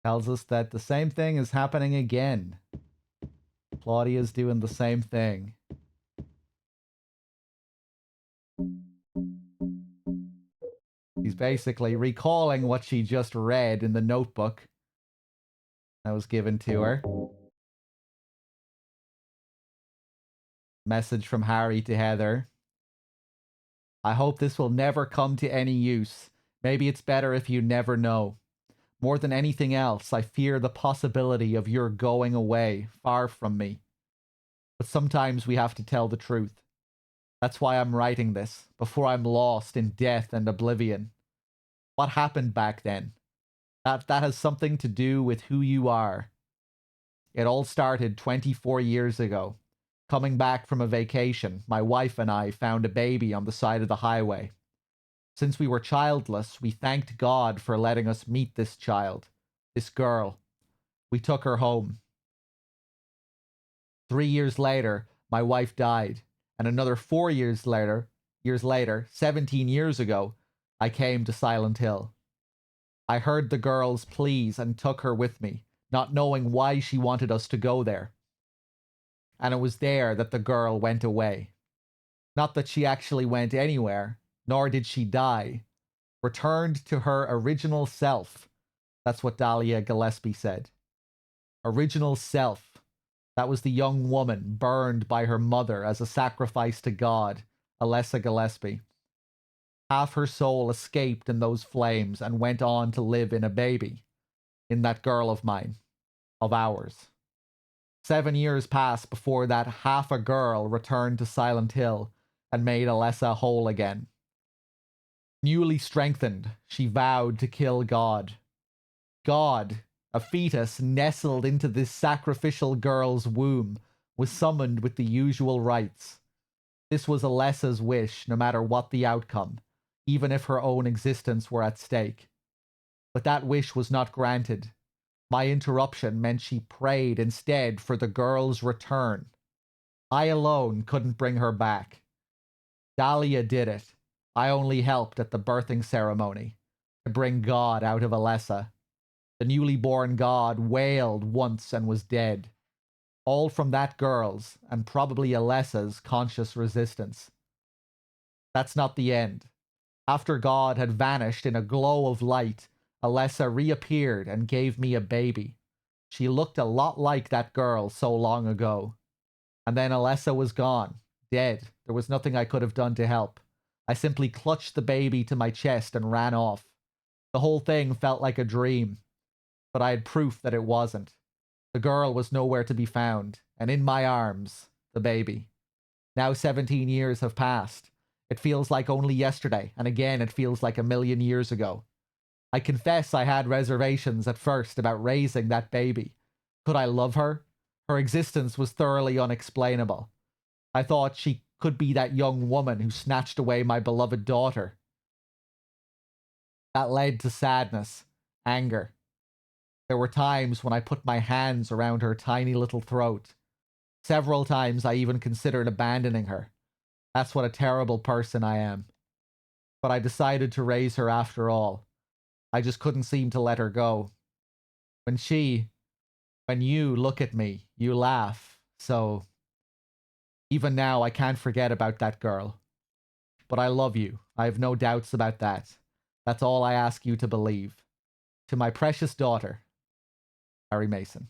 Tells us that the same thing is happening again. Claudia's doing the same thing. She's basically recalling what she just read in the notebook that was given to her. Message from Harry to Heather. I hope this will never come to any use. Maybe it's better if you never know. More than anything else, I fear the possibility of your going away, far from me. But sometimes we have to tell the truth. That's why I'm writing this, before I'm lost in death and oblivion. What happened back then? That has something to do with who you are. It all started 24 years ago. Coming back from a vacation, my wife and I found a baby on the side of the highway. Since we were childless, we thanked God for letting us meet this child, this girl. We took her home. 3 years later, my wife died, and another 4 years later, 17 years ago, I came to Silent Hill. I heard the girl's pleas and took her with me, not knowing why she wanted us to go there. And it was there that the girl went away. Not that she actually went anywhere, nor did she die. Returned to her original self. That's what Dahlia Gillespie said. Original self. That was the young woman burned by her mother as a sacrifice to God, Alessa Gillespie. Half her soul escaped in those flames and went on to live in a baby. In that girl of mine. Of ours. 7 years passed before that half a girl returned to Silent Hill and made Alessa whole again. Newly strengthened, she vowed to kill God. God, a fetus nestled into this sacrificial girl's womb, was summoned with the usual rites. This was Alessa's wish, no matter what the outcome, even if her own existence were at stake. But that wish was not granted. My interruption meant she prayed instead for the girl's return. I alone couldn't bring her back. Dahlia did it. I only helped at the birthing ceremony to bring God out of Alessa. The newly born God wailed once and was dead. All from that girl's, and probably Alessa's, conscious resistance. That's not the end. After God had vanished in a glow of light, Alessa reappeared and gave me a baby. She looked a lot like that girl so long ago. And then Alessa was gone, dead. There was nothing I could have done to help. I simply clutched the baby to my chest and ran off. The whole thing felt like a dream. But I had proof that it wasn't. The girl was nowhere to be found, and in my arms, the baby. Now 17 years have passed. It feels like only yesterday, and again it feels like a million years ago. I confess I had reservations at first about raising that baby. Could I love her? Her existence was thoroughly unexplainable. I thought she could be that young woman who snatched away my beloved daughter. That led to sadness, anger. There were times when I put my hands around her tiny little throat. Several times I even considered abandoning her. That's what a terrible person I am. But I decided to raise her after all. I just couldn't seem to let her go. When you look at me, you laugh. So, even now I can't forget about that girl. But I love you. I have no doubts about that. That's all I ask you to believe. to my precious daughter, Harry Mason.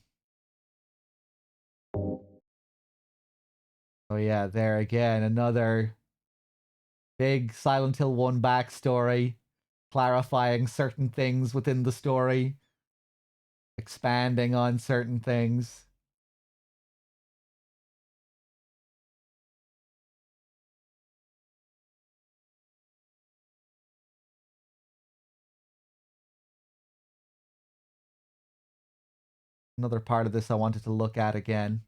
Oh yeah, there again, another big Silent Hill 1 backstory, clarifying certain things within the story, expanding on certain things. Another part of this I wanted to look at again.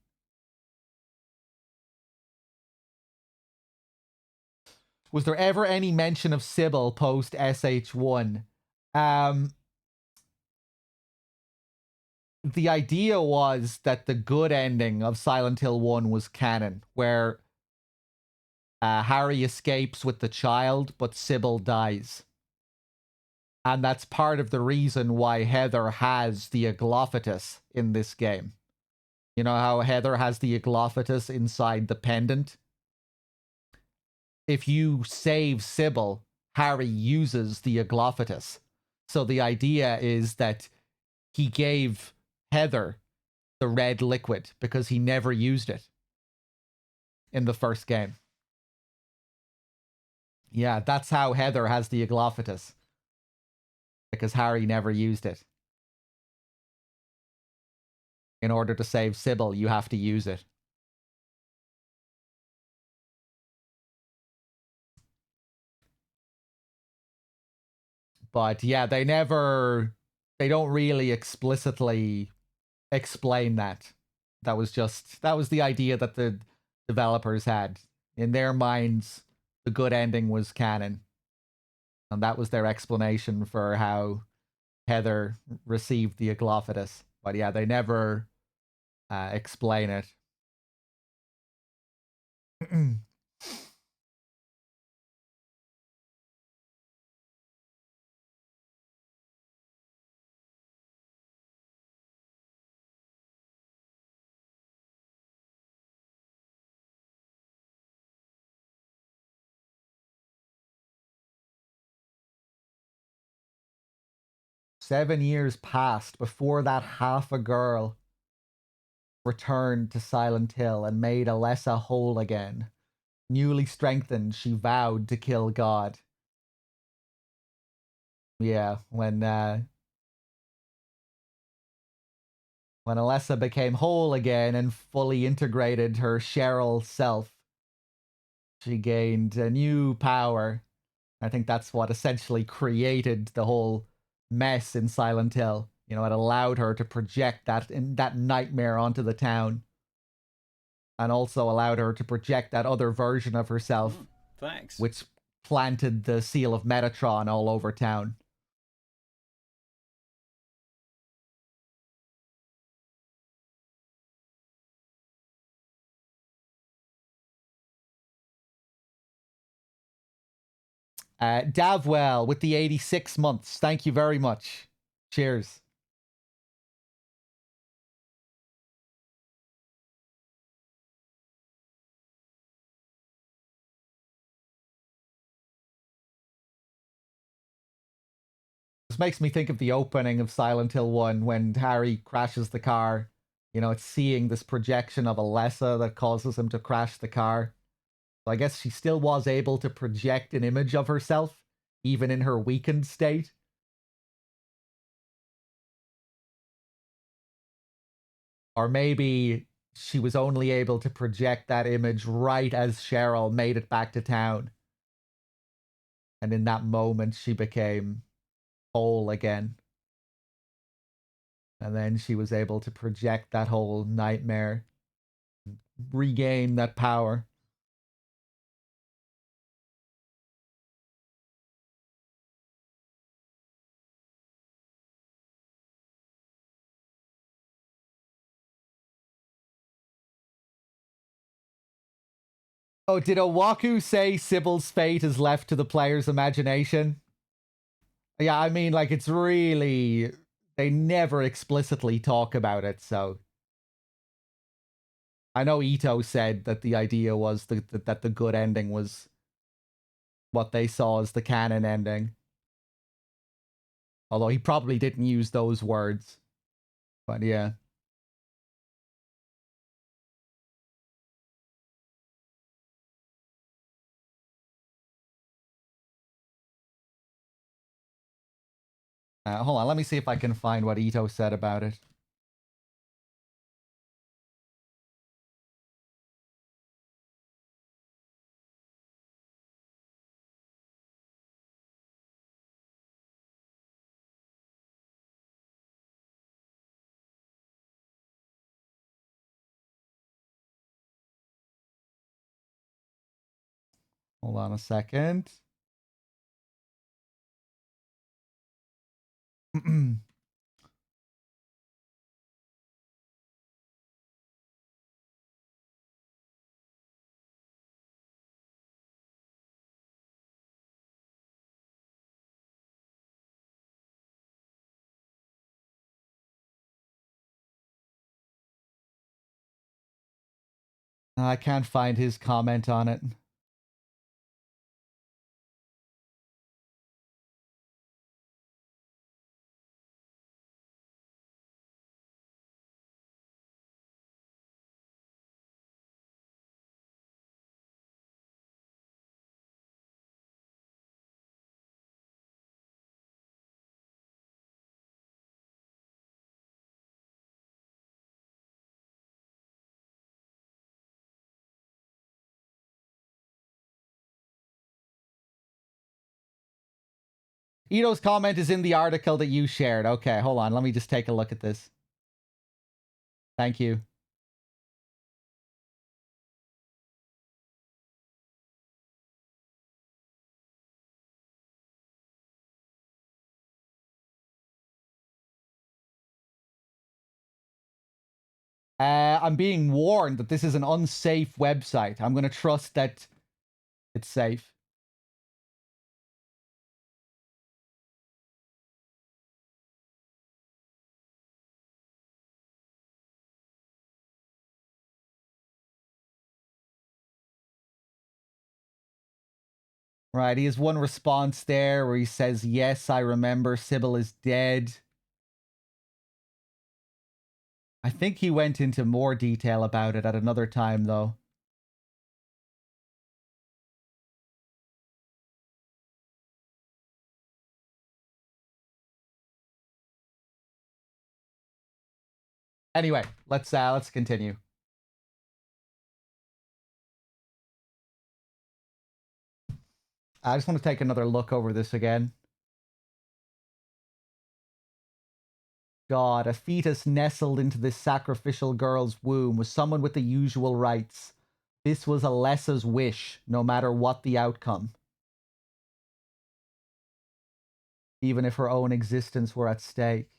Was there ever any mention of Sybil post SH1? The idea was that the good ending of Silent Hill 1 was canon, where Harry escapes with the child, but Sybil dies. And that's part of the reason why Heather has the Aglophatus in this game. You know how Heather has the Aglophatus inside the pendant? If you save Sybil, Harry uses the Aglophatus. So the idea is that he gave Heather the red liquid because he never used it in the first game. Yeah, that's how Heather has the Aglophatus. Because Harry never used it. In order to save Sybil, you have to use it. But yeah, they don't really explicitly explain that. That was the idea that the developers had. In their minds, the good ending was canon. And that was their explanation for how Heather received the Aglophatus. But yeah, they never explain it. 7 years passed before that half a girl returned to Silent Hill and made Alessa whole again. Newly strengthened, she vowed to kill God. Yeah, when Alessa became whole again and fully integrated her Cheryl self, she gained a new power. I think that's what essentially created the whole mess in Silent Hill. You know, it allowed her to project that nightmare onto the town. And also allowed her to project that other version of herself.
Thanks.
Which planted the seal of Metatron all over town. Davwell with the 86 months. Thank you very much. Cheers. This makes me think of the opening of Silent Hill 1 when Harry crashes the car. You know, it's seeing this projection of Alessa that causes him to crash the car. So I guess she still was able to project an image of herself, even in her weakened state. Or maybe she was only able to project that image right as Cheryl made it back to town. And in that moment, she became whole again. And then she was able to project that whole nightmare, regain that power. Oh, did Owaku say Sybil's fate is left to the player's imagination? Yeah, I mean, like, it's really... They never explicitly talk about it, so... I know Ito said that the idea was that the good ending was what they saw as the canon ending. Although he probably didn't use those words. But yeah. Hold on, let me see if I can find what Ito said about it. Hold on a second. I can't find his comment on it. Ito's comment is in the article that you shared. Okay, hold on. Let me just take a look at this. Thank you. I'm being warned that this is an unsafe website. I'm going to trust that it's safe. Right, he has one response there where he says, yes, I remember Sybil is dead. I think he went into more detail about it at another time, though. Anyway, let's continue. I just want to take another look over this again. God, a fetus nestled into this sacrificial girl's womb was someone with the usual rights. This was Alessa's wish, no matter what the outcome. Even if her own existence were at stake.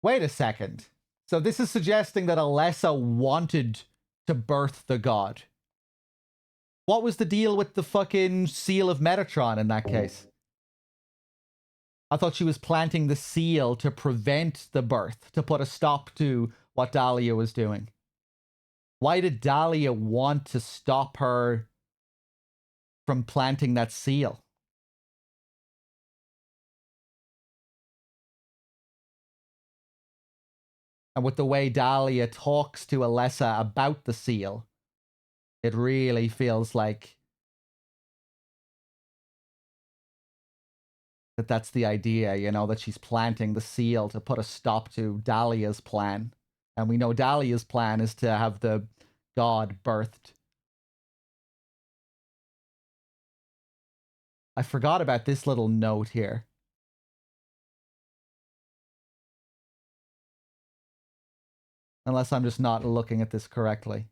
Wait a second. So this is suggesting that Alessa wanted to birth the god. What was the deal with the fucking seal of Metatron in that case? I thought she was planting the seal to prevent the birth, to put a stop to what Dahlia was doing. Why did Dahlia want to stop her from planting that seal? And with the way Dahlia talks to Alessa about the seal, it really feels like that's the idea, you know, that she's planting the seal to put a stop to Dahlia's plan. And we know Dahlia's plan is to have the god birthed. I forgot about this little note here. Unless I'm just not looking at this correctly.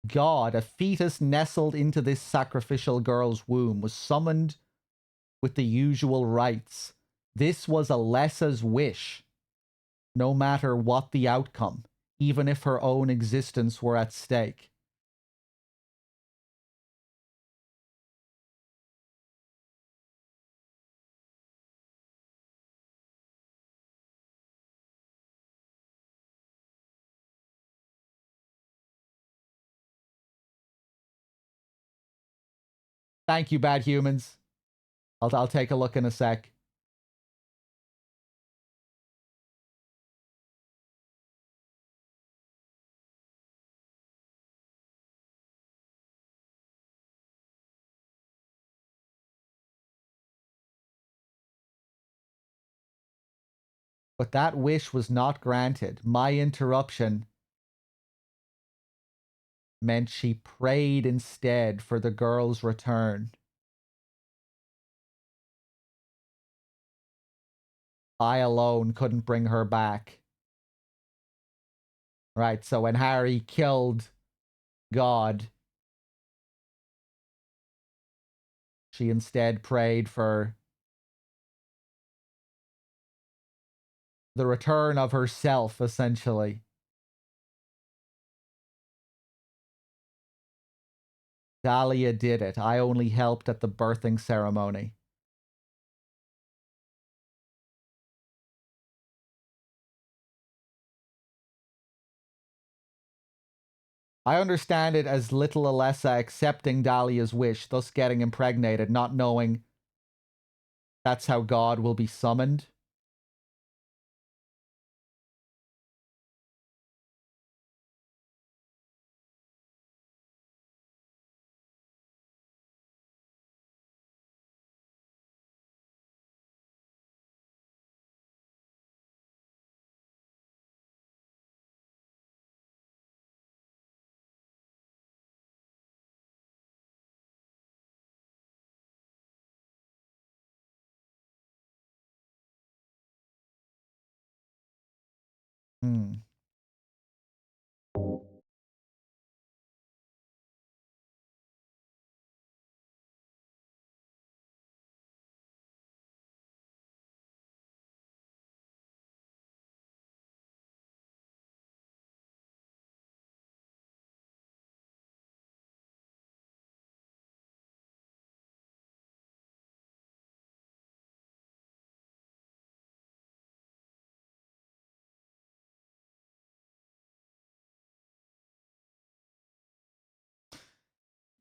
God, a fetus nestled into this sacrificial girl's womb, was summoned with the usual rites. This was Alessa's wish, no matter what the outcome. even if her own existence were at stake. Thank you, Bad Humans. I'll take a look in a sec. But that wish was not granted. My interruption meant she prayed instead for the girl's return. I alone couldn't bring her back. Right, so when Harry killed God, she instead prayed for the return of herself, essentially. Dahlia did it. I only helped at the birthing ceremony. I understand it as little Alessa accepting Dahlia's wish, thus getting impregnated, not knowing that's how God will be summoned. Hmm.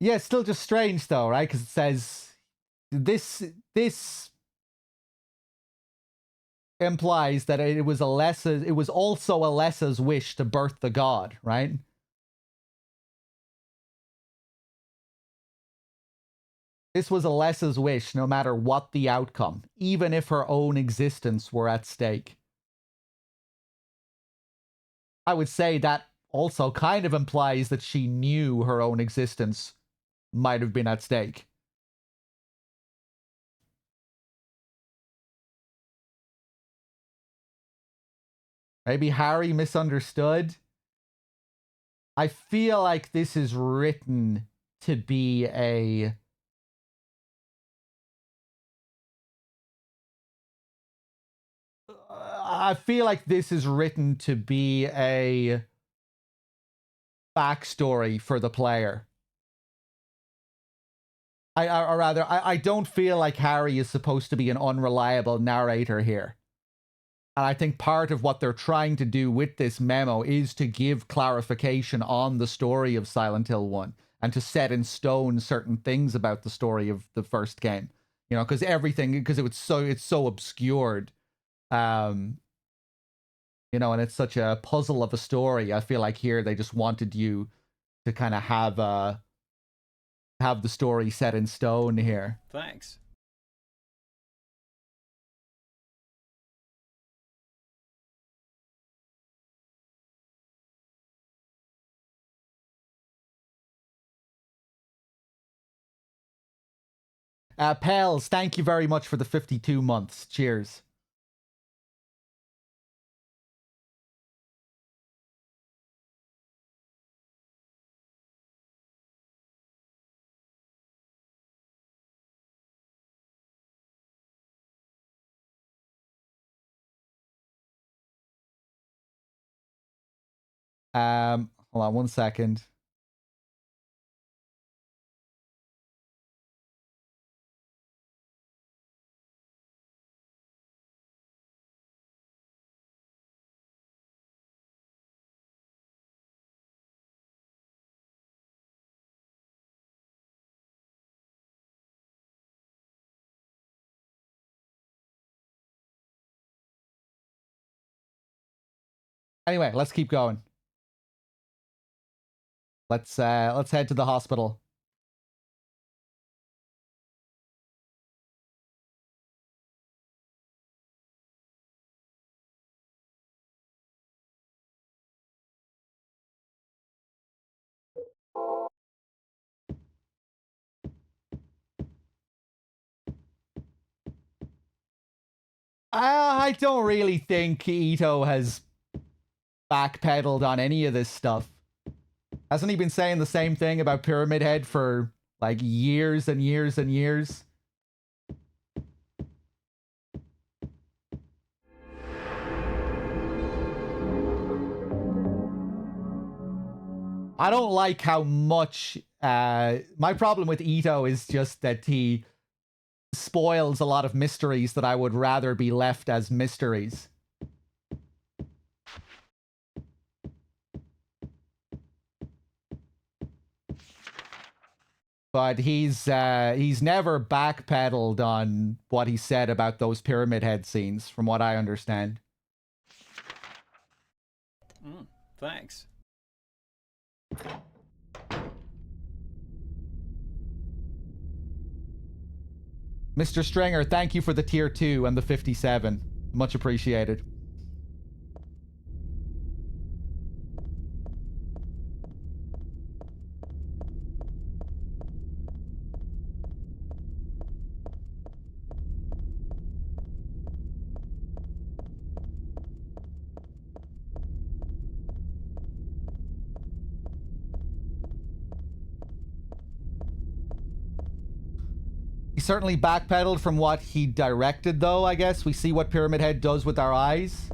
Yeah, it's still just strange though, right? Because it says this implies that it was also Alessa's wish to birth the god, right? This was Alessa's wish, no matter what the outcome, even if her own existence were at stake. I would say that also kind of implies that she knew her own existence might have been at stake. Maybe Harry misunderstood. I feel like this is written to be a... I feel like this is written to be a backstory for the player. I don't feel like Harry is supposed to be an unreliable narrator here. And I think part of what they're trying to do with this memo is to give clarification on the story of Silent Hill 1 and to set in stone certain things about the story of the first game. You know, because it's so obscured. You know, and it's such a puzzle of a story. I feel like here they just wanted you to kind of have the story set in stone here.
Thanks.
Pels, thank you very much for the 52 months. Cheers. Hold on 1 second. Anyway, let's keep going. Let's head to the hospital. I don't really think Ito has backpedaled on any of this stuff. Hasn't he been saying the same thing about Pyramid Head for like years and years and years? I don't like how much my problem with Ito is just that he spoils a lot of mysteries that I would rather be left as mysteries. But he's never backpedaled on what he said about those Pyramid Head scenes, from what I understand.
Thanks.
Mr. Stringer, thank you for the tier 2 and the 57. Much appreciated. He certainly backpedaled from what he directed, though, I guess. We see what Pyramid Head does with our eyes.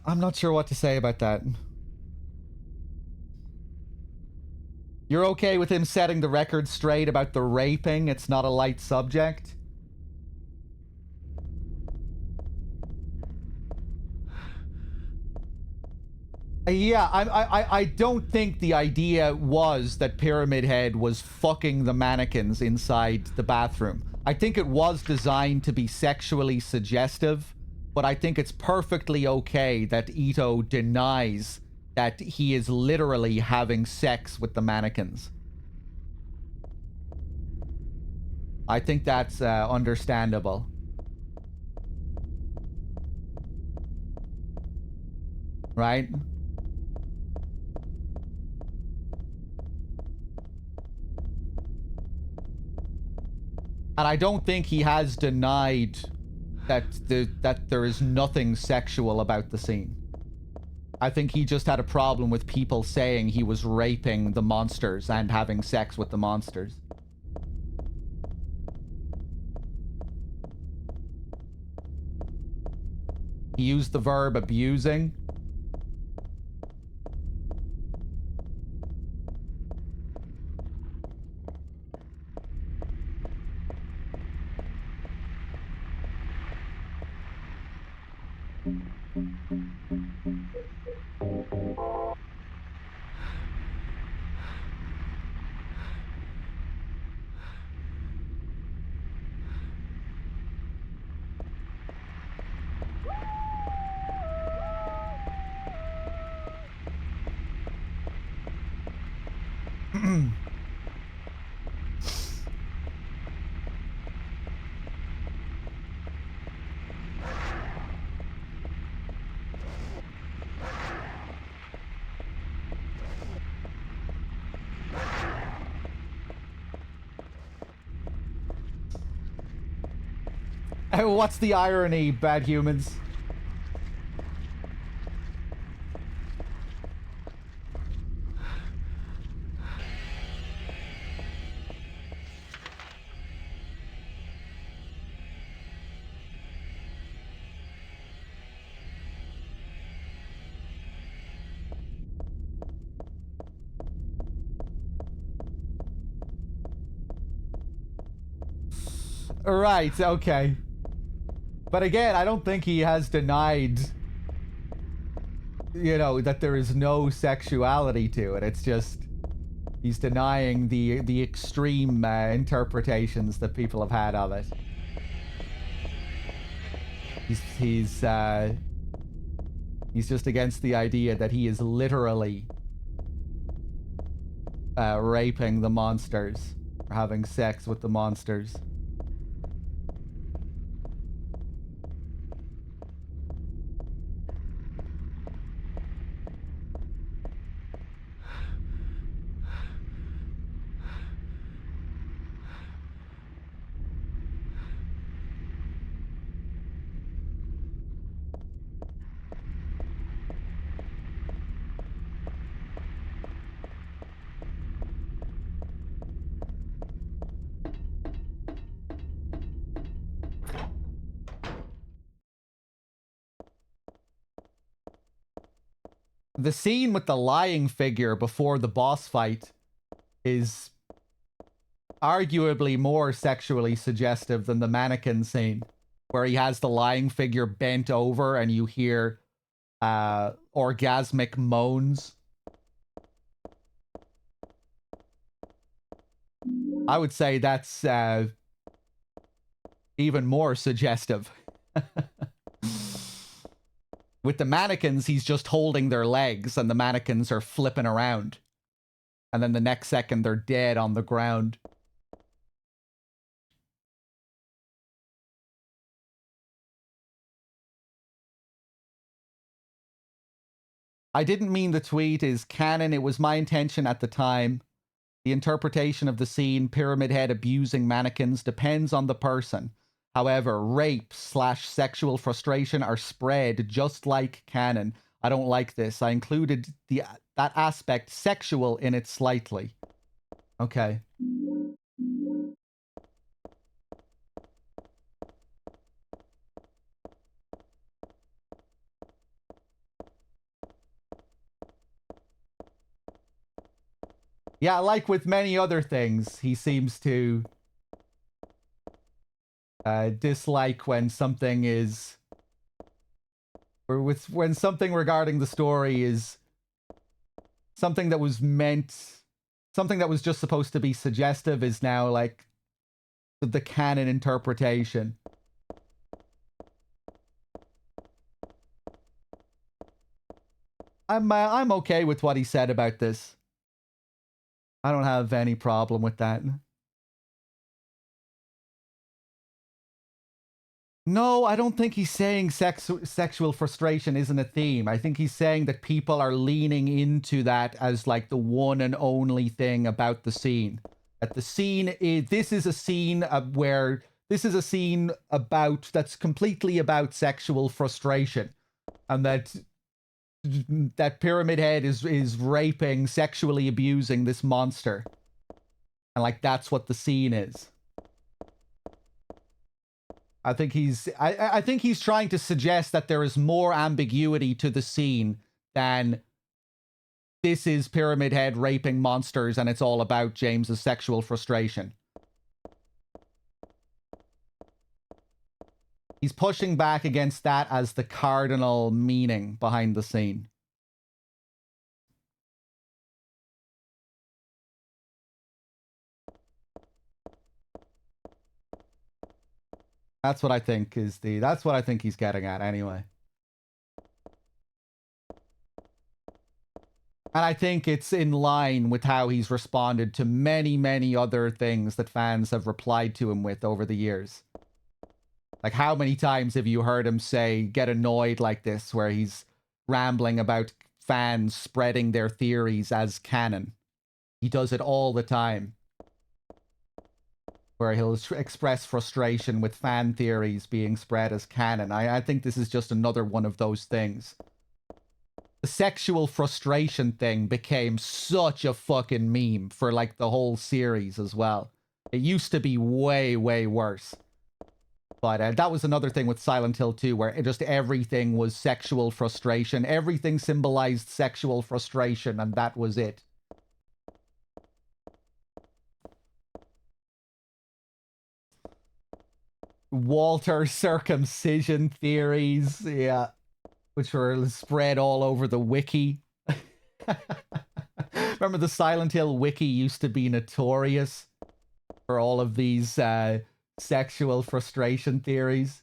I'm not sure what to say about that. You're okay with him setting the record straight about the raping? It's not a light subject? Yeah, I don't think the idea was that Pyramid Head was fucking the mannequins inside the bathroom. I think it was designed to be sexually suggestive, but I think it's perfectly okay that Ito denies that he is literally having sex with the mannequins. I think that's understandable. Right? And I don't think he has denied that there is nothing sexual about the scene. I think he just had a problem with people saying he was raping the monsters and having sex with the monsters. He used the verb abusing. What's the irony, bad humans? Right, okay. But again, I don't think he has denied, you know, that there is no sexuality to it. It's just he's denying the extreme interpretations that people have had of it. He's just against the idea that he is literally raping the monsters, or having sex with the monsters. The scene with the lying figure before the boss fight is arguably more sexually suggestive than the mannequin scene, where he has the lying figure bent over and you hear orgasmic moans. I would say that's even more suggestive. With the mannequins, he's just holding their legs and the mannequins are flipping around. And then the next second, they're dead on the ground. I didn't mean the tweet is canon. It was my intention at the time. The interpretation of the scene, Pyramid Head abusing mannequins, depends on the person. However, rape/sexual frustration are spread just like canon. I don't like this. I included that aspect sexual in it slightly. Okay. Yeah, like with many other things, he seems to dislike when something is, or when something regarding the story is something that was meant, something that was just supposed to be suggestive is now like the canon interpretation. I'm okay with what he said about this. I don't have any problem with that. No, I don't think he's saying sexual frustration isn't a theme. I think he's saying that people are leaning into that as like the one and only thing about the scene. That the scene is, this is a scene where, this is a scene about, that's completely about sexual frustration. And that Pyramid Head is raping, sexually abusing this monster. And like, that's what the scene is. I think he's trying to suggest that there is more ambiguity to the scene than this is Pyramid Head raping monsters and it's all about James's sexual frustration. He's pushing back against that as the cardinal meaning behind the scene. That's what I think is that's what I think he's getting at anyway. And I think it's in line with how he's responded to many, many other things that fans have replied to him with over the years. Like, how many times have you heard him say, get annoyed like this, where he's rambling about fans spreading their theories as canon? He does it all the time. where he'll express frustration with fan theories being spread as canon. I think this is just another one of those things. The sexual frustration thing became such a fucking meme for like the whole series as well. It used to be way, way worse. But that was another thing with Silent Hill 2, where just everything was sexual frustration. Everything symbolized sexual frustration, and that was it. Walter circumcision theories, yeah, which were spread all over the wiki. Remember the Silent Hill wiki used to be notorious for all of these sexual frustration theories.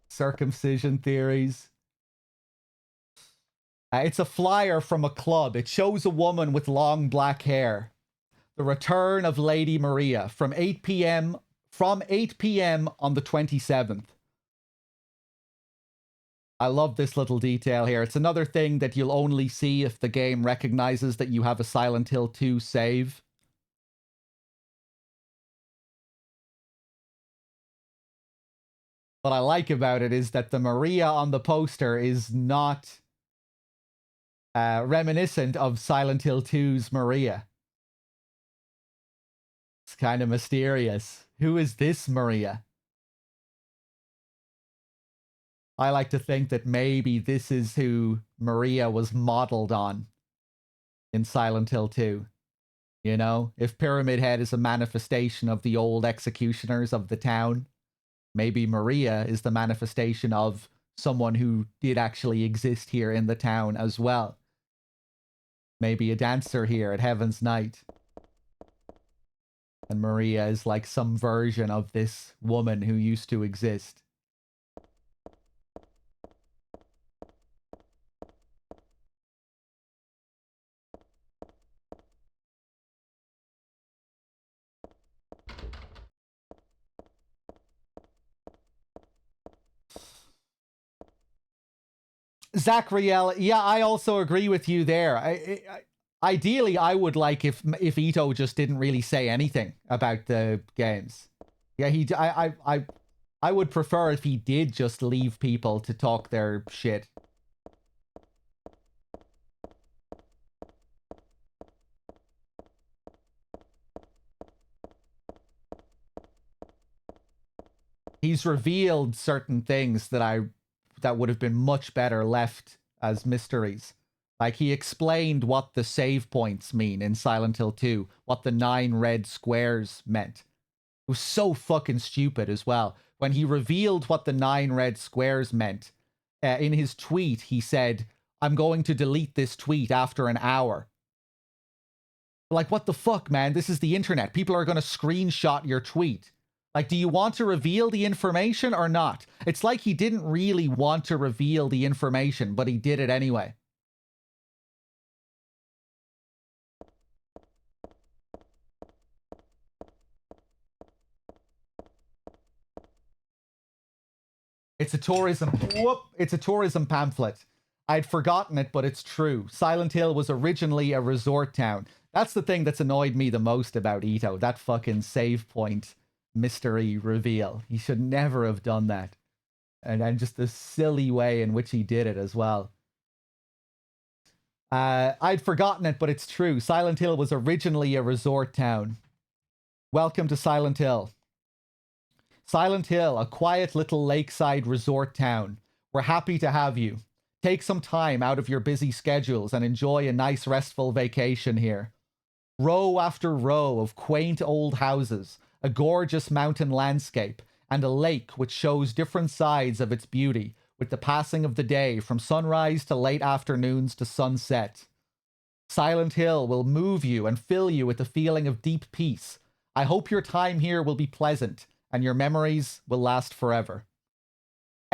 Circumcision theories. It's a flyer from a club. It shows a woman with long black hair. The return of Lady Maria from 8 p.m. on the 27th. I love this little detail here. It's another thing that you'll only see if the game recognizes that you have a Silent Hill 2 save. What I like about it is that the Maria on the poster is not reminiscent of Silent Hill 2's Maria. It's kind of mysterious. Who is this Maria? I like to think that maybe this is who Maria was modeled on in Silent Hill 2. You know, if Pyramid Head is a manifestation of the old executioners of the town, maybe Maria is the manifestation of someone who did actually exist here in the town as well. Maybe a dancer here at Heaven's Night. And Maria is like some version of this woman who used to exist. Zachriel, yeah, I also agree with you there. Ideally, I would like if Ito just didn't really say anything about the games. Yeah, I would prefer if he did just leave people to talk their shit. He's revealed certain things that would have been much better left as mysteries. Like, he explained what the save points mean in Silent Hill 2, what the 9 red squares meant. It was so fucking stupid as well. When he revealed what the 9 red squares meant, in his tweet, he said, "I'm going to delete this tweet after an hour." Like, what the fuck, man? This is the internet. People are going to screenshot your tweet. Like, do you want to reveal the information or not? It's like he didn't really want to reveal the information, but he did it anyway. It's a tourism pamphlet. I'd forgotten it, but it's true. Silent Hill was originally a resort town. That's the thing that's annoyed me the most about Ito. That fucking save point mystery reveal. He should never have done that. And just the silly way in which he did it as well. I'd forgotten it, but it's true. Silent Hill was originally a resort town. Welcome to Silent Hill. Silent Hill, a quiet little lakeside resort town. We're happy to have you. Take some time out of your busy schedules and enjoy a nice restful vacation here. Row after row of quaint old houses, a gorgeous mountain landscape, and a lake which shows different sides of its beauty, with the passing of the day from sunrise to late afternoons to sunset. Silent Hill will move you and fill you with a feeling of deep peace. I hope your time here will be pleasant, and your memories will last forever.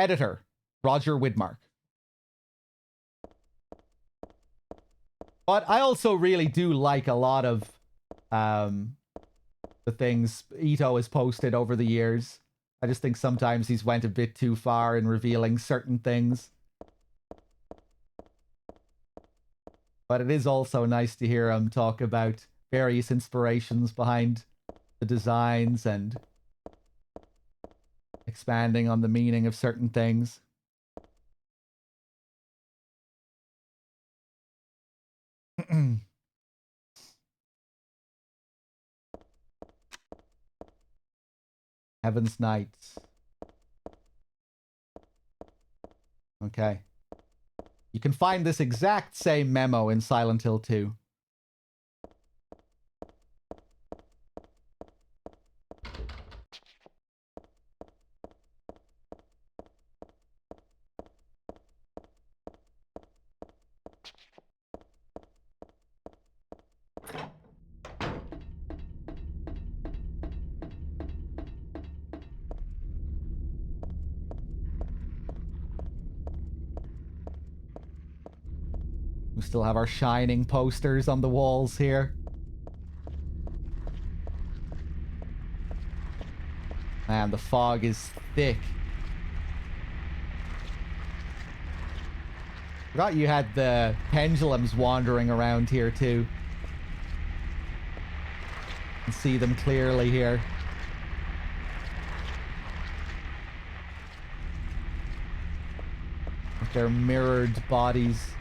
Editor, Roger Widmark. But I also really do like a lot of the things Ito has posted over the years. I just think sometimes he's went a bit too far in revealing certain things. But it is also nice to hear him talk about various inspirations behind the designs and expanding on the meaning of certain things. Heaven's Knights. Okay. You can find this exact same memo in Silent Hill 2. We still have our shining posters on the walls here. Man, the fog is thick. Forgot you had the pendulums wandering around here too. You can see them clearly here. With their mirrored bodies.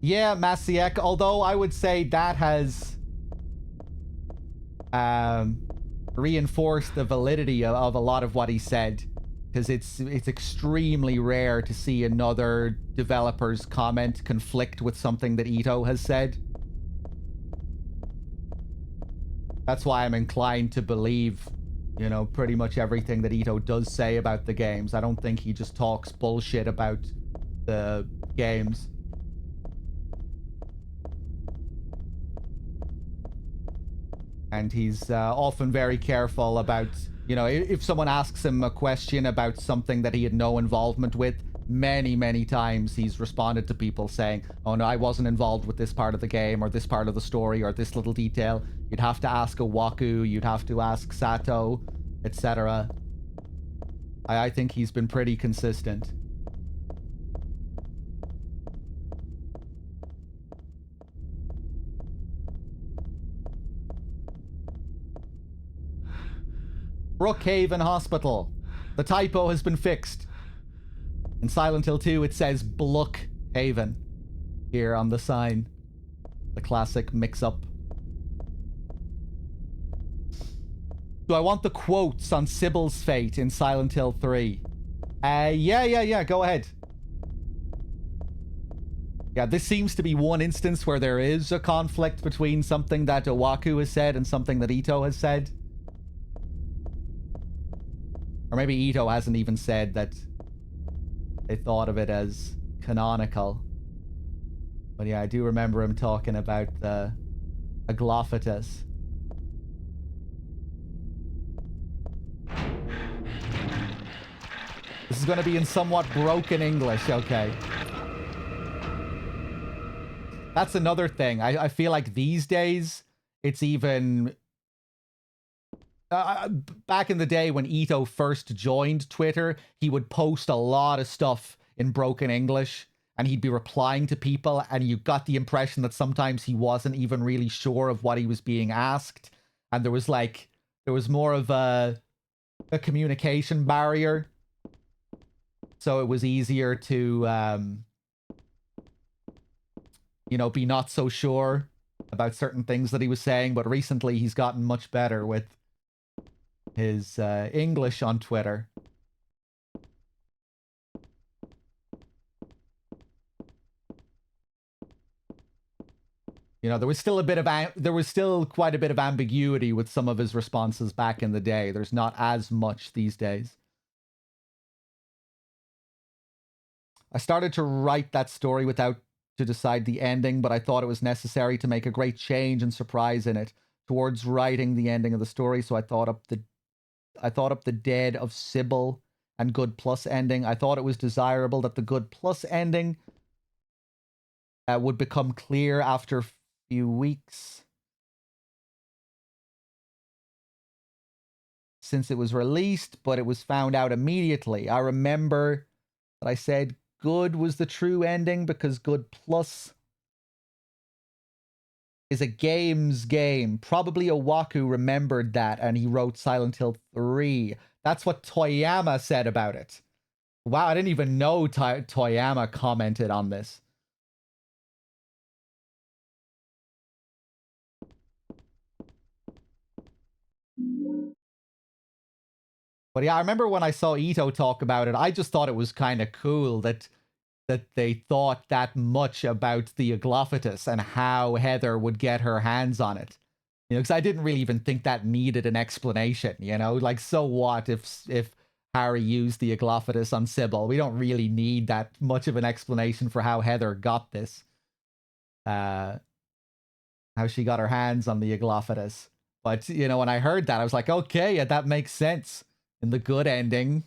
Yeah, Masiek, although I would say that has reinforced the validity of a lot of what he said, because it's extremely rare to see another developer's comment conflict with something that Ito has said. That's why I'm inclined to believe, you know, pretty much everything that Ito does say about the games. I don't think he just talks bullshit about the games. And he's often very careful about, you know, if someone asks him a question about something that he had no involvement with, many times he's responded to people saying, oh no, I wasn't involved with this part of the game or this part of the story or this little detail. You'd have to ask a Waku, you'd have to ask Sato, etc. I think he's been pretty consistent. Brookhaven Hospital. The typo has been fixed. In Silent Hill 2, it says Blookhaven here on the sign. The classic mix-up. Do I want the quotes on Sybil's fate in Silent Hill 3? Yeah, go ahead. Yeah, this seems to be one instance where there is a conflict between something that Owaku has said and something that Ito has said. Or maybe Ito hasn't even said that they thought of it as canonical. But yeah, I do remember him talking about the Aglophatus. This is going to be in somewhat broken English, okay. That's another thing. I feel like these days, it's even... back in the day when Ito first joined Twitter, he would post a lot of stuff in broken English, and he'd be replying to people, and you got the impression that sometimes he wasn't even really sure of what he was being asked, and there was more of a communication barrier, so it was easier to you know, be not so sure about certain things that he was saying. But recently he's gotten much better with his English on Twitter. You know, there was still quite a bit of ambiguity with some of his responses back in the day. There's not as much these days. I started to write that story without to decide the ending, but I thought it was necessary to make a great change and surprise in it. towards writing the ending of the story, so I thought up the dead of Sybil and good plus ending. I thought it was desirable that the good plus ending would become clear after a few weeks, since it was released, but it was found out immediately. I remember that I said good was the true ending because good plus is a game's game. Probably Owaku remembered that and he wrote Silent Hill 3. That's what Toyama said about it. Wow, I didn't even know Toyama commented on this. But yeah, I remember when I saw Ito talk about it, I just thought it was kind of cool that they thought that much about the Aglophatus and how Heather would get her hands on it. You know, because I didn't really even think that needed an explanation, you know? Like, so what if Harry used the Aglophatus on Sybil? We don't really need that much of an explanation for how Heather got this. How she got her hands on the Aglophatus. But, you know, when I heard that, I was like, okay, yeah, that makes sense. In the good ending,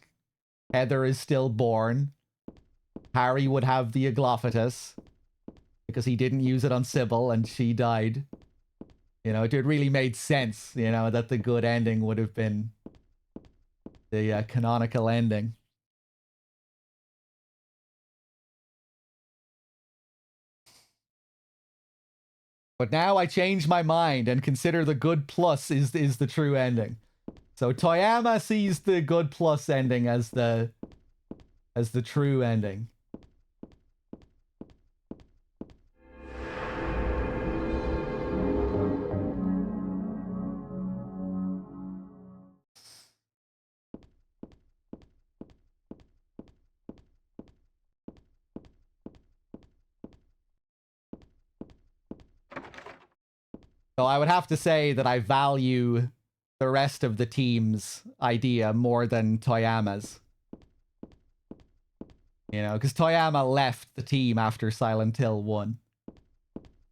Heather is still born. Harry would have the Aglophatus because he didn't use it on Sybil and she died. You know, it really made sense, you know, that the good ending would have been the canonical ending. But now I change my mind and consider the good plus is the true ending. So Toyama sees the good plus ending as the true ending. So I would have to say that I value the rest of the team's idea more than Toyama's. You know, because Toyama left the team after Silent Hill 1.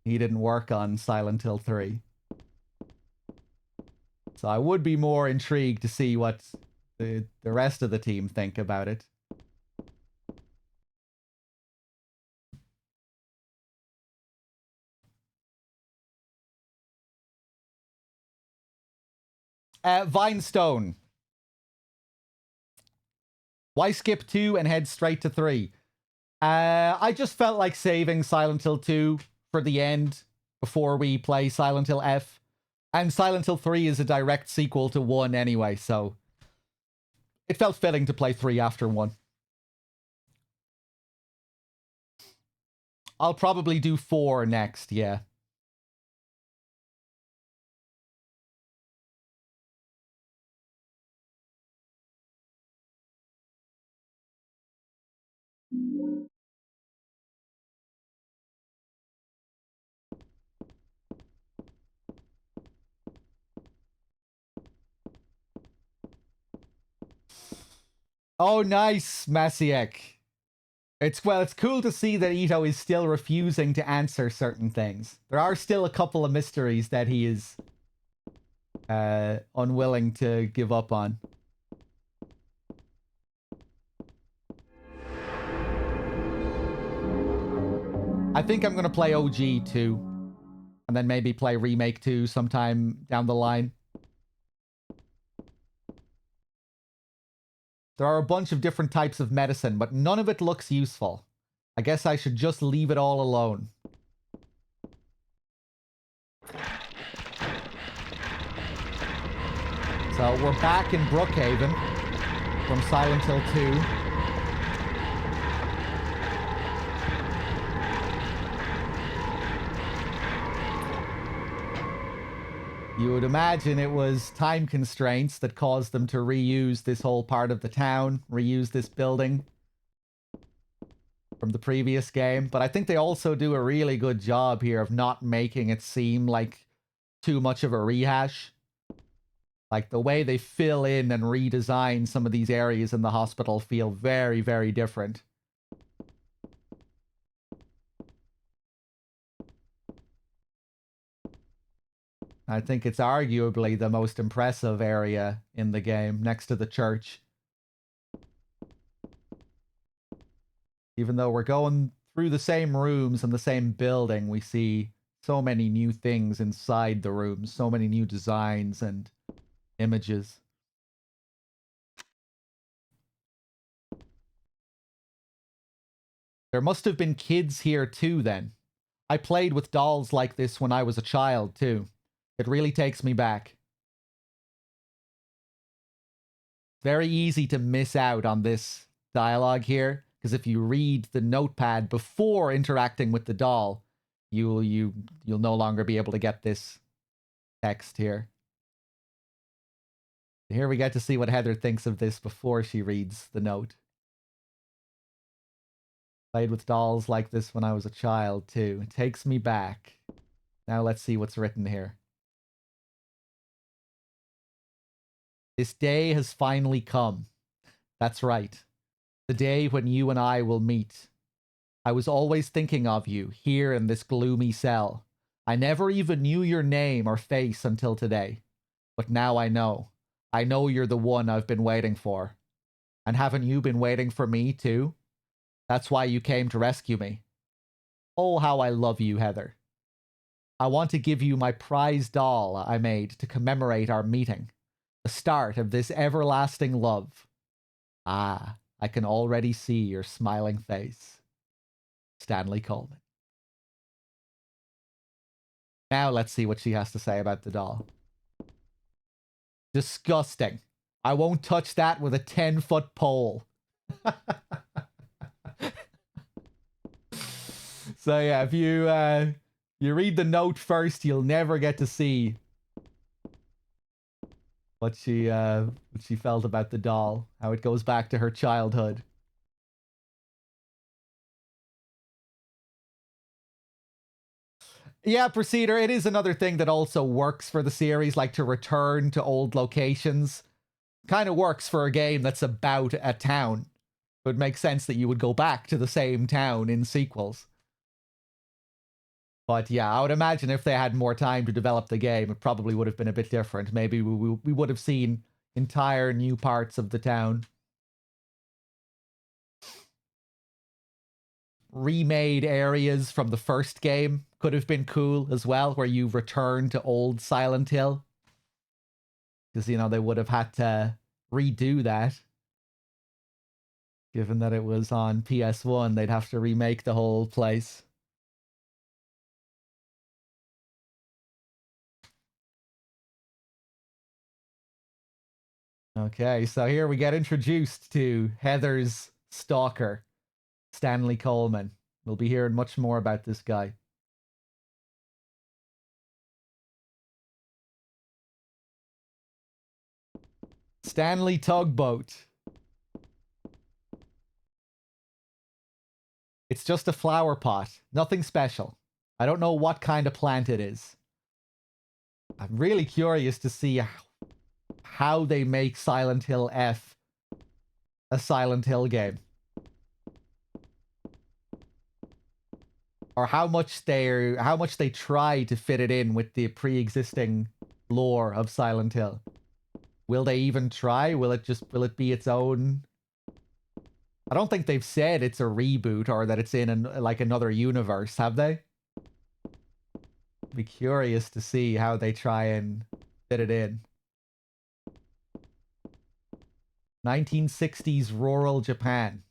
He didn't work on Silent Hill 3. So I would be more intrigued to see what the rest of the team think about it. Vinestone. Why skip 2 and head straight to 3? I just felt like saving Silent Hill 2 for the end before we play Silent Hill F. And Silent Hill 3 is a direct sequel to 1 anyway, so it felt fitting to play 3 after 1. I'll probably do 4 next, yeah. Oh, nice, Masiek. It's cool to see that Ito is still refusing to answer certain things. There are still a couple of mysteries that he is unwilling to give up on. I think I'm going to play OG 2. And then maybe play Remake 2 sometime down the line. There are a bunch of different types of medicine, but none of it looks useful. I guess I should just leave it all alone. So we're back in Brookhaven from Silent Hill 2. You would imagine it was time constraints that caused them to reuse this whole part of the town, reuse this building from the previous game. But I think they also do a really good job here of not making it seem like too much of a rehash. Like the way they fill in and redesign some of these areas in the hospital feel very, very different. I think it's arguably the most impressive area in the game, next to the church. Even though we're going through the same rooms and the same building, we see so many new things inside the rooms, so many new designs and images. There must have been kids here too then. I played with dolls like this when I was a child too. It really takes me back. Very easy to miss out on this dialogue here, because if you read the notepad before interacting with the doll, you'll no longer be able to get this text here. Here we get to see what Heather thinks of this before she reads the note. Played with dolls like this when I was a child too. It takes me back. Now let's see what's written here. This day has finally come. That's right. The day when you and I will meet. I was always thinking of you, here in this gloomy cell. I never even knew your name or face until today. But now I know. I know you're the one I've been waiting for. And haven't you been waiting for me, too? That's why you came to rescue me. Oh, how I love you, Heather. I want to give you my prize doll I made to commemorate our meeting. The start of this everlasting love. Ah, I can already see your smiling face. Stanley Coleman. Now let's see what she has to say about the doll. Disgusting. I won't touch that with a 10-foot pole. So yeah, if you read the note first, you'll never get to see what she felt about the doll, how it goes back to her childhood. Yeah, Procedure, it is another thing that also works for the series, like to return to old locations. Kind of works for a game that's about a town. It would make sense that you would go back to the same town in sequels. But yeah, I would imagine if they had more time to develop the game, it probably would have been a bit different. Maybe we would have seen entire new parts of the town. Remade areas from the first game could have been cool as well, where you return to old Silent Hill. Because, you know, they would have had to redo that. Given that it was on PS1, they'd have to remake the whole place. Okay, so here we get introduced to Heather's stalker, Stanley Coleman. We'll be hearing much more about this guy. Stanley Tugboat. It's just a flower pot. Nothing special. I don't know what kind of plant it is. I'm really curious to see how they make Silent Hill F a Silent Hill game. Or how much they try to fit it in with the pre-existing lore of Silent Hill. Will they even try? Will it be its own? I don't think they've said it's a reboot or that it's in like another universe, have they? Be curious to see how they try and fit it in. 1960s rural Japan.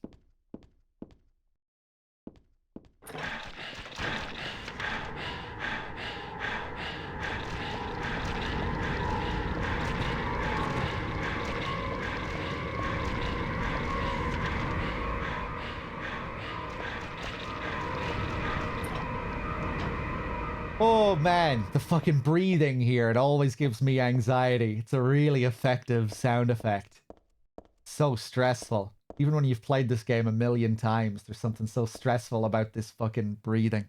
Oh man, the fucking breathing here, it always gives me anxiety. It's a really effective sound effect. So stressful. Even when you've played this game a million times, there's something so stressful about this fucking breathing.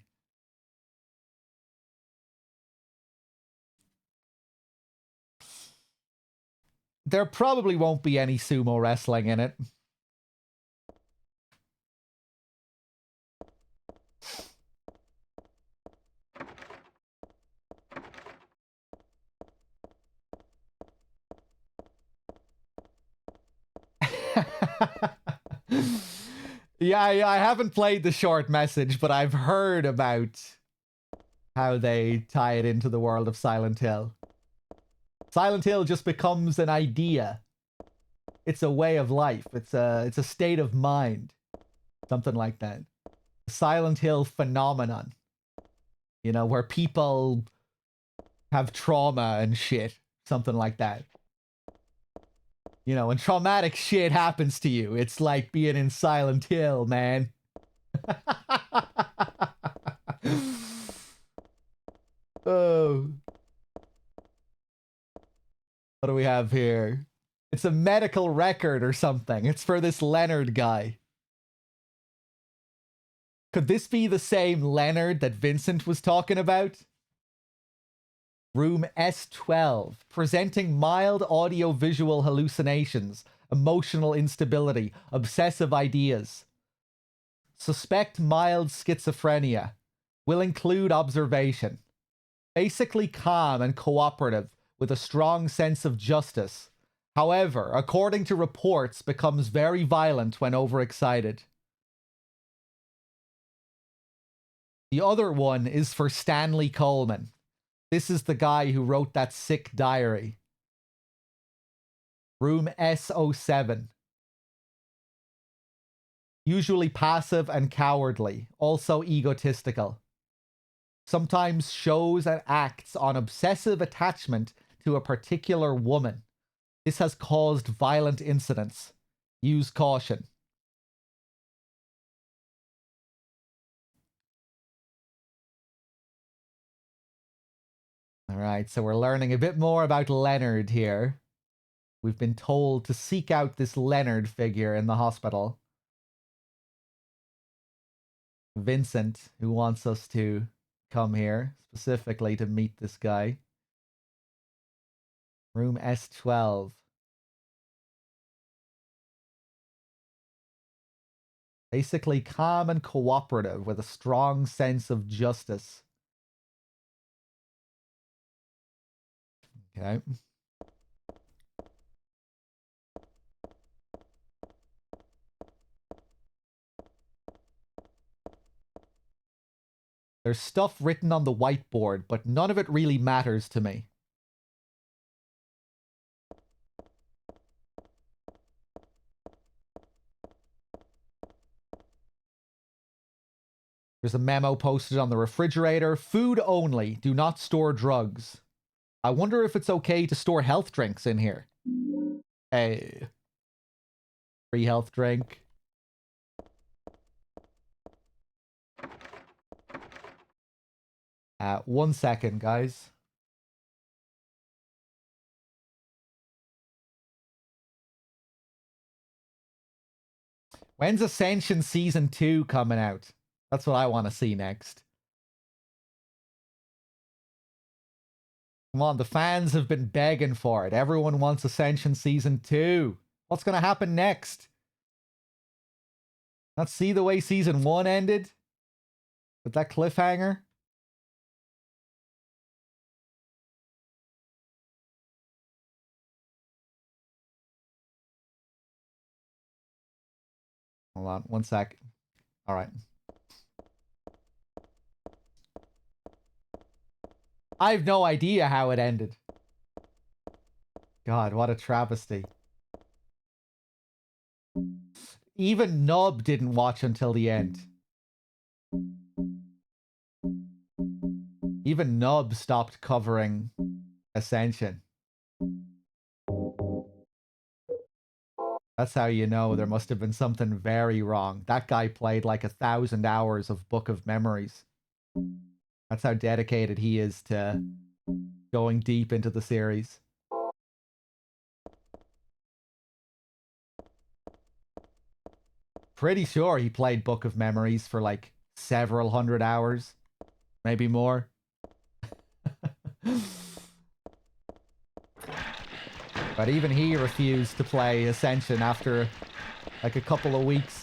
There probably won't be any sumo wrestling in it. Yeah, I haven't played the short message, but I've heard about how they tie it into the world of Silent Hill. Silent Hill just becomes an idea. It's a way of life. It's a state of mind. Something like that. Silent Hill phenomenon. You know, where people have trauma and shit. Something like that. You know, when traumatic shit happens to you, it's like being in Silent Hill, man. Oh. What do we have here? It's a medical record or something. It's for this Leonard guy. Could this be the same Leonard that Vincent was talking about? Room S12. Presenting mild audio-visual hallucinations, emotional instability, obsessive ideas. Suspect mild schizophrenia. Will include observation. Basically calm and cooperative, with a strong sense of justice. However, according to reports, becomes very violent when overexcited. The other one is for Stanley Coleman. This is the guy who wrote that sick diary. Room S07. Usually passive and cowardly, also egotistical. Sometimes shows and acts on obsessive attachment to a particular woman. This has caused violent incidents. Use caution. Alright, so we're learning a bit more about Leonard here. We've been told to seek out this Leonard figure in the hospital. Vincent, who wants us to come here, specifically to meet this guy. Room S12. Basically calm and cooperative with a strong sense of justice. Okay. There's stuff written on the whiteboard, but none of it really matters to me. There's a memo posted on the refrigerator. Food only. Do not store drugs. I wonder if it's okay to store health drinks in here. Hey. Free health drink. One second, guys. When's Ascension Season 2 coming out? That's what I want to see next. Come on, the fans have been begging for it. Everyone wants Ascension Season 2. What's going to happen next? Let's see the way Season 1 ended? With that cliffhanger? Hold on, one sec. All right. I have no idea how it ended. God, what a travesty. Even Nub didn't watch until the end. Even Nub stopped covering Ascension. That's how you know there must have been something very wrong. That guy played like 1,000 hours of Book of Memories. That's how dedicated he is to going deep into the series. Pretty sure he played Book of Memories for like several hundred hours. Maybe more. But even he refused to play Ascension after like a couple of weeks.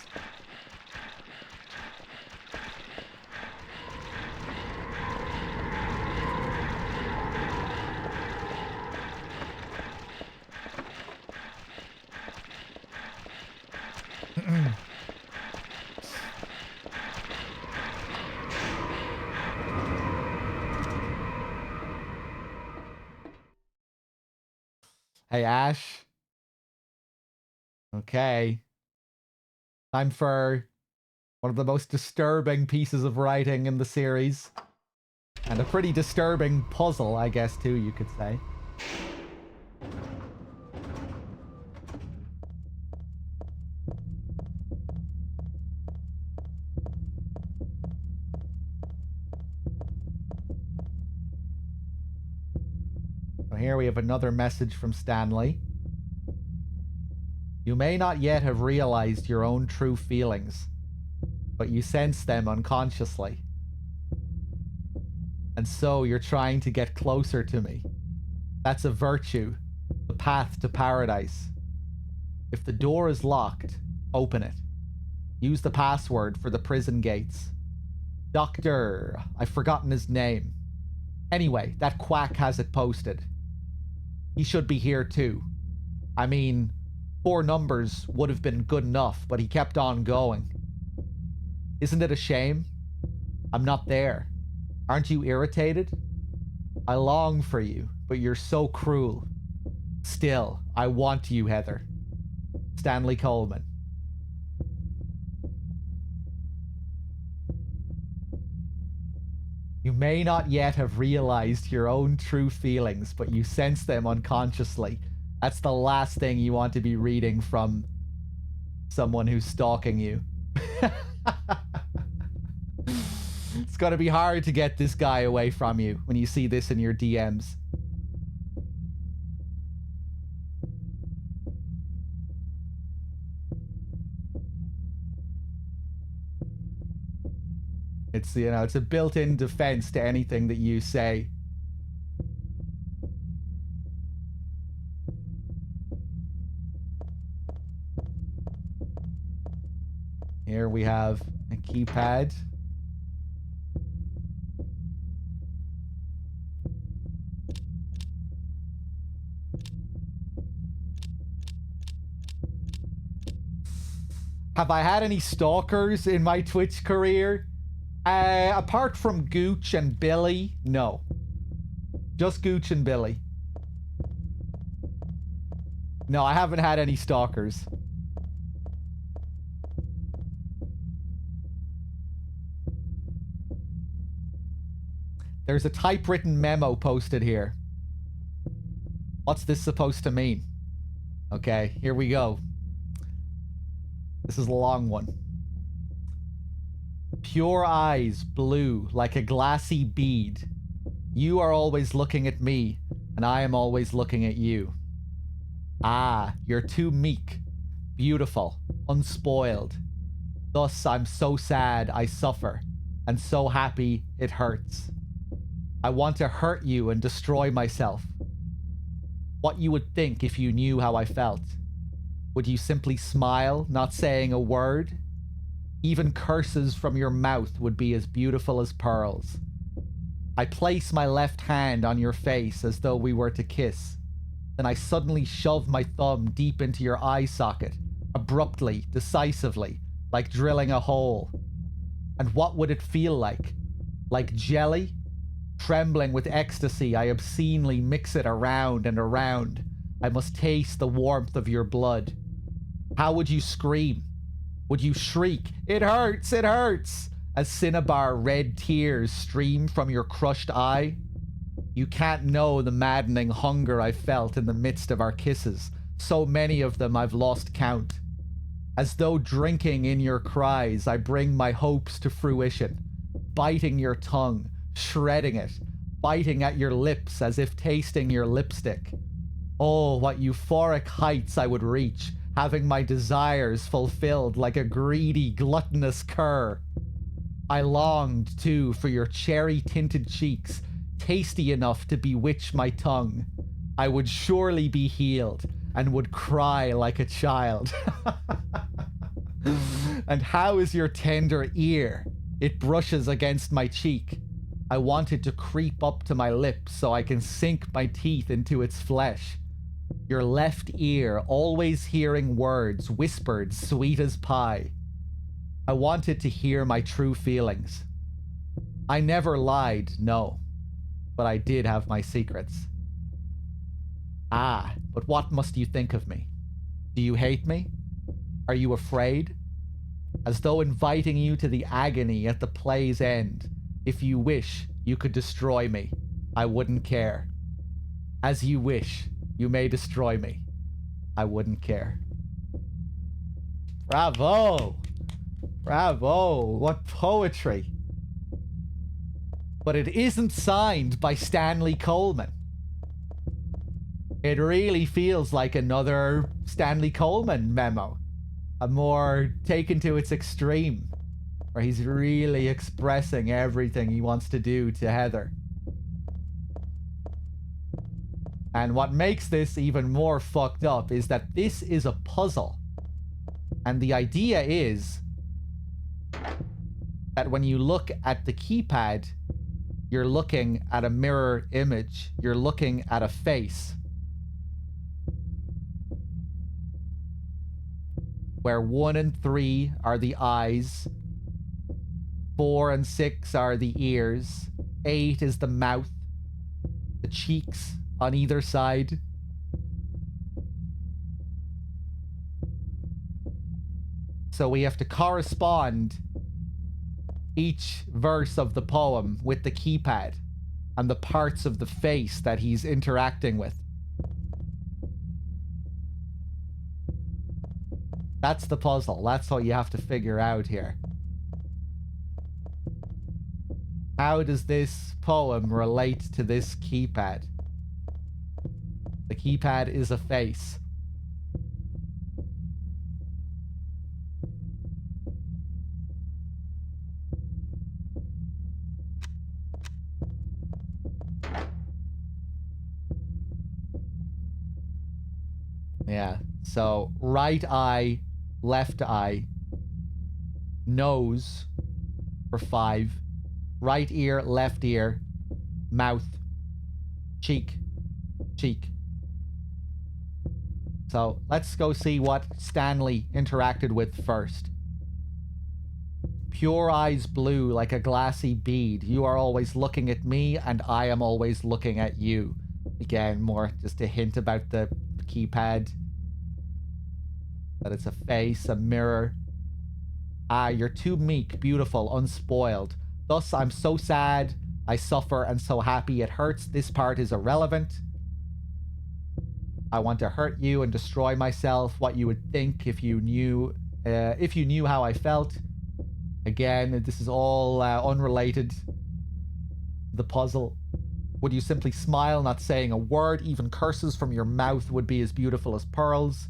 Hey, Ash. Okay. Time for one of the most disturbing pieces of writing in the series. And a pretty disturbing puzzle, I guess, too, you could say. So here we have another message from Stanley. You may not yet have realized your own true feelings, but you sense them unconsciously. And so you're trying to get closer to me. That's a virtue, the path to paradise. If the door is locked, open it. Use the password for the prison gates. Doctor, I've forgotten his name. Anyway, that quack has it posted. He should be here too. I mean, 4 numbers would have been good enough, but he kept on going. Isn't it a shame? I'm not there. Aren't you irritated? I long for you, but you're so cruel. Still, I want you, Heather. Stanley Coleman. You may not yet have realized your own true feelings, but you sense them unconsciously. That's the last thing you want to be reading from someone who's stalking you. It's gonna be hard to get this guy away from you when you see this in your DMs. It's, you know, it's a built-in defense to anything that you say. Here we have a keypad. Have I had any stalkers in my Twitch career? Apart from Gooch and Billy, no. Just Gooch and Billy. No, I haven't had any stalkers. There's a typewritten memo posted here. What's this supposed to mean? Okay, here we go. This is a long one. Pure eyes, blue, like a glassy bead. You are always looking at me, and I am always looking at you. Ah, you're too meek, beautiful, unspoiled. Thus I'm so sad I suffer, and so happy it hurts. I want to hurt you and destroy myself. What you would think if you knew how I felt. Would you simply smile, not saying a word? Even curses from your mouth would be as beautiful as pearls. I place my left hand on your face as though we were to kiss. Then I suddenly shove my thumb deep into your eye socket, abruptly, decisively, like drilling a hole. And what would it feel like? Like jelly? Trembling with ecstasy, I obscenely mix it around and around. I must taste the warmth of your blood. How would you scream? Would you shriek, "It hurts, it hurts," as cinnabar red tears stream from your crushed eye? You can't know the maddening hunger I felt in the midst of our kisses. So many of them I've lost count. As though drinking in your cries, I bring my hopes to fruition, biting your tongue, shredding it, biting at your lips as if tasting your lipstick. Oh, what euphoric heights I would reach, having my desires fulfilled like a greedy, gluttonous cur. I longed, too, for your cherry-tinted cheeks, tasty enough to bewitch my tongue. I would surely be healed, and would cry like a child. And how is your tender ear? It brushes against my cheek. I wanted to creep up to my lips so I can sink my teeth into its flesh. Your left ear, always hearing words whispered sweet as pie. I wanted to hear my true feelings. I never lied, no, but I did have my secrets. Ah, but what must you think of me? Do you hate me? Are you afraid? As though inviting you to the agony at the play's end. If you wish, you could destroy me. I wouldn't care. As you wish, you may destroy me. I wouldn't care. Bravo! Bravo! What poetry! But it isn't signed by Stanley Coleman. It really feels like another Stanley Coleman memo. A more taken to its extreme, where he's really expressing everything he wants to do to Heather. And what makes this even more fucked up is that this is a puzzle. And the idea is that when you look at the keypad, you're looking at a mirror image. You're looking at a face. Where 1 and 3 are the eyes. 4 and 6 are the ears. 8 is the mouth. The cheeks on either side. So we have to correspond each verse of the poem with the keypad and the parts of the face that he's interacting with. That's the puzzle. That's what you have to figure out here. How does this poem relate to this keypad? The keypad is a face. Yeah, so right eye, left eye, nose for 5, right ear, left ear, mouth, cheek, cheek. So let's go see what Stanley interacted with first. Pure eyes blue like a glassy bead. You are always looking at me and I am always looking at you. Again, more just a hint about the keypad. That it's a face, a mirror. Ah, you're too meek, beautiful, unspoiled. Thus I'm so sad, I suffer, and so happy it hurts. This part is irrelevant. I want to hurt you and destroy myself. What you would think if you knew how I felt. Again, this is all unrelated. The puzzle. Would you simply smile, not saying a word? Even curses from your mouth would be as beautiful as pearls.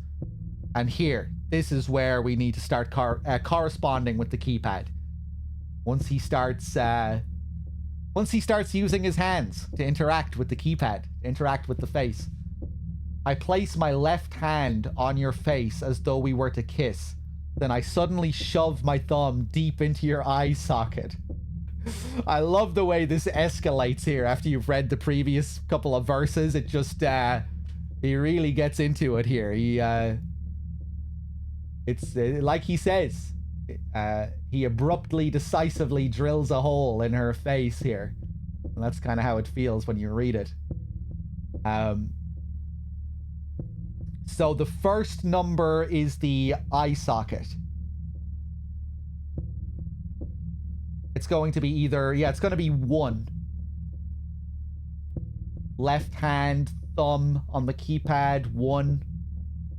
And here, this is where we need to start corresponding with the keypad. Once he starts using his hands to interact with the keypad, to interact with the face. I place my left hand on your face as though we were to kiss. Then I suddenly shove my thumb deep into your eye socket. I love the way this escalates here after you've read the previous couple of verses. It just, he really gets into it here. It's like he says, he abruptly, decisively drills a hole in her face here. And that's kind of how it feels when you read it. So the first number is the eye socket. It's going to be either, yeah, it's going to be 1. Left hand, thumb on the keypad, 1.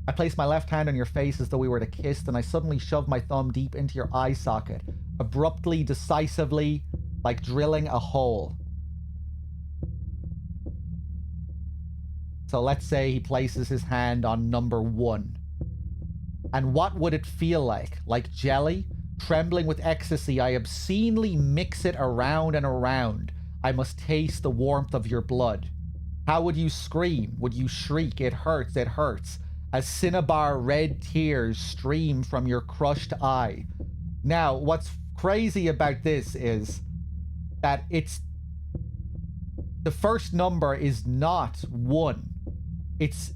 I place my left hand on your face as though we were to kiss, then I suddenly shove my thumb deep into your eye socket. Abruptly, decisively, like drilling a hole. So let's say he places his hand on number 1. And what would it feel like? Like jelly? Trembling with ecstasy, I obscenely mix it around and around. I must taste the warmth of your blood. How would you scream? Would you shriek? It hurts, it hurts. As cinnabar red tears stream from your crushed eye. Now, what's crazy about this is that the first number is not 1. It's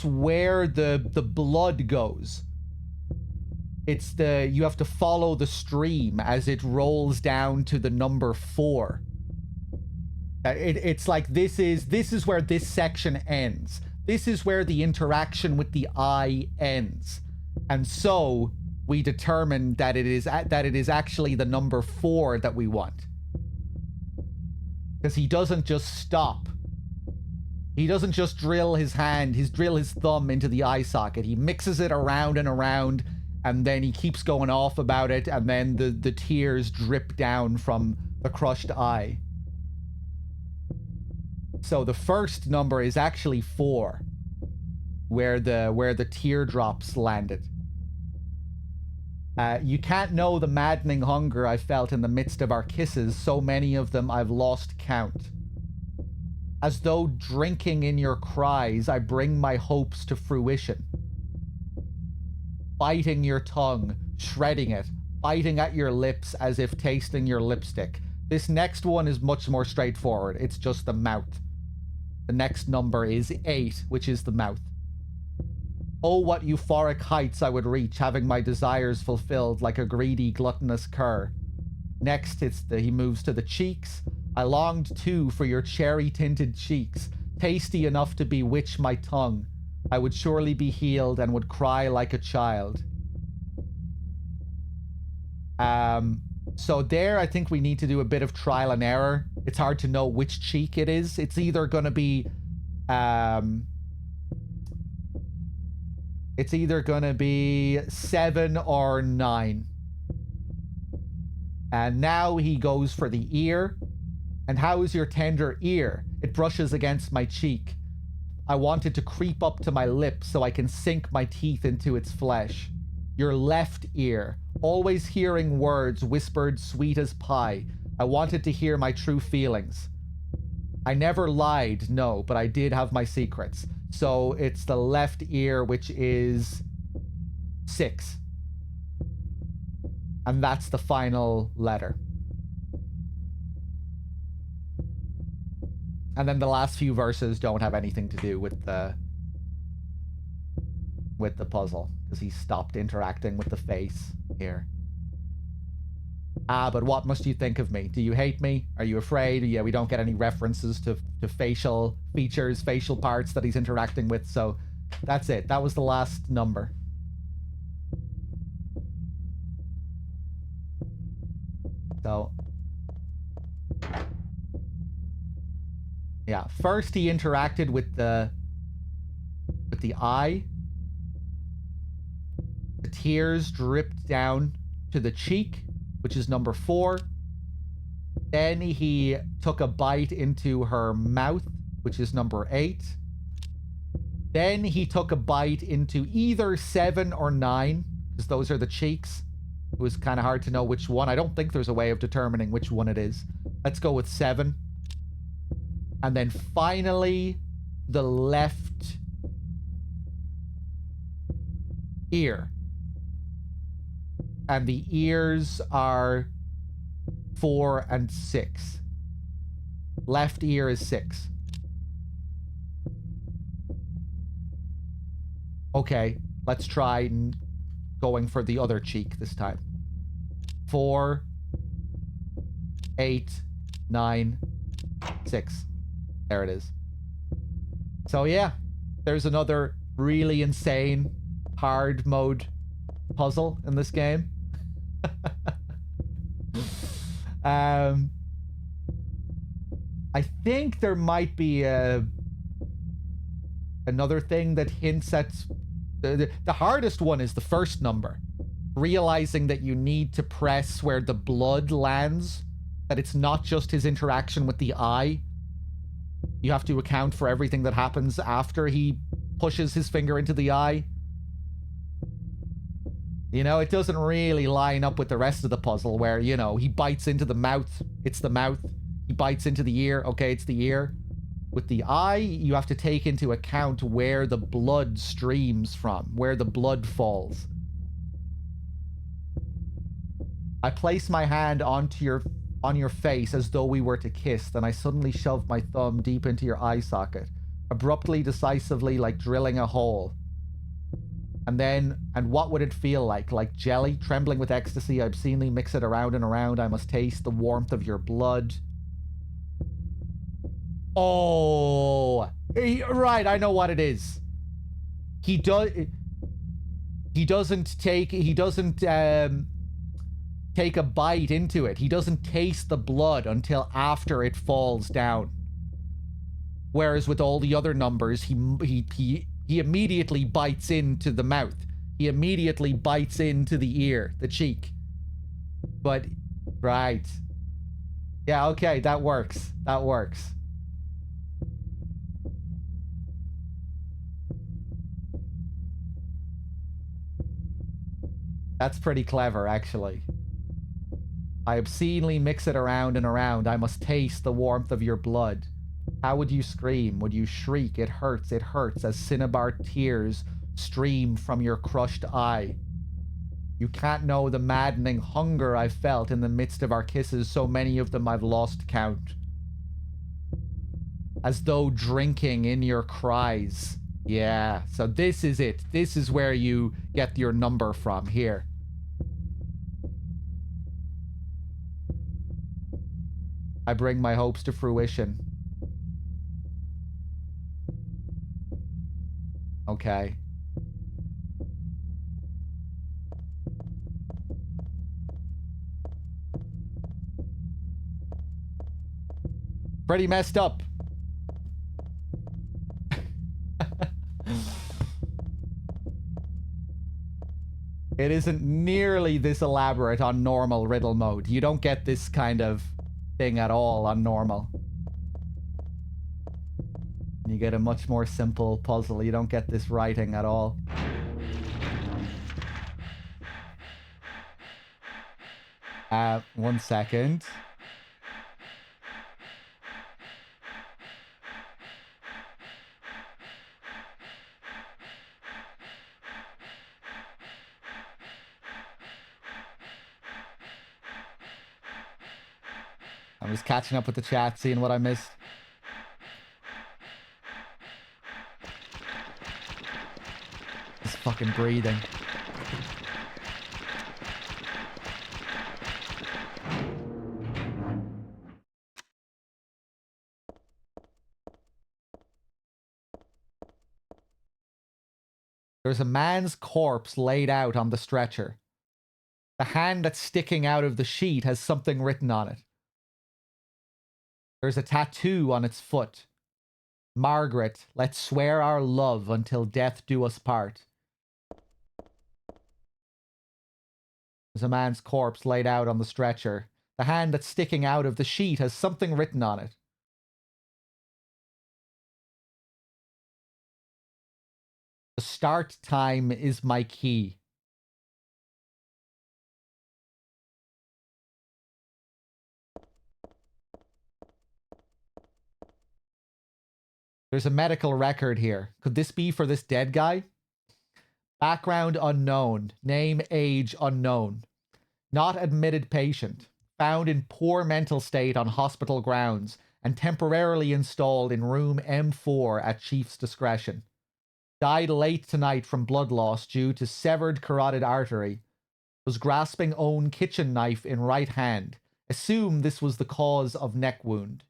where the blood goes. You have to follow the stream as it rolls down to the number 4. It's like this is where this section ends. This is where the interaction with the eye ends. And so we determine that it is actually the number 4 that we want. Because he doesn't just stop. He doesn't just drill his thumb into the eye socket. He mixes it around and around, and then he keeps going off about it, and then the tears drip down from the crushed eye. So the first number is actually 4, where the teardrops landed. You can't know the maddening hunger I felt in the midst of our kisses, so many of them I've lost count. As though drinking in your cries, I bring my hopes to fruition. Biting your tongue, shredding it, biting at your lips as if tasting your lipstick. This next one is much more straightforward. It's just the mouth. The next number is 8, which is the mouth. Oh, what euphoric heights I would reach, having my desires fulfilled like a greedy, gluttonous cur. Next, he moves to the cheeks. I longed too for your cherry-tinted cheeks, tasty enough to bewitch my tongue. I would surely be healed and would cry like a child. So there, I think we need to do a bit of trial and error. It's hard to know which cheek it is. It's either going to be, it's either going to be 7 or 9. And now he goes for the ear. And how is your tender ear? It brushes against my cheek. I want it to creep up to my lips so I can sink my teeth into its flesh. Your left ear, always hearing words whispered sweet as pie. I wanted to hear my true feelings. I never lied, no, but I did have my secrets. So it's the left ear, which is 6. And that's the final letter. And then the last few verses don't have anything to do with the puzzle, because he stopped interacting with the face here. But what must you think of me? Do you hate me? Are you afraid? Yeah, we don't get any references to facial features, facial parts that he's interacting with, so that's it. That was the last number. So yeah, first he interacted with the eye. The tears dripped down to the cheek, which is number 4. Then he took a bite into her mouth, which is number 8. Then he took a bite into either 7 or 9, because those are the cheeks. It was kind of hard to know which one. I don't think there's a way of determining which one it is. Let's go with 7. And then finally, the left ear. And the ears are 4 and 6. Left ear is 6. Okay, let's try going for the other cheek this time. 4, 8, 9, 6. There it is. So yeah, there's another really insane hard mode puzzle in this game. I think there might be another thing that hints at the hardest one is the first number. Realizing that you need to press where the blood lands, that it's not just his interaction with the eye. You have to account for everything that happens after he pushes his finger into the eye. You know, it doesn't really line up with the rest of the puzzle where, you know, he bites into the mouth, it's the mouth. He bites into the ear, okay, it's the ear. With the eye, you have to take into account where the blood streams from, where the blood falls. I place my hand on your face as though we were to kiss, then I suddenly shoved my thumb deep into your eye socket, abruptly, decisively, like drilling a hole. And what would it feel like? Like jelly, trembling with ecstasy, I obscenely mix it around and around. I must taste the warmth of your blood. Oh, right. I know what it is. He doesn't take a bite into it. He doesn't taste the blood until after it falls down. Whereas with all the other numbers, he immediately bites into the mouth. He immediately bites into the ear, the cheek. But right. Yeah, okay, that works. That works. That's pretty clever, actually. I obscenely mix it around and around. I must taste the warmth of your blood. How would you scream? Would you shriek? It hurts as cinnabar tears stream from your crushed eye. You can't know the maddening hunger I felt in the midst of our kisses, so many of them I've lost count. As though drinking in your cries. Yeah, so this is it. This is where you get your number from, here. I bring my hopes to fruition. Okay. Pretty messed up. It isn't nearly this elaborate on normal riddle mode. You don't get this kind of thing at all on normal. You get a much more simple puzzle. You don't get this writing at all. One second. I'm just catching up with the chat, seeing what I missed. Just fucking breathing. There's a man's corpse laid out on the stretcher. The hand that's sticking out of the sheet has something written on it. There's a tattoo on its foot. Margaret, let's swear our love until death do us part. There's a man's corpse laid out on the stretcher. The hand that's sticking out of the sheet has something written on it. The start time is my key. There's a medical record here. Could this be for this dead guy? Background unknown. Name, age unknown. Not admitted patient. Found in poor mental state on hospital grounds and temporarily installed in room M4 at chief's discretion. Died late tonight from blood loss due to severed carotid artery. Was grasping own kitchen knife in right hand. Assume this was the cause of neck wound.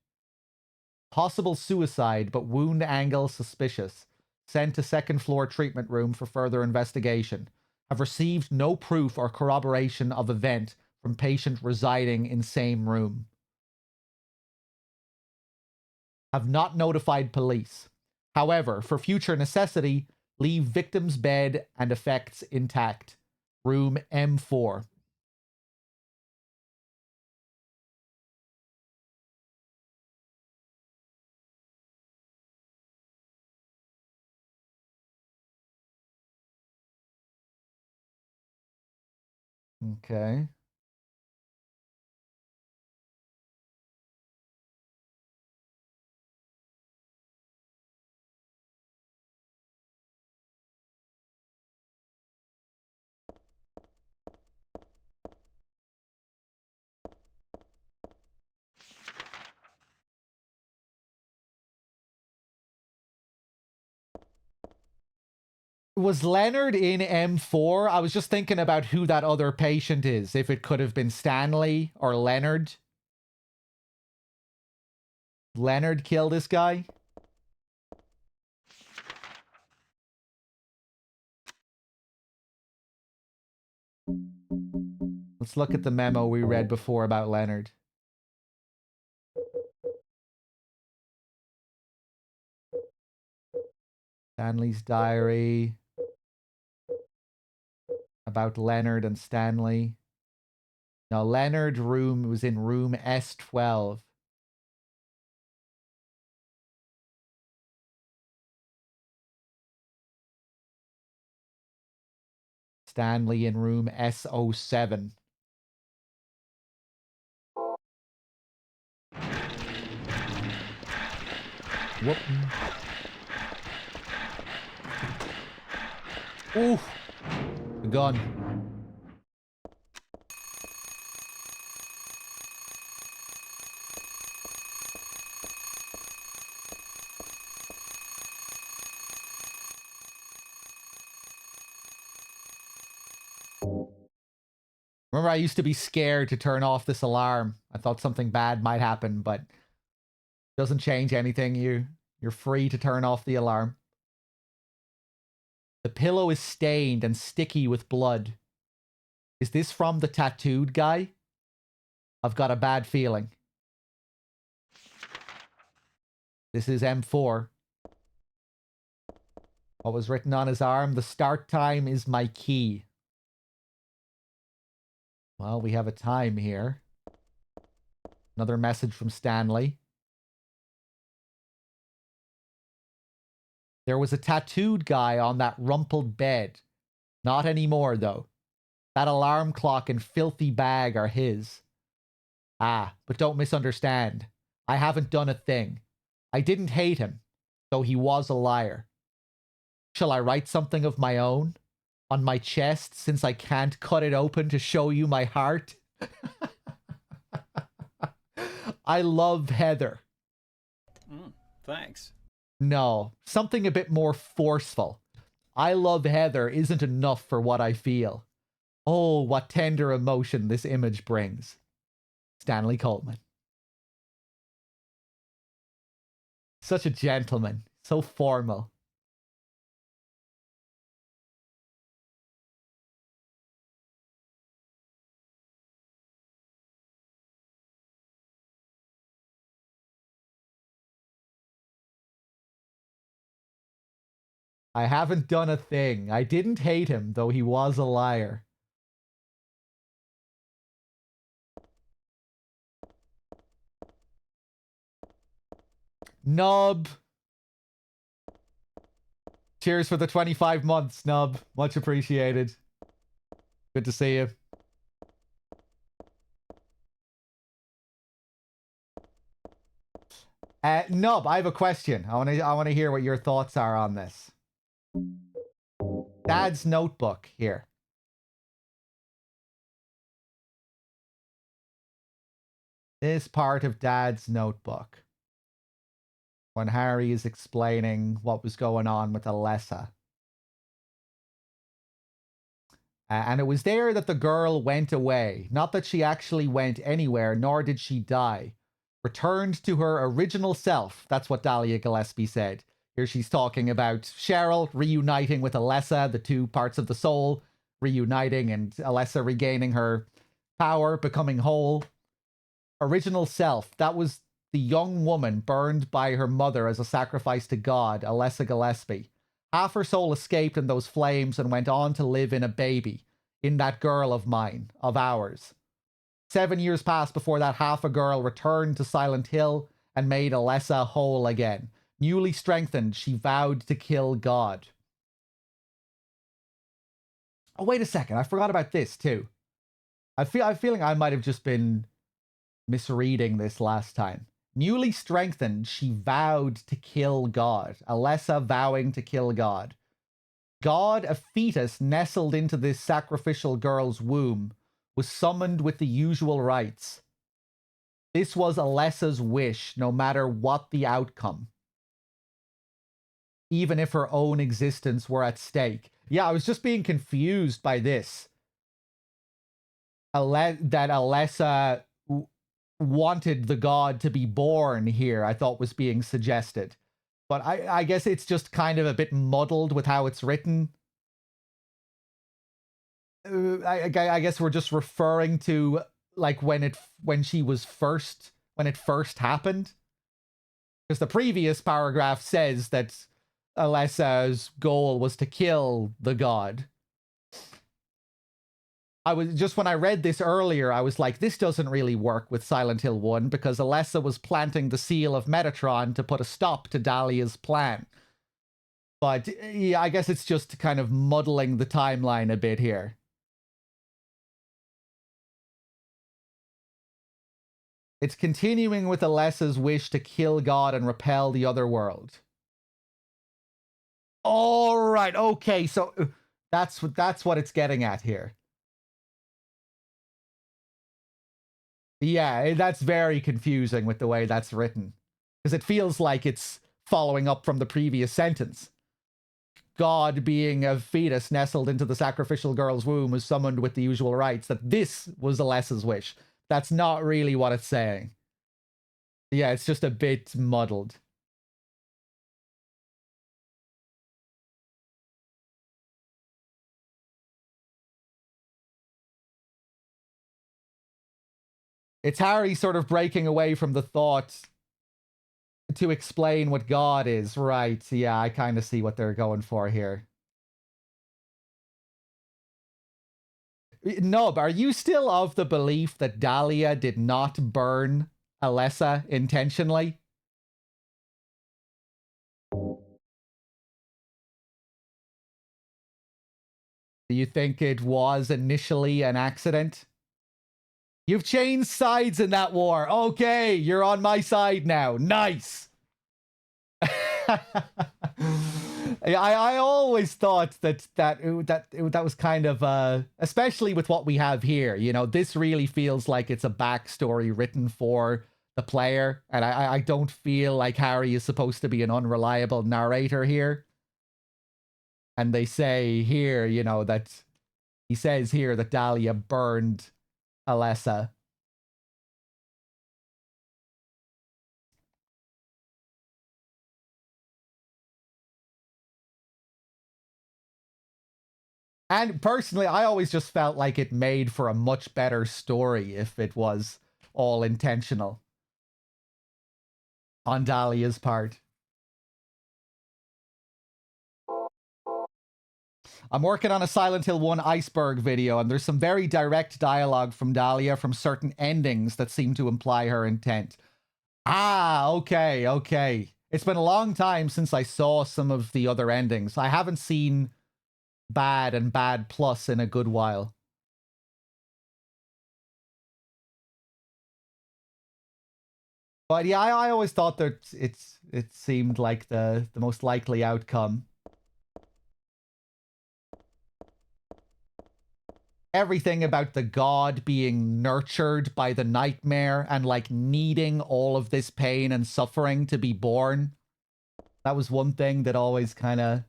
Possible suicide, but wound angle suspicious. Sent to second floor treatment room for further investigation. Have received no proof or corroboration of event from patient residing in same room. Have not notified police. However, for future necessity, leave victim's bed and effects intact. Room M4. Okay. Was Leonard in M4? I was just thinking about who that other patient is. If it could have been Stanley or Leonard. Leonard kill this guy? Let's look at the memo we read before about Leonard. Stanley's diary. About Leonard and Stanley. No, Leonard room was in room S12. Stanley in room S07. Whoop. Oof. The gun. Remember, I used to be scared to turn off this alarm. I thought something bad might happen, but it doesn't change anything. You're free to turn off the alarm. The pillow is stained and sticky with blood. Is this from the tattooed guy? I've got a bad feeling. This is M4. What was written on his arm? The start time is my key. Well, we have a time here. Another message from Stanley. There was a tattooed guy on that rumpled bed. Not anymore, though. That alarm clock and filthy bag are his. Ah, but don't misunderstand. I haven't done a thing. I didn't hate him, though he was a liar. Shall I write something of my own? On my chest, since I can't cut it open to show you my heart? I love Heather.
Thanks.
No, something a bit more forceful. I love Heather isn't enough for what I feel. Oh, what tender emotion this image brings. Stanley Coleman. Such a gentleman. So formal. I haven't done a thing. I didn't hate him, though he was a liar. Nub. Cheers for the 25 months, Nub. Much appreciated. Good to see you. Nub, I have a question. I want to hear what your thoughts are on this. Dad's notebook here. This part of Dad's notebook. When Harry is explaining what was going on with Alessa. And it was there that the girl went away. Not that she actually went anywhere, nor did she die. Returned to her original self. That's what Dahlia Gillespie said. Here she's talking about Cheryl reuniting with Alessa, the two parts of the soul reuniting, and Alessa regaining her power, becoming whole. Original self. That was the young woman burned by her mother as a sacrifice to God, Alessa Gillespie. Half her soul escaped in those flames and went on to live in a baby, in that girl of mine, of ours. 7 years passed before that half a girl returned to Silent Hill and made Alessa whole again. Newly strengthened, she vowed to kill God. Oh, wait a second. I forgot about this, too. I'm feeling I might have just been misreading this last time. Newly strengthened, she vowed to kill God. Alessa vowing to kill God. God, a fetus nestled into this sacrificial girl's womb, was summoned with the usual rites. This was Alessa's wish, no matter what the outcome. Even if her own existence were at stake. Yeah, I was just being confused by this. That Alessa wanted the god to be born here, I thought was being suggested. But I guess it's just kind of a bit muddled with how it's written. I guess we're just referring to like when it first happened. Because the previous paragraph says that Alessa's goal was to kill the god. When I read this earlier, I was like, this doesn't really work with Silent Hill 1 because Alessa was planting the seal of Metatron to put a stop to Dahlia's plan. But yeah, I guess it's just kind of muddling the timeline a bit here. It's continuing with Alessa's wish to kill God and repel the other world. All right, okay, so that's what it's getting at here. Yeah, that's very confusing with the way that's written. Because it feels like it's following up from the previous sentence. God, being a fetus nestled into the sacrificial girl's womb, is summoned with the usual rites. That this was Alessa's wish. That's not really what it's saying. Yeah, it's just a bit muddled. It's Harry sort of breaking away from the thought to explain what God is. Right, yeah, I kind of see what they're going for here. Nub, are you still of the belief that Dahlia did not burn Alessa intentionally? Do you think it was initially an accident? You've changed sides in that war. Okay, you're on my side now. Nice. I always thought that was kind of especially with what we have here. You know, this really feels like it's a backstory written for the player, and I don't feel like Harry is supposed to be an unreliable narrator here. And they say here, you know, that he says here that Dahlia burned Alessa. And personally, I always just felt like it made for a much better story if it was all intentional on Dahlia's part. I'm working on a Silent Hill 1 iceberg video, and there's some very direct dialogue from Dahlia from certain endings that seem to imply her intent. Ah, okay, okay. It's been a long time since I saw some of the other endings. I haven't seen Bad and Bad Plus in a good while. But yeah, I always thought that it seemed like the most likely outcome. Everything about the god being nurtured by the nightmare and like needing all of this pain and suffering to be born. That was one thing that always kind of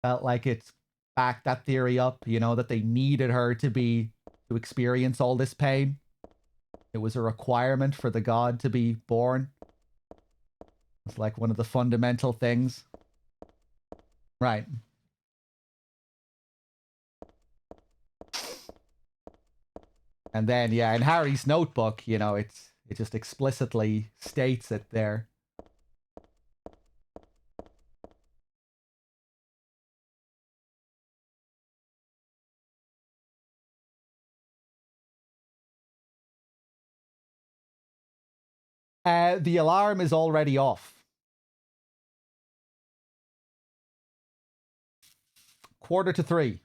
felt like it backed that theory up, you know, that they needed her to experience all this pain. It was a requirement for the god to be born. It's like one of the fundamental things. Right. And then, yeah, in Harry's notebook, you know, it just explicitly states it there. The alarm is already off. 2:45.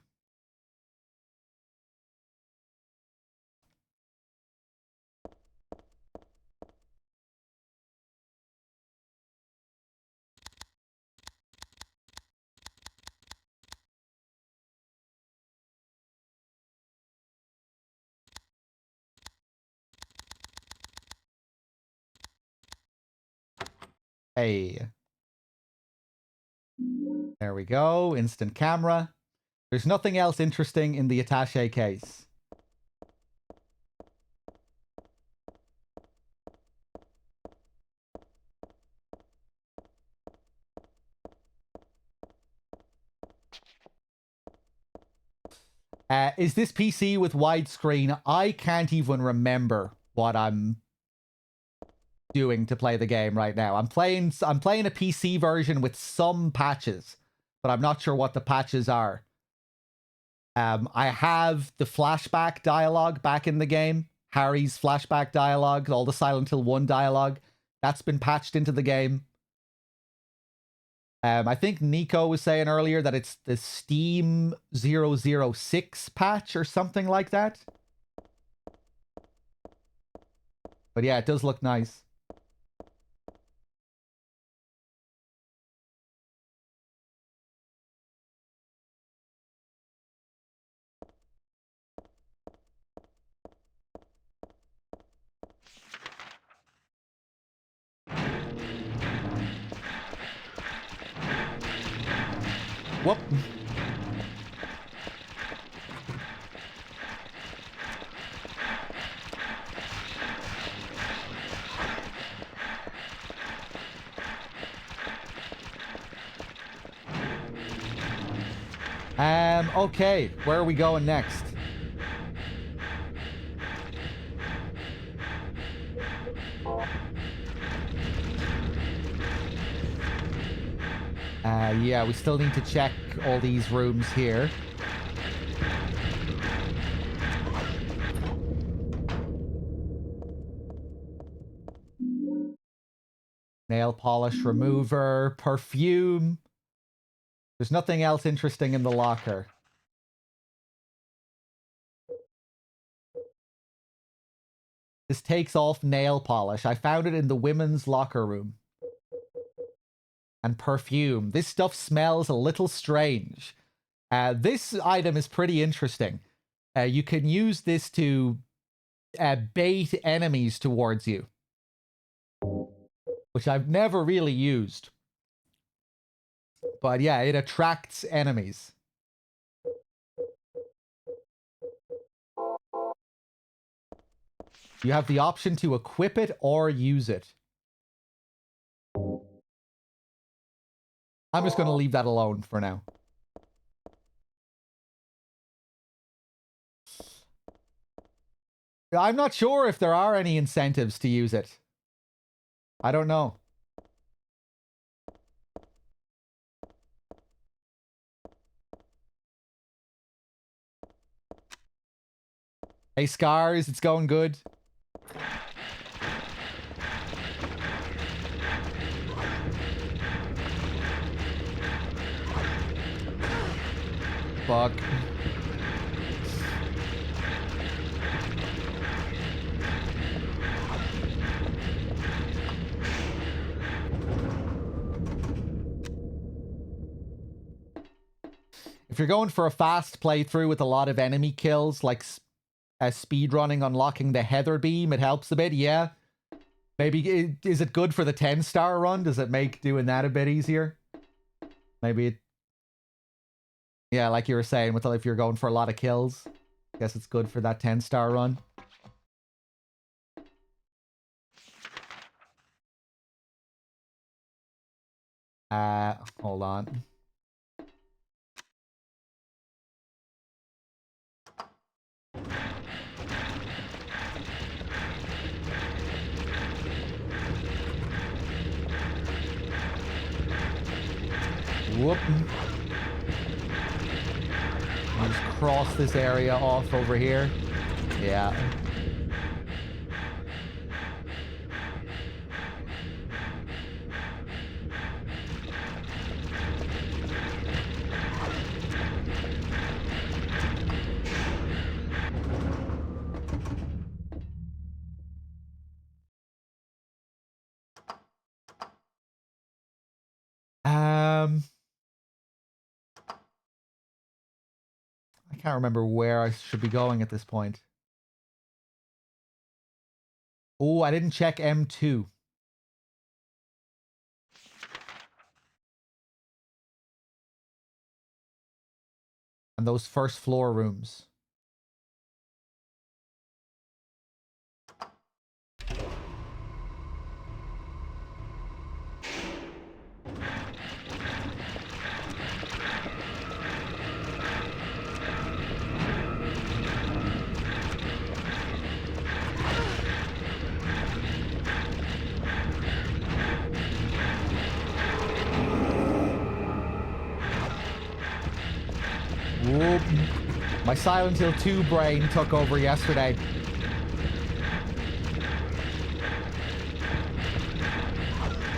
Hey. There we go. Instant camera. There's nothing else interesting in the attaché case. Is this PC with widescreen? I can't even remember what I'm doing to play the game right now. I'm playing a PC version with some patches, but I'm not sure what the patches are. I have the flashback dialogue back in the game. Harry's flashback dialogue, all the Silent Hill 1 dialogue. That's been patched into the game. I think Nico was saying earlier that it's the Steam 006 patch or something like that. But yeah, it does look nice. Whoop. Okay, where are we going next? Yeah, we still need to check all these rooms here. Nail polish remover, perfume. There's nothing else interesting in the locker. This takes off nail polish. I found it in the women's locker room. And perfume. This stuff smells a little strange. This item is pretty interesting. You can use this to bait enemies towards you, which I've never really used. But yeah, it attracts enemies. You have the option to equip it or use it. I'm just going to leave that alone for now. I'm not sure if there are any incentives to use it. I don't know. Hey, Scars, it's going good. Fuck. If you're going for a fast playthrough with a lot of enemy kills, like speedrunning, unlocking the Heather Beam, it helps a bit, yeah. Maybe, is it good for the 10-star run? Does it make doing that a bit easier? Maybe it... Yeah, like you were saying, with if you're going for a lot of kills, I guess it's good for that 10-star run. Hold on. Whoop. I'll just cross this area off over here. Yeah. I can't remember where I should be going at this point. Oh, I didn't check M2. And those first floor rooms. Silent Hill 2 brain took over yesterday.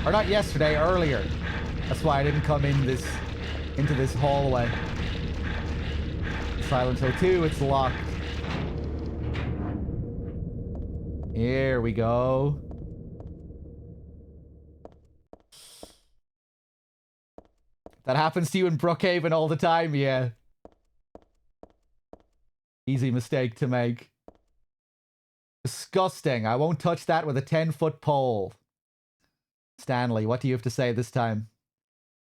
Or not yesterday, earlier. That's why I didn't come into this hallway. Silent Hill 2, it's locked. Here we go. That happens to you in Brookhaven all the time, yeah. Easy mistake to make. Disgusting. I won't touch that with a 10-foot pole. Stanley, what do you have to say this time?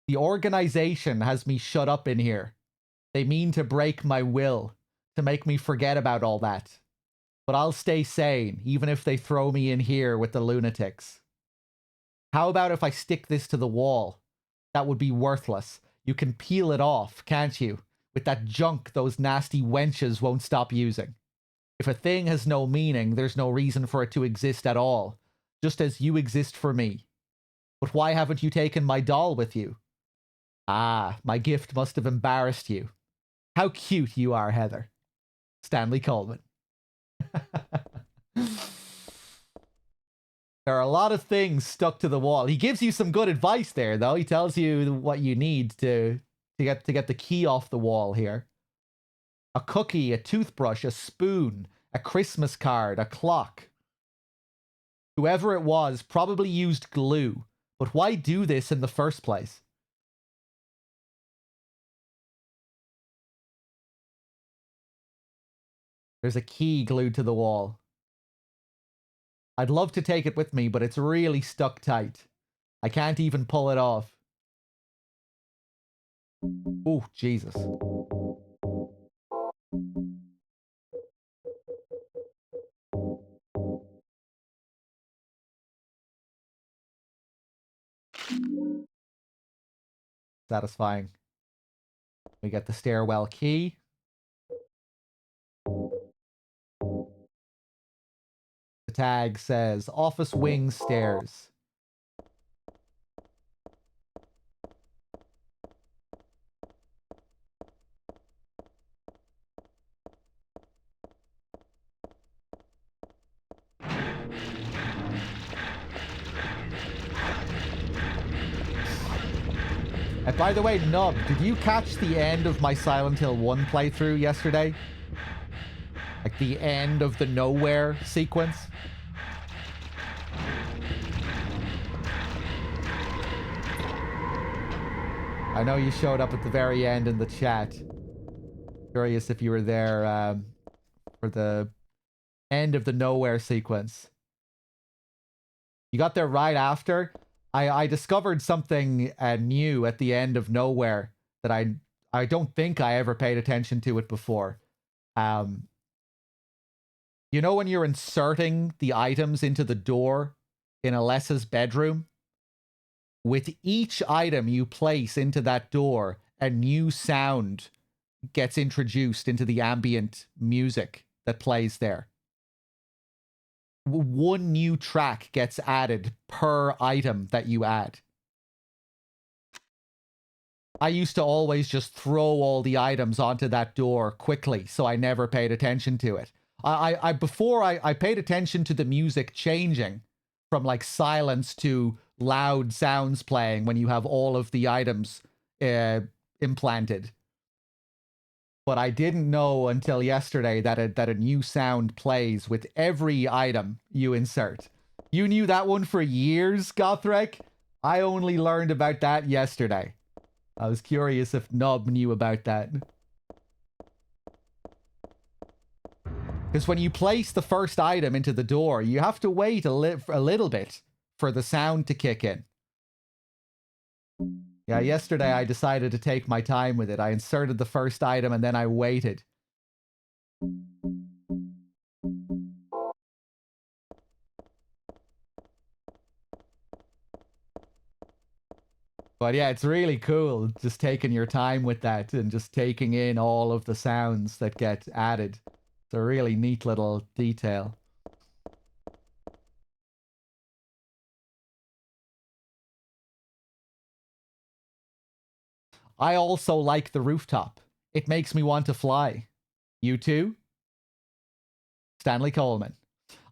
The organization has me shut up in here. They mean to break my will, to make me forget about all that. But I'll stay sane, even if they throw me in here with the lunatics. How about if I stick this to the wall? That would be worthless. You can peel it off, can't you? With that junk those nasty wenches won't stop using. If a thing has no meaning, there's no reason for it to exist at all. Just as you exist for me. But why haven't you taken my doll with you? Ah, my gift must have embarrassed you. How cute you are, Heather. Stanley Coleman. There are a lot of things stuck to the wall. He gives you some good advice there, though. He tells you what you need to get the key off the wall here. A cookie, a toothbrush, a spoon, a Christmas card, a clock. Whoever it was probably used glue. But why do this in the first place? There's a key glued to the wall. I'd love to take it with me, but it's really stuck tight. I can't even pull it off. Oh, Jesus. Satisfying. We get the stairwell key. The tag says office wing stairs. And by the way, Nub, did you catch the end of my Silent Hill 1 playthrough yesterday? Like the end of the nowhere sequence? I know you showed up at the very end in the chat. Curious if you were there for the end of the nowhere sequence. You got there right after? I discovered something new at the end of Nowhere that I don't think I ever paid attention to it before. You know when you're inserting the items into the door in Alessa's bedroom? With each item you place into that door, a new sound gets introduced into the ambient music that plays there. One new track gets added per item that you add. I used to always just throw all the items onto that door quickly, so I never paid attention to it. Before I paid attention to the music changing from like silence to loud sounds playing when you have all of the items implanted. But I didn't know until yesterday that a new sound plays with every item you insert. You knew that one for years, Gothrek? I only learned about that yesterday. I was curious if Nub knew about that. Because when you place the first item into the door, you have to wait a little bit for the sound to kick in. Yeah, yesterday I decided to take my time with it. I inserted the first item and then I waited. But yeah, it's really cool just taking your time with that and just taking in all of the sounds that get added. It's a really neat little detail. I also like the rooftop. It makes me want to fly. You too? Stanley Coleman.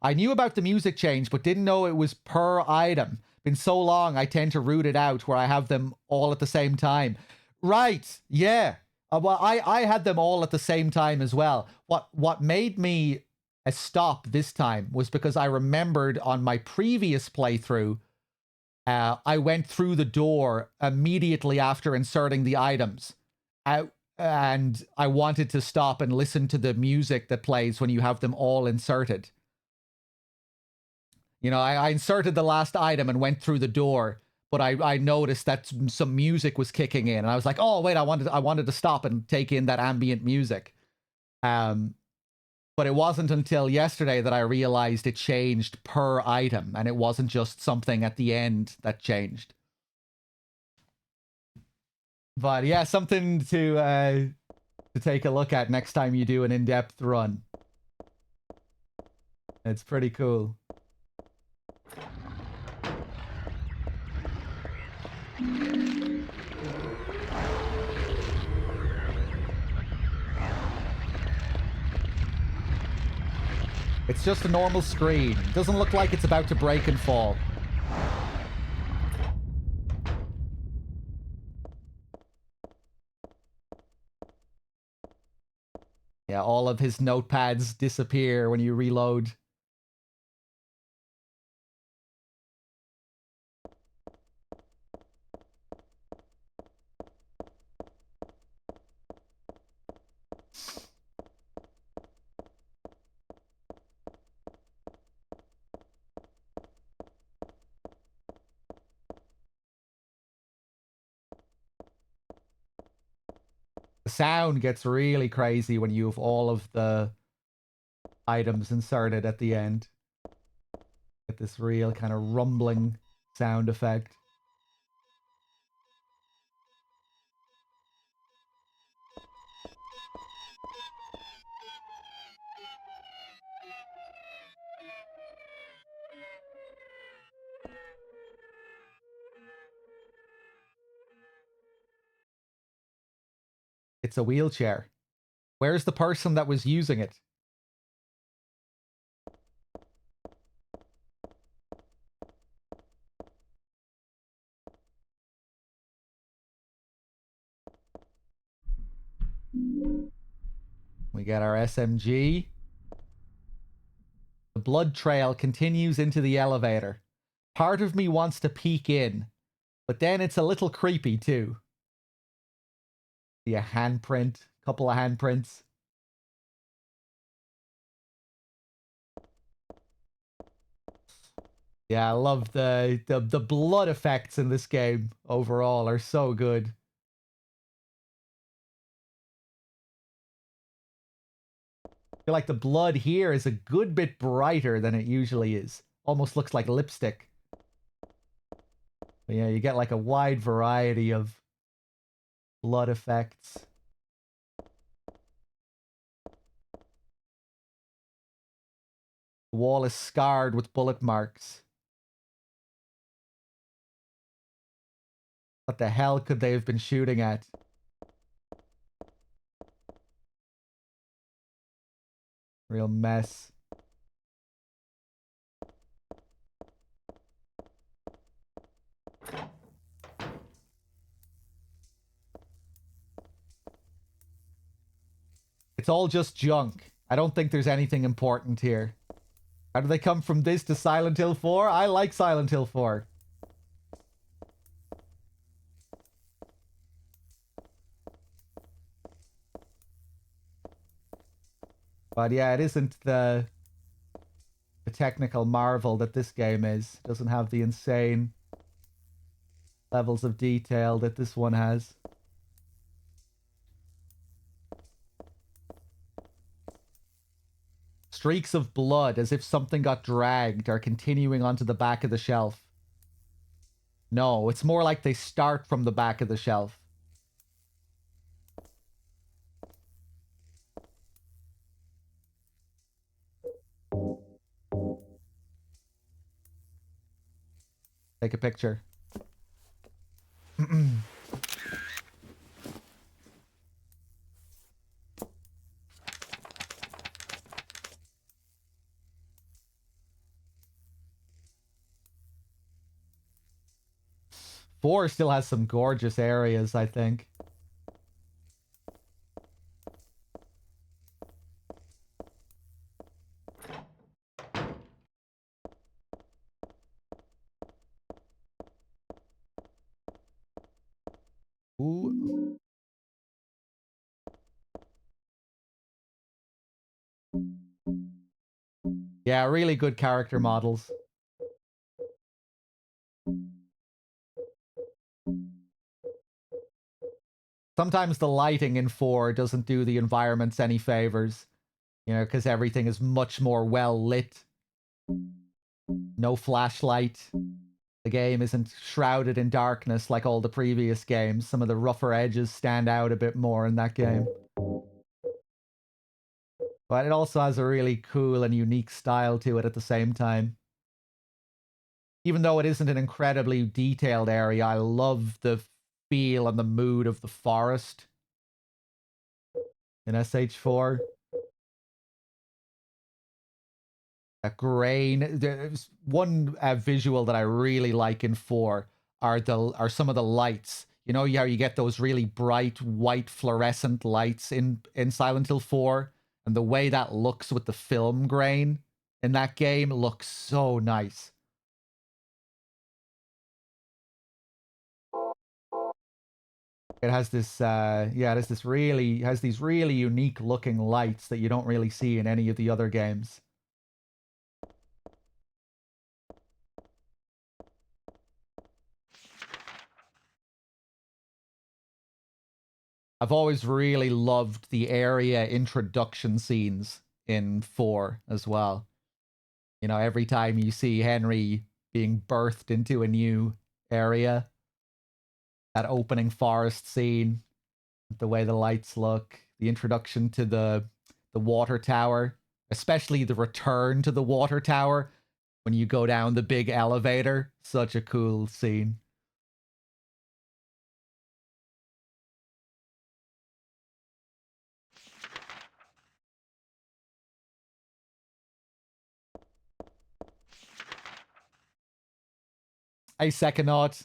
I knew about the music change, but didn't know it was per item. Been so long, I tend to root it out where I have them all at the same time. Right, yeah. Well, I had them all at the same time as well. What made me stop this time was because I remembered on my previous playthrough, I went through the door immediately after inserting the items. And I wanted to stop and listen to the music that plays when you have them all inserted. You know, I inserted the last item and went through the door, but I noticed that some music was kicking in, and I was like, oh wait, I wanted to stop and take in that ambient music. But it wasn't until yesterday that I realized it changed per item, and it wasn't just something at the end that changed. But yeah, something to take a look at next time you do an in-depth run. It's pretty cool. It's just a normal screen. Doesn't look like it's about to break and fall. Yeah, all of his notepads disappear when you reload. The sound gets really crazy when you have all of the items inserted at the end. Get this real kind of rumbling sound effect. It's a wheelchair. Where's the person that was using it? We got our SMG. The blood trail continues into the elevator. Part of me wants to peek in, but then it's a little creepy too. See a handprint, couple of handprints. Yeah, I love the blood effects in this game overall are so good. I feel like the blood here is a good bit brighter than it usually is. Almost looks like lipstick. But yeah, you get like a wide variety of blood effects. The wall is scarred with bullet marks. What the hell could they have been shooting at? Real mess. It's all just junk. I don't think there's anything important here. How do they come from this to Silent Hill 4? I like Silent Hill 4. But yeah, it isn't the technical marvel that this game is. It doesn't have the insane levels of detail that this one has. Streaks of blood as if something got dragged are continuing onto the back of the shelf. No, it's more like they start from the back of the shelf. Take a picture. 4 still has some gorgeous areas, I think. Ooh. Yeah, really good character models. Sometimes the lighting in 4 doesn't do the environments any favors, you know, because everything is much more well lit. No flashlight. The game isn't shrouded in darkness like all the previous games. Some of the rougher edges stand out a bit more in that game. But it also has a really cool and unique style to it at the same time. Even though it isn't an incredibly detailed area, I love the feel and the mood of the forest in SH4. That grain. There's one visual that I really like in 4 are some of the lights. You know how you get those really bright white fluorescent lights in Silent Hill 4, and the way that looks with the film grain in that game looks so nice. It has this it has these really unique looking lights that you don't really see in any of the other games. I've always really loved the area introduction scenes in 4 as well. You know, every time you see Henry being birthed into a new area, that opening forest scene, the way the lights look, the introduction to the water tower, especially the return to the water tower when you go down the big elevator, such a cool scene. I second that.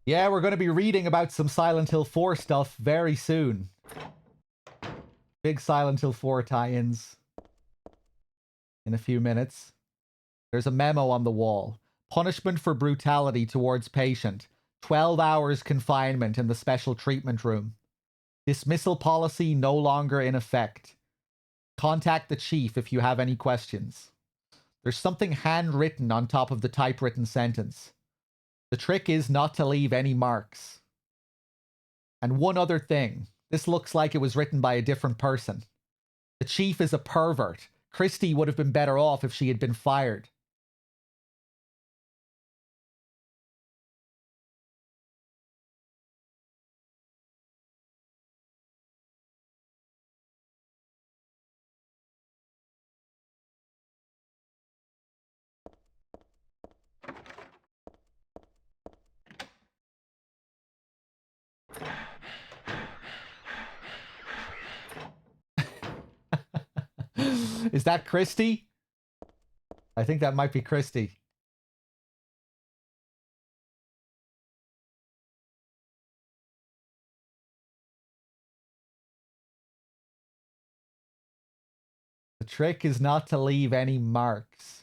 Yeah, we're going to be reading about some Silent Hill 4 stuff very soon. Big Silent Hill 4 tie-ins in a few minutes. There's a memo on the wall. Punishment for brutality towards patient. 12 hours confinement in the special treatment room. Dismissal policy no longer in effect. Contact the chief if you have any questions. There's something handwritten on top of the typewritten sentence. The trick is not to leave any marks. And one other thing. This looks like it was written by a different person. The chief is a pervert. Christy would have been better off if she had been fired. Is that Christy? I think that might be Christy. The trick is not to leave any marks.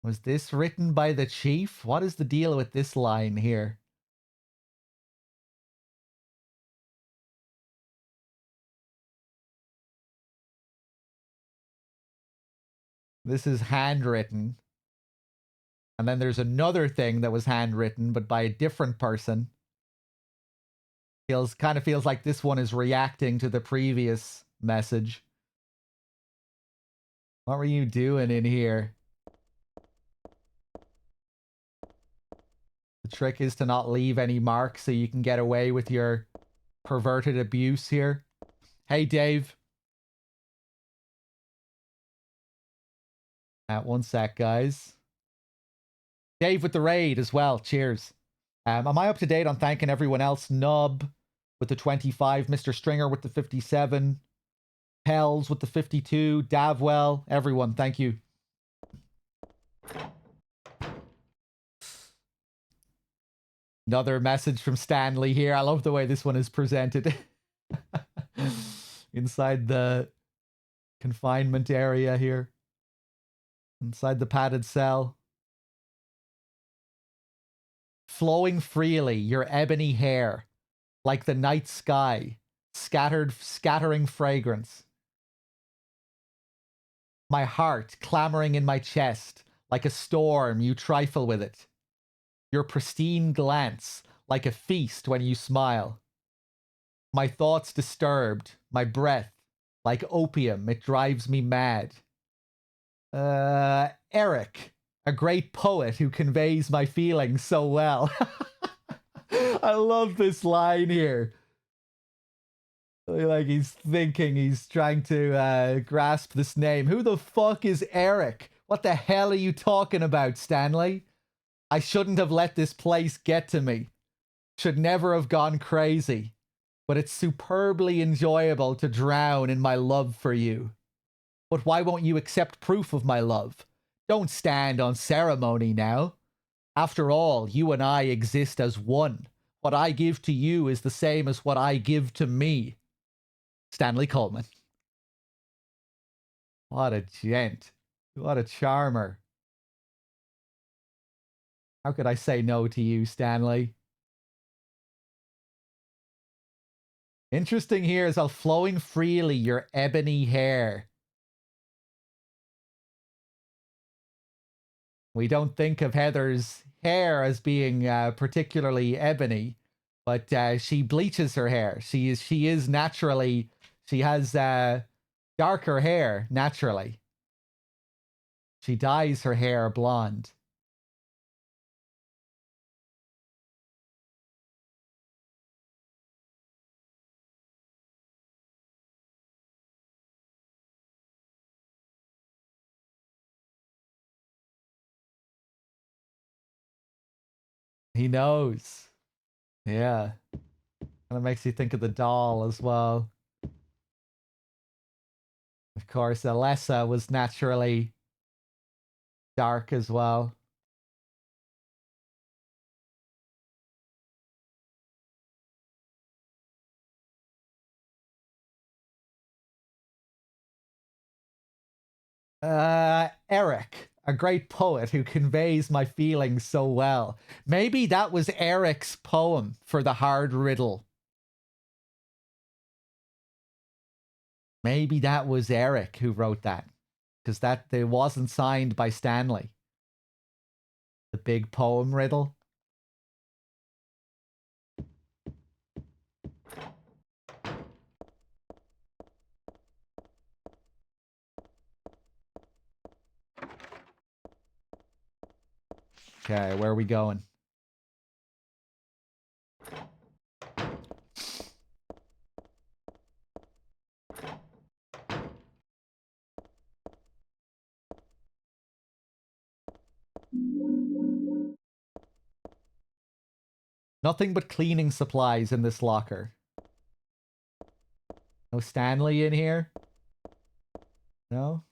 Was this written by the chief? What is the deal with this line here? This is handwritten. And then there's another thing that was handwritten, but by a different person. Kind of feels like this one is reacting to the previous message. What were you doing in here? The trick is to not leave any mark so you can get away with your perverted abuse here. Hey, Dave. One sec, guys. Dave with the raid as well. Cheers. Am I up to date on thanking everyone else? Nub with the 25, Mr. Stringer with the 57, Hells with the 52, Davwell, everyone, thank you. Another message from Stanley here. I love the way this one is presented. Inside the confinement area here. Inside the padded cell. Flowing freely, your ebony hair, like the night sky, scattering fragrance. My heart clamoring in my chest, like a storm, you trifle with it. Your pristine glance, like a feast when you smile. My thoughts disturbed, my breath, like opium, it drives me mad. Eric, a great poet who conveys my feelings so well. I love this line here. Like he's thinking, he's trying to grasp this name. Who the fuck is Eric? What the hell are you talking about, Stanley? I shouldn't have let this place get to me. Should never have gone crazy. But it's superbly enjoyable to drown in my love for you. But why won't you accept proof of my love? Don't stand on ceremony now. After all, you and I exist as one. What I give to you is the same as what I give to me. Stanley Coleman. What a gent. What a charmer. How could I say no to you, Stanley? Interesting here is how flowing freely your ebony hair. We don't think of Heather's hair as being particularly ebony, but she bleaches her hair. She is naturally, she has darker hair naturally. She dyes her hair blonde. He knows. Yeah. Kind of makes you think of the doll as well. Of course, Alessa was naturally dark as well. Eric, a great poet who conveys my feelings so well. Maybe that was Eric's poem for the hard riddle. Maybe that was Eric who wrote that. Because that it wasn't signed by Stanley. The big poem riddle. Okay, where are we going? Nothing but cleaning supplies in this locker. No Stanley in here? No?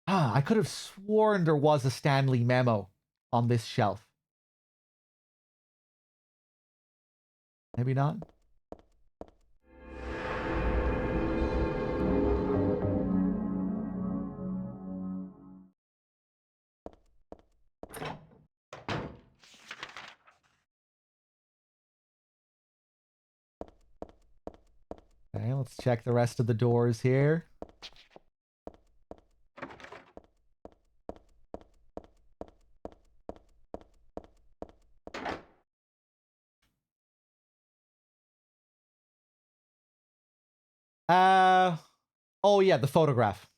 Ah, I could have sworn there was a Stanley memo on this shelf. Maybe not? Okay, let's check the rest of the doors here. Oh yeah, the photograph.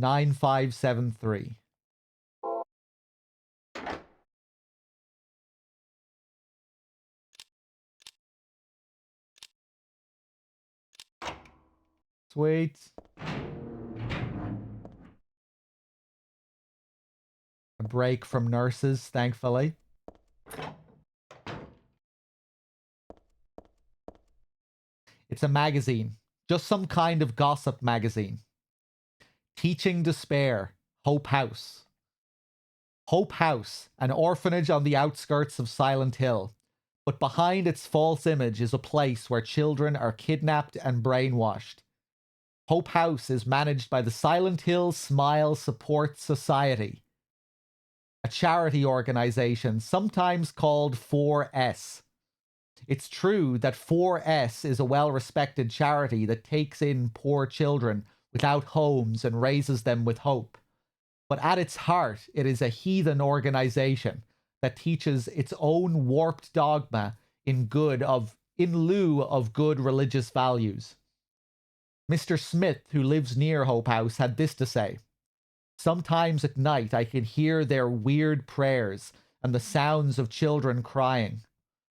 $9573. Sweet. A break from nurses, thankfully. It's a magazine. Just some kind of gossip magazine. Teaching Despair. Hope House. Hope House, an orphanage on the outskirts of Silent Hill. But behind its false image is a place where children are kidnapped and brainwashed. Hope House is managed by the Silent Hill Smile Support Society, a charity organization sometimes called 4S. It's true that 4S is a well-respected charity that takes in poor children without homes and raises them with hope. But at its heart, it is a heathen organization that teaches its own warped dogma in lieu of good religious values. Mr. Smith, who lives near Hope House, had this to say: "Sometimes at night I can hear their weird prayers and the sounds of children crying.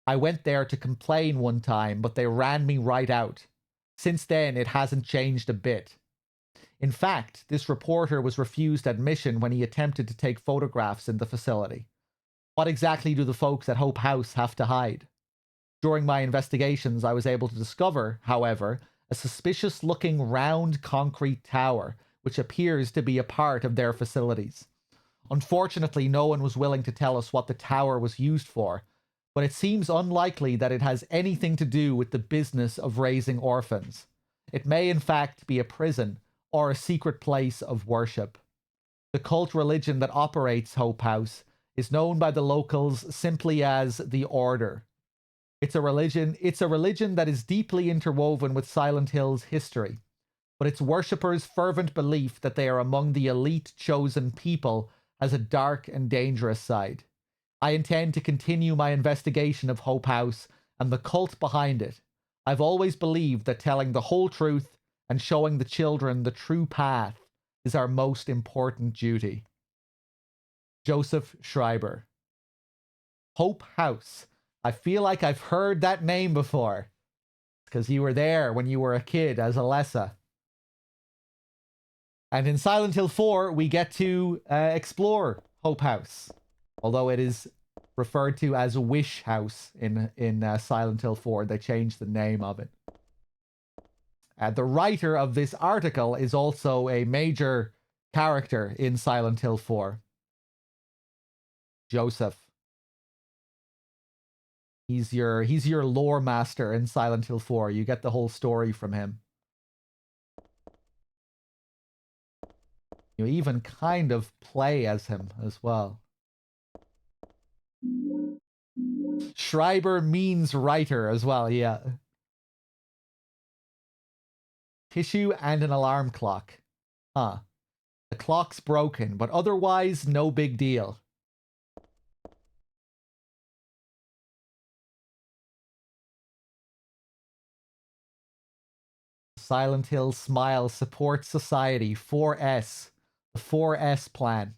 I went there to complain one time, but they ran me right out. Since then, it hasn't changed a bit." In fact, this reporter was refused admission when he attempted to take photographs in the facility. What exactly do the folks at Hope House have to hide? During my investigations, I was able to discover, however, a suspicious-looking round concrete tower, which appears to be a part of their facilities. Unfortunately, no one was willing to tell us what the tower was used for, but it seems unlikely that it has anything to do with the business of raising orphans. It may in fact be a prison or a secret place of worship. The cult religion that operates Hope House is known by the locals simply as the Order. It's a religion that is deeply interwoven with Silent Hill's history, but its worshippers' fervent belief that they are among the elite chosen people has a dark and dangerous side. I intend to continue my investigation of Hope House and the cult behind it. I've always believed that telling the whole truth and showing the children the true path is our most important duty. Joseph Schreiber. Hope House. I feel like I've heard that name before. Because you were there when you were a kid as Alessa. And in Silent Hill 4, we get to explore Hope House. Although it is referred to as Wish House in Silent Hill 4. They changed the name of it. The writer of this article is also a major character in Silent Hill 4. Joseph. He's your lore master in Silent Hill 4. You get the whole story from him. You even kind of play as him as well. Schreiber means writer as well, yeah. Tissue and an alarm clock. Huh. The clock's broken, but otherwise no big deal. Silent Hill Smile Support Society, 4S. The 4S plan.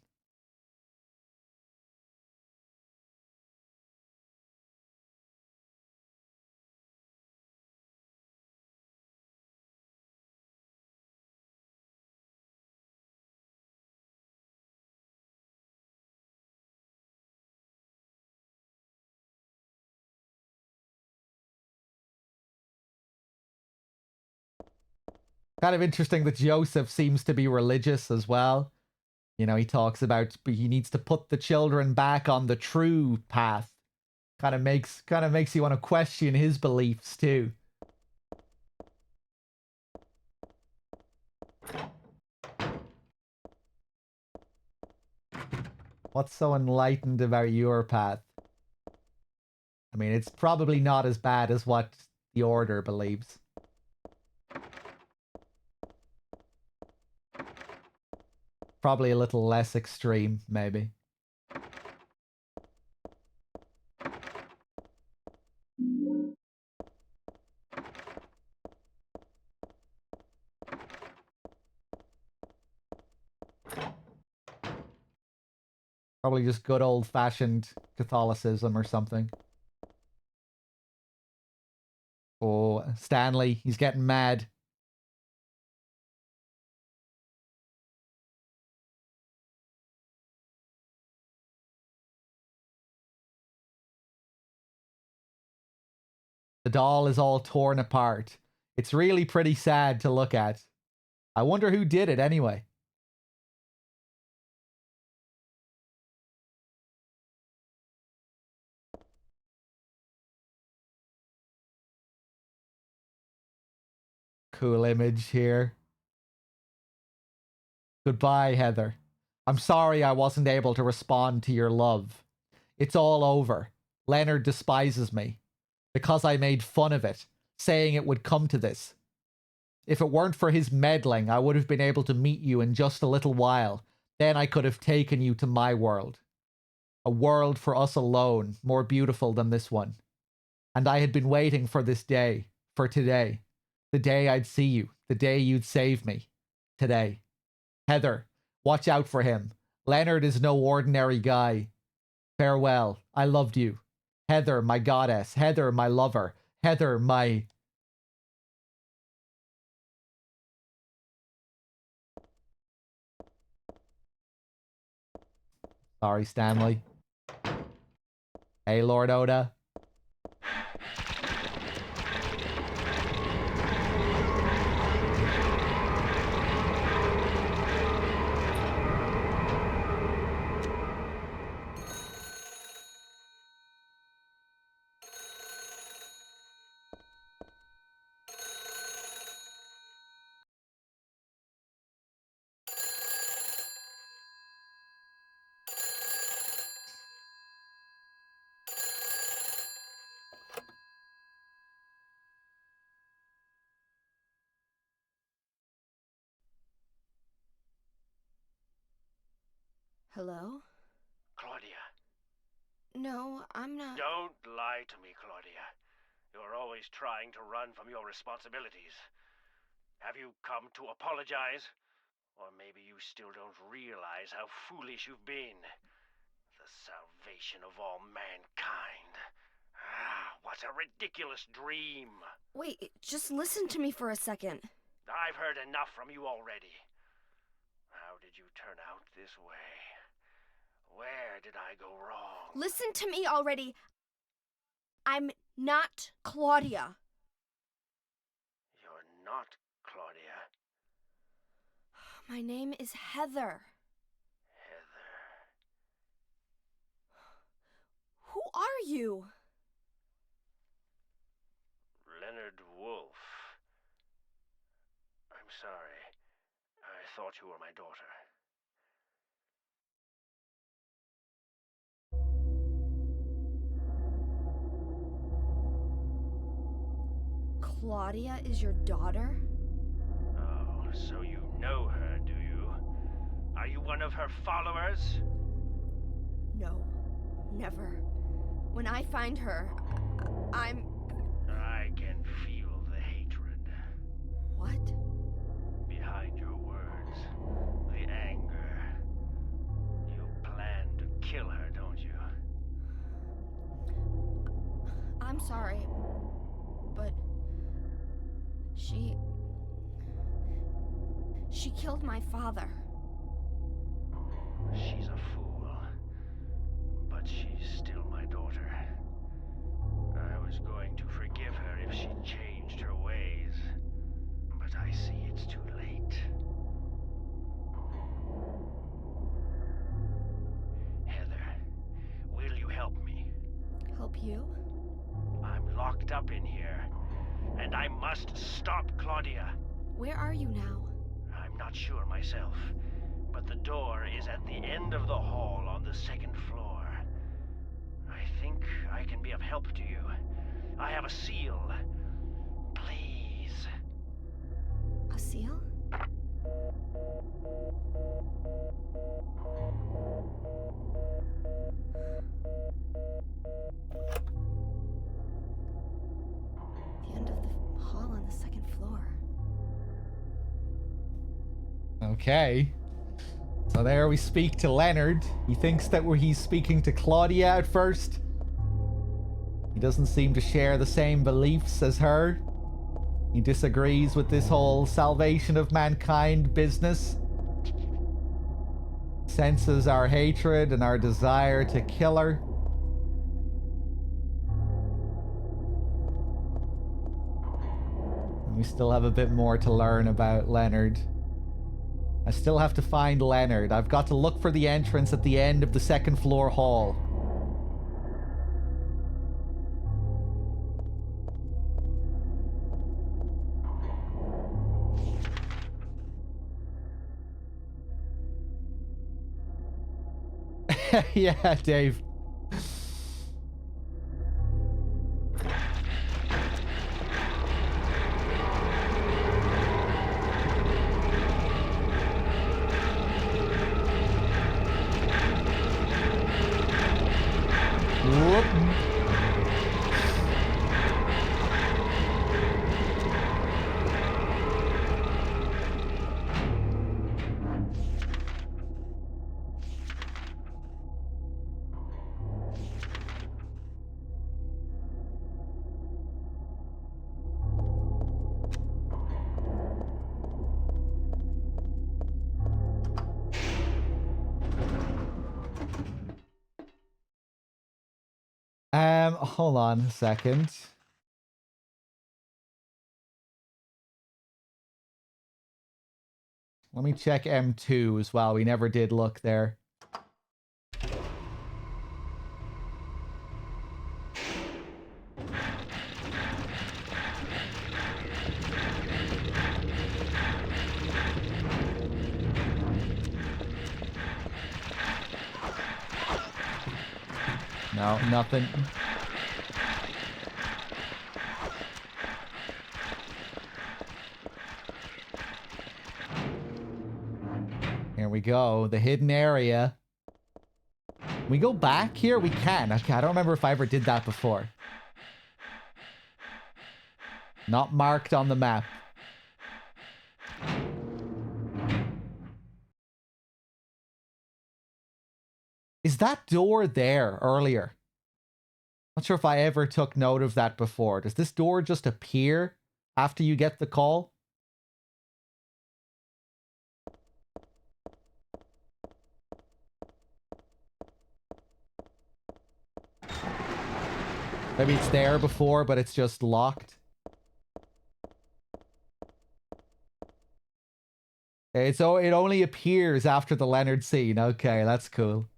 Kind of interesting that Joseph seems to be religious as well. You know, he talks about he needs to put the children back on the true path. Kind of makes you want to question his beliefs too. What's so enlightened about your path? I mean, it's probably not as bad as what the Order believes. Probably a little less extreme, maybe. Probably just good old-fashioned Catholicism or something. Oh, Stanley, he's getting mad. The doll is all torn apart. It's really pretty sad to look at. I wonder who did it anyway. Cool image here. Goodbye, Heather. I'm sorry I wasn't able to respond to your love. It's all over. Leonard despises me. Because I made fun of it, saying it would come to this. If it weren't for his meddling, I would have been able to meet you in just a little while. Then I could have taken you to my world. A world for us alone, more beautiful than this one. And I had been waiting for this day, for today. The day I'd see you, the day you'd save me. Today. Heather, watch out for him. Leonard is no ordinary guy. Farewell, I loved you. Heather, my goddess. Heather, my lover. Heather, my... Sorry, Stanley. Hey, Lord Oda.
Hello?
Claudia.
No, I'm not.
Don't lie to me, Claudia. You're always trying to run from your responsibilities. Have you come to apologize? Or maybe you still don't realize how foolish you've been. The salvation of all mankind. Ah, what a ridiculous dream.
Wait, just listen to me for a second.
I've heard enough from you already. How did you turn out this way? Where did I go wrong?
Listen to me already. I'm not Claudia.
You're not Claudia.
My name is Heather.
Heather.
Who are you?
Leonard Wolf. I'm sorry. I thought you were my daughter.
Claudia is your daughter?
Oh, so you know her, do you? Are you one of her followers?
No, never. When I find her, I'm...
I can feel the hatred.
What?
Behind your words. The anger. You plan to kill her, don't you?
I'm sorry, but... She killed my father.
She's a fool. But she's still my daughter. I was going to forgive her if she changed her ways. But I see it's too late. Heather, will you help me?
Help you?
I'm locked up in here, and I must stop Claudia.
Where are you now?
I'm not sure myself, but the door is at the end of the hall on the second floor. I think I can be of help to you. I have a seal. Please.
A seal? The end of the hall on the second floor.
Okay. So there we speak to Leonard. He thinks that he's speaking to Claudia at first. He doesn't seem to share the same beliefs as her. He disagrees with this whole salvation of mankind business. Senses our hatred and our desire to kill her. And we still have a bit more to learn about Leonard. I still have to find Leonard. I've got to look for the entrance at the end of the second floor hall. Yeah, Dave. Whoop. Hold on a second. Let me check M2 as well. We never did look there. No, nothing. Here we go. The hidden area. Can we go back here? We can. Okay, I don't remember if I ever did that before. Not marked on the map. Is that door there earlier? Not sure if I ever took note of that before. Does this door just appear after you get the call? Maybe it's there before, but it's just locked. It only appears after the Leonard scene. Okay, that's cool.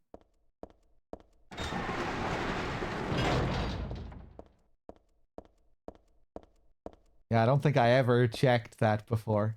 Yeah, I don't think I ever checked that before.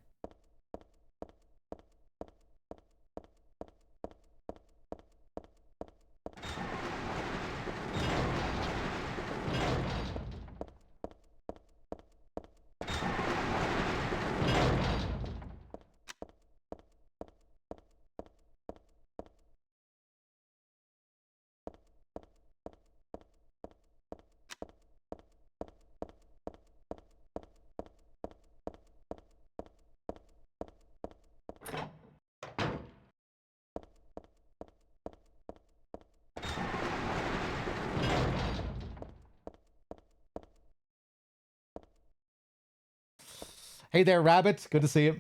Hey there, Rabbit. Good to see you.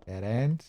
Dead end.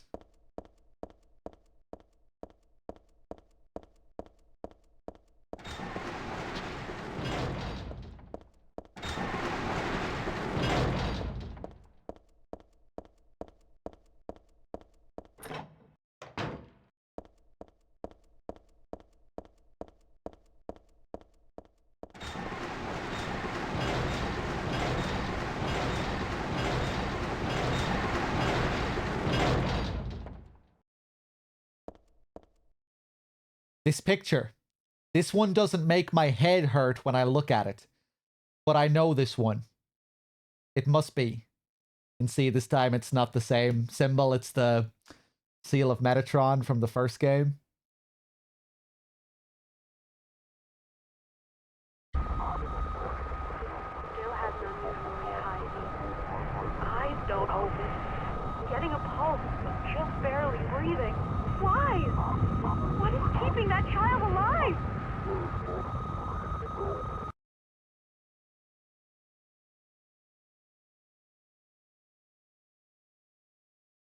This picture. This one doesn't make my head hurt when I look at it. But I know this one. It must be. You can see this time it's not the same symbol. It's the seal of Metatron from the first game.
Still has no use for me hiding. Eyes don't open. I'm getting getting a pulse, but just barely breathing. Why? What is keeping that child alive?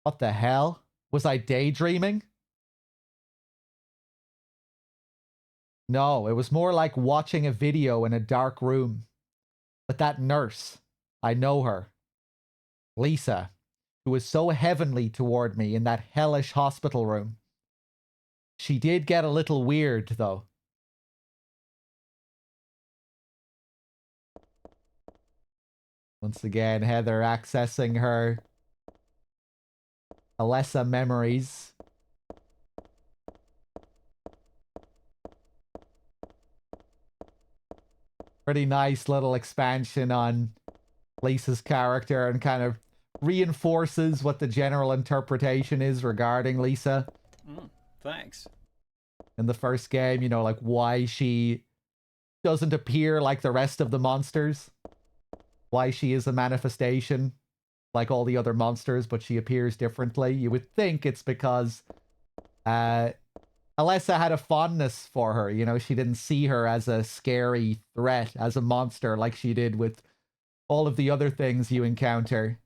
What the hell? Was I daydreaming? No, it was more like watching a video in a dark room. But that nurse, I know her. Lisa, who was so heavenly toward me in that hellish hospital room. She did get a little weird, though. Once again, Heather accessing her Alessa memories. Pretty nice little expansion on Lisa's character and kind of reinforces what the general interpretation is regarding Lisa.
Thanks.
In the first game, you know, like why she doesn't appear like the rest of the monsters. Why she is a manifestation like all the other monsters, but she appears differently. You would think it's because Alessa had a fondness for her. You know, she didn't see her as a scary threat, as a monster, like she did with all of the other things you encounter.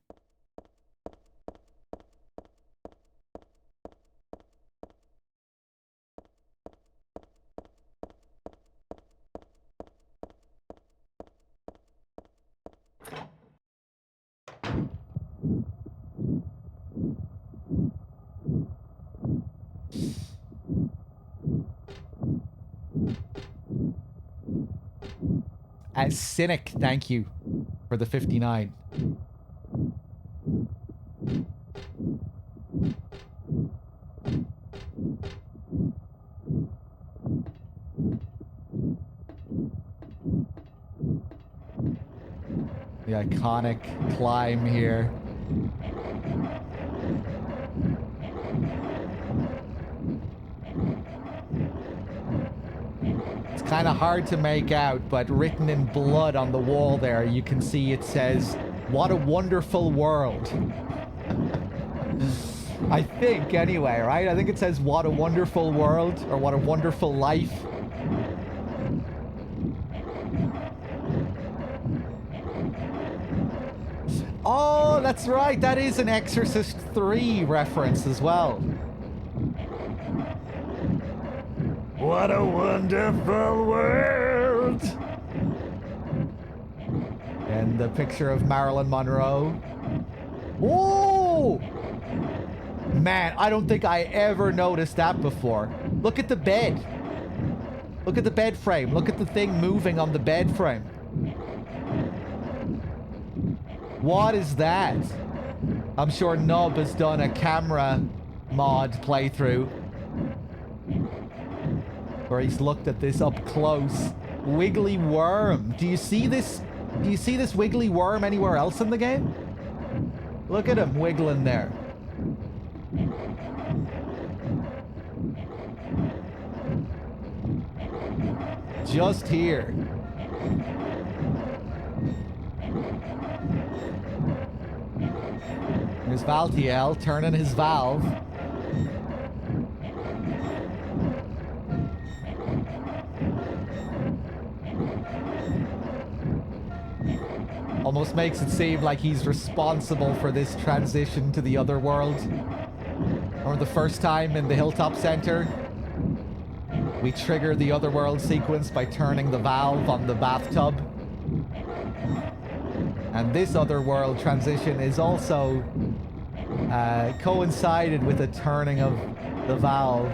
As Cynic, thank you for the 59. The iconic climb here. It's kind of hard to make out, but written in blood on the wall there, you can see it says, "What a wonderful world." I think, anyway, right? I think it says, "What a wonderful world," or "What a wonderful life." Oh, that's right. That is an Exorcist 3 reference as well. What a wonderful world. And the picture of Marilyn Monroe. Oh! Man, I don't think I ever noticed that before. Look at the bed. Look at the bed frame. Look at the thing moving on the bed frame. What is that? I'm sure Nub has done a camera mod playthrough where he's looked at this up close. Wiggly worm. Do you see this? Do you see this wiggly worm anywhere else in the game? Look at him wiggling there. Just here. There's Valtiel turning his valve. Almost makes it seem like he's responsible for this transition to the other world. Or the first time in the Hilltop Center, we trigger the otherworld sequence by turning the valve on the bathtub. And this otherworld transition is also coincided with a turning of the valve.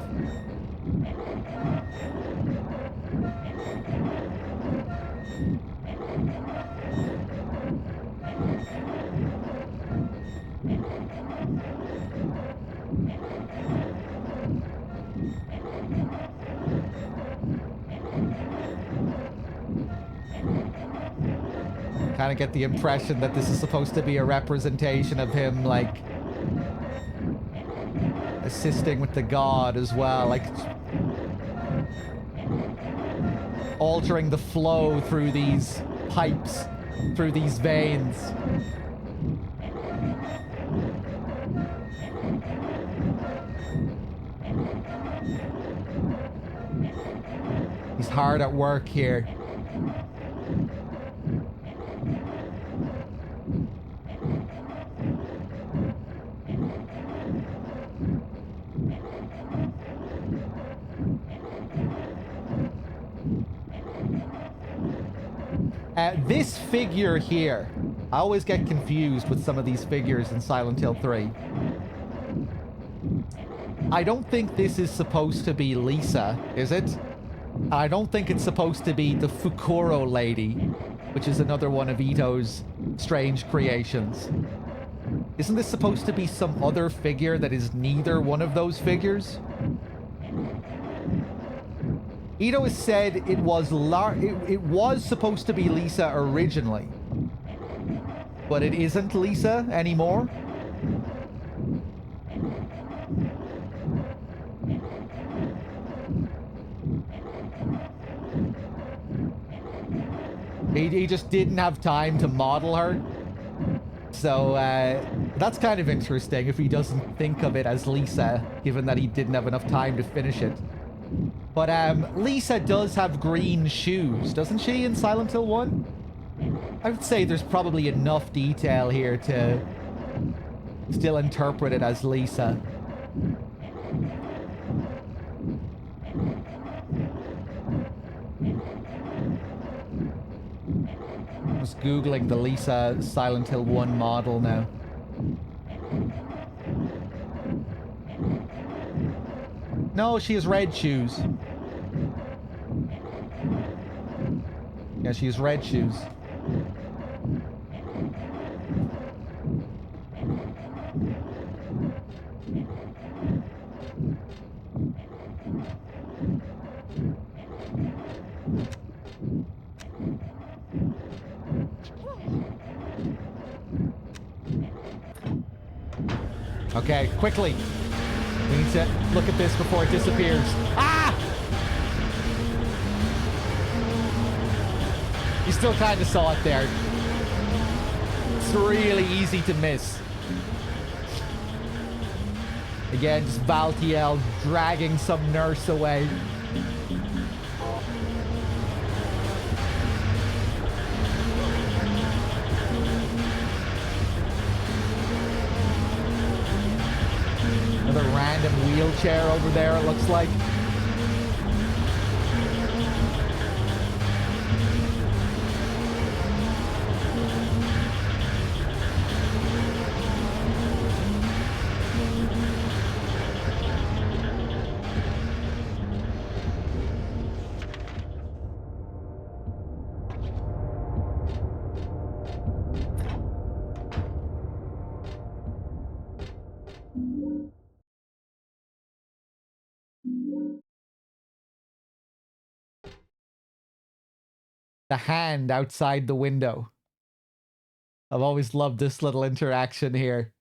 Kind of get the impression that this is supposed to be a representation of him, like, assisting with the god as well, like altering the flow through these pipes, through these veins. hard at work here. This figure here, I always get confused with some of these figures in Silent Hill 3. I don't think this is supposed to be Lisa, is it? I don't think it's supposed to be the Fukuro lady, which is another one of Ito's strange creations. Isn't this supposed to be some other figure that is neither one of those figures? Ito has said it was supposed to be Lisa originally, but it isn't Lisa anymore. He just didn't have time to model her. So that's kind of interesting if he doesn't think of it as Lisa, given that he didn't have enough time to finish it. But Lisa does have green shoes, doesn't she, in Silent Hill 1? I would say there's probably enough detail here to still interpret it as Lisa. I'm just Googling the Lisa Silent Hill 1 model now. No, she has red shoes. Yeah, she has red shoes. Okay, quickly. We need to look at this before it disappears. Ah! You still kind of saw it there. It's really easy to miss. Again, just Valtiel dragging some nurse away. Another random wheelchair over there, it looks like. The hand outside the window. I've always loved this little interaction here.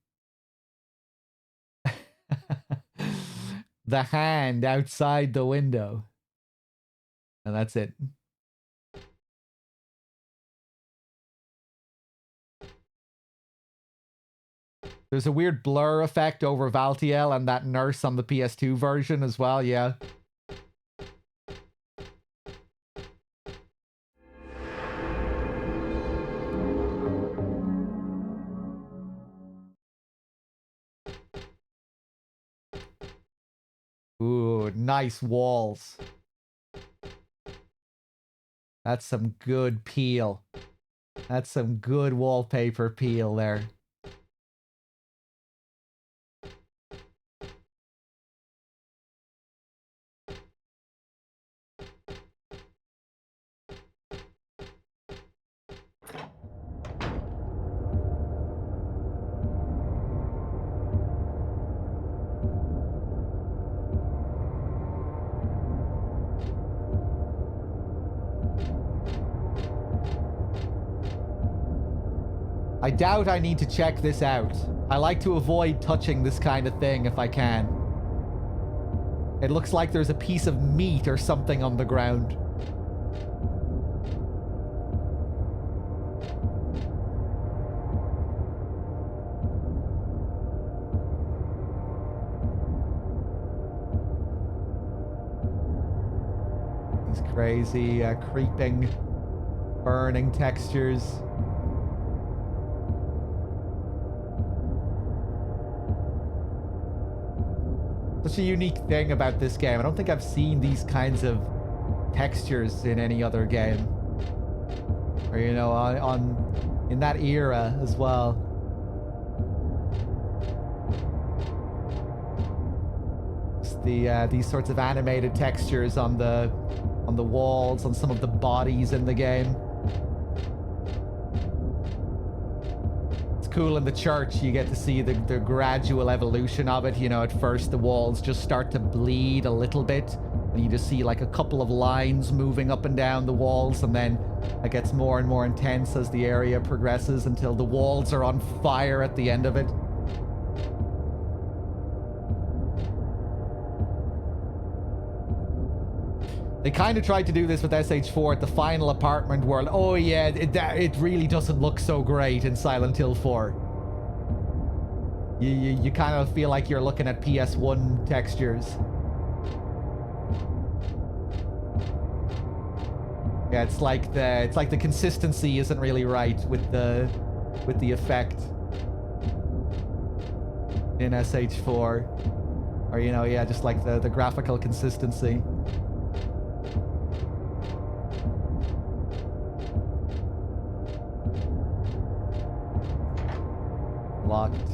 The hand outside the window. And that's it. There's a weird blur effect over Valtiel and that nurse on the PS2 version as well, yeah. Ooh, nice walls. That's some good peel. That's some good wallpaper peel there. I doubt I need to check this out. I like to avoid touching this kind of thing if I can. It looks like there's a piece of meat or something on the ground. These Crazy, creeping, burning textures. Such a unique thing about this game. I don't think I've seen these kinds of textures in any other game. Or, you know, in that era as well. Just these sorts of animated textures on the walls, on some of the bodies in the game. It's cool in the church. You get to see the gradual evolution of it. You know, at first the walls just start to bleed a little bit. And you just see like a couple of lines moving up and down the walls, and then it gets more and more intense as the area progresses until the walls are on fire at the end of it. They kind of tried to do this with SH4 at the final apartment world. Oh yeah, it really doesn't look so great in Silent Hill 4. You kind of feel like you're looking at PS1 textures. Yeah, it's like the consistency isn't really right with the effect in SH4, or you know, yeah, just like the graphical consistency. Locked.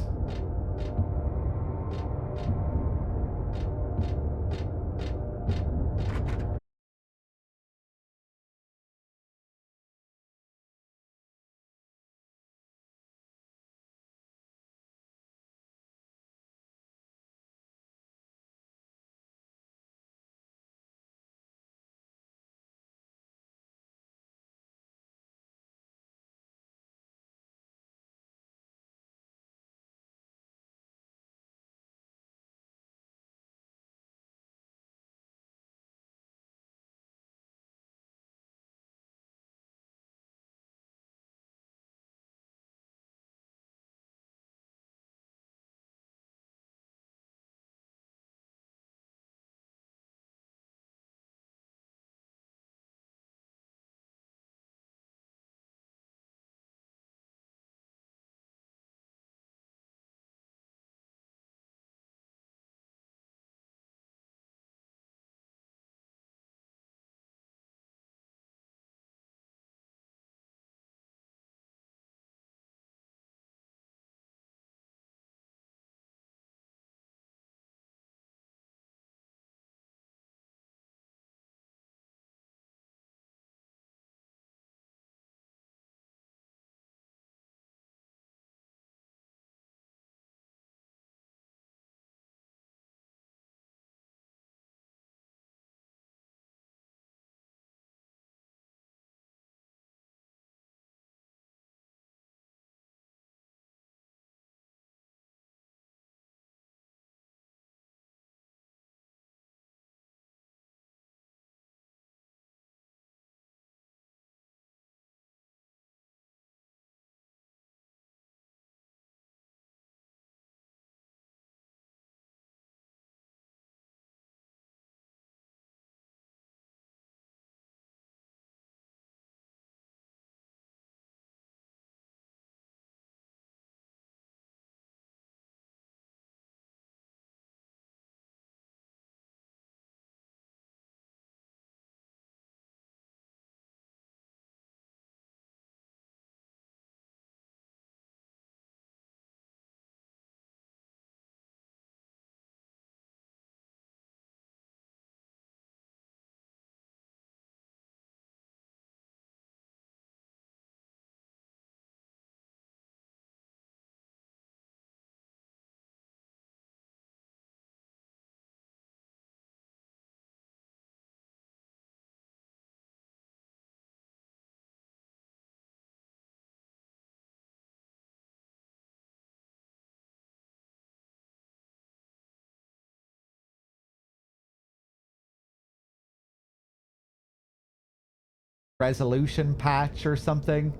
Resolution patch or something.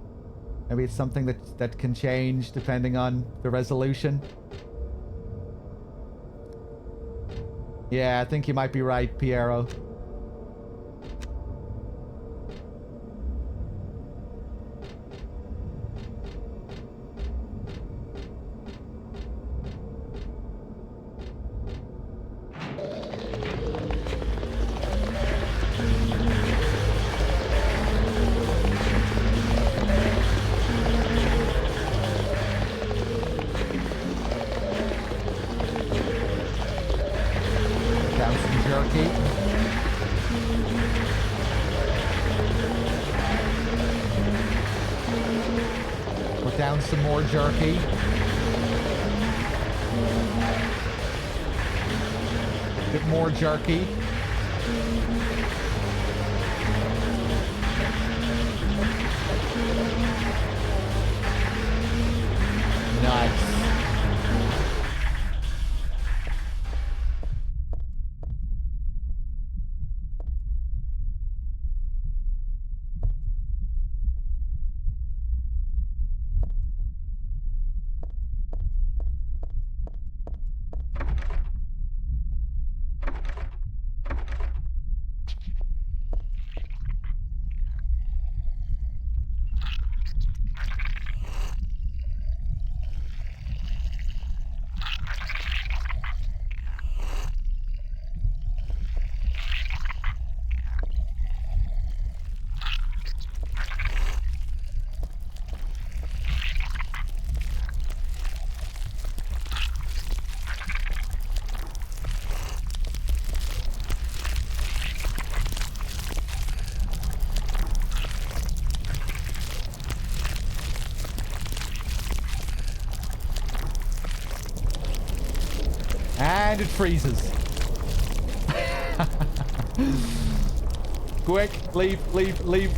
Maybe it's something that can change depending on the resolution. Yeah, I think you might be right, Piero. Put down some more jerky. A bit more jerky. Nice. And it freezes. Quick, leave, leave, leave.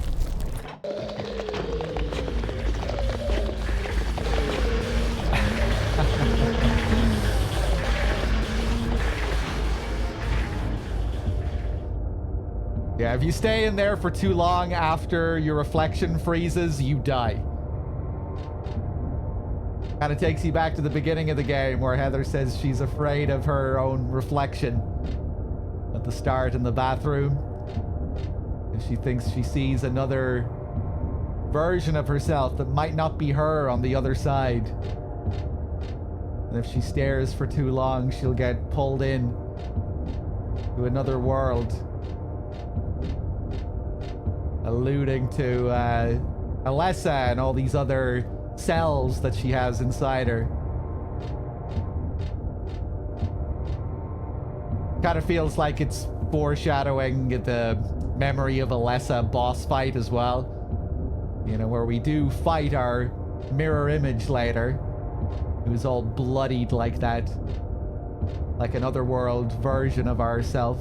Yeah, if you stay in there for too long after your reflection freezes, you die. Kind of takes you back to the beginning of the game where Heather says she's afraid of her own reflection at the start in the bathroom. And she thinks she sees another version of herself that might not be her on the other side. And if she stares for too long, she'll get pulled in to another world. Alluding to Alessa and all these other cells that she has inside her. Kind of feels like it's foreshadowing the Memory of Alessa boss fight as well. You know, where we do fight our mirror image later. Who's all bloodied like that. Like an otherworld version of ourself.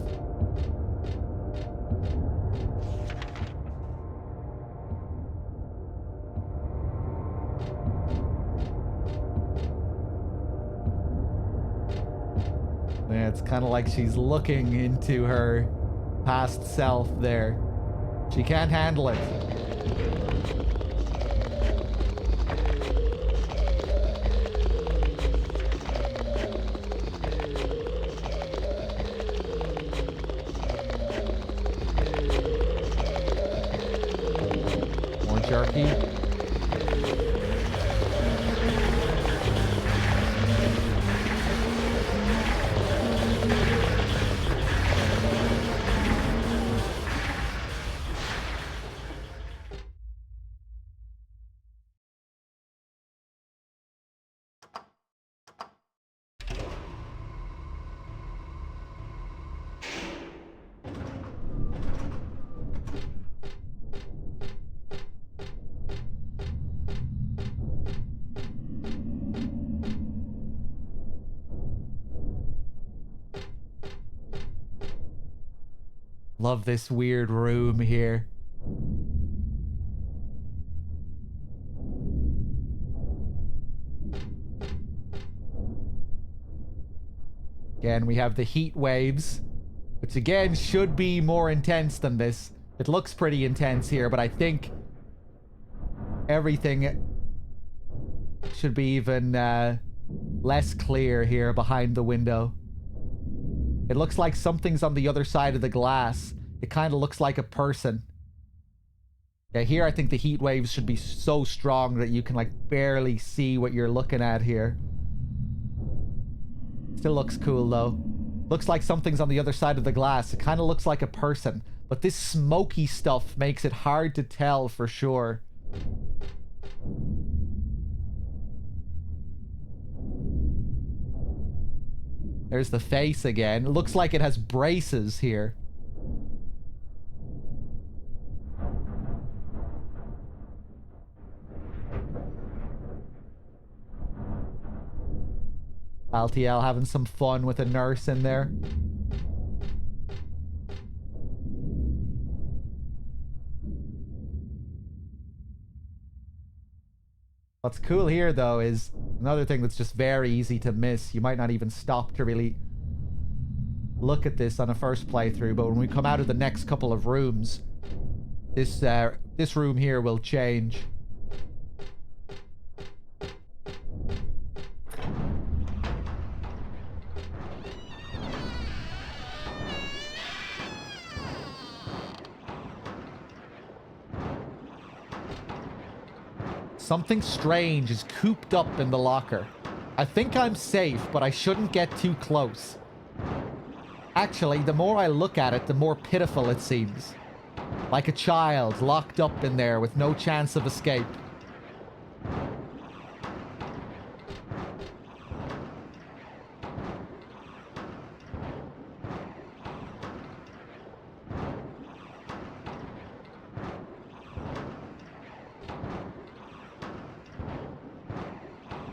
Yeah, it's kind of like she's looking into her past self there. She can't handle it. More jerky. Love this weird room here. Again, we have the heat waves, which again should be more intense than this. It looks pretty intense here, but I think everything should be even less clear here behind the window. It looks like something's on the other side of the glass. It kind of looks like a person. Yeah, here I think the heat waves should be so strong that you can like barely see what you're looking at here. Still looks cool though. Looks like something's on the other side of the glass. It kind of looks like a person. But this smoky stuff makes it hard to tell for sure. There's the face again. It looks like it has braces here. Altiel having some fun with a nurse in there. What's cool here, though, is another thing that's just very easy to miss. You might not even stop to really look at this on a first playthrough, but when we come out of the next couple of rooms, this room here will change. Something strange is cooped up in the locker. I think I'm safe, but I shouldn't get too close. Actually, the more I look at it, the more pitiful it seems. Like a child locked up in there with no chance of escape.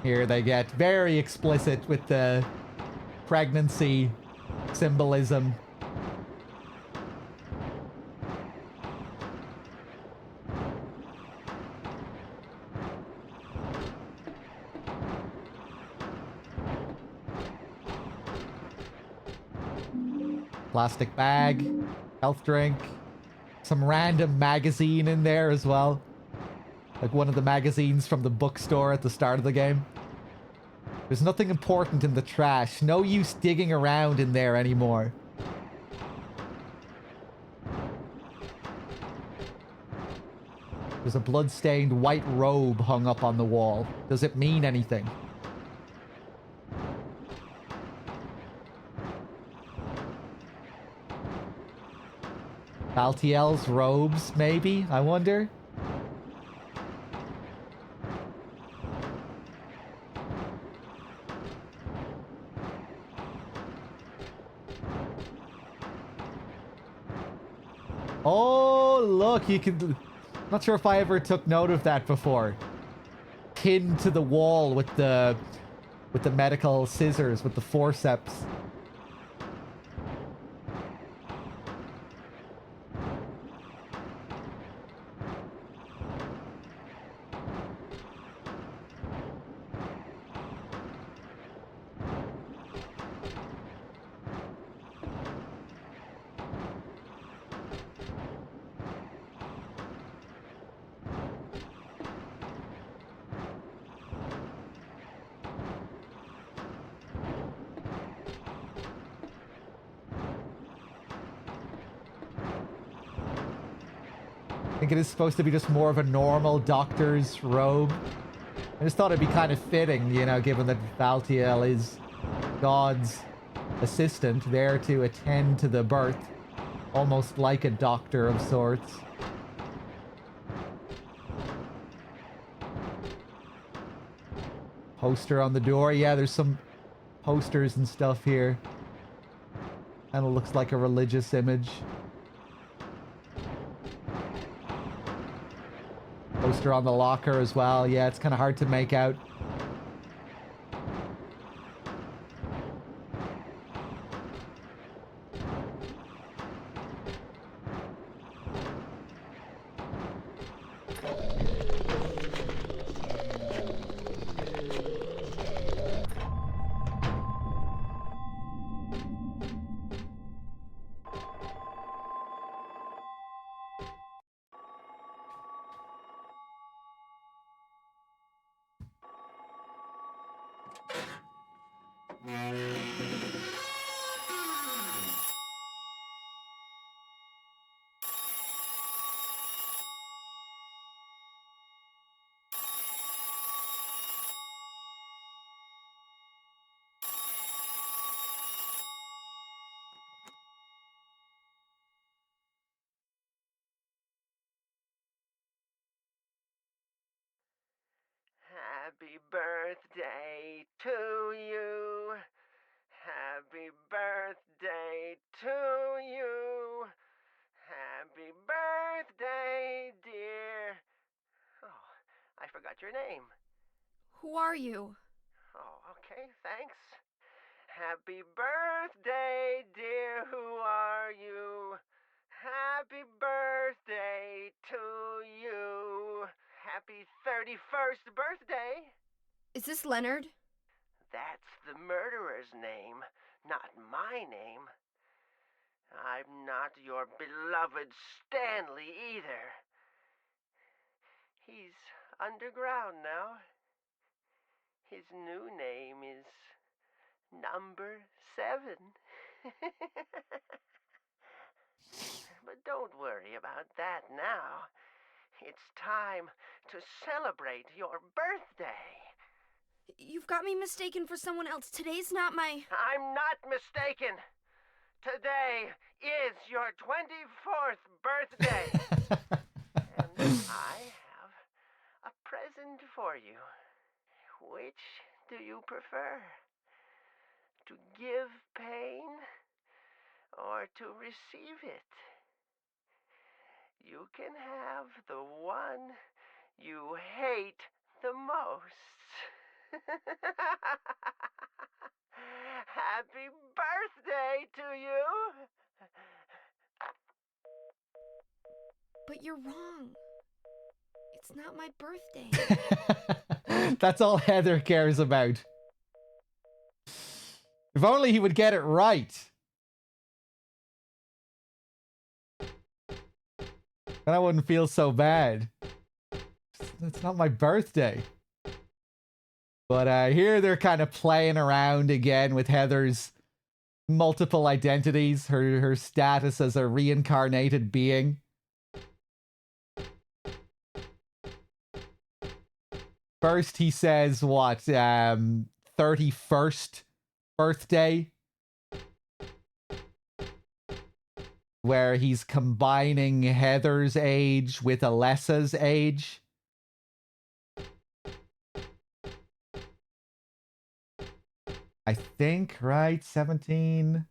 Here they get very explicit with the pregnancy symbolism. Plastic bag, health drink, some random magazine in there as well. Like one of the magazines from the bookstore at the start of the game. There's nothing important in the trash. No use digging around in there anymore. There's a blood-stained white robe hung up on the wall. Does it mean anything? Baltiel's robes, maybe? I wonder? Oh, look, you can... Not sure if I ever took note of that before. Pinned to the wall with the medical scissors, with the forceps. I think it is supposed to be just more of a normal doctor's robe. I just thought it'd be kind of fitting, you know, given that Valtiel is God's assistant there to attend to the birth. Almost like a doctor of sorts. Poster on the door. Yeah, there's some posters and stuff here. And it looks like a religious image. Poster on the locker as well. Yeah, it's kind of hard to make out.
Happy birthday to you. Happy birthday to you. Happy birthday, dear. Oh, I forgot your name.
Who are you?
Oh, okay, thanks. Happy birthday, dear, who are you? Happy birthday to you. Happy 31st birthday.
Is this Leonard?
That's the murderer's name, not my name. I'm not your beloved Stanley either. He's underground now. His new name is Number 7. But don't worry about that now. It's time to celebrate your birthday.
You've got me mistaken for someone else. Today's not my...
I'm not mistaken. Today is your 24th birthday. And I have a present for you. Which do you prefer? To give pain or to receive it? You can have the one you hate the most. Happy birthday to you!
But you're wrong. It's not my birthday.
That's all Heather cares about. If only he would get it right. Then I wouldn't feel so bad. It's not my birthday. But here they're kind of playing around again with Heather's multiple identities, her status as a reincarnated being. First he says, what, 31st birthday? Where he's combining Heather's age with Alessa's age. I think, right? 17.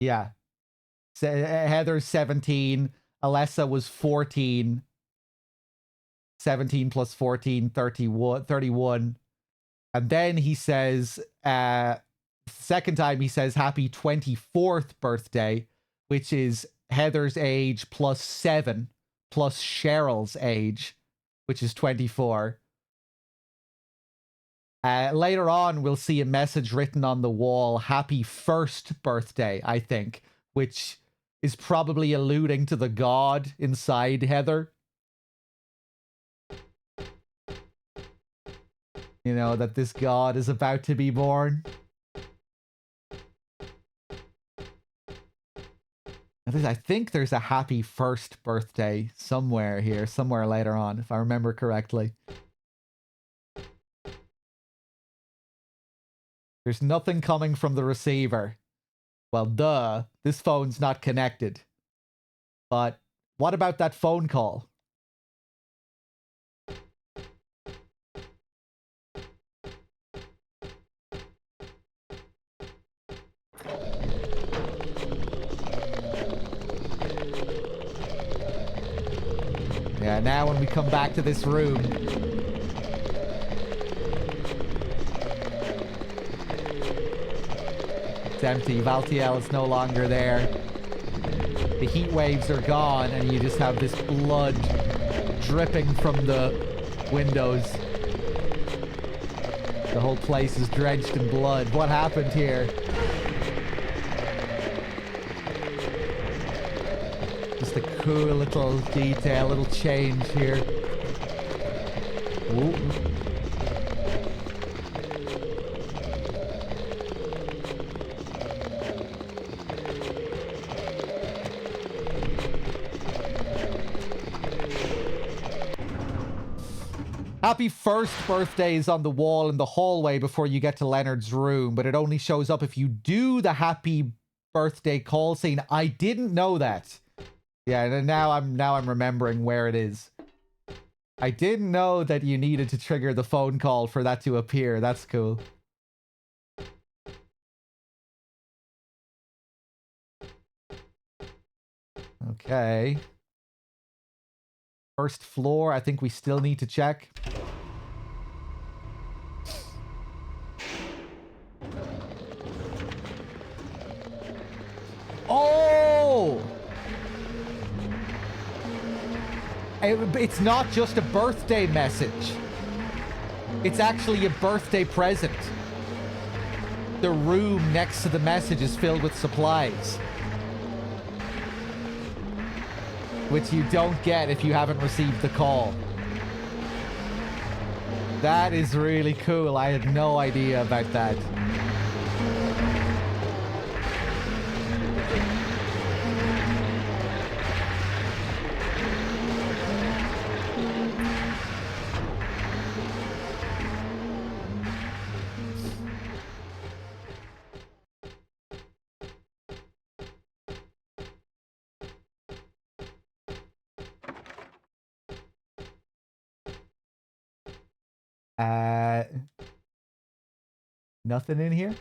Yeah. Heather's 17. Alessa was 14. 17 plus 14, 31. And then he says, second time he says happy 24th birthday, which is Heather's age plus 7, plus Cheryl's age, which is 24. Later on, we'll see a message written on the wall, happy 1st birthday, I think, which is probably alluding to the god inside Heather. You know, that this god is about to be born. I think there's a happy 1st birthday somewhere here, somewhere later on, if I remember correctly. There's nothing coming from the receiver. Well, duh, this phone's not connected. But what about that phone call? Yeah, now when we come back to this room, it's empty. Valtiel is no longer there. The heat waves are gone, and you just have this blood dripping from the windows. The whole place is drenched in blood. What happened here? Just a cool little detail, little change here. Ooh. Happy 1st birthday is on the wall in the hallway before you get to Leonard's room, but it only shows up if you do the happy birthday call scene. I didn't know that. Yeah, and now I'm remembering where it is. I didn't know that you needed to trigger the phone call for that to appear. That's cool. Okay. 1st floor, I think we still need to check. It's not just a birthday message. It's actually a birthday present. The room next to the message is filled with supplies, which you don't get if you haven't received the call. That is really cool. I had no idea about that. Nothing in here?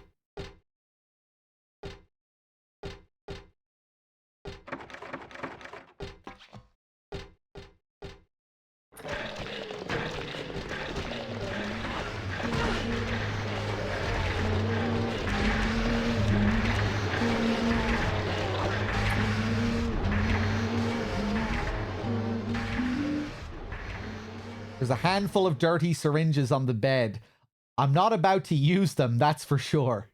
There's a handful of dirty syringes on the bed. I'm not about to use them, that's for sure.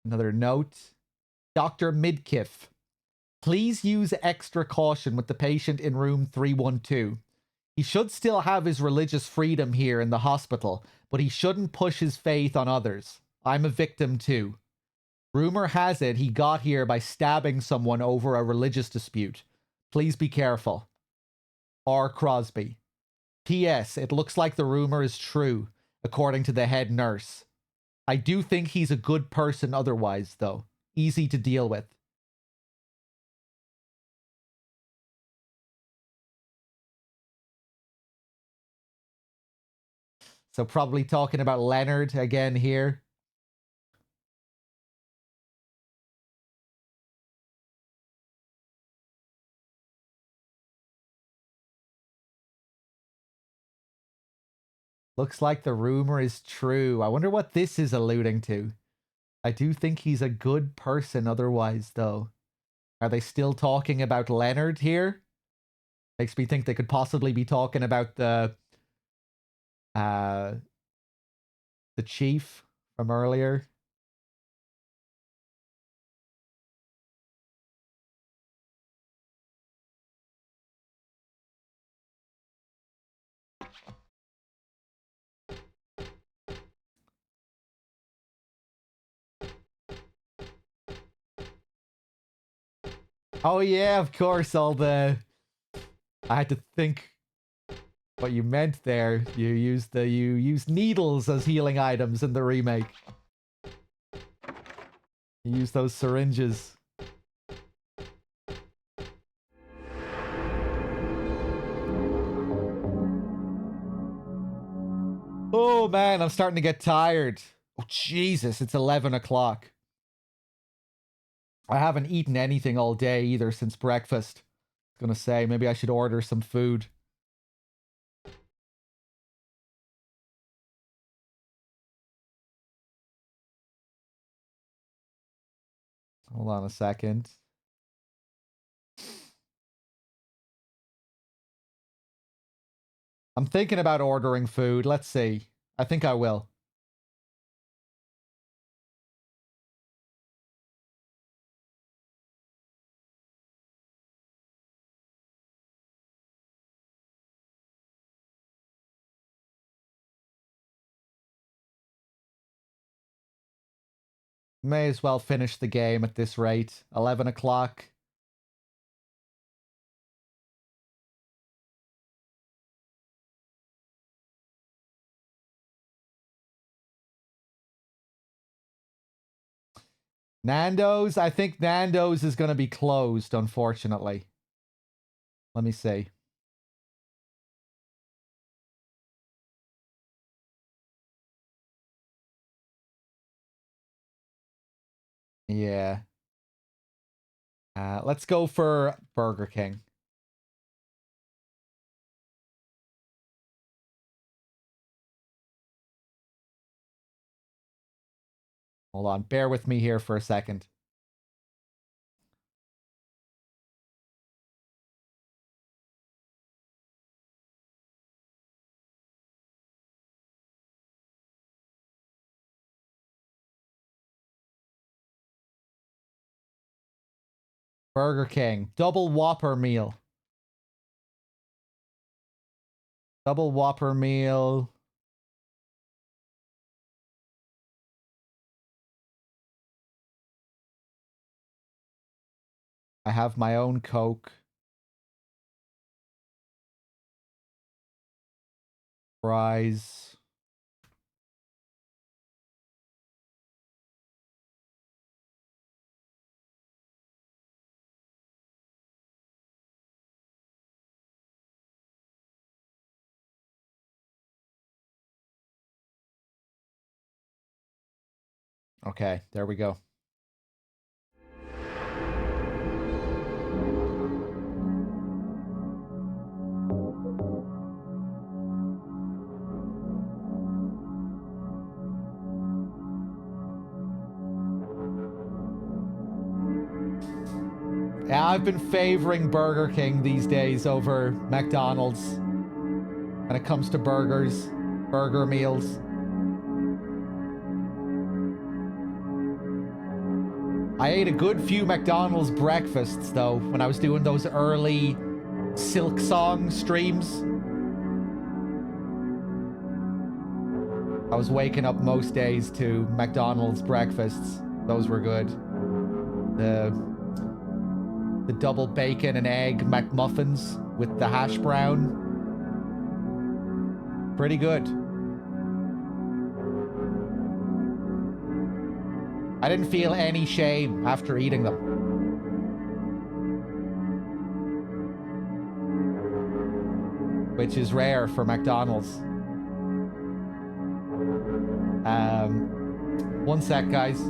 Another note. Dr. Midkiff, please use extra caution with the patient in room 312. He should still have his religious freedom here in the hospital, but he shouldn't push his faith on others. I'm a victim too. Rumor has it he got here by stabbing someone over a religious dispute. Please be careful. R. Crosby. P.S. It looks like the rumor is true, according to the head nurse. I do think he's a good person otherwise, though. Easy to deal with. So probably talking about Leonard again here. Looks like the rumor is true. I wonder what this is alluding to. I do think he's a good person otherwise, though. Are they still talking about Leonard here? Makes me think they could possibly be talking about the chief from earlier. Oh yeah, of course, all the... I had to think what you meant there. You used needles as healing items in the remake. You used those syringes. Oh man, I'm starting to get tired. Oh Jesus, it's 11 o'clock. I haven't eaten anything all day either since breakfast. I was gonna say, maybe I should order some food. Hold on a second. I'm thinking about ordering food. Let's see. I think I will. May as well finish the game at this rate. 11 o'clock. Nando's? I think Nando's is going to be closed, unfortunately. Let me see. Yeah. Let's go for Burger King. Hold on. Bear with me here for a second. Burger King. Double Whopper meal. Double Whopper meal. I have my own Coke. Fries. Okay, there we go. Yeah, I've been favoring Burger King these days over McDonald's when it comes to burgers, burger meals. I ate a good few McDonald's breakfasts, though, when I was doing those early Silk Song streams. I was waking up most days to McDonald's breakfasts. Those were good. The double bacon and egg McMuffins with the hash brown. Pretty good. I didn't feel any shame after eating them. Which is rare for McDonald's. One sec, guys.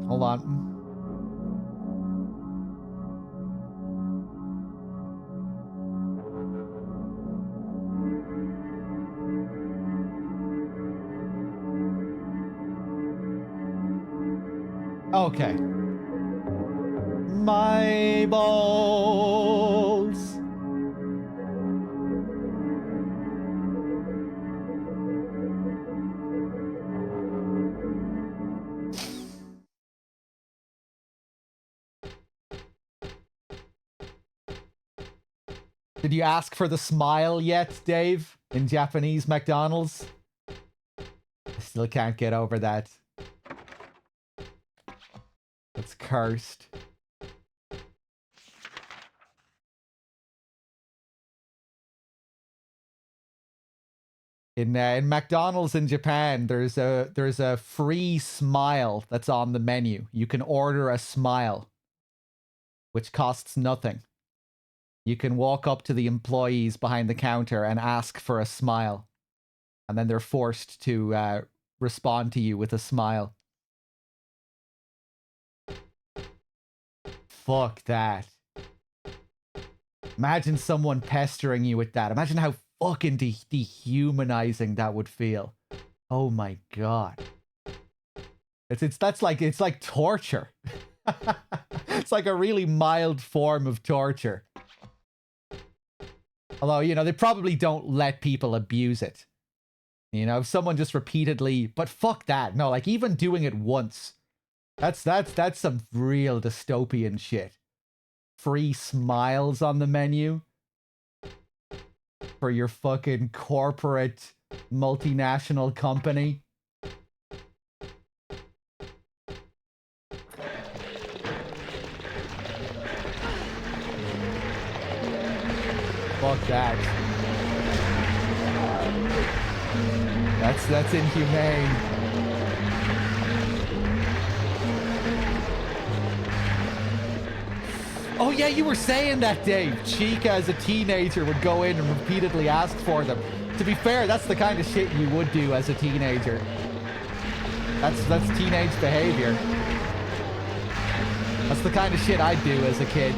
Hold on. Okay. My balls. Did you ask for the smile yet, Dave? In Japanese McDonald's? I still can't get over that. It's cursed. In McDonald's in Japan, there's a free smile that's on the menu. You can order a smile, which costs nothing. You can walk up to the employees behind the counter and ask for a smile. And then they're forced to respond to you with a smile. Fuck that. Imagine someone pestering you with that. Imagine how fucking dehumanizing that would feel. Oh my god. It's like torture. It's like a really mild form of torture. Although, you know, they probably don't let people abuse it. You know, if someone just repeatedly, but fuck that. No, like even doing it once. That's some real dystopian shit. Free smiles on the menu for your fucking corporate multinational company. Fuck that. That's inhumane. Oh yeah, you were saying that, Dave. Chica as a teenager would go in and repeatedly ask for them. To be fair, that's the kind of shit you would do as a teenager. That's teenage behavior. That's the kind of shit I'd do as a kid.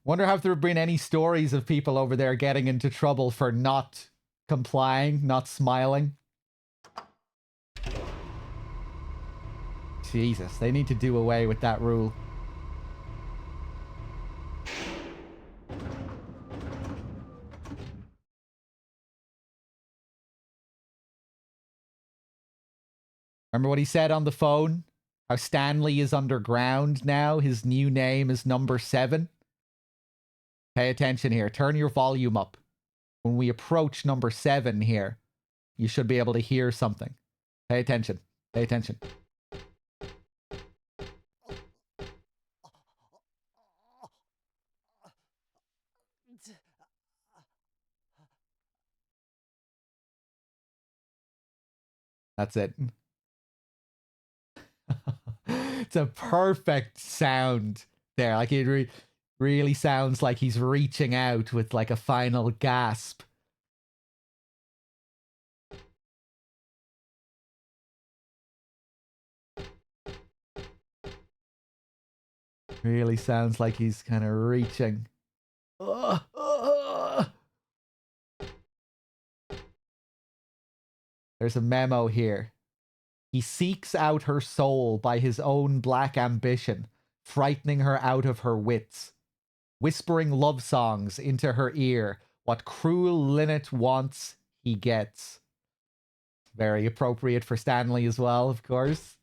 Wonder have there been any stories of people over there getting into trouble for not complying, not smiling. Jesus, they need to do away with that rule. Remember what he said on the phone? How Stanley is underground now. His new name is Number 7. Pay attention here. Turn your volume up. When we approach Number 7 here, you should be able to hear something. Pay attention. Pay attention. That's it. It's a perfect sound there. Like it really sounds like he's reaching out with like a final gasp. Really sounds like he's kind of reaching. There's a memo here. He seeks out her soul by his own black ambition, frightening her out of her wits, whispering love songs into her ear. What cruel linnet wants, he gets. Very appropriate for Stanley as well, of course.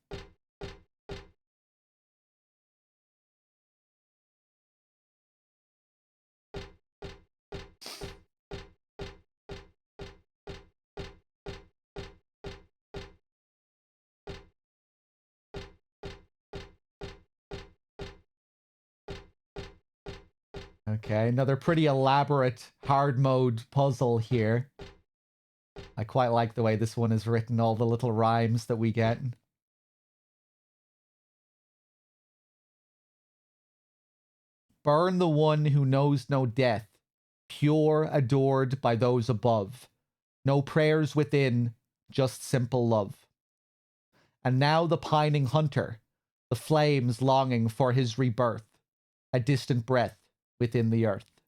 Okay, another pretty elaborate hard mode puzzle here. I quite like the way this one is written, all the little rhymes that we get. Burn the one who knows no death, pure, adored by those above. No prayers within, just simple love. And now the pining hunter, the flames longing for his rebirth, a distant breath within the earth.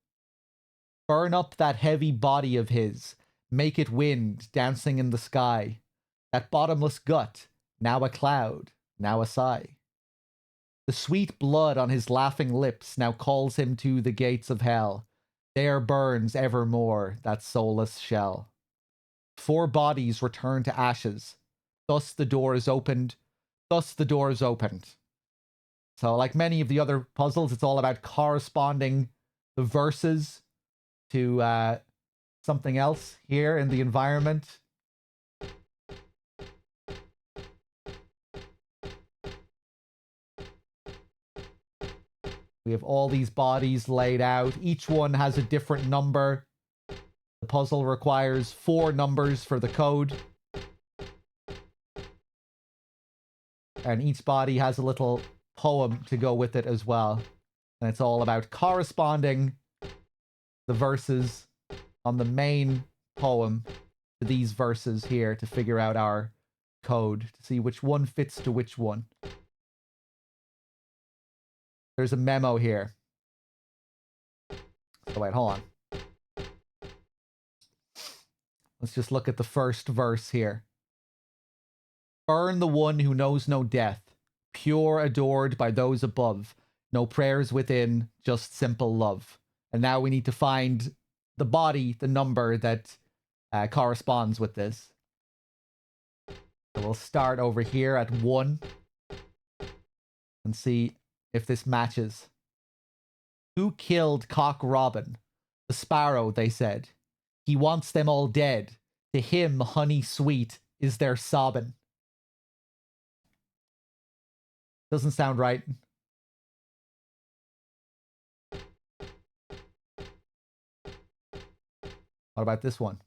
Burn up that heavy body of his, make it wind dancing in the sky. That bottomless gut, now a cloud, now a sigh. The sweet blood on his laughing lips now calls him to the gates of hell. There burns evermore that soulless shell. 4 bodies return to ashes. Thus the door is opened. Thus the door is opened. So like many of the other puzzles, it's all about corresponding the verses to something else here in the environment. We have all these bodies laid out. Each one has a different number. The puzzle requires 4 numbers for the code. And each body has a little poem to go with it as well. And it's all about corresponding the verses on the main poem to these verses here to figure out our code, to see which one fits to which one. There's a memo here. So wait, hold on. Let's just look at the first verse here. Burn the one who knows no death, pure adored by those above, no prayers within, just simple love. And now we need to find the body, the number that corresponds with this. So we'll start over here at 1 and see if this matches. Who killed Cock Robin? The sparrow, they said. He wants them all dead. To him, honey sweet is their sobbing. Doesn't sound right. What about this one?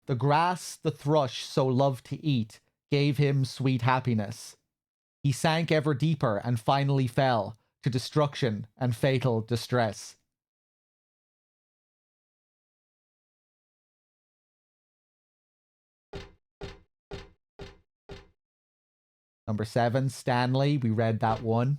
The grass the thrush so loved to eat gave him sweet happiness. He sank ever deeper and finally fell to destruction and fatal distress. Number 7, Stanley. We read that one.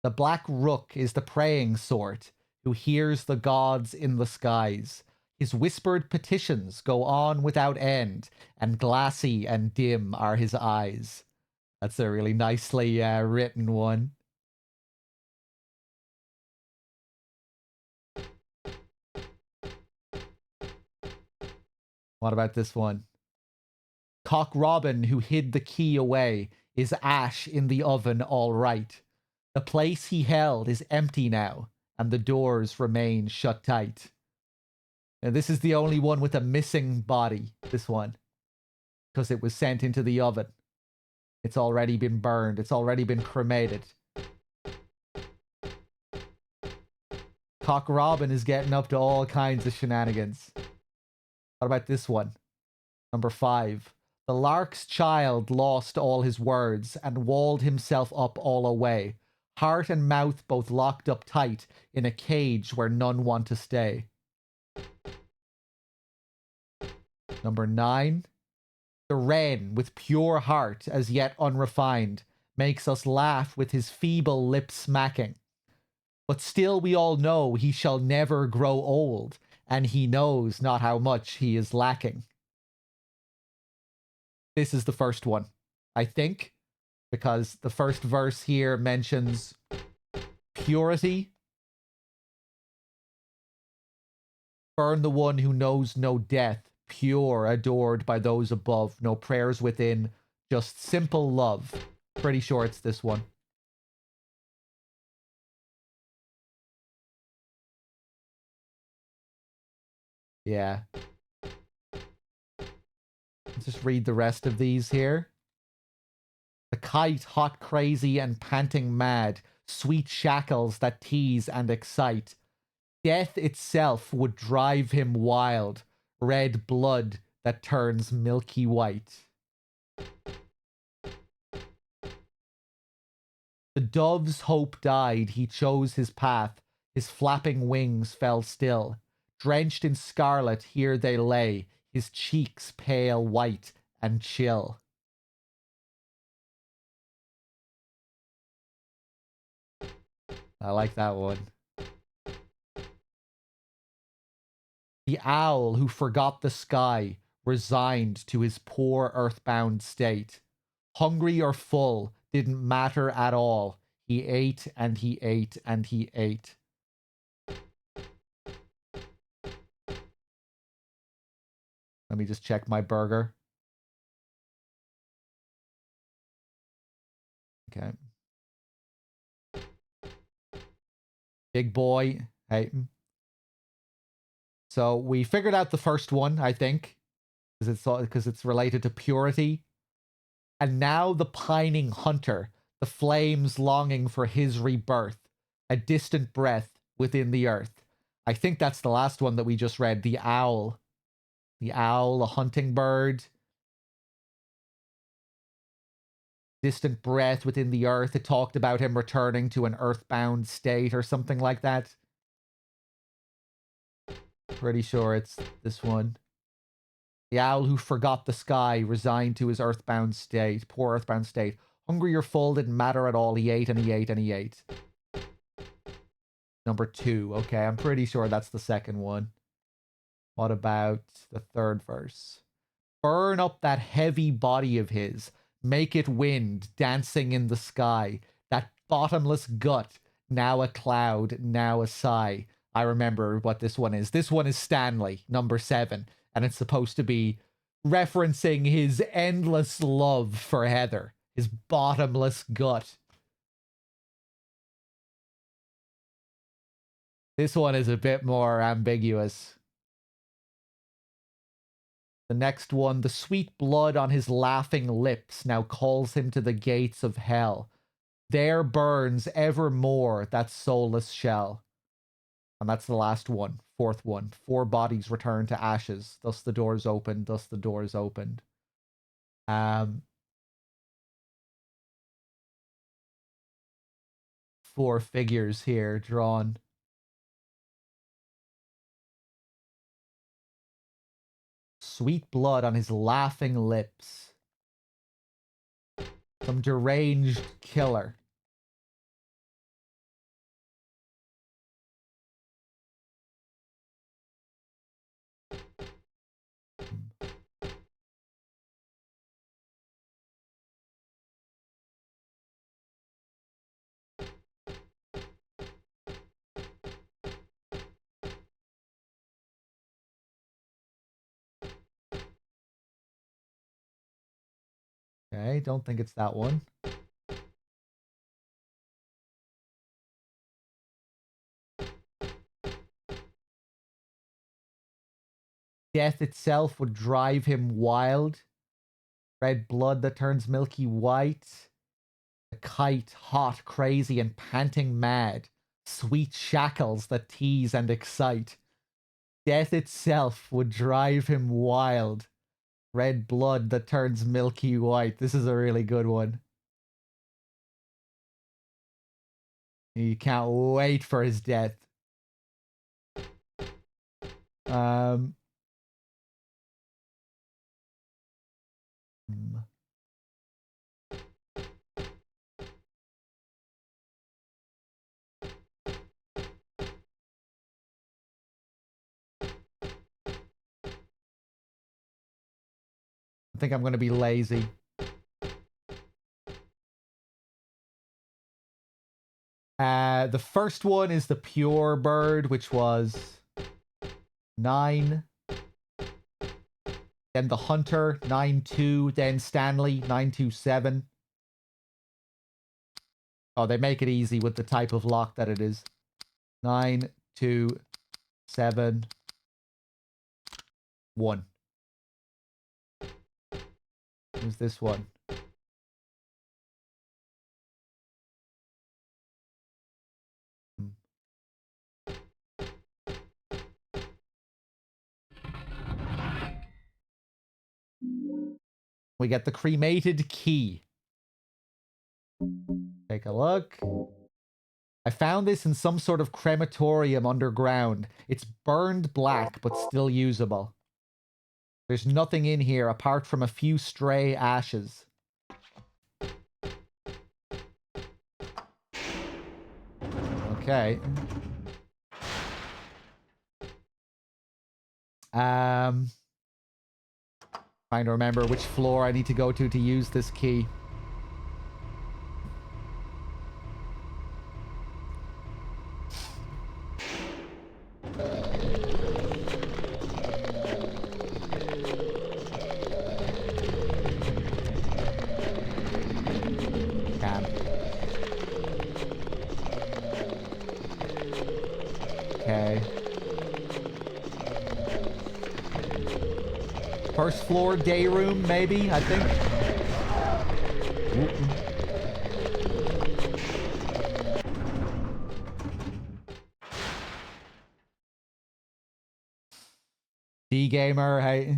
The Black Rook is the praying sort who hears the gods in the skies. His whispered petitions go on without end, and glassy and dim are his eyes. That's a really nicely written one. What about this one? Cock Robin, who hid the key away, is ash in the oven all right. The place he held is empty now, and the doors remain shut tight. And this is the only one with a missing body, this one, because it was sent into the oven. It's already been burned. It's already been cremated. Cock Robin is getting up to all kinds of shenanigans. What about this one? Number 5. The lark's child lost all his words and walled himself up all away. Heart and mouth both locked up tight in a cage where none want to stay. Number 9. The wren, with pure heart as yet unrefined, makes us laugh with his feeble lip smacking. But still we all know he shall never grow old, and he knows not how much he is lacking. This is the first one, I think, because the first verse here mentions purity. Burn the one who knows no death, pure, adored by those above, no prayers within, just simple love. Pretty sure it's this one. Yeah. Let's just read the rest of these here. The kite, hot, crazy, and panting mad, sweet shackles that tease and excite. Death itself would drive him wild, red blood that turns milky white. The dove's hope died, he chose his path, his flapping wings fell still. Drenched in scarlet, here they lay, his cheeks pale white and chill. I like that one. The owl who forgot the sky, resigned to his poor earthbound state. Hungry or full, didn't matter at all. He ate and he ate and he ate. Let me just check my burger. Okay. Big boy. Hey. So we figured out the first one, I think, because it's related to purity. And now the pining hunter, the flames longing for his rebirth, a distant breath within the earth. I think that's the last one that we just read, the owl. The owl, a hunting bird. Distant breath within the earth. It talked about him returning to an earthbound state or something like that. Pretty sure it's this one. The owl who forgot the sky, resigned to his earthbound state. Poor earthbound state. Hungry or full, didn't matter at all. He ate and he ate and he ate. Number 2. Okay, I'm pretty sure that's the second one. What about the third verse? Burn up that heavy body of his. Make it wind, dancing in the sky. That bottomless gut, now a cloud, now a sigh. I remember what this one is. This one is Stanley, number 7. And it's supposed to be referencing his endless love for Heather. His bottomless gut. This one is a bit more ambiguous. The next one, the sweet blood on his laughing lips now calls him to the gates of hell. There burns evermore that soulless shell. And that's the last one, fourth one. 4 bodies return to ashes. Thus the doors opened, thus the doors opened. 4 figures here drawn. Sweet blood on his laughing lips. Some deranged killer. Okay, don't think it's that one. Death itself would drive him wild. Red blood that turns milky white. A kite, hot, crazy, and panting mad. Sweet shackles that tease and excite. Death itself would drive him wild. Red blood that turns milky white. This is a really good one. You can't wait for his death. Hmm. I think I'm going to be lazy. The first one is the pure bird, which was 9. Then the hunter, 9-2. Then Stanley, 9-2-7. Oh, they make it easy with the type of lock that it is. 9-2-7-1. Who's this one? We get the cremated key. Take a look. I found this in some sort of crematorium underground. It's burned black, but still usable. There's nothing in here apart from a few stray ashes. Okay. Trying to remember which floor I need to go to use this key. Okay. First floor day room, maybe, I think. D-gamer, hey.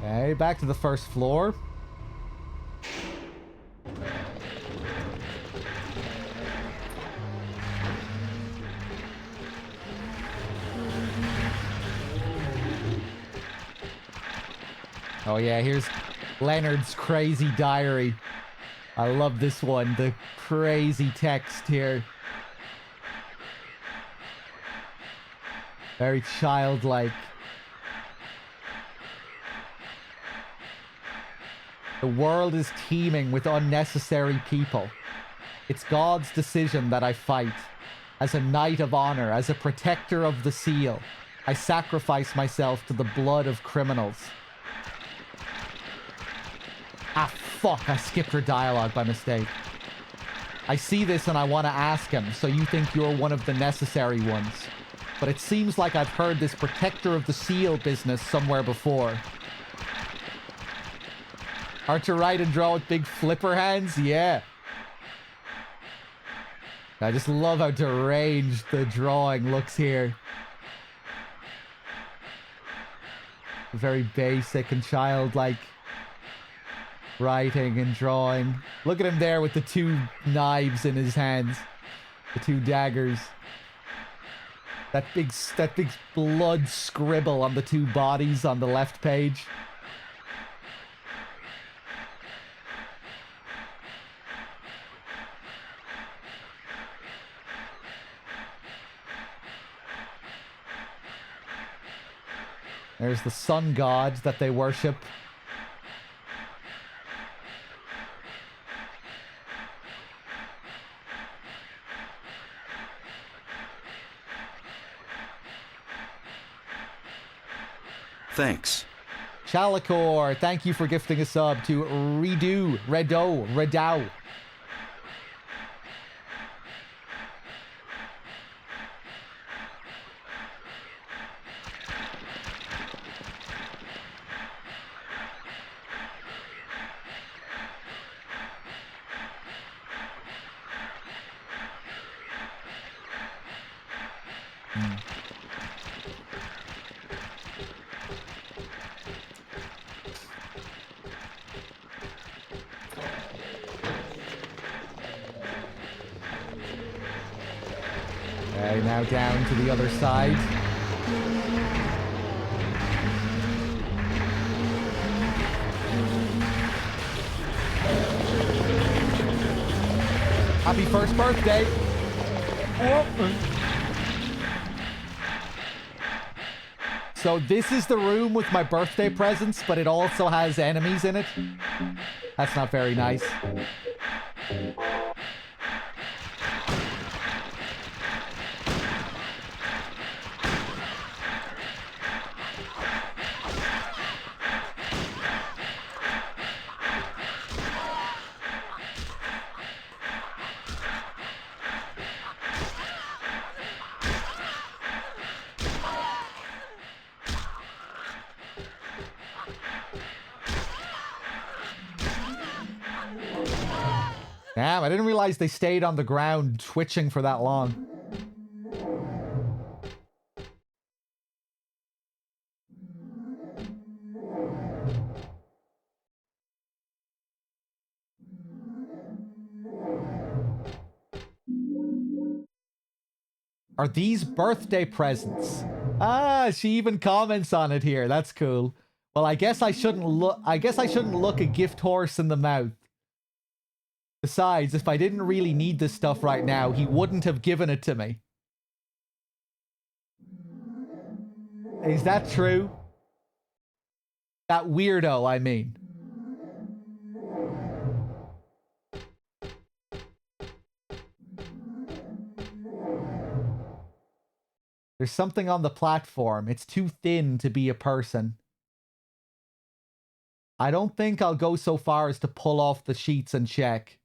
Okay, back to the first floor. Oh yeah, here's Leonard's crazy diary. I love this one, the crazy text here. Very childlike. The world is teeming with unnecessary people. It's God's decision that I fight. As a knight of honor, as a protector of the seal, I sacrifice myself to the blood of criminals. Ah, fuck, I skipped her dialogue by mistake. I see this and I want to ask him, so you think you're one of the necessary ones. But it seems like I've heard this protector of the seal business somewhere before. Aren't you right and draw with big flipper hands? Yeah. I just love how deranged the drawing looks here. Very basic and childlike. Writing and drawing. Look at him there with the 2 knives in his hands. The 2 daggers. That big blood scribble on the 2 bodies on the left page. There's the sun god that they worship.
Thanks.
Chalicor, thank you for gifting a sub to Redow. Okay, now down to the other side. Happy first birthday! So this is the room with my birthday presents, but it also has enemies in it. That's not very nice. Damn, I didn't realize they stayed on the ground twitching for that long. Are these birthday presents? Ah, she even comments on it here. That's cool. Well, I guess I shouldn't look a gift horse in the mouth. Besides, if I didn't really need this stuff right now, he wouldn't have given it to me. Is that true? That weirdo, I mean. There's something on the platform. It's too thin to be a person. I don't think I'll go so far as to pull off the sheets and check.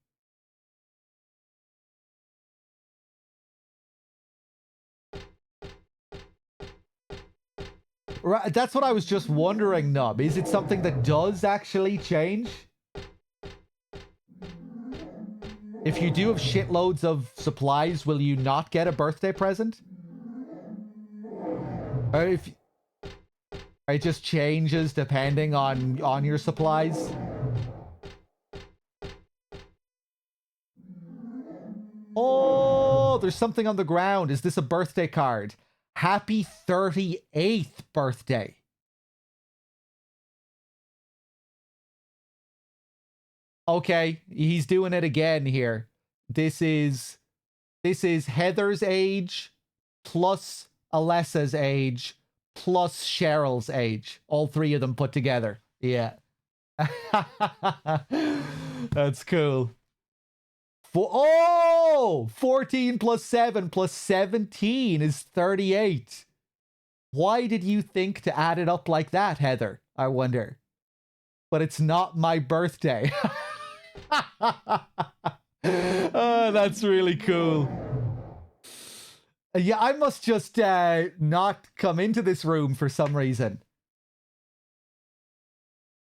Right, that's what I was just wondering, Nub. Is it something that does actually change? If you do have shitloads of supplies, will you not get a birthday present? Or if it just changes depending on your supplies? Oh, there's something on the ground. Is this a birthday card? Happy 38th birthday. Okay, he's doing it again here. This is Heather's age plus Alessa's age plus Cheryl's age. All 3 of them put together. Yeah. That's cool. 14 plus 7 plus 17 is 38. Why did you think to add it up like that, Heather? I wonder. But it's not my birthday. Oh, that's really cool. Yeah, I must just not come into this room for some reason.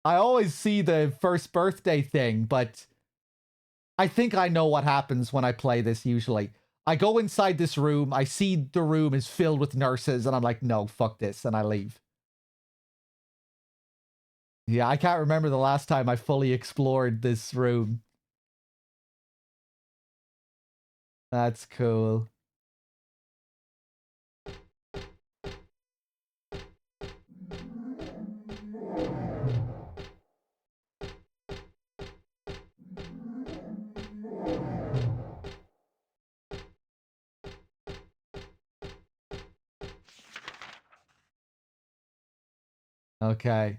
I always see the first birthday thing, but I think I know what happens when I play this usually. I go inside this room, I see the room is filled with nurses, and I'm like, no, fuck this, and I leave. Yeah, I can't remember the last time I fully explored this room. That's cool. Okay.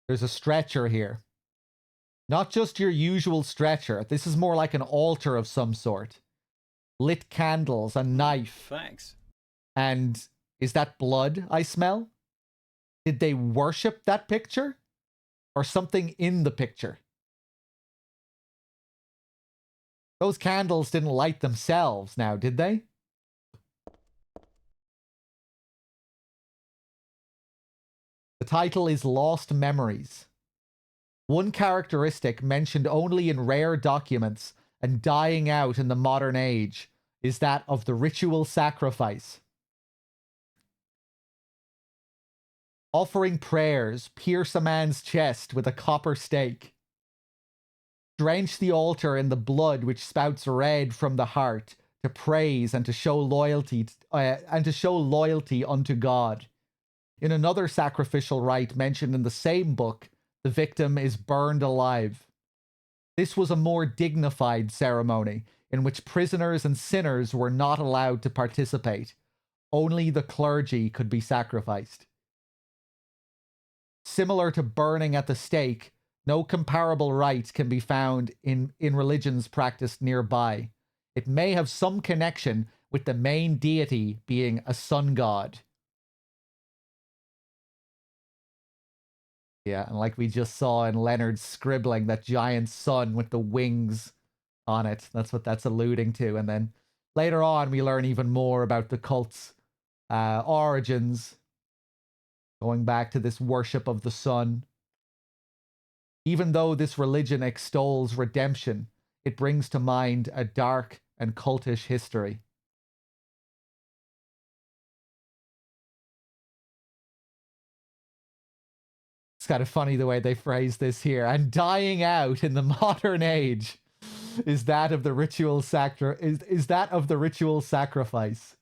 There's a stretcher here. Not just your usual stretcher. This is more like an altar of some sort. Lit candles, a knife.
Thanks.
And is that blood I smell? Did they worship that picture? Or something in the picture? Those candles didn't light themselves now, did they? The title is Lost Memories. One characteristic mentioned only in rare documents and dying out in the modern age is that of the ritual sacrifice. Offering prayers, pierce a man's chest with a copper stake. Drench the altar in the blood which spouts red from the heart to praise and to show loyalty unto God. In another sacrificial rite mentioned in the same book, the victim is burned alive. This was a more dignified ceremony in which prisoners and sinners were not allowed to participate. Only the clergy could be sacrificed. Similar to burning at the stake, no comparable rite can be found in religions practiced nearby. It may have some connection with the main deity being a sun god. Yeah, and like we just saw in Leonard's scribbling, that giant sun with the wings on it. That's what that's alluding to. And then later on, we learn even more about the cult's origins, going back to this worship of the sun. Even though this religion extols redemption, it brings to mind a dark and cultish history. It's kind of funny the way they phrase this here. And dying out in the modern age is that of the ritual is that of the ritual sacrifice.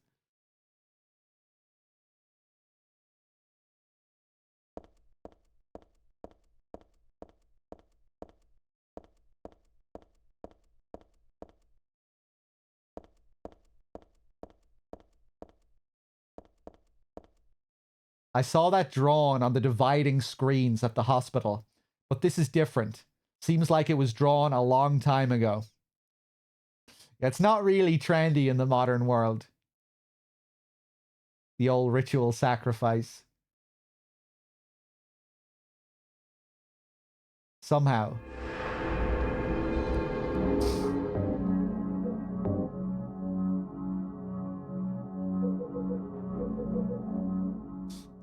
I saw that drawn on the dividing screens at the hospital, but this is different. Seems like it was drawn a long time ago. It's not really trendy in the modern world. The old ritual sacrifice. Somehow.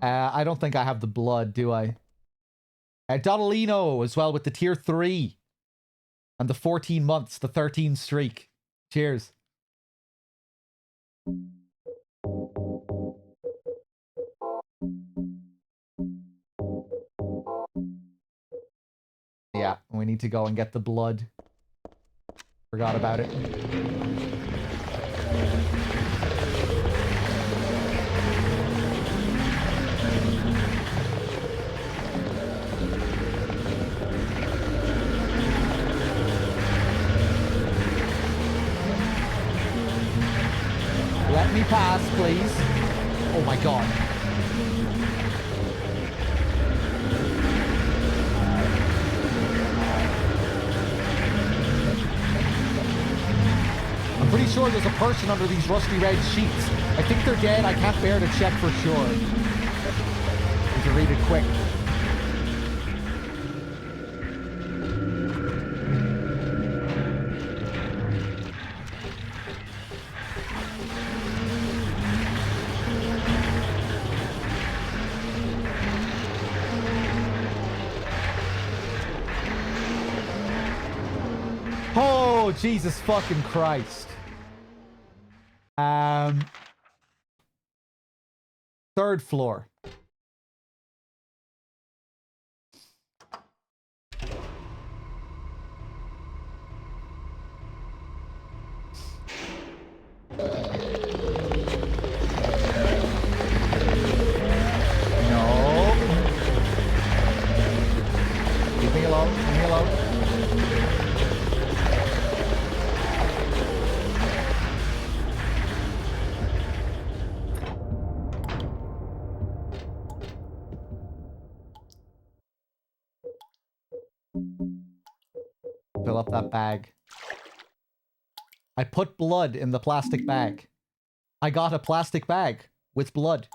I don't think I have the blood, do I? Donnellino as well with the tier 3. And the 14 months, the 13 streak. Cheers. Yeah, we need to go and get the blood. Forgot about it. Let me pass, please. Oh my god. I'm pretty sure there's a person under these rusty red sheets. I think they're dead. I can't bear to check for sure. read it quick. Oh, Jesus fucking Christ. Third floor. No. Leave me alone. Leave me alone. Fill up that bag. I put blood in the plastic bag. I got a plastic bag with blood.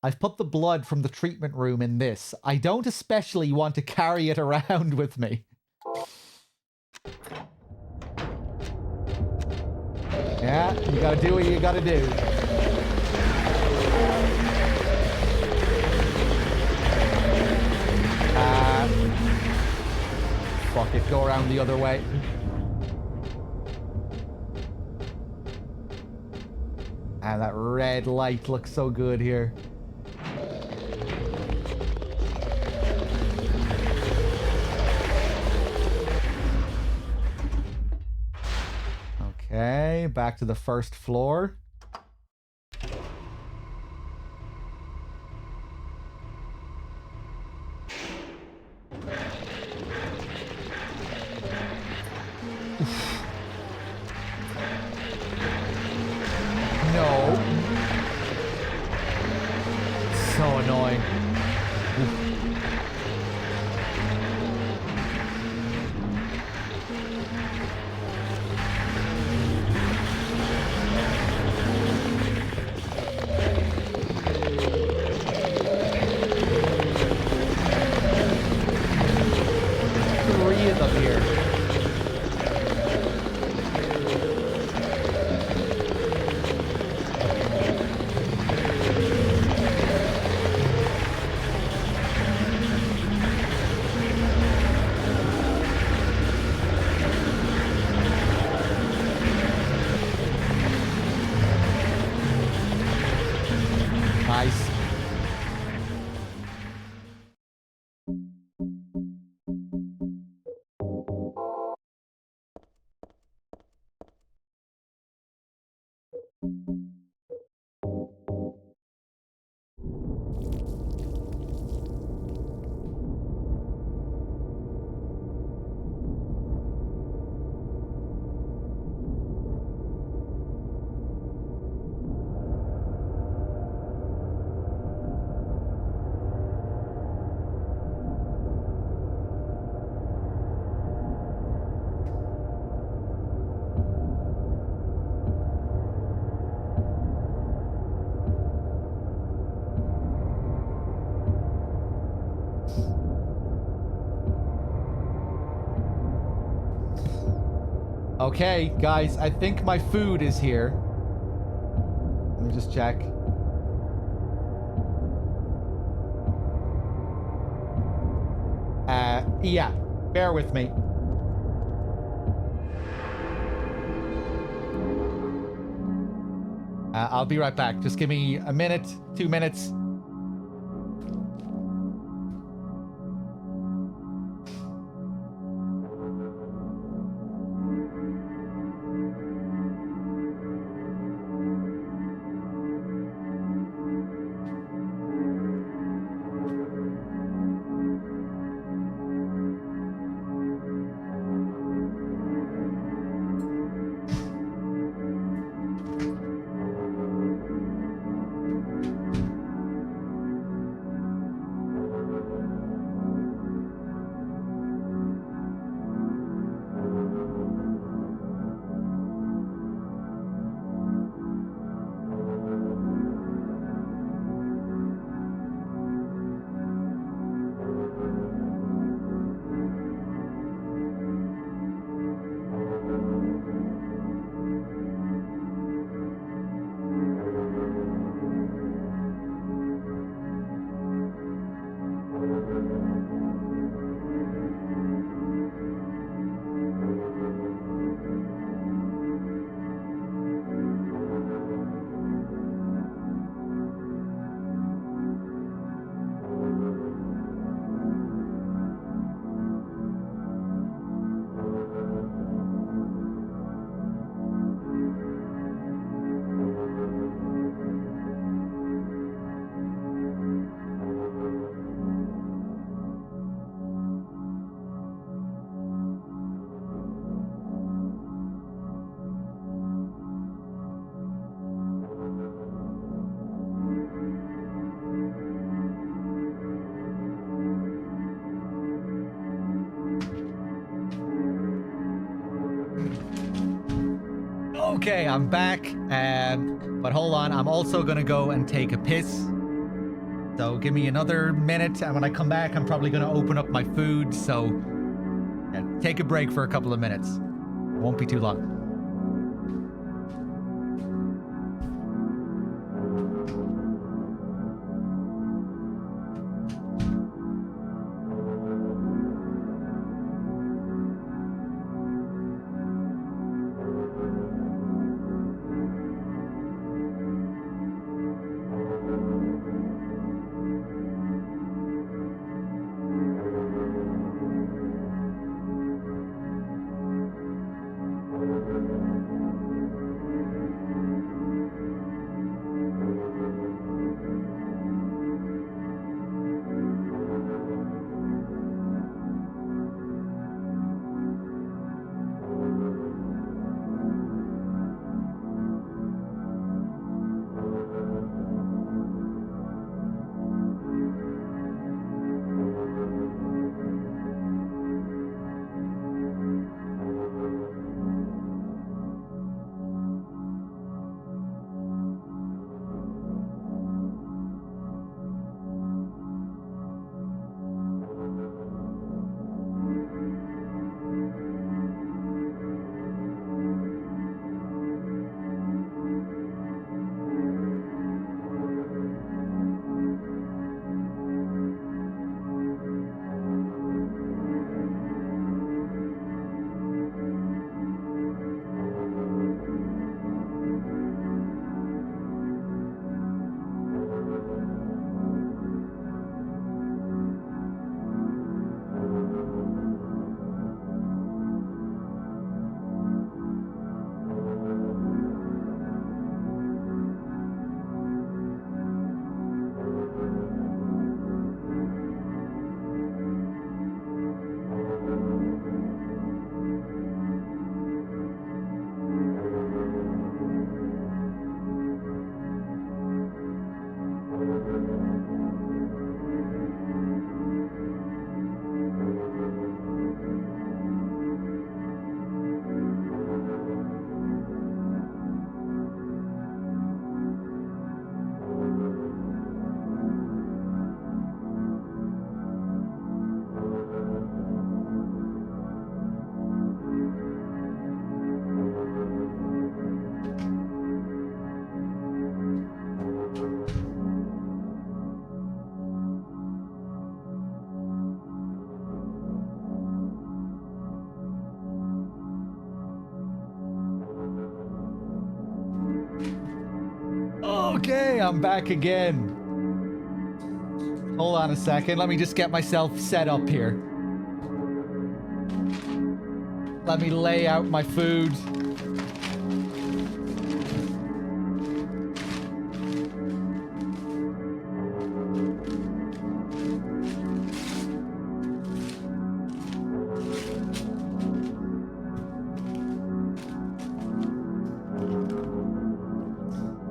I've put the blood from the treatment room in this. I don't especially want to carry it around with me. Yeah, you gotta do what you gotta do. Fuck it, go around the other way. And that red light looks so good here. Okay, back to the first floor. No. So annoying. Three of them here. Nice. Okay, guys, I think my food is here. Let me just check. Yeah, bear with me. I'll be right back. Just give me a minute, 2 minutes. Okay, I'm back. But hold on, I'm also gonna go and take a piss. So give me another minute, and when I come back, I'm probably gonna open up my food. So yeah, take a break for a couple of minutes. Won't be too long. Okay, I'm back again. Hold on a second. Let me just get myself set up here. Let me lay out my food.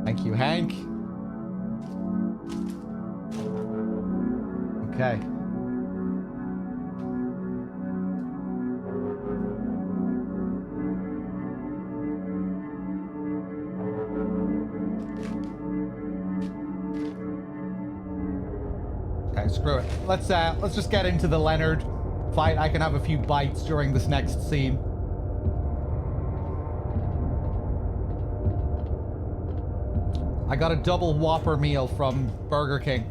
Thank you, Hank. Okay. Okay, screw it. Let's just get into the Leonard fight. I can have a few bites during this next scene. I got a double Whopper meal from Burger King.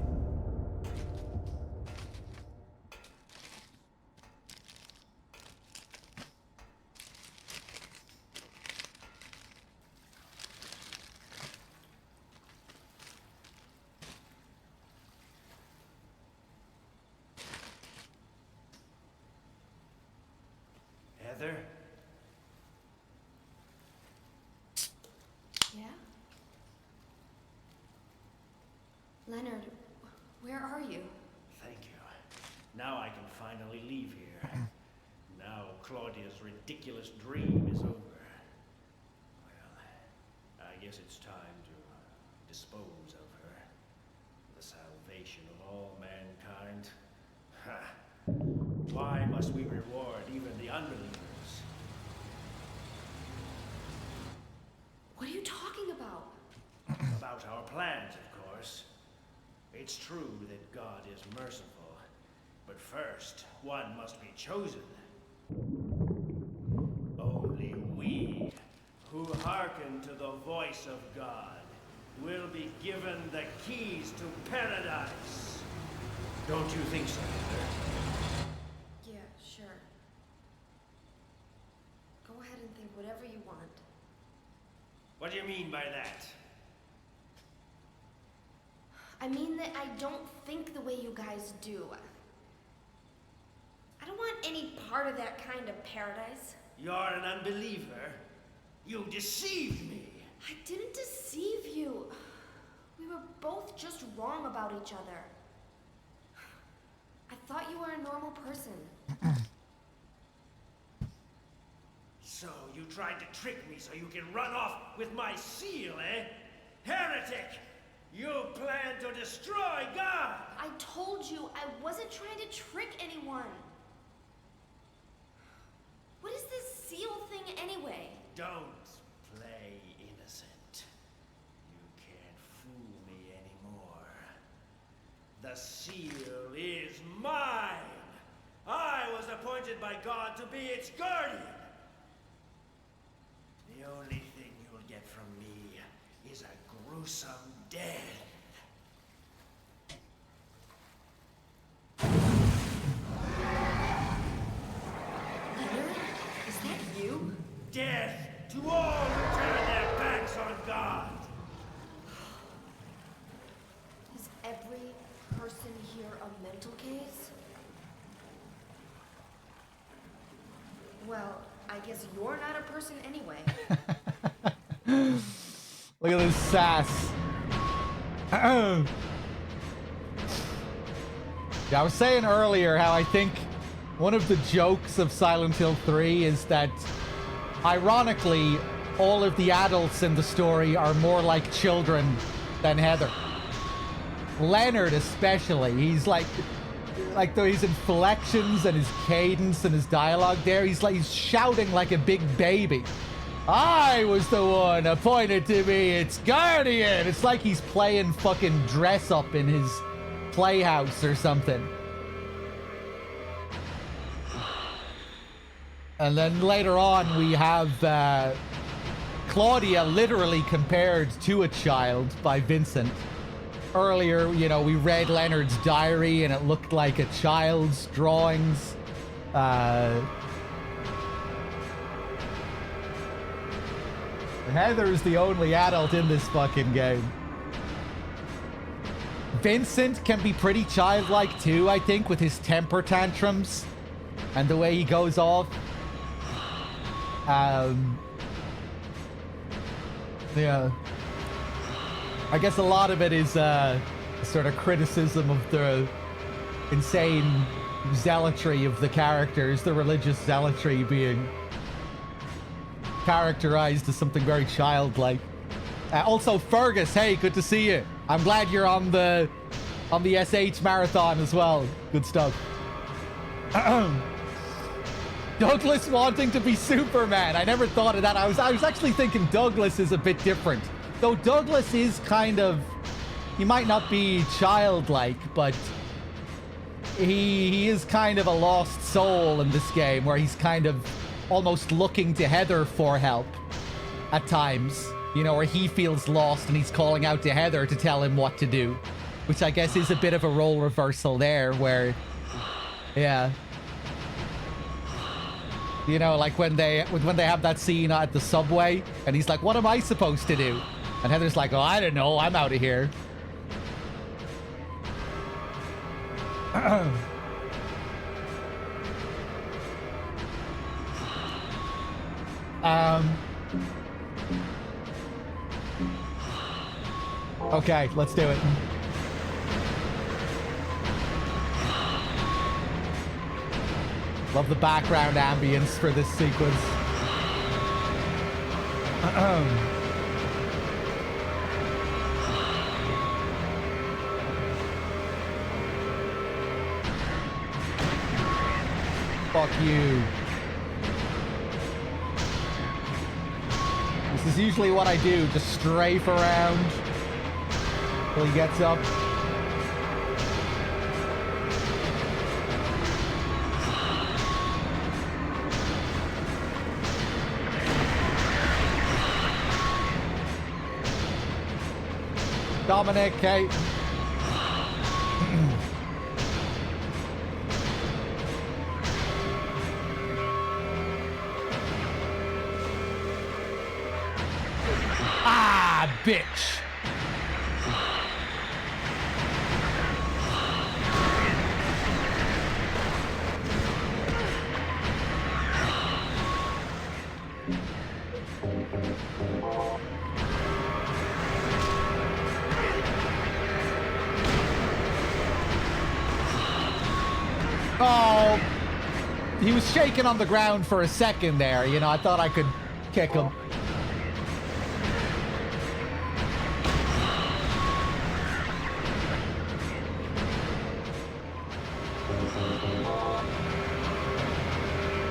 Heather?
Yeah? Leonard, where are you?
Thank you. Now I can finally leave here. Now Claudia's ridiculous dream is over. Well, I guess it's time to dispose of her. The salvation of all mankind. Ha! Why must we reward even the unbelievers? it's true that God is merciful, but first, one must be chosen. Only we, who hearken to the voice of God, will be given the keys to paradise. Don't you think so, Heather?
Yeah, sure. Go ahead and think whatever you want.
What do you mean by that?
I mean that I don't think the way you guys do. I don't want any part of that kind of paradise.
You're an unbeliever. You deceived me.
I didn't deceive you. We were both just wrong about each other. I thought you were a normal person.
So you tried to trick me so you can run off with my seal, eh? Heretic! You plan to destroy God!
I told you I wasn't trying to trick anyone. What is this seal thing anyway?
Don't play innocent. You can't fool me anymore. The seal is mine! I was appointed by God to be its guardian! The only thing you'll get from me is a gruesome death.
Leonard? Is that you?
Death to all who turn their backs on God!
Is every person here a mental case? Well, I guess you're not a person anyway.
Look at this sass. Yeah, I was saying earlier how I think one of the jokes of Silent Hill 3 is that, ironically, all of the adults in the story are more like children than Heather. Leonard especially, he's like his inflections and his cadence and his dialogue there, he's shouting like a big baby. I was the one appointed to be its guardian. It's like he's playing fucking dress up in his playhouse or something. And then later on we have Claudia literally compared to a child by Vincent. Earlier, you know, we read Leonard's diary and it looked like a child's drawings. Heather's the only adult in this fucking game. Vincent can be pretty childlike too, I think, with his temper tantrums and the way he goes off. Yeah. I guess a lot of it is sort of criticism of the insane zealotry of the characters, the religious zealotry being characterized as something very childlike. Also, Fergus, hey, good to see you. I'm glad you're on the SH marathon as well. Good stuff. Douglas wanting to be Superman. I never thought of that. I was actually thinking Douglas is a bit different. Though Douglas is kind of, he might not be childlike, but he is kind of a lost soul in this game, where he's kind of almost looking to Heather for help at times, you know, where he feels lost and he's calling out to Heather to tell him what to do, which I guess is a bit of a role reversal there, where, yeah, you know, like when they have that scene at the subway and he's like, what am I supposed to do? And Heather's like, oh, I don't know, I'm out of here. Okay, let's do it. Love the background ambience for this sequence. Fuck you. This is usually what I do, just strafe around till he gets up. Dominic, hey. Ah, bitch. Oh, he was shaking on the ground for a second there. You know, I thought I could kick him.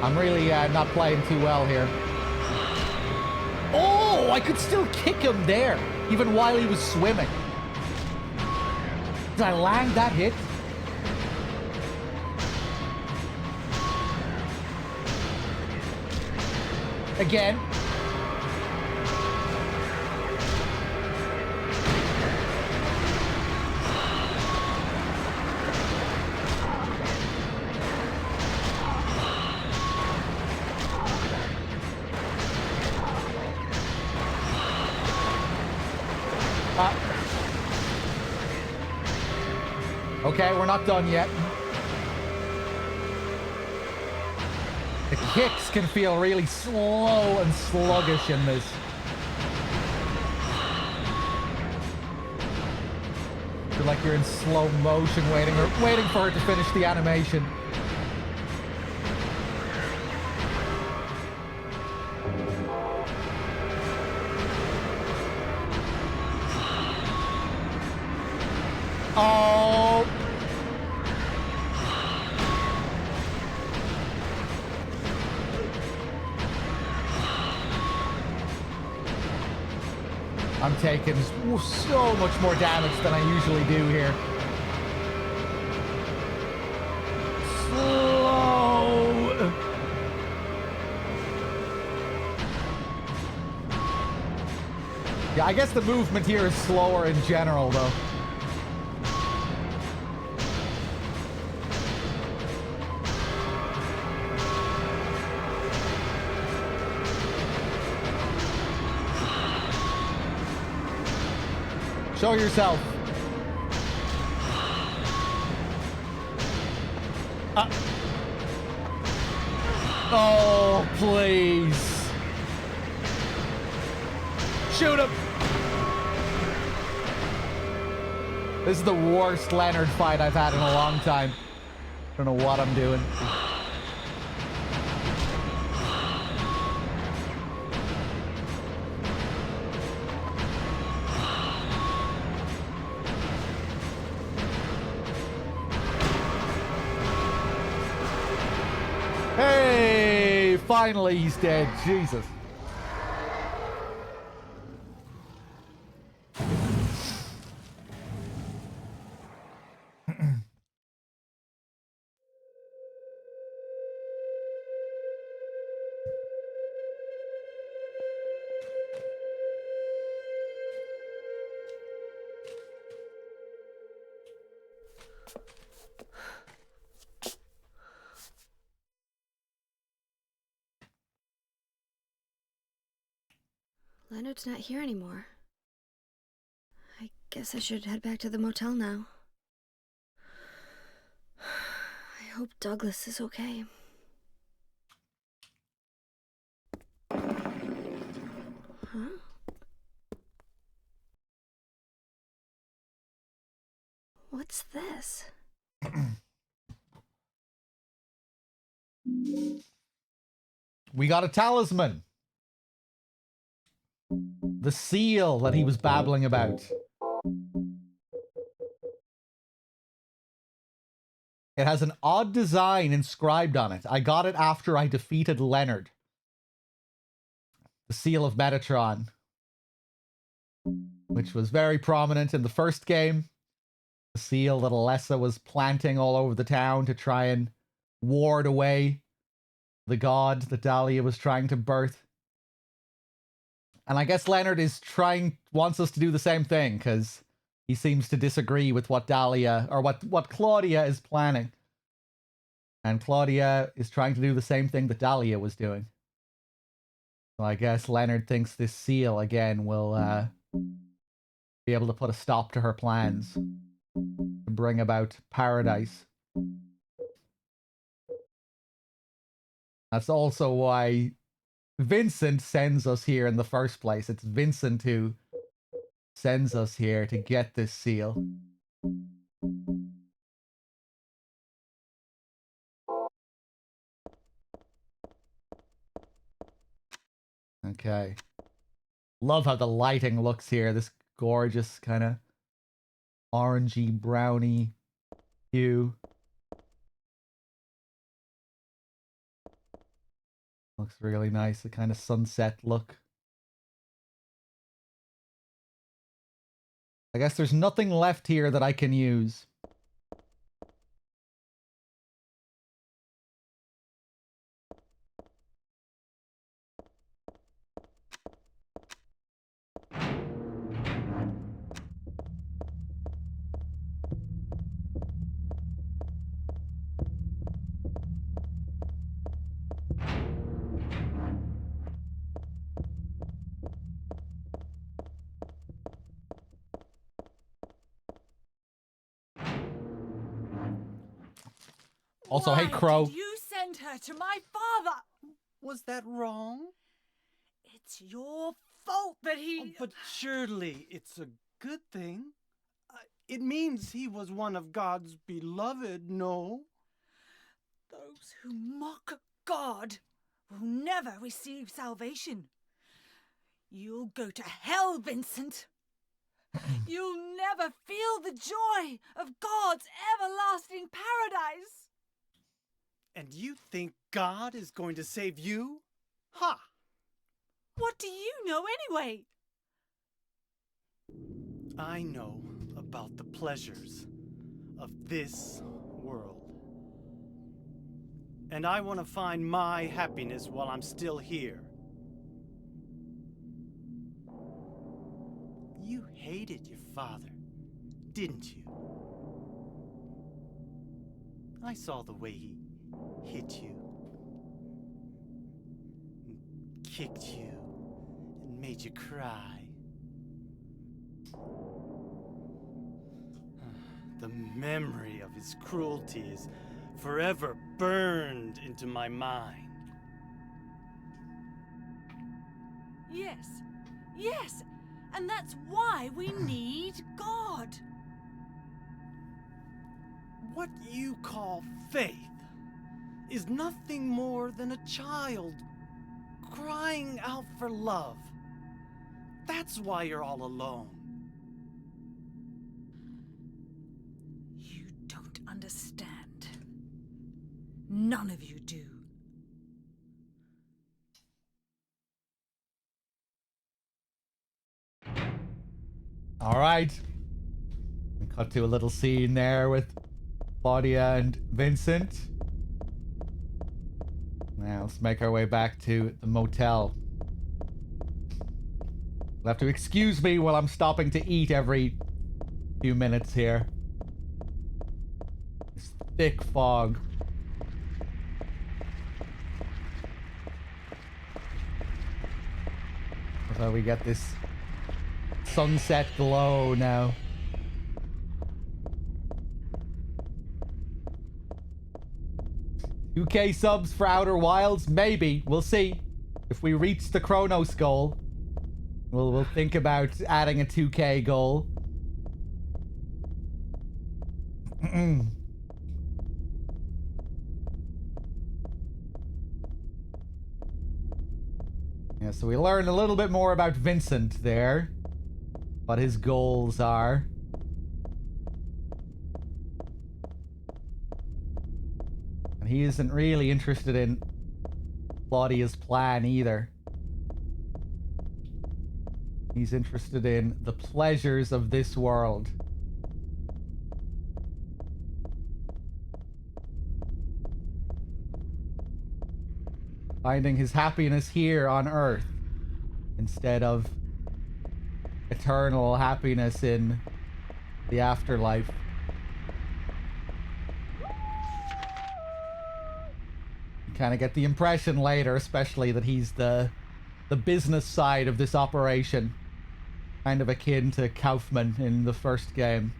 I'm really not playing too well here. Oh, I could still kick him there, even while he was swimming. Did I land that hit? Again. Okay, we're not done yet. The kicks can feel really slow and sluggish in this. Feel like you're in slow motion waiting for it to finish the animation. Oh. I'm taking so much more damage than I usually do here. Slow. Yeah, I guess the movement here is slower in general, though. Show yourself. Oh, please. Shoot him. This is the worst Leonard fight I've had in a long time. Don't know what I'm doing. Hey, finally he's dead. Jesus.
Leonard's not here anymore. I guess I should head back to the motel now. I hope Douglas is okay. Huh? What's this?
We got a talisman. The seal that he was babbling about. It has an odd design inscribed on it. I got it after I defeated Leonard. The seal of Metatron. Which was very prominent in the first game. The seal that Alessa was planting all over the town to try and ward away the god that Dahlia was trying to birth. And I guess Leonard is wants us to do the same thing, because he seems to disagree with what Dahlia, or what Claudia is planning. And Claudia is trying to do the same thing that Dahlia was doing. So I guess Leonard thinks this seal, again, will be able to put a stop to her plans to bring about paradise. That's also why Vincent sends us here in the first place. It's Vincent who sends us here to get this seal. Okay. Love how the lighting looks here. This gorgeous kind of orangey, browny hue. Looks really nice. The kind of sunset look. I guess there's nothing left here that I can use. Also, hey, Crow.
Did you send her to my father?
Was that wrong?
It's your fault that he...
Oh, but surely it's a good thing. It means he was one of God's beloved, no?
Those who mock God will never receive salvation. You'll go to hell, Vincent. You'll never feel the joy of God's everlasting paradise.
And you think God is going to save you? Ha!
What do you know anyway?
I know about the pleasures of this world. And I want to find my happiness while I'm still here. You hated your father, didn't you? I saw the way he hit you, and kicked you, and made you cry. The memory of his cruelty is forever burned into my mind.
Yes, and that's why we need God.
What you call faith is nothing more than a child crying out for love. That's why you're all alone.
You don't understand. None of you do.
All right. We cut to a little scene there with Claudia and Vincent. Now let's make our way back to the motel. You'll have to excuse me while I'm stopping to eat every few minutes here. This thick fog. So we get this sunset glow now. UK subs for Outer Wilds? Maybe. We'll see. If we reach the Chronos goal, we'll think about adding a 2K goal. Yeah, so we learned a little bit more about Vincent there. What his goals are. And he isn't really interested in Claudia's plan either. He's interested in the pleasures of this world. Finding his happiness here on Earth instead of eternal happiness in the afterlife. You kind of get the impression later, especially, that he's the business side of this operation. Kind of akin to Kaufman in the first game.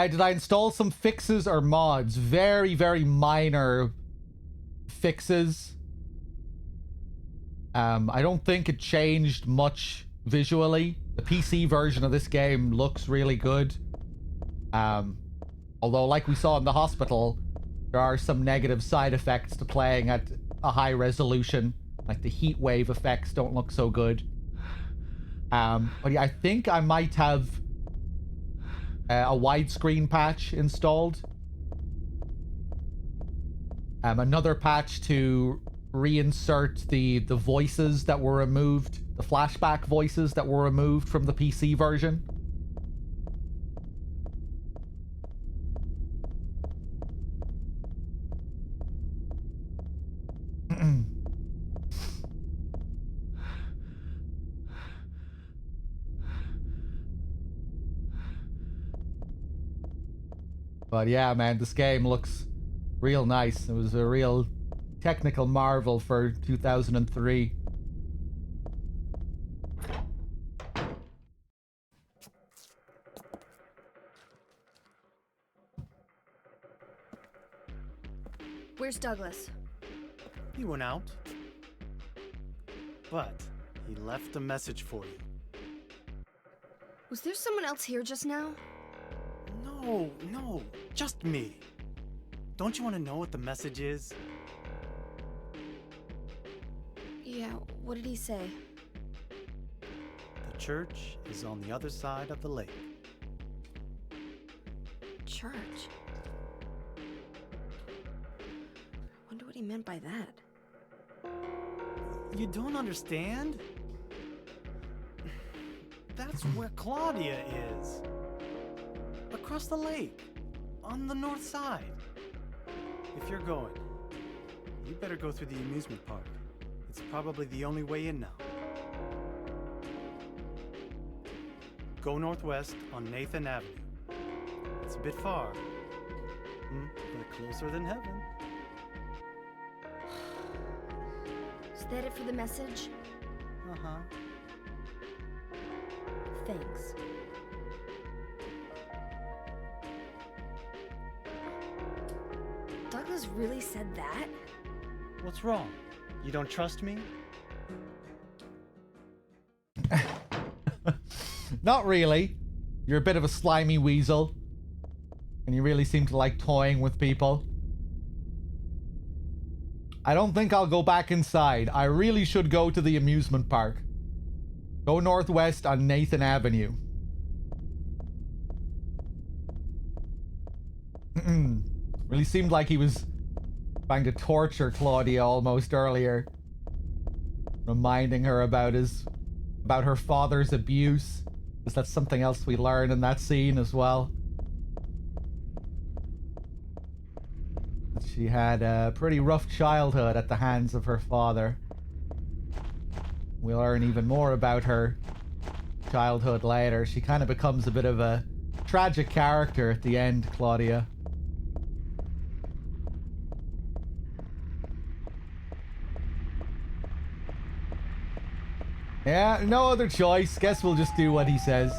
Did I install some fixes or mods? Very, very minor fixes. I don't think it changed much visually. The PC version of this game looks really good. Although, like we saw in the hospital, there are some negative side effects to playing at a high resolution. Like the heat wave effects don't look so good. But yeah, I think I might have a widescreen patch installed. Another patch to reinsert the voices that were removed, the flashback voices that were removed from the PC version. But yeah, man, this game looks real nice. It was a real technical marvel for 2003.
Where's Douglas?
He went out. But he left a message for you.
Was there someone else here just now?
No, just me. Don't you want to know what the message is?
Yeah, what did he say?
The church is on the other side of the lake.
Church? Wonder what he meant by that.
You don't understand? That's where Claudia is. Across the lake, on the north side. If you're going, you better go through the amusement park. It's probably the only way in now. Go northwest on Nathan Avenue. It's a bit far, but closer than heaven.
Is that it for the message?
Uh-huh.
Thanks. Douglas really said that?
What's wrong? You don't trust me?
Not really. You're a bit of a slimy weasel. And you really seem to like toying with people. I don't think I'll go back inside. I really should go to the amusement park. Go northwest on Nathan Avenue. Really seemed like he was trying to torture Claudia almost earlier. Reminding her about her father's abuse. Because that's something else we learn in that scene as well. She had a pretty rough childhood at the hands of her father. We'll learn even more about her childhood later. She kind of becomes a bit of a tragic character at the end, Claudia. Yeah, no other choice. Guess we'll just do what he says.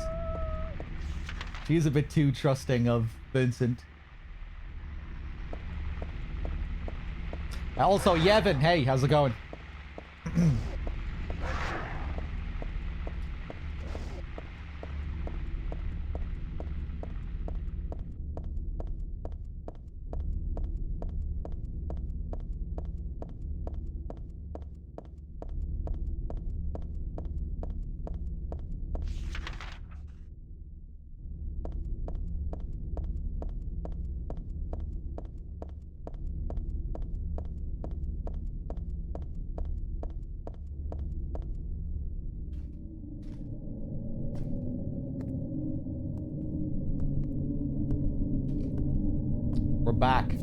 She's a bit too trusting of Vincent. Also, Yevon, hey, how's it going? We're back.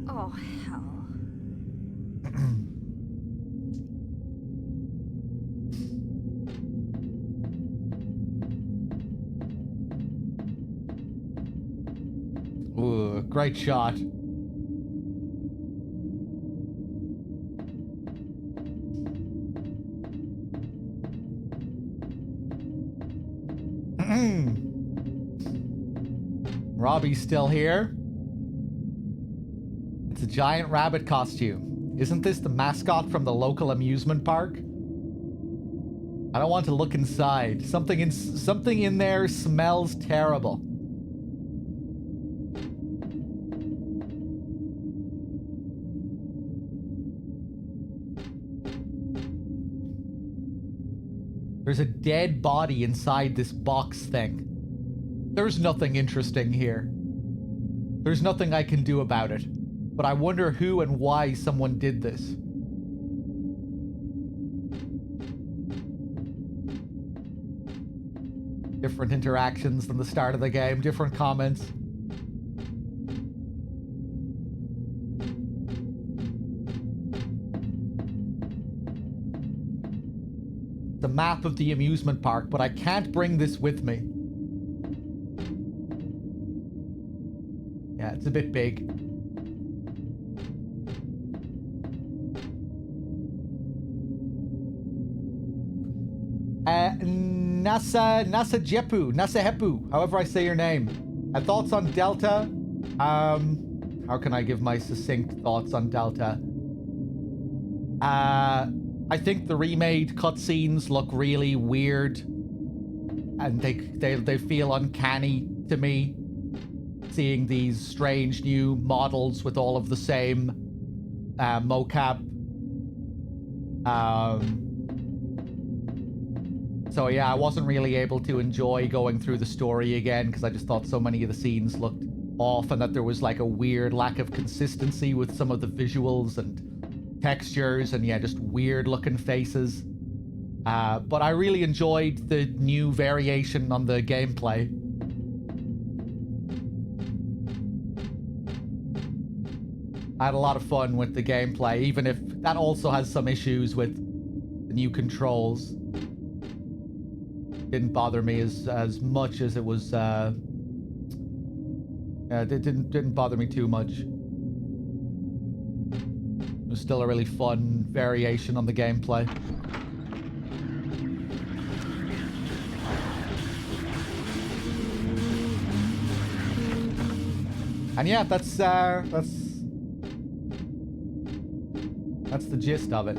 Oh, hell.
Ooh, great shot. Robbie's still here. It's a giant rabbit costume. Isn't this the mascot from the local amusement park? I don't want to look inside. Something in there smells terrible. There's a dead body inside this box thing. There's nothing interesting here. There's nothing I can do about it. But I wonder who and why someone did this. Different interactions than the start of the game, different comments. The map of the amusement park, but I can't bring this with me. Yeah, it's a bit big. Nasa Hepu, however I say your name. Thoughts on Delta? How can I give my succinct thoughts on Delta? I think the remade cutscenes look really weird, and they feel uncanny to me. Seeing these strange new models with all of the same mocap. So yeah, I wasn't really able to enjoy going through the story again because I just thought so many of the scenes looked off and that there was like a weird lack of consistency with some of the visuals and textures and yeah, just weird looking faces. But I really enjoyed the new variation on the gameplay. I had a lot of fun with the gameplay, even if that also has some issues with the new controls. Didn't bother me as much as it was. It didn't bother me too much. It was still a really fun variation on the gameplay. And yeah, that's the gist of it.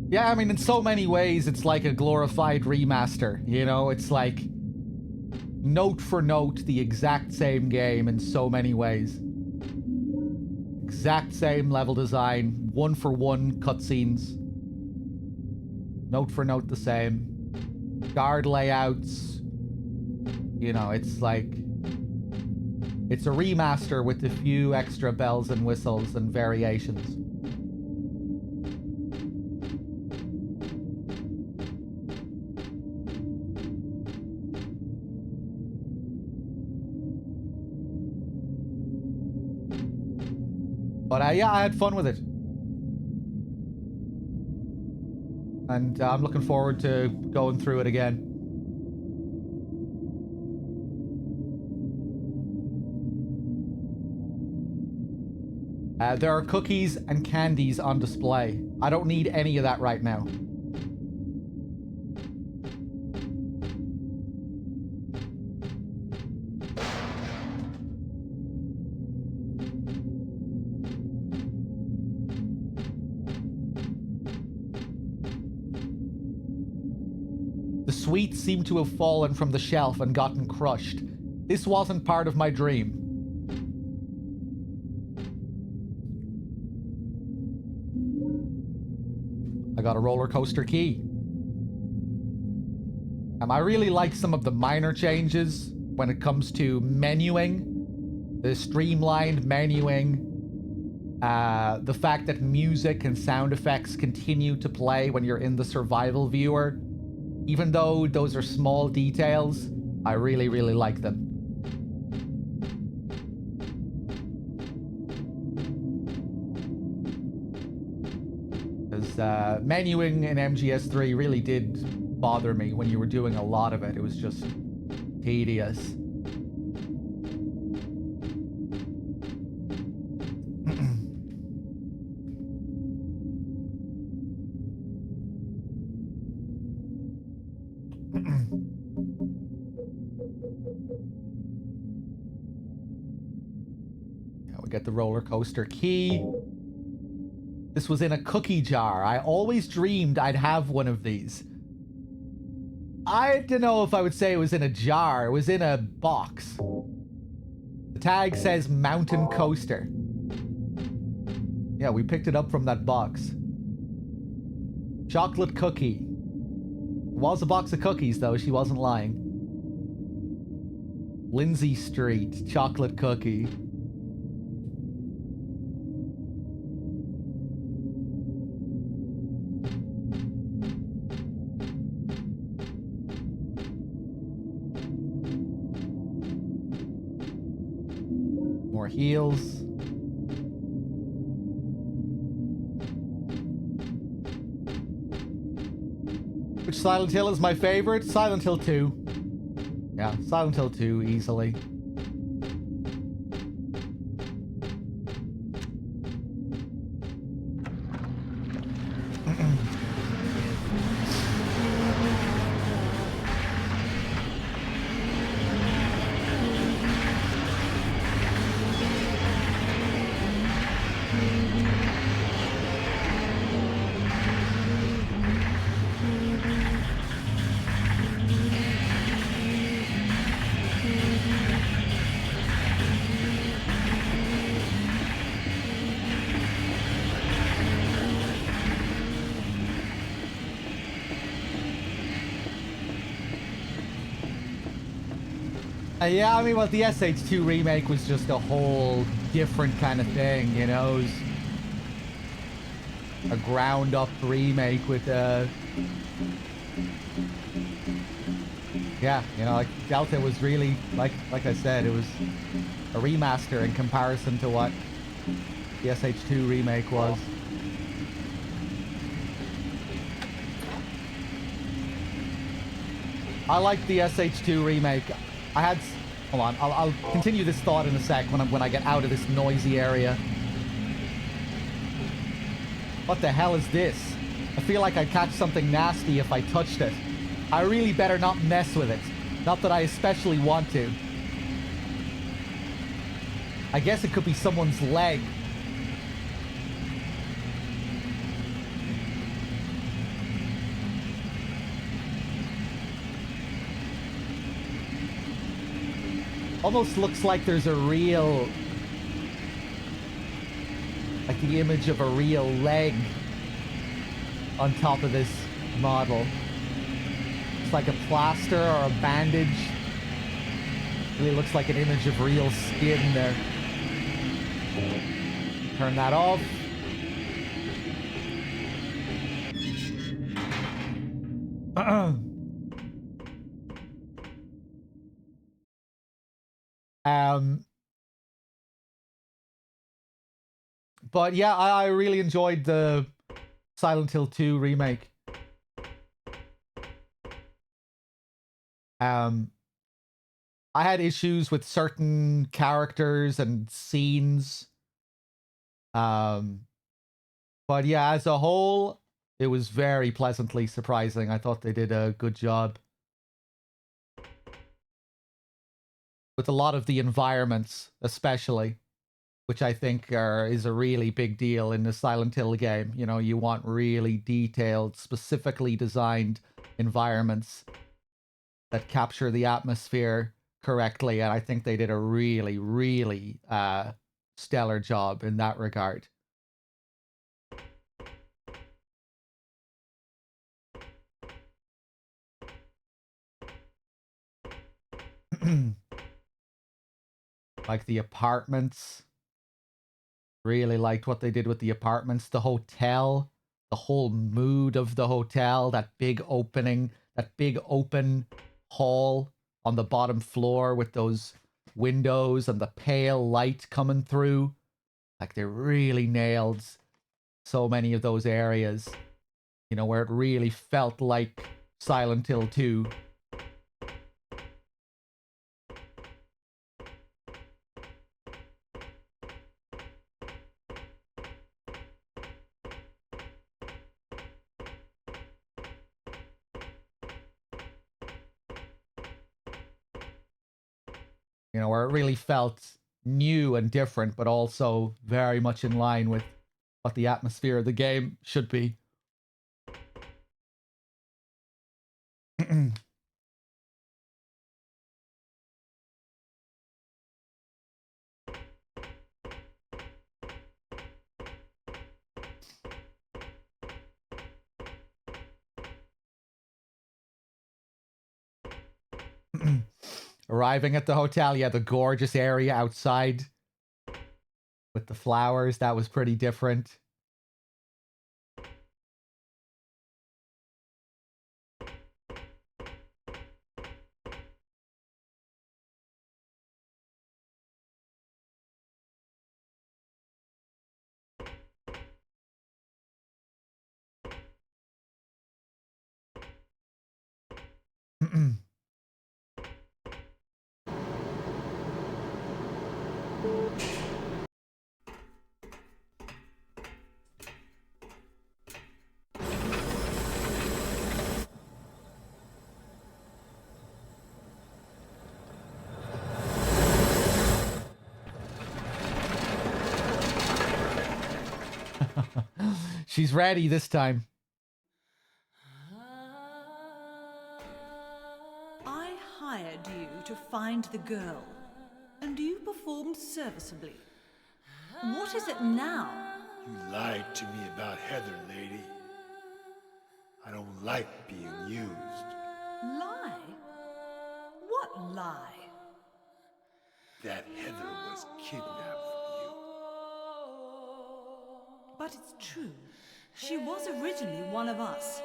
Yeah, I mean, in so many ways, it's like a glorified remaster. You know, it's like note for note the exact same game in so many ways. Exact same level design, one for one cutscenes. Note for note the same. Guard layouts. You know, it's like... It's a remaster with a few extra bells and whistles and variations. But yeah, I had fun with it. And I'm looking forward to going through it again. There are cookies and candies on display. I don't need any of that right now. sweets seem to have fallen from the shelf and gotten crushed. This wasn't part of my dream. I got a roller coaster key. I really like some of the minor changes when it comes to menuing. The streamlined menuing. The fact that music and sound effects continue to play when you're in the survival viewer. Even though those are small details, I really, really like them. Because menuing in MGS3 really did bother me when you were doing a lot of it. It was just tedious. Now we get the roller coaster key. This was in a cookie jar. I always dreamed I'd have one of these. I don't know if I would say it was in a jar. It was in a box. The tag says Mountain Coaster. Yeah, we picked it up from that box. Chocolate cookie. It was a box of cookies, though. She wasn't lying. Lindsay Street. Chocolate cookie. More heals. Which Silent Hill is my favorite? Silent Hill 2. Yeah, Silent Hill 2 easily. Yeah, I mean, well, the SH2 remake was just a whole different kind of thing, you know? It was a ground-up remake with yeah, you know, like, Delta was really, like I said, it was a remaster in comparison to what the SH2 remake was. I like the SH2 remake. I had... Hold on, I'll continue this thought in a sec when I get out of this noisy area. What the hell is this? I feel like I'd catch something nasty if I touched it. I really better not mess with it. Not that I especially want to. I guess it could be someone's leg. Almost looks like there's a real... like the image of a real leg on top of this model. It's like a plaster or a bandage. Really looks like an image of real skin there. Turn that off. But yeah, I really enjoyed the Silent Hill 2 remake. I had issues with certain characters and scenes. But yeah, as a whole, it was very pleasantly surprising. I thought they did a good job with a lot of the environments, especially, which I think is a really big deal in the Silent Hill game. You know, you want really detailed, specifically designed environments. that capture the atmosphere correctly, and I think they did a really, really stellar job in that regard. Like the apartments. Really liked what they did with the apartments. The hotel, the whole mood of the hotel, that big opening, that big open hall on the bottom floor with those windows and the pale light coming through. Like they really nailed so many of those areas, you know, where it really felt like Silent Hill 2. You know, where it really felt new and different, but also very much in line with what the atmosphere of the game should be. Arriving at the hotel, yeah, the gorgeous area outside with the flowers, that was pretty different. She's ready this time.
I hired you to find the girl, and you performed serviceably. What is it now?
You lied to me about Heather, lady. I don't like being used.
Lie? What lie?
That Heather was kidnapped from you.
But it's true. She was originally one of us.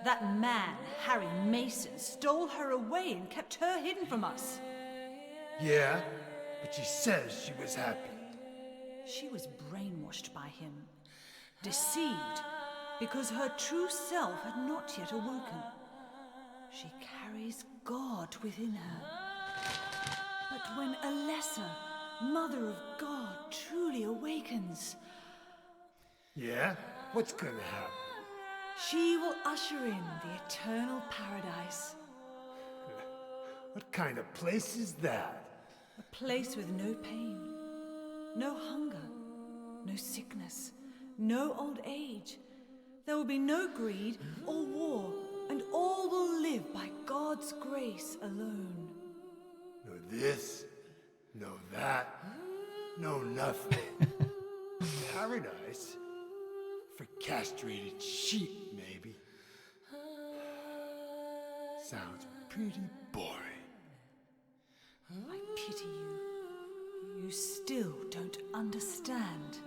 That man, Harry Mason, stole her away and kept her hidden from us.
Yeah, but she says she was happy.
She was brainwashed by him, deceived, because her true self had not yet awoken. She carries God within her. But when a lesser, Mother of God, truly awakens...
Yeah? What's gonna happen?
She will usher in the eternal paradise.
What kind of place is that?
A place with no pain, no hunger, no sickness, no old age. There will be no greed or war, and all will live by God's grace alone.
No this, no that, no nothing. Paradise? For castrated sheep, maybe. Sounds pretty boring.
I pity you. You still don't understand.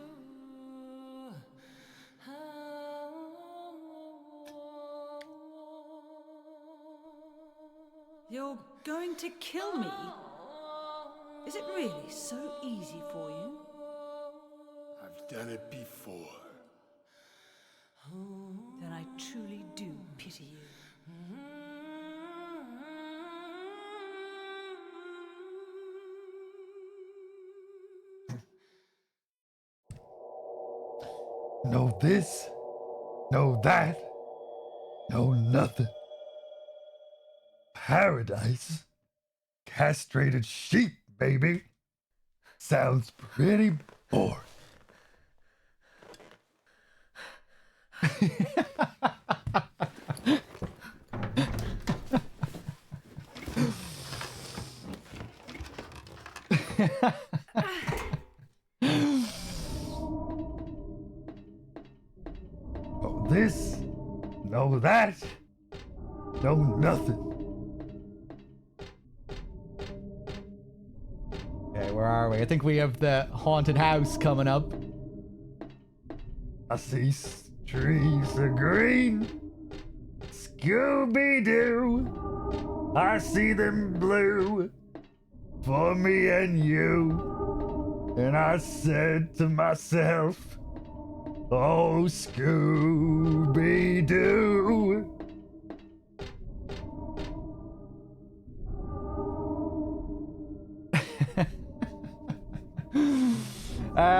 You're going to kill me? Is it really so easy for you?
I've done it before.
Then I truly do pity you.
No this, no that, no nothing. Paradise? Castrated sheep, baby. Sounds pretty boring. this, no that, no nothing.
Okay, where are we? I think we have the haunted house coming up.
I see trees are green, Scooby-Doo. I see them blue for me and you. And I said to myself, oh, Scooby-Doo.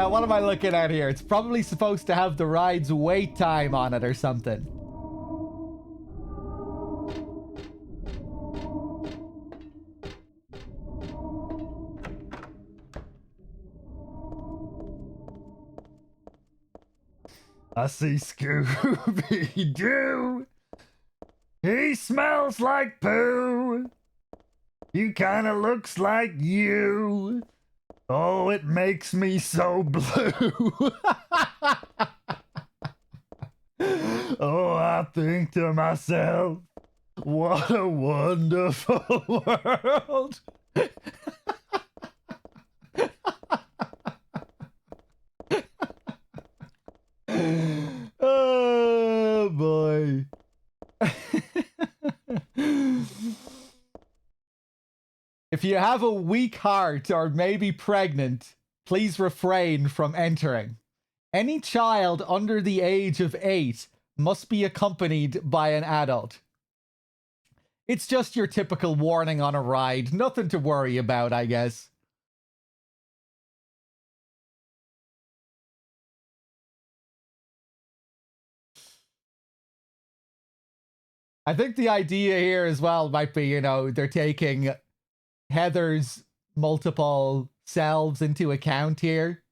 What am I looking at here? It's probably supposed to have the ride's wait time on it or something.
I see Scooby-Doo. He smells like poo. He kinda looks like you. Oh, it makes me so blue. Oh, I think to myself, what a wonderful world. Oh, boy.
If you have a weak heart or may be pregnant, please refrain from entering. Any child under the age of 8 must be accompanied by an adult. It's just your typical warning on a ride. Nothing to worry about, I guess. I think the idea here as well might be, you know, they're taking Heather's multiple selves into account here.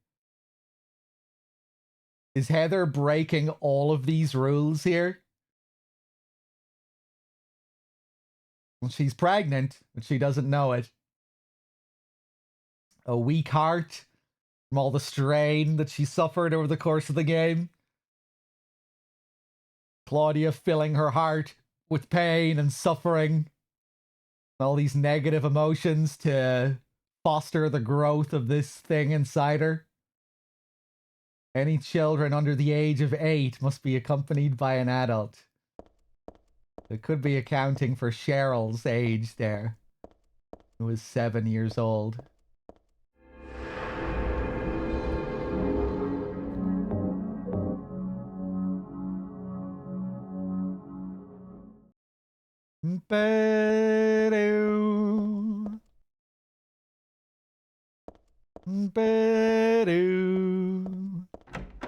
Is Heather breaking all of these rules here? Well, she's pregnant, but she doesn't know it. A weak heart from all the strain that she suffered over the course of the game. Claudia filling her heart with pain and suffering. All these negative emotions to foster the growth of this thing inside her. Any children under the age of 8 must be accompanied by an adult. It could be accounting for Cheryl's age there, who was 7 years old. Ba-doo. Ba-doo.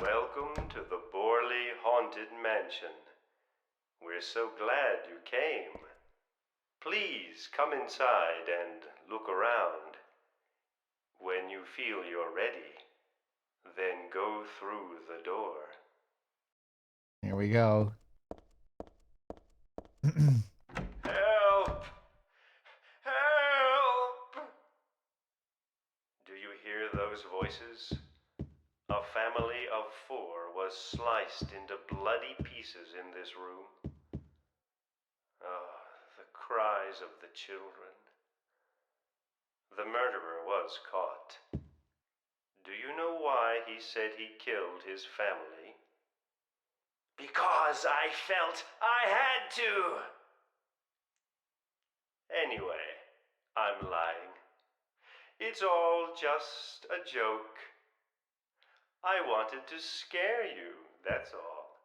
Welcome to the Borley Haunted Mansion. We're so glad you came. Please come inside and look around. When you feel you're ready, then go through the door.
Here we go.
Help! Help! Do you hear those voices? A family of 4 was sliced into bloody pieces in this room. Oh, the cries of the children. The murderer was caught. Do you know why he said he killed his family? Because I felt I had to! Anyway, I'm lying. It's all just a joke. I wanted to scare you, that's all.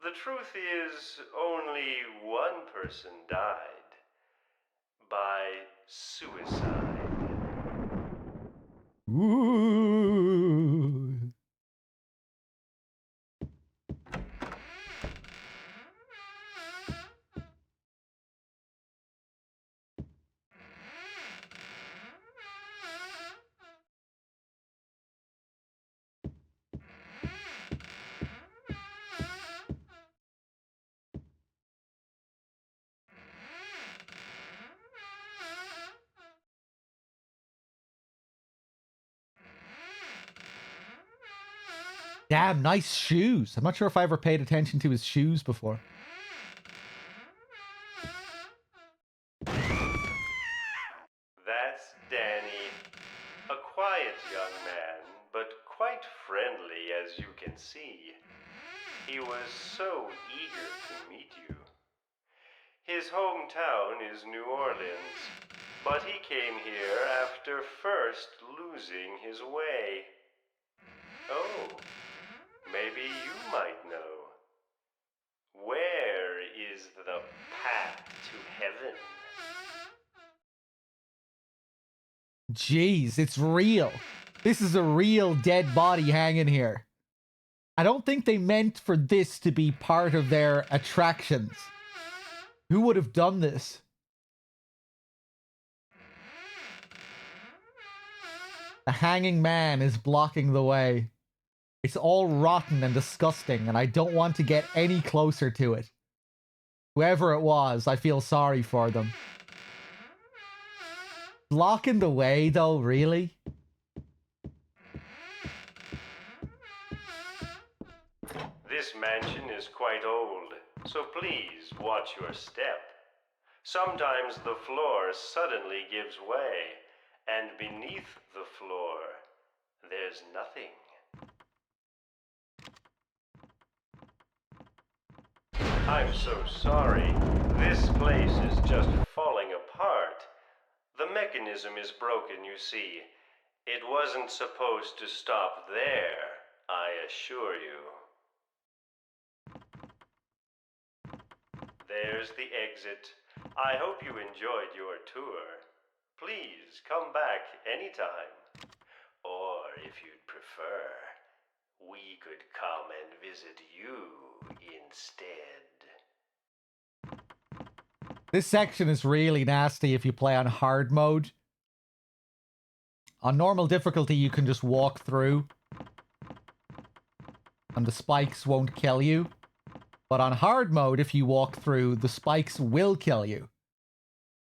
The truth is, only one person died. By suicide.
Ooh. Damn, nice shoes. I'm not sure if I ever paid attention to his shoes before.
That's Danny. A quiet young man, but quite friendly as you can see. He was so eager to meet you. His hometown is New Orleans, but he came here after first losing his way. Oh, maybe you might know. Where is the path to heaven?
Jeez, it's real. This is a real dead body hanging here. I don't think they meant for this to be part of their attractions. Who would have done this? The hanging man is blocking the way. It's all rotten and disgusting, and I don't want to get any closer to it. Whoever it was, I feel sorry for them. Blocking the way, though, really?
This mansion is quite old, so please watch your step. Sometimes the floor suddenly gives way, and beneath the floor, there's nothing. I'm so sorry. This place is just falling apart. The mechanism is broken, you see. It wasn't supposed to stop there, I assure you. There's the exit. I hope you enjoyed your tour. Please come back anytime. Or if you'd prefer, we could come and visit you instead.
This section is really nasty if you play on hard mode. On normal difficulty, you can just walk through, and the spikes won't kill you. But on hard mode, if you walk through, the spikes will kill you.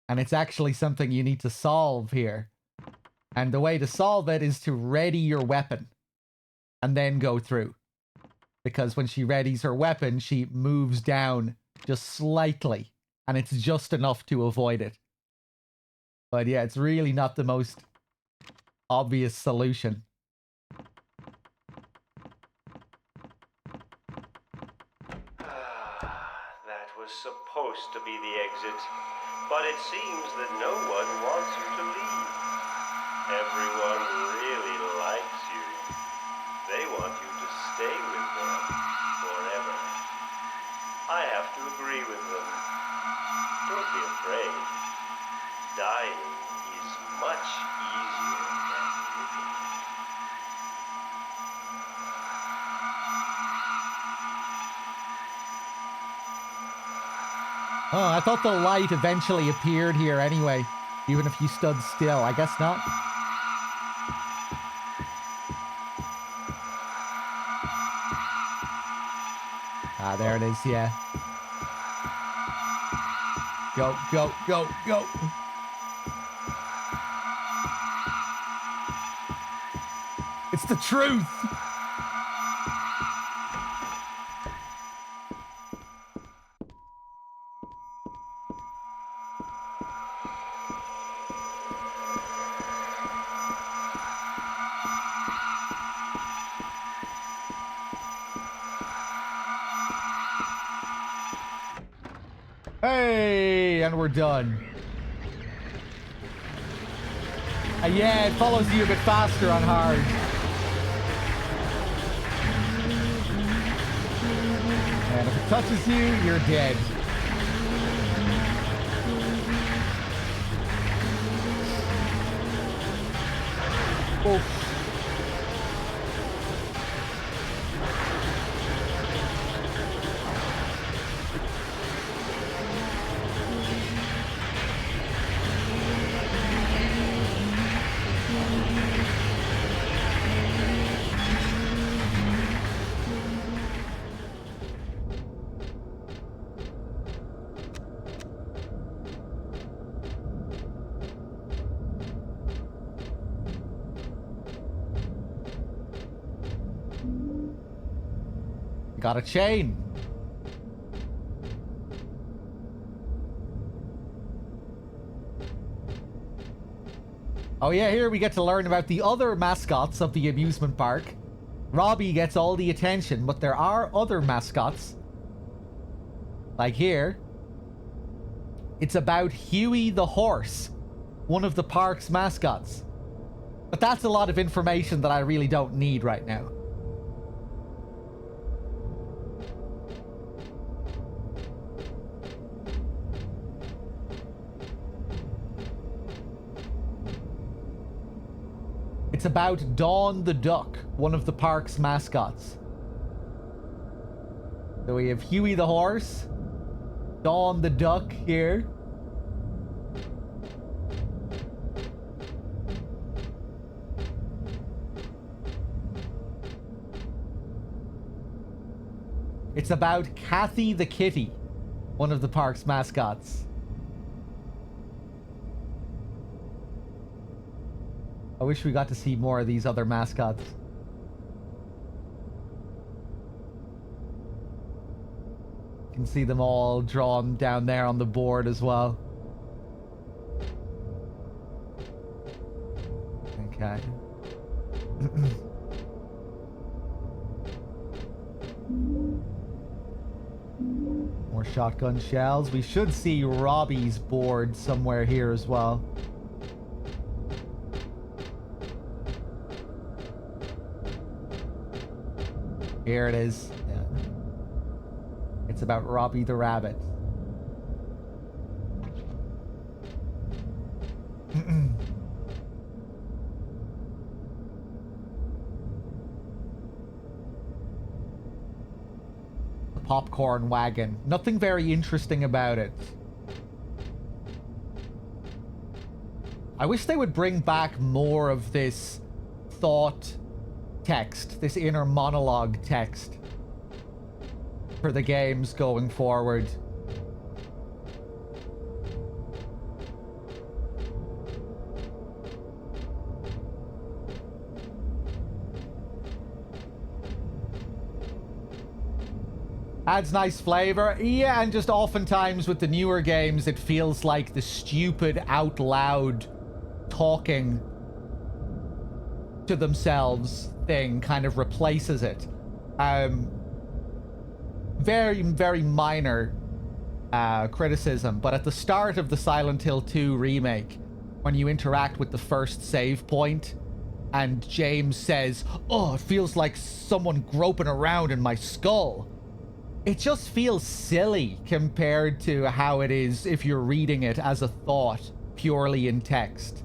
And it's actually something you need to solve here. And the way to solve it is to ready your weapon and then go through. Because when she readies her weapon, she moves down just slightly, and it's just enough to avoid it. But yeah, it's really not the most obvious solution.
That was supposed to be the exit, but it seems that no one wants you to leave. Everyone really likes you. They want you to stay with them forever. I have to agree with them. Don't be afraid. Dying is much easier than living.
Oh, I thought the light eventually appeared here anyway, even if you stood still. I guess not. Ah, there it is, yeah. Go, go, go, go. It's the truth. Hey, and we're done. Yeah, it follows you a bit faster on hard. And if it touches you, you're dead. Oh. Got a chain. Oh yeah, here we get to learn about the other mascots of the amusement park. Robbie gets all the attention, but there are other mascots. Like here. It's about Huey the horse, one of the park's mascots. But that's a lot of information that I really don't need right now. It's about Dawn the duck, one of the park's mascots. So we have Huey the horse, Dawn the duck here. It's about Kathy the kitty, one of the park's mascots. I wish we got to see more of these other mascots. You can see them all drawn down there on the board as well. Okay. More shotgun shells. We should see Robbie's board somewhere here as well. Here it is. Yeah. It's about Robbie the rabbit. The popcorn wagon. Nothing very interesting about it. I wish they would bring back more of this thought text, this inner monologue text for the games going forward. Adds nice flavor. Yeah, and just oftentimes with the newer games, it feels like the stupid out loud talking to themselves thing kind of replaces it. Very, very minor criticism, but at the start of the Silent Hill 2 remake, when you interact with the first save point, and James says, "Oh, it feels like someone groping around in my skull," it just feels silly compared to how it is if you're reading it as a thought, purely in text.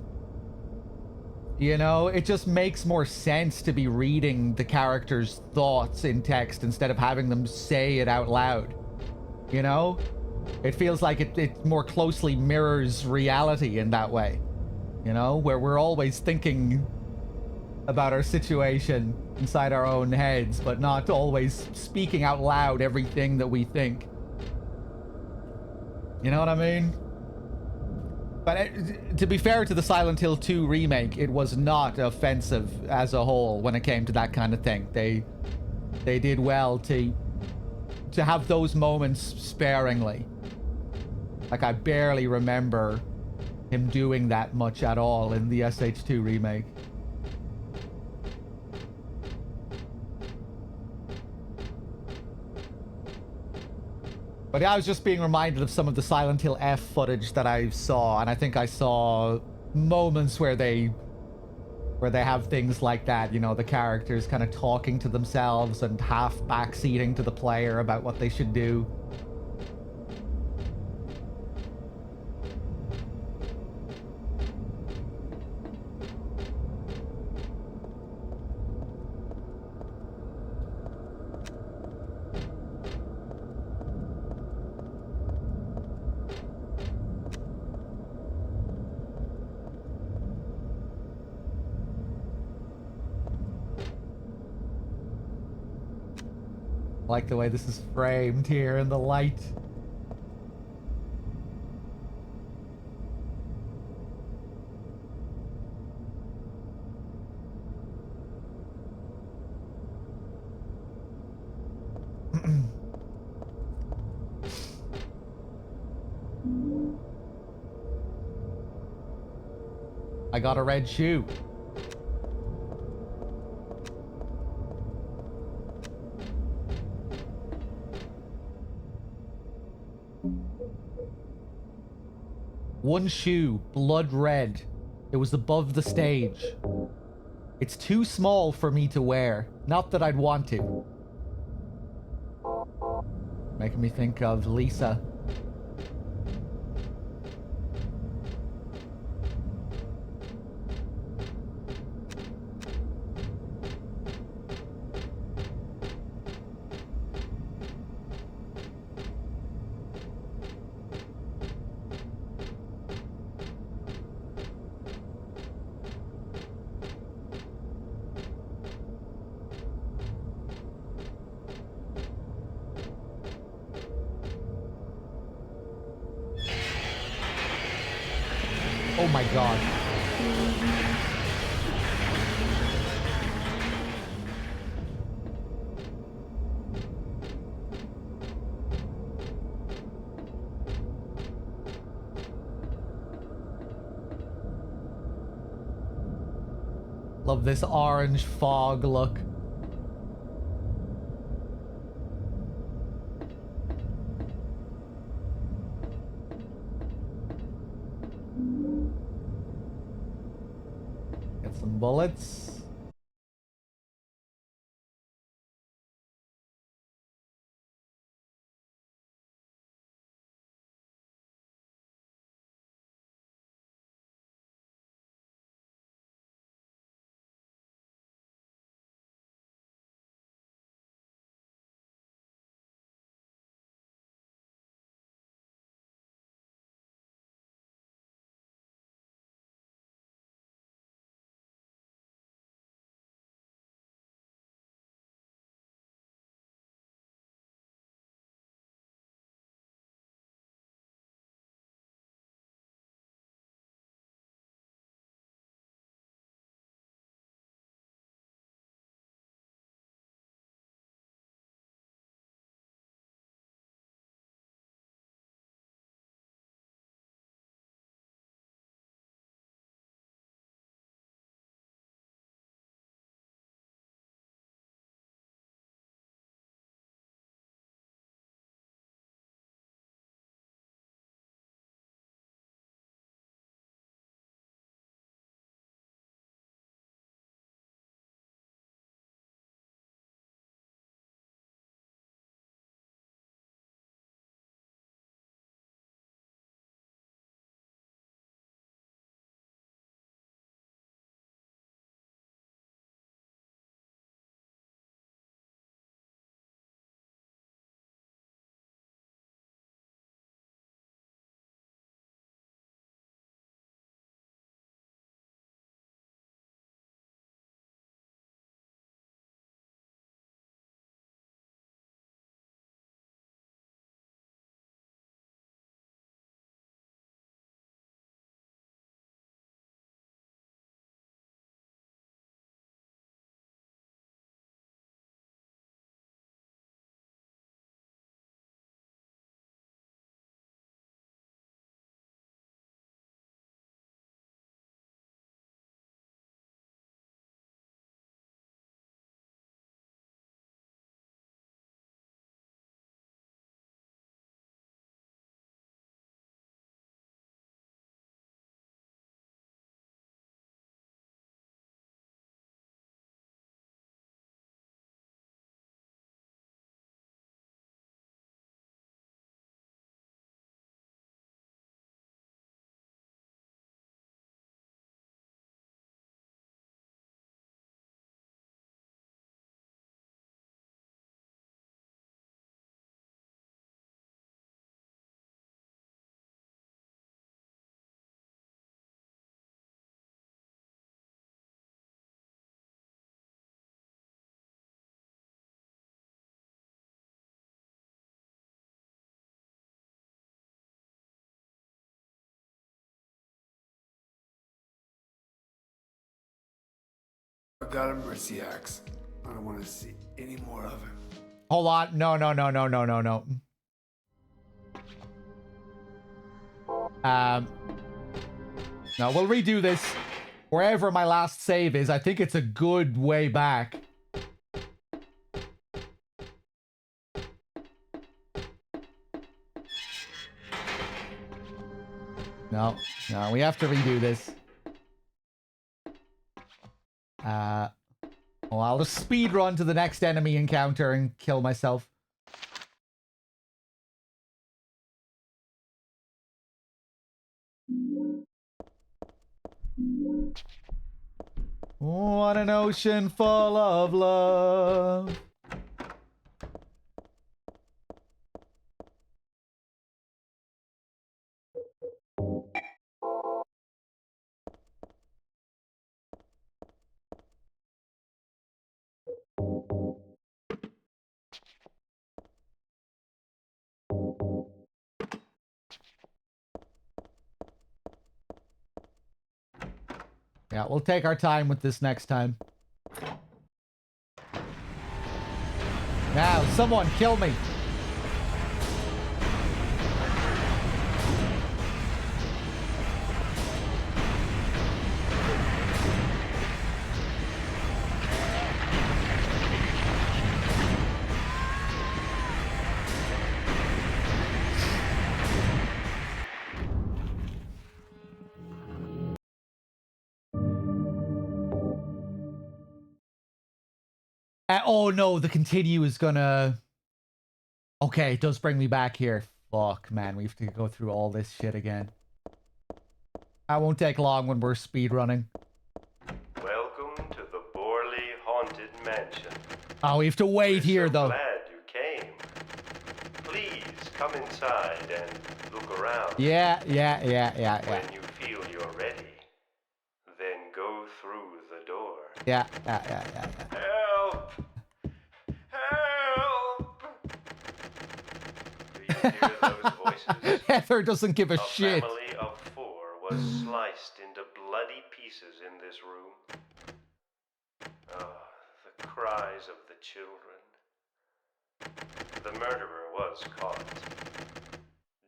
You know, it just makes more sense to be reading the character's thoughts in text instead of having them say it out loud. You know? It feels like it more closely mirrors reality in that way. You know? Where we're always thinking about our situation inside our own heads, but not always speaking out loud everything that we think. You know what I mean? But to be fair to the Silent Hill 2 remake, it was not offensive as a whole when it came to that kind of thing. They did well to have those moments sparingly. Like, I barely remember him doing that much at all in the SH2 remake. But yeah, I was just being reminded of some of the Silent Hill F footage that I saw, and I think I saw moments where they have things like that, you know, the characters kind of talking to themselves and half backseating to the player about what they should do. I like the way this is framed here in the light. I got a red shoe. One shoe, blood red. It was above the stage. It's too small for me to wear. Not that I'd want to. Making me think of Lisa. Oh my god. Love this orange fog look. Get some bullets.
I got a mercy axe. I don't want to see any more of him.
Hold on. No. No, we'll redo this. Wherever my last save is, I think it's a good way back. No, we have to redo this. Well, I'll just speed run to the next enemy encounter and kill myself. What an ocean full of love. Yeah, we'll take our time with this next time. Now, someone kill me. Oh no, the continue is gonna... Okay, it does bring me back here. Fuck, man, we have to go through all this shit again. That won't take long when we're speedrunning.
Welcome to the Borley Haunted Mansion.
Oh, we have to wait here, though.
Glad you came. Please come inside and look around.
Yeah.
When you feel you're ready, then go through the door.
Yeah.
Help! Help! Do you hear those voices?
Heather doesn't give a shit.
A family of 4 was sliced into bloody pieces in this room. Oh, the cries of the children. The murderer was caught.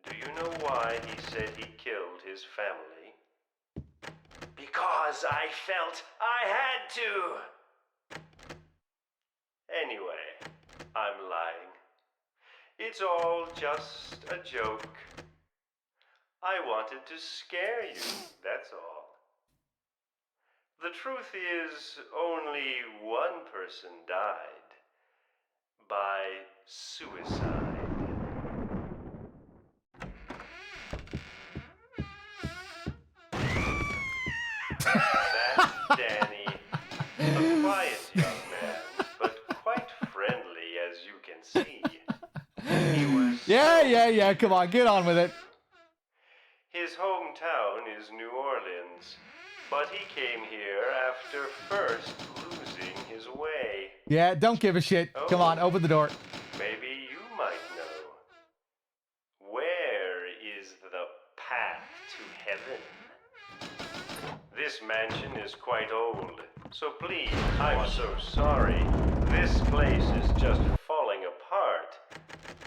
Do you know why he said he killed his family? Because I felt I had to! Anyway, I'm lying. It's all just a joke. I wanted to scare you, that's all. The truth is, only one person died. By suicide. That's Danny. A quiet young man, but quite friendly, as you can see. He was...
Yeah, come on, get on with it.
His hometown is New Orleans, but he came here after first losing his way.
Yeah, don't give a shit.
Oh,
Come on, open the door.
Maybe you might know. Where is the path to heaven? This mansion is quite old, so please, I'm so sorry. This place is just falling apart.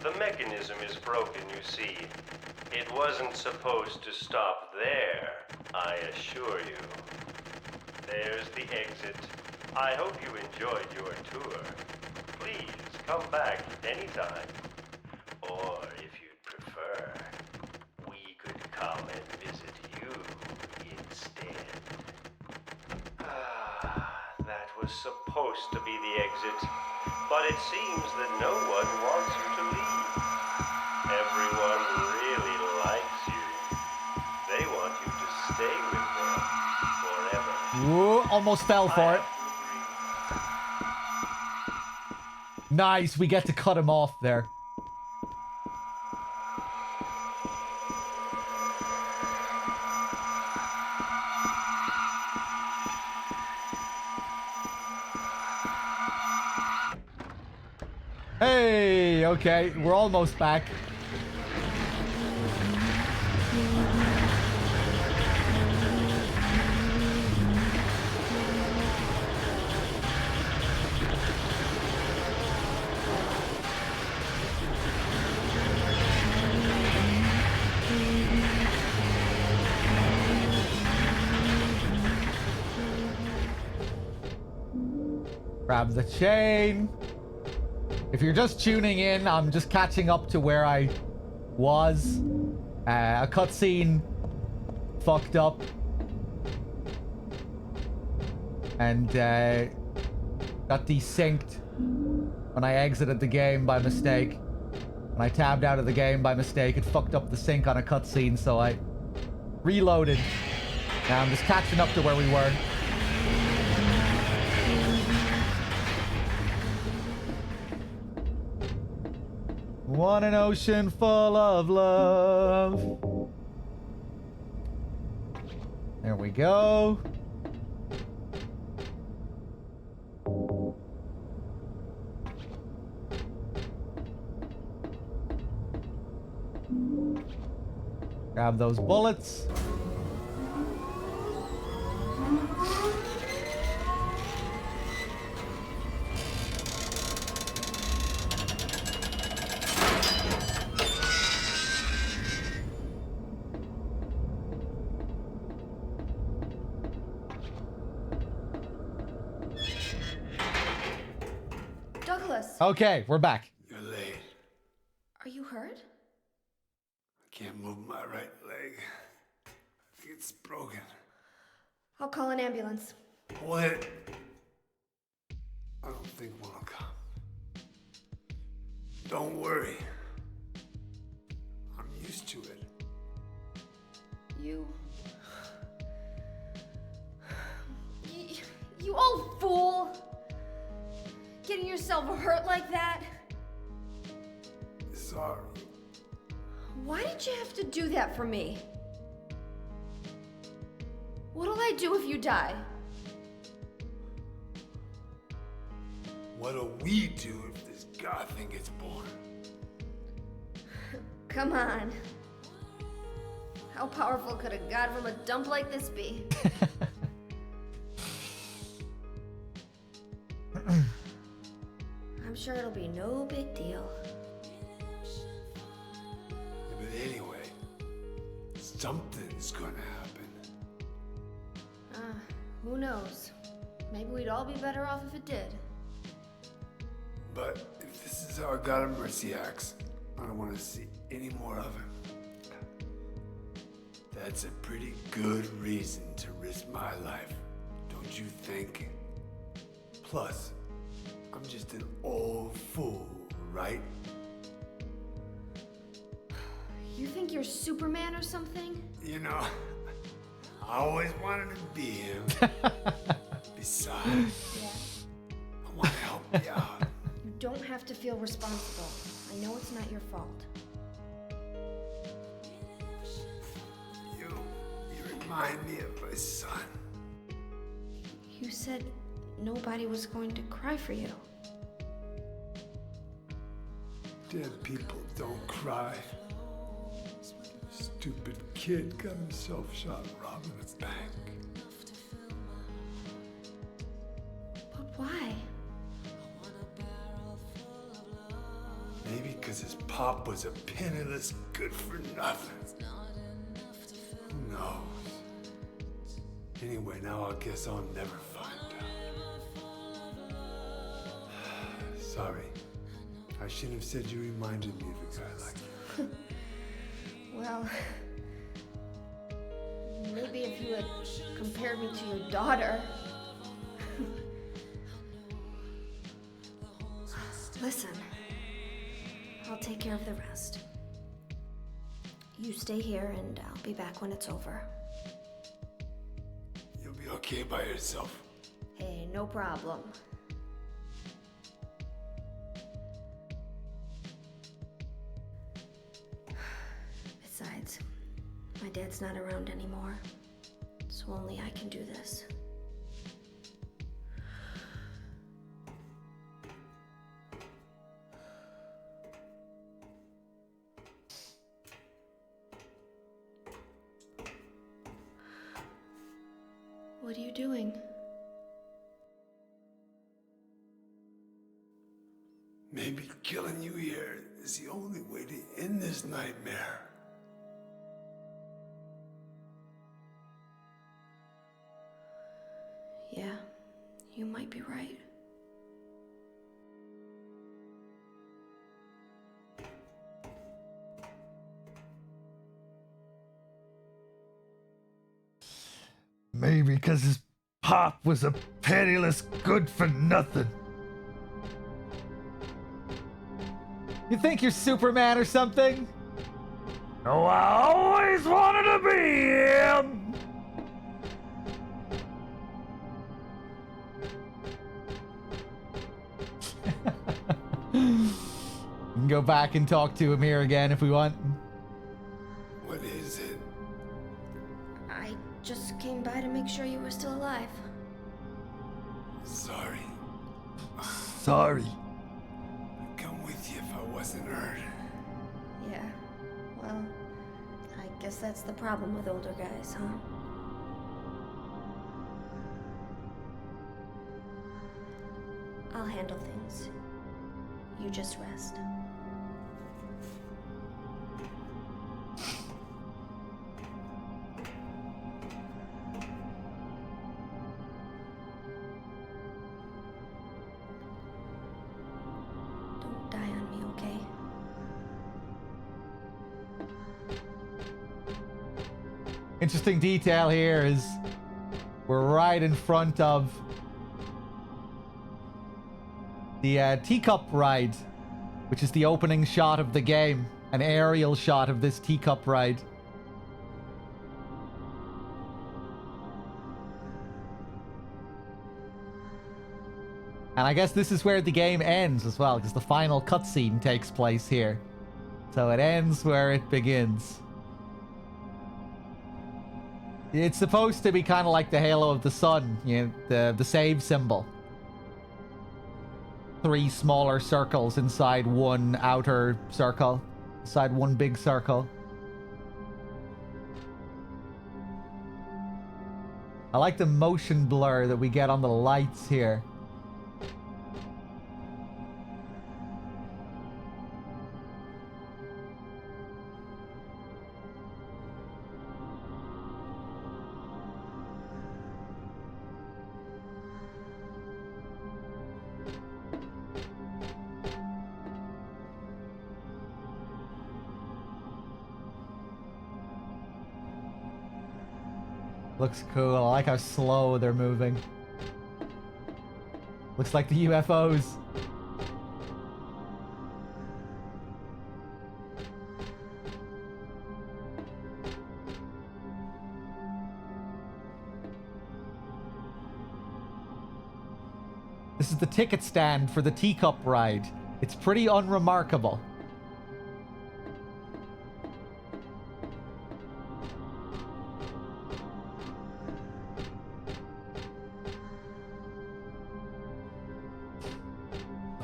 The mechanism is broken, you see. It wasn't supposed to stop there, I assure you. There's the exit. I hope you enjoyed your tour. Please come back anytime. Or if you'd prefer, we could come and visit you instead. That was supposed to be the exit, but it seems that no one wants you to leave. Everyone really likes you. They want you to stay with them forever.
Whoa, almost fell for it. Nice, we get to cut him off there. Hey, okay, we're almost back. Grab the chain. If you're just tuning in, I'm just catching up to where I was. A cutscene fucked up. And got desynced when I exited the game by mistake. When I tabbed out of the game by mistake, it fucked up the sync on a cutscene, so I reloaded. Now I'm just catching up to where we were. Want an ocean full of love. There we go. Grab those bullets.
Douglas,
Okay, we're back.
You're late.
are you hurt?
I can't move my right leg. I think it's broken.
I'll call an ambulance.
What? I don't think one will come. Don't worry. I'm used to it.
You... You old fool! Getting yourself hurt like that?
Sorry.
Why did you have to do that for me? What'll I do if you die?
What'll we do if this god thing gets born?
Come on. How powerful could a god from a dump like this be? I'm sure it'll be no big deal.
Yeah, but anyway, something's gonna happen.
Who knows? Maybe we'd all be better off if it did.
But if this is how a god of mercy acts, I don't want to see any more of him. That's a pretty good reason to risk my life, don't you think? Plus, I'm just an old fool, right?
You think you're Superman or something?
You know, I always wanted to be him. Besides, I want to help you out.
You don't have to feel responsible. I know it's not your fault.
You remind me of my son.
You said nobody was going to cry for you.
Dead people don't cry. Stupid kid got himself shot robbing a bank.
But why?
Maybe because his pop was a penniless good-for-nothing. Who knows? Anyway, now I guess I'll never find out. Sorry. I shouldn't have said you reminded me of a guy like you.
Well, maybe if you had compared me to your daughter. Listen, I'll take care of the rest. You stay here and I'll be back when it's over.
You'll be okay by yourself.
Hey, no problem. Besides, my dad's not around anymore, so only I can do this. What are you doing?
Maybe killing you here is the only way to end this nightmare.
Yeah, you might be right.
Maybe because his pop was a penniless good-for-nothing.
You think you're Superman or something?
Oh, I always wanted to be him!
We can go back and talk to him here again if we want.
What is it?
I just came by to make sure you were still alive.
Sorry. Sorry. I'd come with you if I wasn't hurt.
Yeah, well, I guess that's the problem with older guys, huh? I'll handle things. You just rest. Don't die on me, okay?
Interesting detail here is we're right in front of the teacup ride, which is the opening shot of the game, an aerial shot of this teacup ride. And I guess this is where the game ends as well, because the final cutscene takes place here. So it ends where it begins. It's supposed to be kind of like the halo of the sun, you know, the save symbol. 3 smaller circles inside one outer circle, inside one big circle. I like the motion blur that we get on the lights here. Looks cool. I like how slow they're moving. Looks like the UFOs. This is the ticket stand for the teacup ride. It's pretty unremarkable.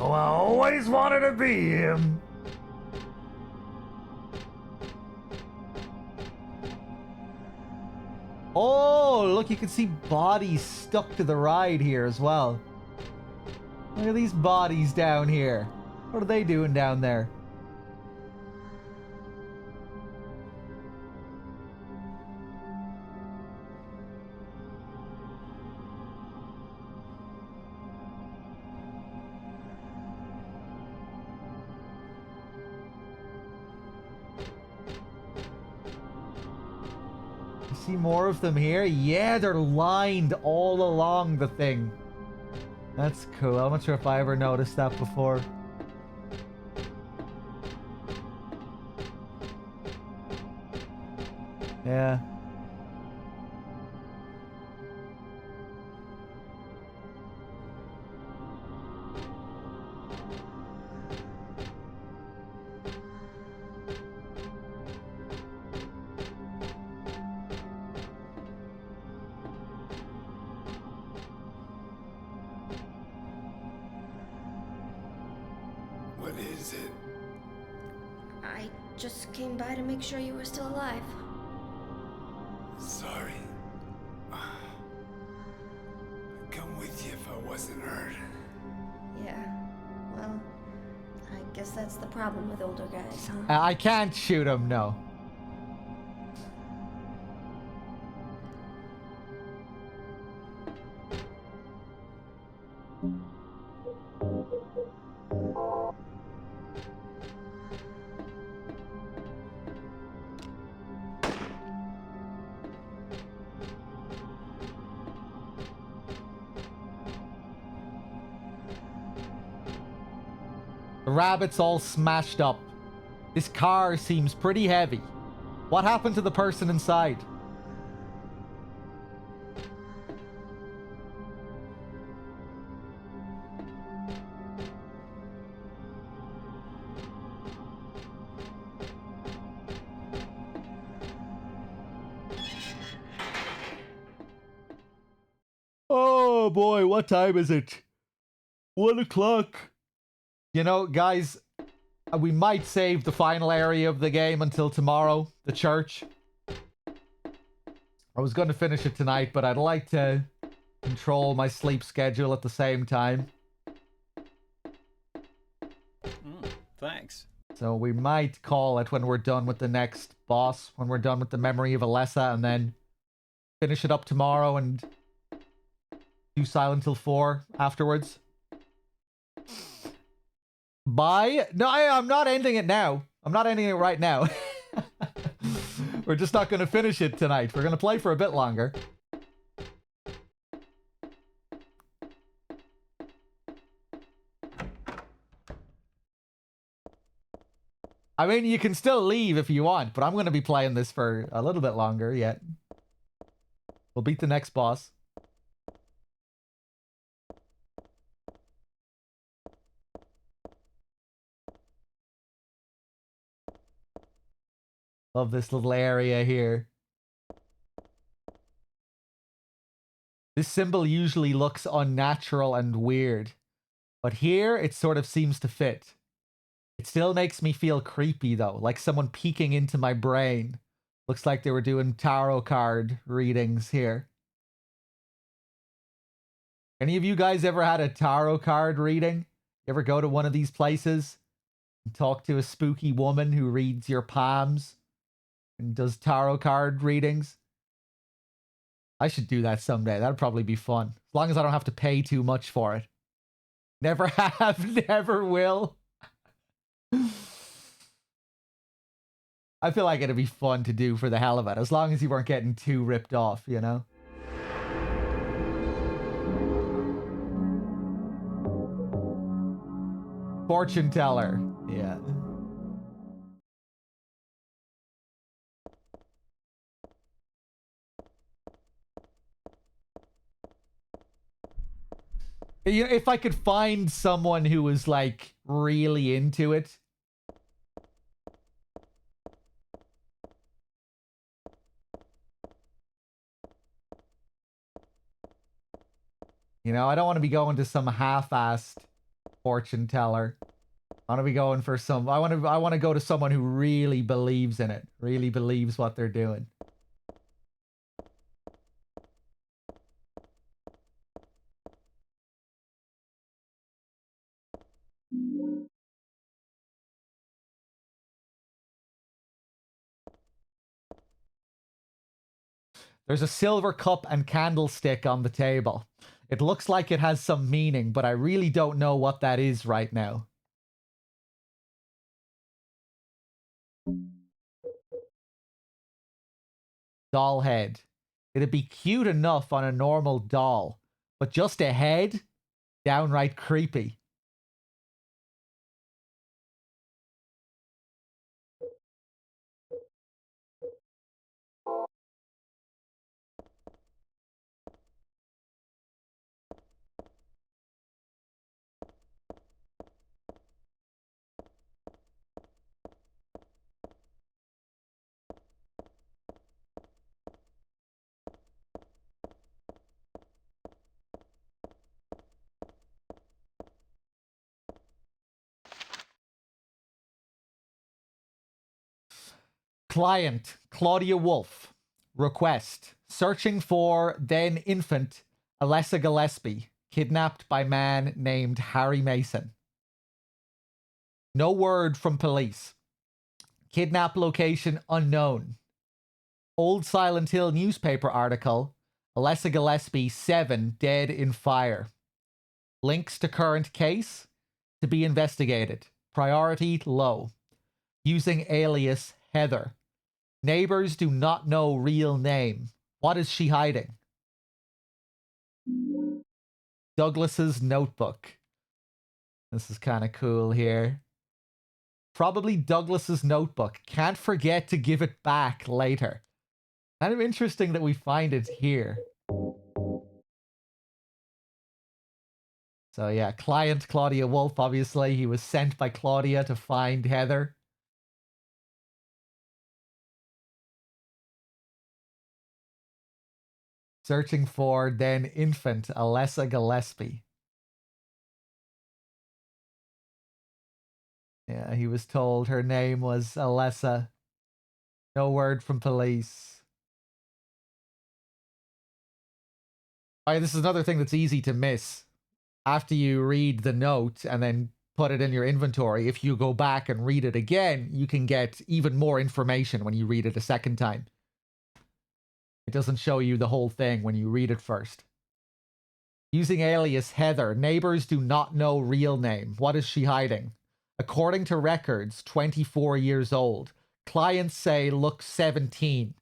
Oh, I always wanted to be him.
Oh, look, you can see bodies stuck to the ride here as well. Look at these bodies down here. What are they doing down there? See more of them here? Yeah, they're lined all along the thing. That's cool. I'm not sure if I ever noticed that before. Yeah.
What is it?
I just came by to make sure you were still alive.
Sorry. I'd come with you if I wasn't hurt.
Yeah, well, I guess that's the problem with older guys, huh?
I can't shoot him, no. The rabbit's all smashed up. This car seems pretty heavy. What happened to the person inside? Oh boy, what time is it? 1 o'clock. You know, guys, we might save the final area of the game until tomorrow, the church. I was going to finish it tonight, but I'd like to control my sleep schedule at the same time.
Thanks.
So we might call it when we're done with the next boss, when we're done with the Memory of Alessa, and then finish it up tomorrow and do Silent Hill 4 afterwards. Bye. No, I'm not ending it now. I'm not ending it right now. We're just not going to finish it tonight. We're going to play for a bit longer. I mean, you can still leave if you want, but I'm going to be playing this for a little bit longer yet. We'll beat the next boss. Love this little area here. This symbol usually looks unnatural and weird, but here it sort of seems to fit. It still makes me feel creepy though, like someone peeking into my brain. Looks like they were doing tarot card readings here. Any of you guys ever had a tarot card reading? You ever go to one of these places and talk to a spooky woman who reads your palms and does tarot card readings? I should do that someday. That'd probably be fun. As long as I don't have to pay too much for it. Never have, never will. I feel like it'd be fun to do for the hell of it, as long as you weren't getting too ripped off, you know? Fortune teller. Yeah. You know, if I could find someone who was like really into it. You know, I don't want to be going to some half-assed fortune teller. I want to be going for some... I want to go to someone who really believes in it. Really believes what they're doing. There's a silver cup and candlestick on the table. It looks like it has some meaning, but I really don't know what that is right now. Doll head. It'd be cute enough on a normal doll, but just a head? Downright creepy. Client, Claudia Wolf. Request. Searching for then infant Alessa Gillespie, kidnapped by man named Harry Mason. No word from police. Kidnap location unknown. Old Silent Hill newspaper article. Alessa Gillespie 7 dead in fire. Links to current case to be investigated. Priority low. Using alias Heather. Neighbors do not know real name. What is she hiding? Douglas's notebook. This is kind of cool here. Probably Douglas's notebook. Can't forget to give it back later. Kind of interesting that we find it here. So yeah, client Claudia Wolf, obviously. He was sent by Claudia to find Heather. Searching for then infant Alessa Gillespie. Yeah, he was told her name was Alessa. No word from police. All right, this is another thing that's easy to miss. After you read the note and then put it in your inventory, if you go back and read it again, you can get even more information when you read it a second time. It doesn't show you the whole thing when you read it first. Using alias Heather, neighbors do not know real name. What is she hiding? According to records, 24 years old. Clients say look 17.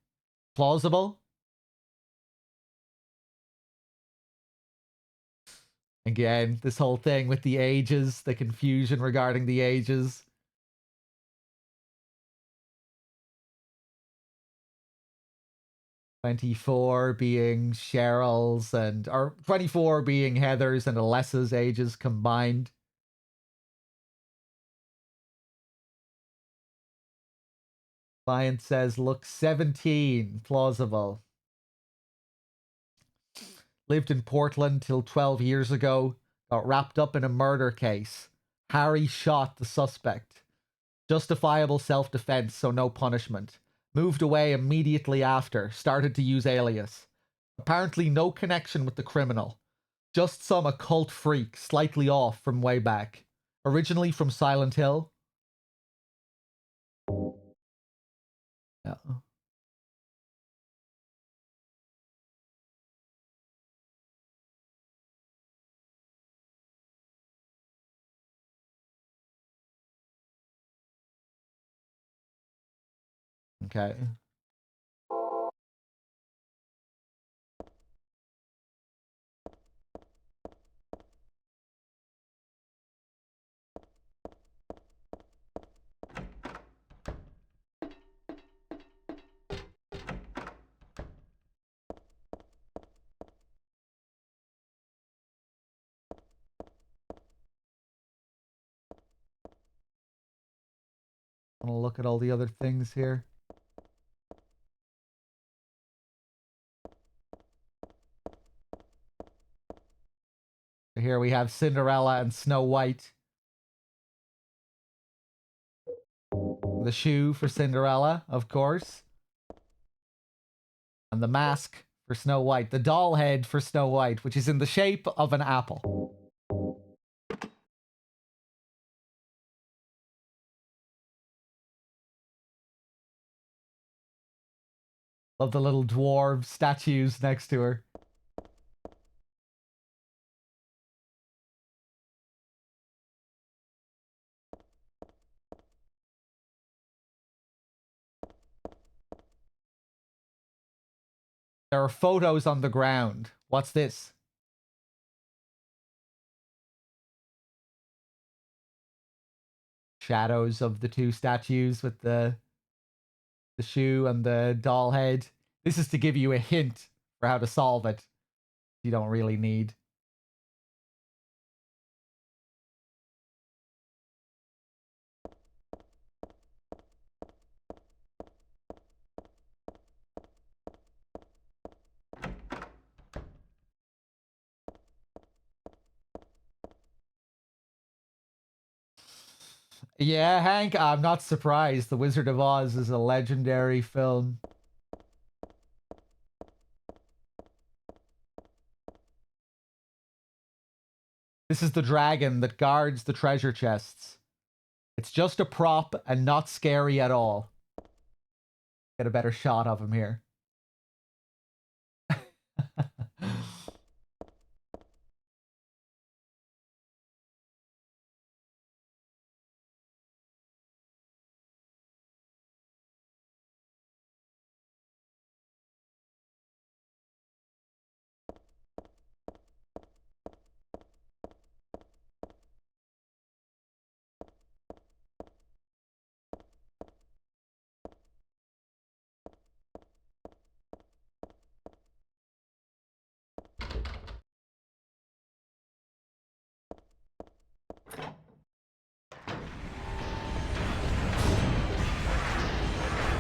Plausible? Again, this whole thing with the ages, the confusion regarding the ages. "24" being Cheryl's or 24 being Heather's and Alessa's ages combined. Client says look 17. Plausible. Lived in Portland till 12 years ago. Got wrapped up in a murder case. Harry shot the suspect. Justifiable self-defense, so no punishment. Moved away immediately after. Started to use alias. Apparently no connection with the criminal. Just some occult freak, slightly off from way back. Originally from Silent Hill. Yeah. Okay. I want to look at all the other things here. Here we have Cinderella and Snow White. The shoe for Cinderella, of course. And the mask for Snow White. The doll head for Snow White, which is in the shape of an apple. Love the little dwarf statues next to her. There are photos on the ground. What's this? Shadows of the two statues with the shoe and the doll head. This is to give you a hint for how to solve it. You don't really need. Yeah, Hank, I'm not surprised. The Wizard of Oz is a legendary film. This is the dragon that guards the treasure chests. It's just a prop and not scary at all. Get a better shot of him here.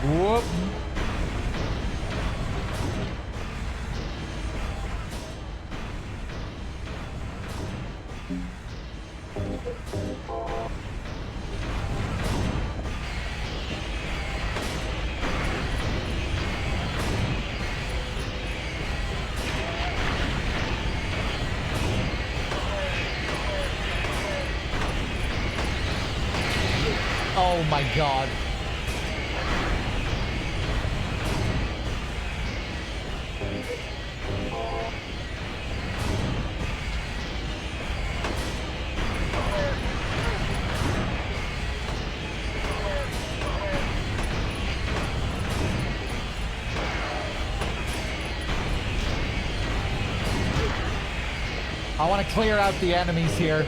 Whoop. Oh my god. I want to clear out the enemies here.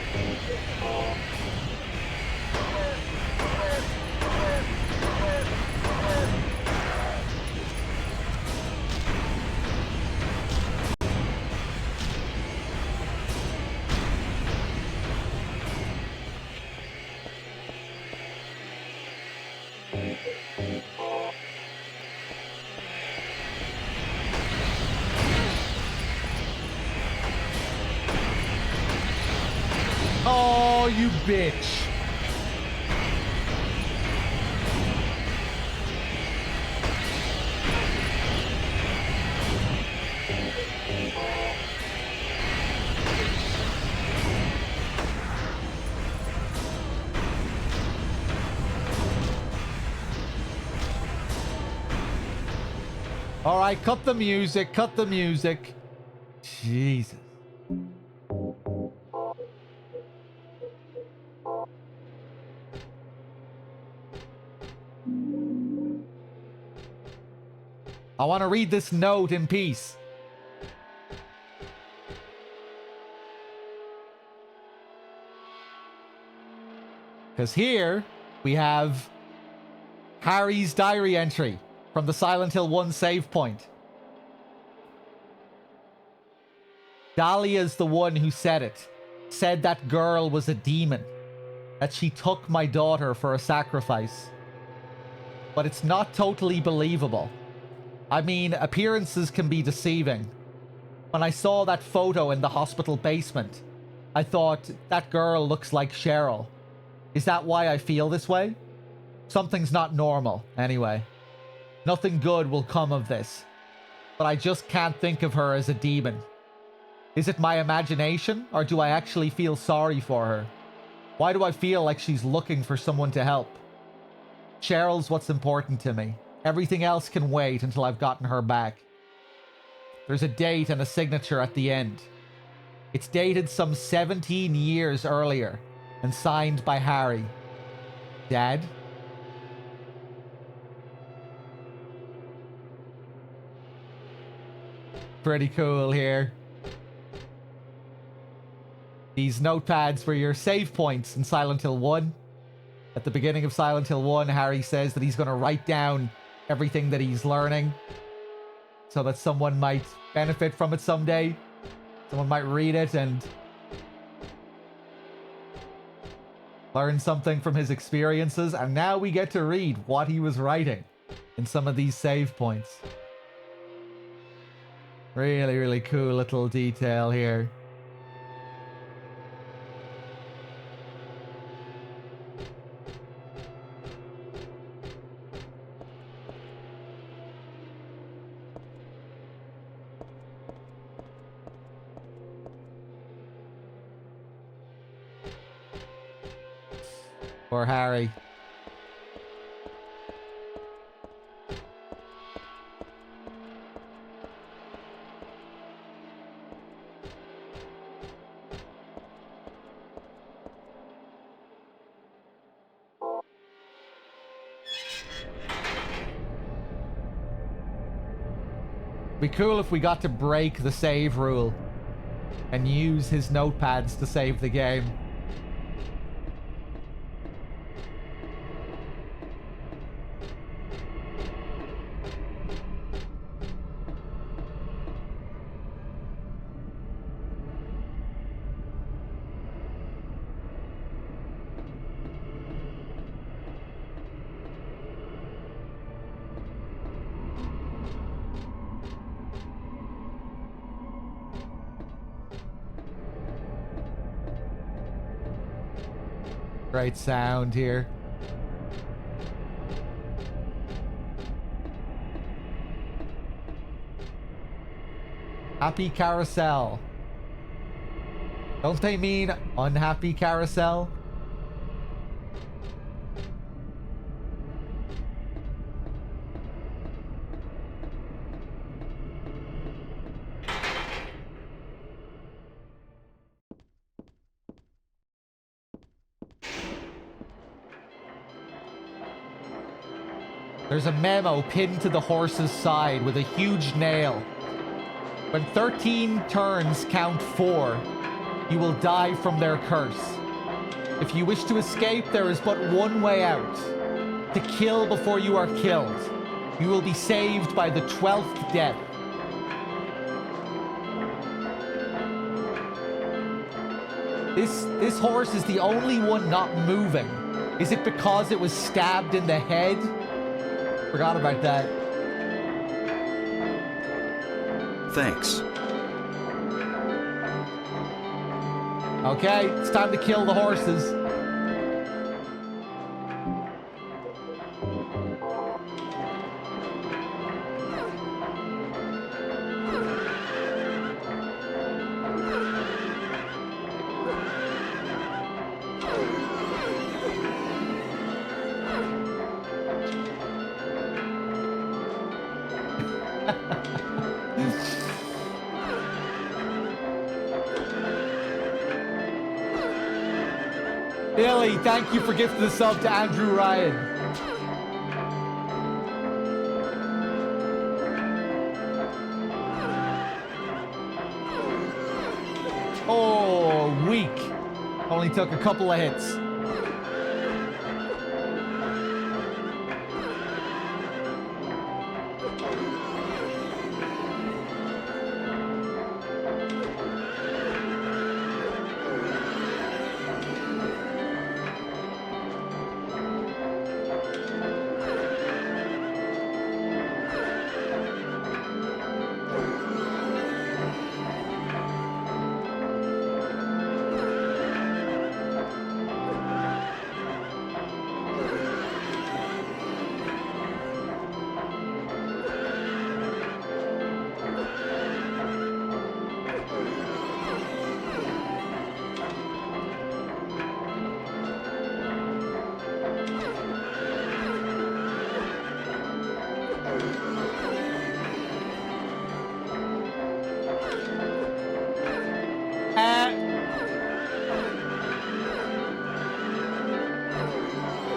Oh, you bitch. All right, cut the music, cut the music. Jesus. I want to read this note in peace. Because here we have Harry's diary entry from the Silent Hill 1 save point. Dahlia's the one who said it. Said that girl was a demon. That she took my daughter for a sacrifice. But it's not totally believable. I mean, appearances can be deceiving. When I saw that photo in the hospital basement, I thought, that girl looks like Cheryl. Is that why I feel this way? Something's not normal, anyway. Nothing good will come of this. But I just can't think of her as a demon. Is it my imagination, or do I actually feel sorry for her? Why do I feel like she's looking for someone to help? Cheryl's what's important to me. Everything else can wait until I've gotten her back. There's a date and a signature at the end. It's dated some 17 years earlier and signed by Harry. Dad? Pretty cool here. These notepads were your save points in Silent Hill 1. At the beginning of Silent Hill 1, Harry says that he's going to write down everything that he's learning so that someone might benefit from it someday. Someone might read it and learn something from his experiences. And now we get to read what he was writing in some of these save points. Really, really cool little detail here. Or Harry. Be cool if we got to break the save rule and use his notepads to save the game. Great sound here. Happy carousel. Don't they mean unhappy carousel? There's a memo pinned to the horse's side with a huge nail. When 13 turns count 4, you will die from their curse. If you wish to escape, there is but one way out. To kill before you are killed. You will be saved by the 12th death. This horse is the only one not moving. Is it because it was stabbed in the head? Forgot about that.
Thanks.
Okay, it's time to kill the horses. Billy, thank you for gifting the sub to Andrew Ryan. Oh, weak. Only took a couple of hits.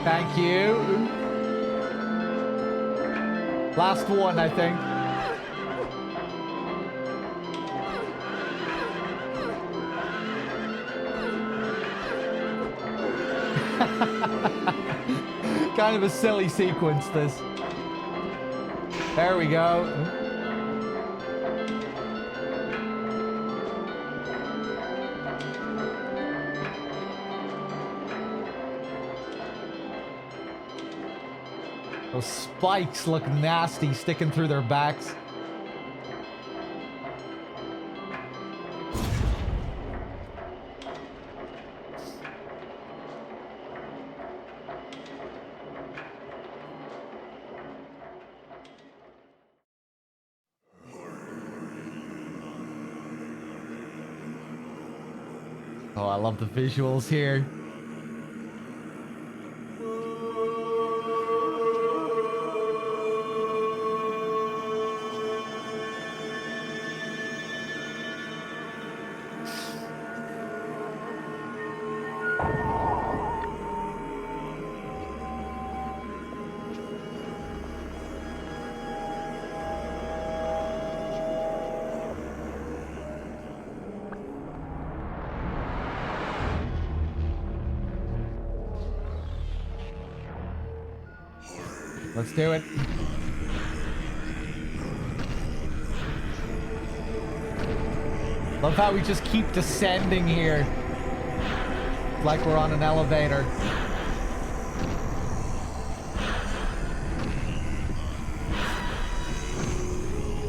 Thank you. Last one, I think. Kind of a silly sequence, this. There we go. Those spikes look nasty sticking through their backs. Oh, I love the visuals here. Let's do it. Love how we just keep descending here. Like we're on an elevator.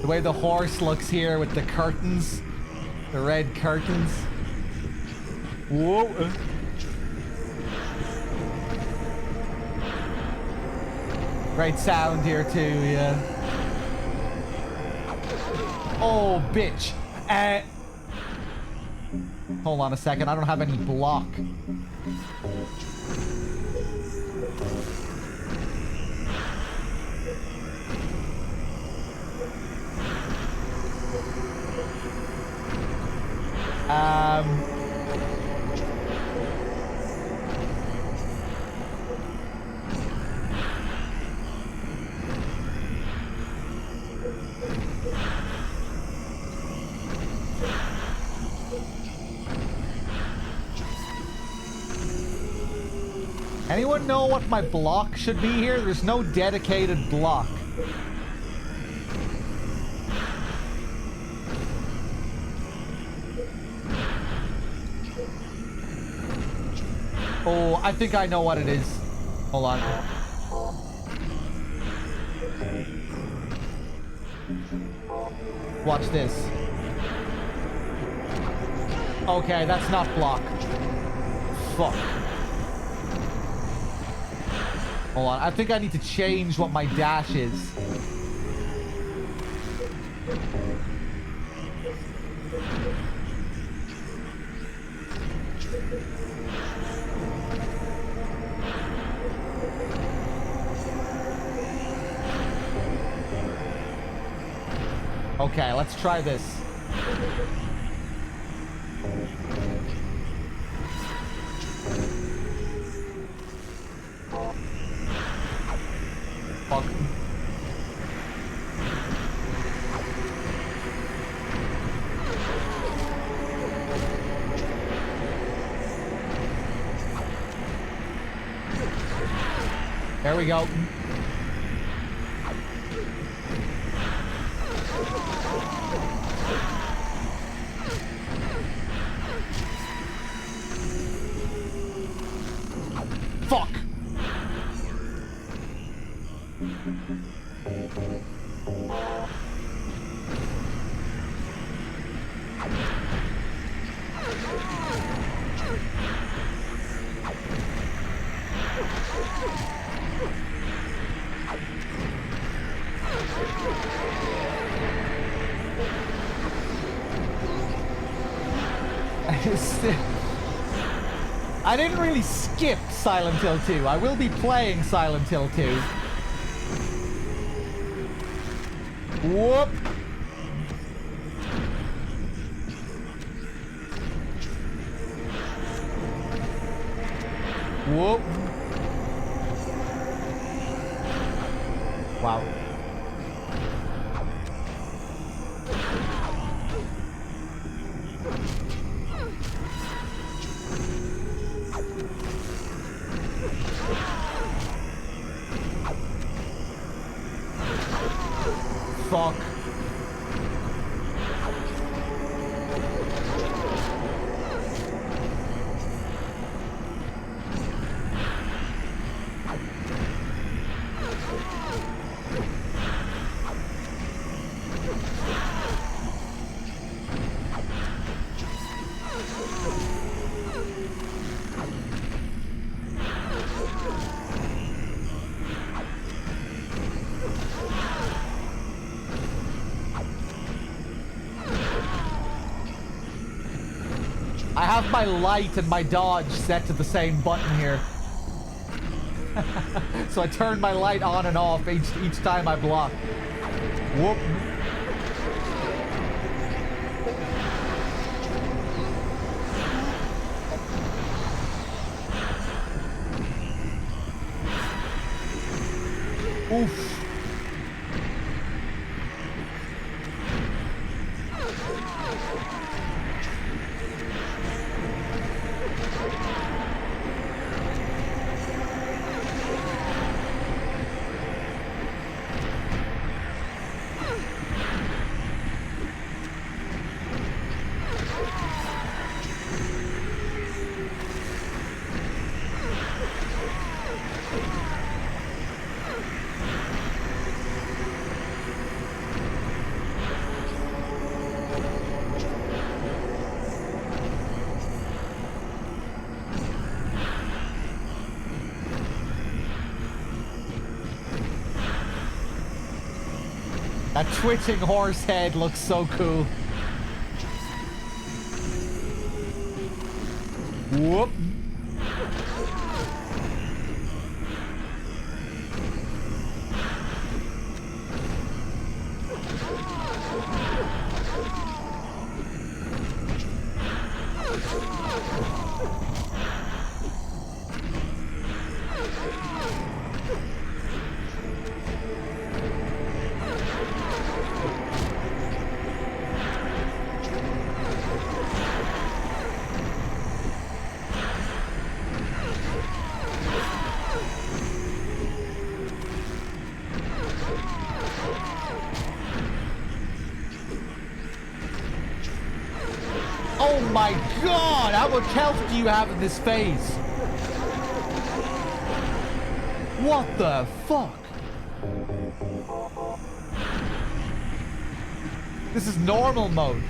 The way the horse looks here with the curtains. The red curtains. Whoa. Great sound here too, yeah. Oh, bitch. Hold on a second. I don't have any block. Anyone know what my block should be here? There's no dedicated block. Oh, I think I know what it is. Hold on. Watch this. Okay, that's not block. Fuck. Hold on, I think I need to change what my dash is. Okay, let's try this. Fuck. There we go. Fuck. I didn't really skip Silent Hill 2. I will be playing Silent Hill 2. Whoop. Whoop. Wow. Fuck. I have my light and my dodge set to the same button here. So I turn my light on and off each time I block. Whoop. Oof. That twitching horse head looks so cool. Whoop. Oh my god! How much health do you have in this phase? What the fuck? This is normal mode.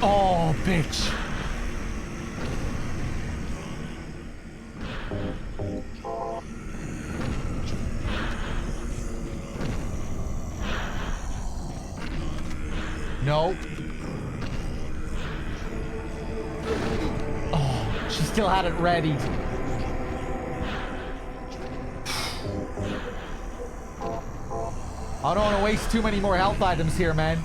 Oh, bitch. No. Oh, she still had it ready. I don't want to waste too many more health items here, man.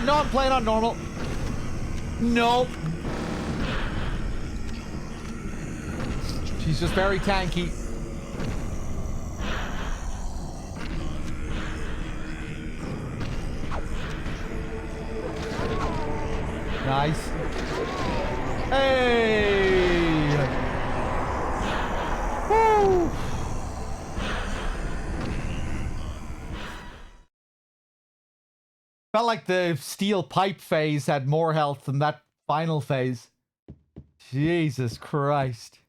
No, I'm playing on normal. Nope. She's just very tanky. Nice. Hey! Woo! Felt like the steel pipe phase had more health than that final phase. Jesus Christ.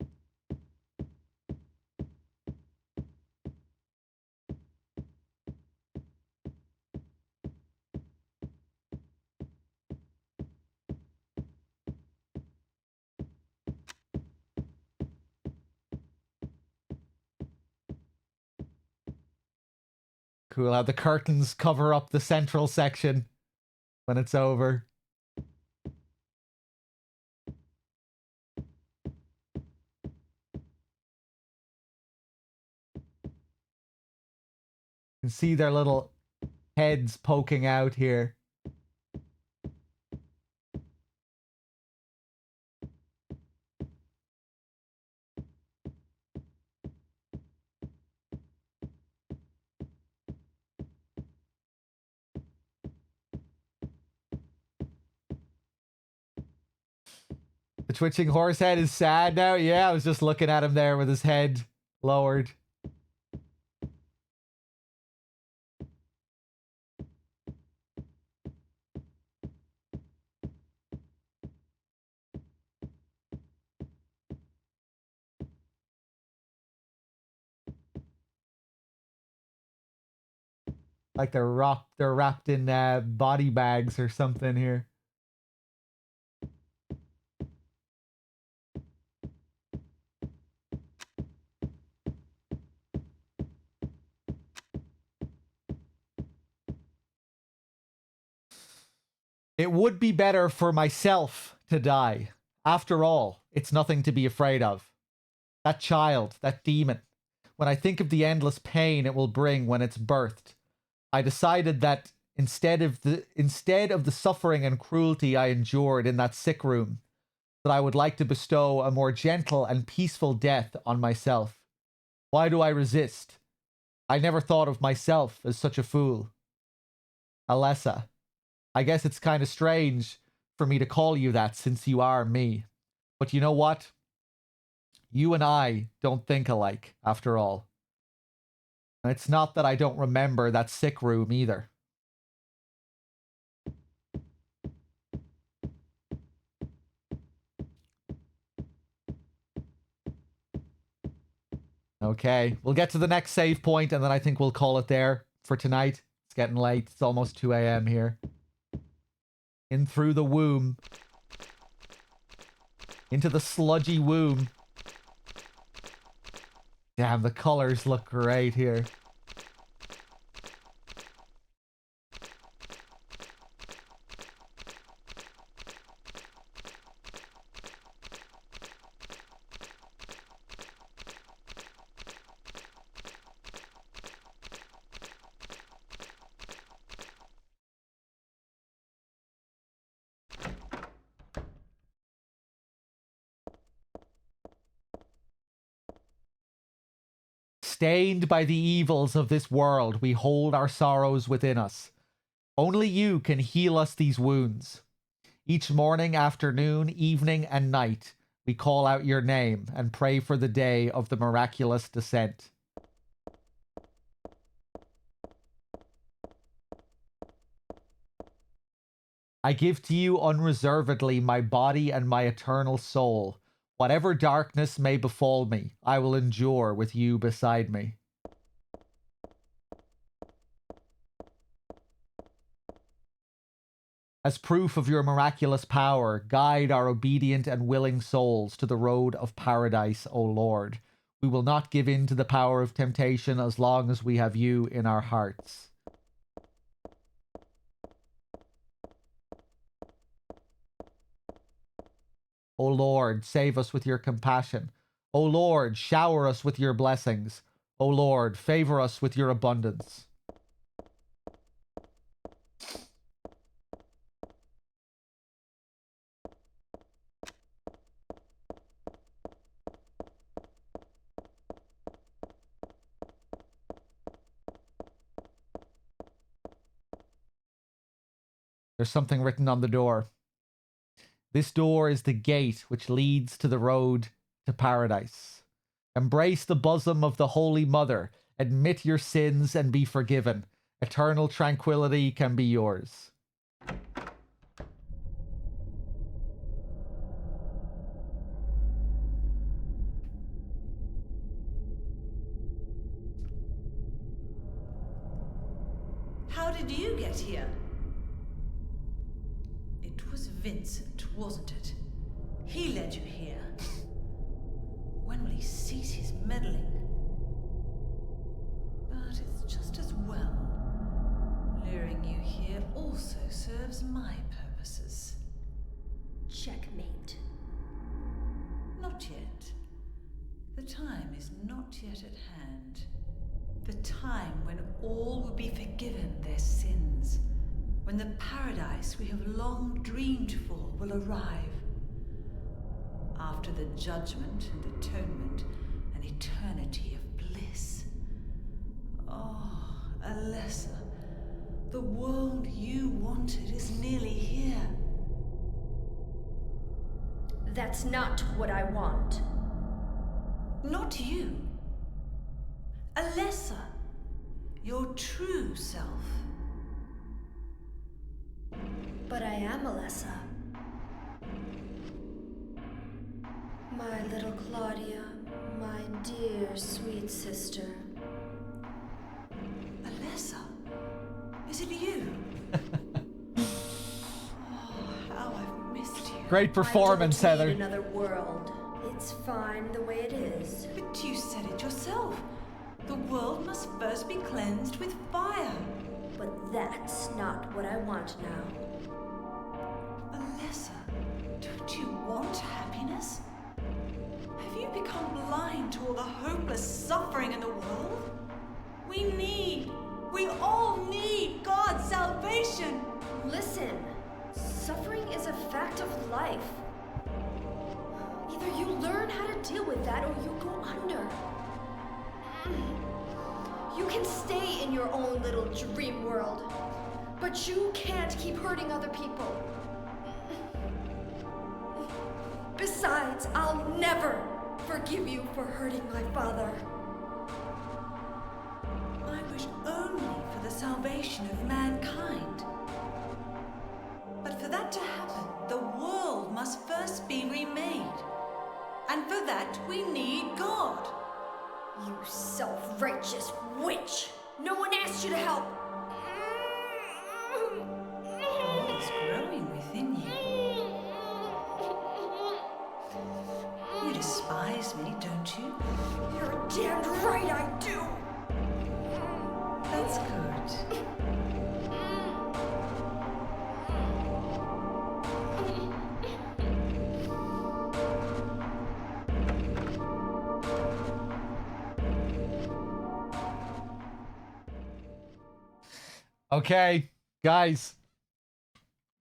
Cool how the curtains cover up the central section when it's over. You can see their little heads poking out here. The twitching horse head is sad now. Yeah, I was just looking at him there with his head lowered. Like they're wrapped in body bags or something here. It would be better for myself to die. After all, it's nothing to be afraid of. That child, that demon. When I think of the endless pain it will bring when it's birthed, I decided that instead of the suffering and cruelty I endured in that sick room, that I would like to bestow a more gentle and peaceful death on myself. Why do I resist? I never thought of myself as such a fool. Alessa, I guess it's kind of strange for me to call you that since you are me. But you know what? You and I don't think alike, after all. And it's not that I don't remember that sick room either. Okay, we'll get to the next save point and then I think we'll call it there for tonight. It's getting late. It's almost 2 a.m. here. In through the womb. Into the sludgy womb. Damn, the colors look great here. Stained by the evils of this world, we hold our sorrows within us. Only you can heal us these wounds. Each morning, afternoon, evening, and night, we call out your name and pray for the day of the miraculous descent. I give to you unreservedly my body and my eternal soul. Whatever darkness may befall me, I will endure with you beside me. As proof of your miraculous power, guide our obedient and willing souls to the road of paradise, O Lord. We will not give in to the power of temptation as long as we have you in our hearts. O Lord, save us with your compassion. O Lord, shower us with your blessings. O Lord, favor us with your abundance. There's something written on the door. This door is the gate which leads to the road to paradise. Embrace the bosom of the Holy Mother. Admit your sins and be forgiven. Eternal tranquility can be yours.
How did you get here? It was Vincent, wasn't it? He led you here. When will he cease his meddling? But it's just as well. Luring you here also serves my purposes.
Checkmate.
Not yet. The time is not yet at hand. The time when all will be forgiven their sins. When the paradise we have long dreamed for will arrive. After the judgment and atonement, an eternity of bliss. Oh, Alessa, the world you wanted is nearly here.
That's not what I want.
Not you. Alessa, your true self.
But I am Alessa. My little Claudia, my dear sweet sister.
Alessa, Is it you? Oh, how I've missed you.
Great performance,
I don't
Heather.
need another world. It's fine the way it is.
But you said it yourself. The world must first be cleansed with fire.
But that's not what I want now.
Alessa, don't you want happiness? Have you become blind to all the hopeless suffering in the world? We all need God's salvation.
Listen, suffering is a fact of life. Either you learn how to deal with that or you go under. You can stay in your own little dream world, but you can't keep hurting other people. Besides, I'll never forgive you for hurting my father.
I wish only for the salvation of mankind. But for that to happen, the world must first be remade. And for that, we need God.
You self-righteous witch! No one asked you to help!
What is growing within you? You despise me, don't you?
You're damned right I do!
That's good.
Okay, guys,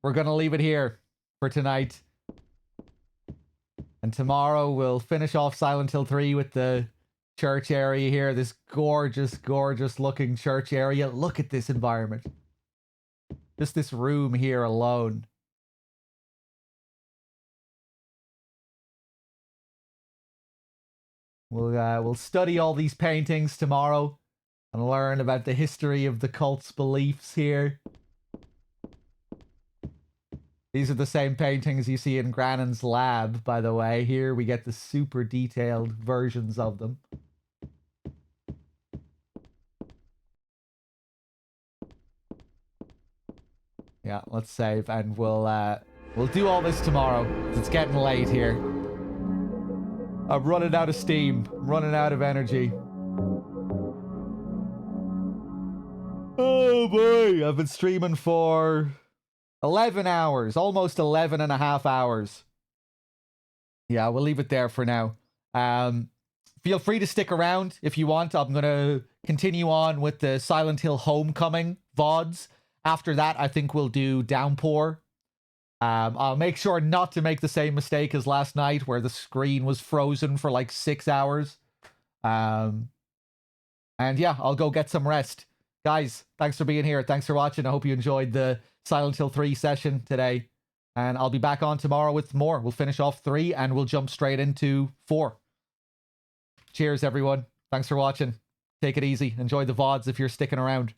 we're gonna leave it here for tonight. And tomorrow we'll finish off Silent Hill 3 with the church area here. This gorgeous, gorgeous looking church area. Look at this environment. Just this room here alone. We'll study all these paintings tomorrow and learn about the history of the cult's beliefs here. These are the same paintings you see in Grannon's lab, by the way. Here we get the super detailed versions of them. Yeah, let's save and we'll do all this tomorrow. It's getting late here. I'm running out of steam. I'm running out of energy. Oh boy, I've been streaming for 11 hours, almost 11 and a half hours. Yeah, we'll leave it there for now. Feel free to stick around if you want. I'm going to continue on with the Silent Hill Homecoming VODs. After that, I think we'll do Downpour. I'll make sure not to make the same mistake as last night where the screen was frozen for like 6 hours. And yeah, I'll go get some rest. Guys, thanks for being here. Thanks for watching. I hope you enjoyed the Silent Hill 3 session today. And I'll be back on tomorrow with more. We'll finish off 3 and we'll jump straight into 4. Cheers, everyone. Thanks for watching. Take it easy. Enjoy the VODs if you're sticking around.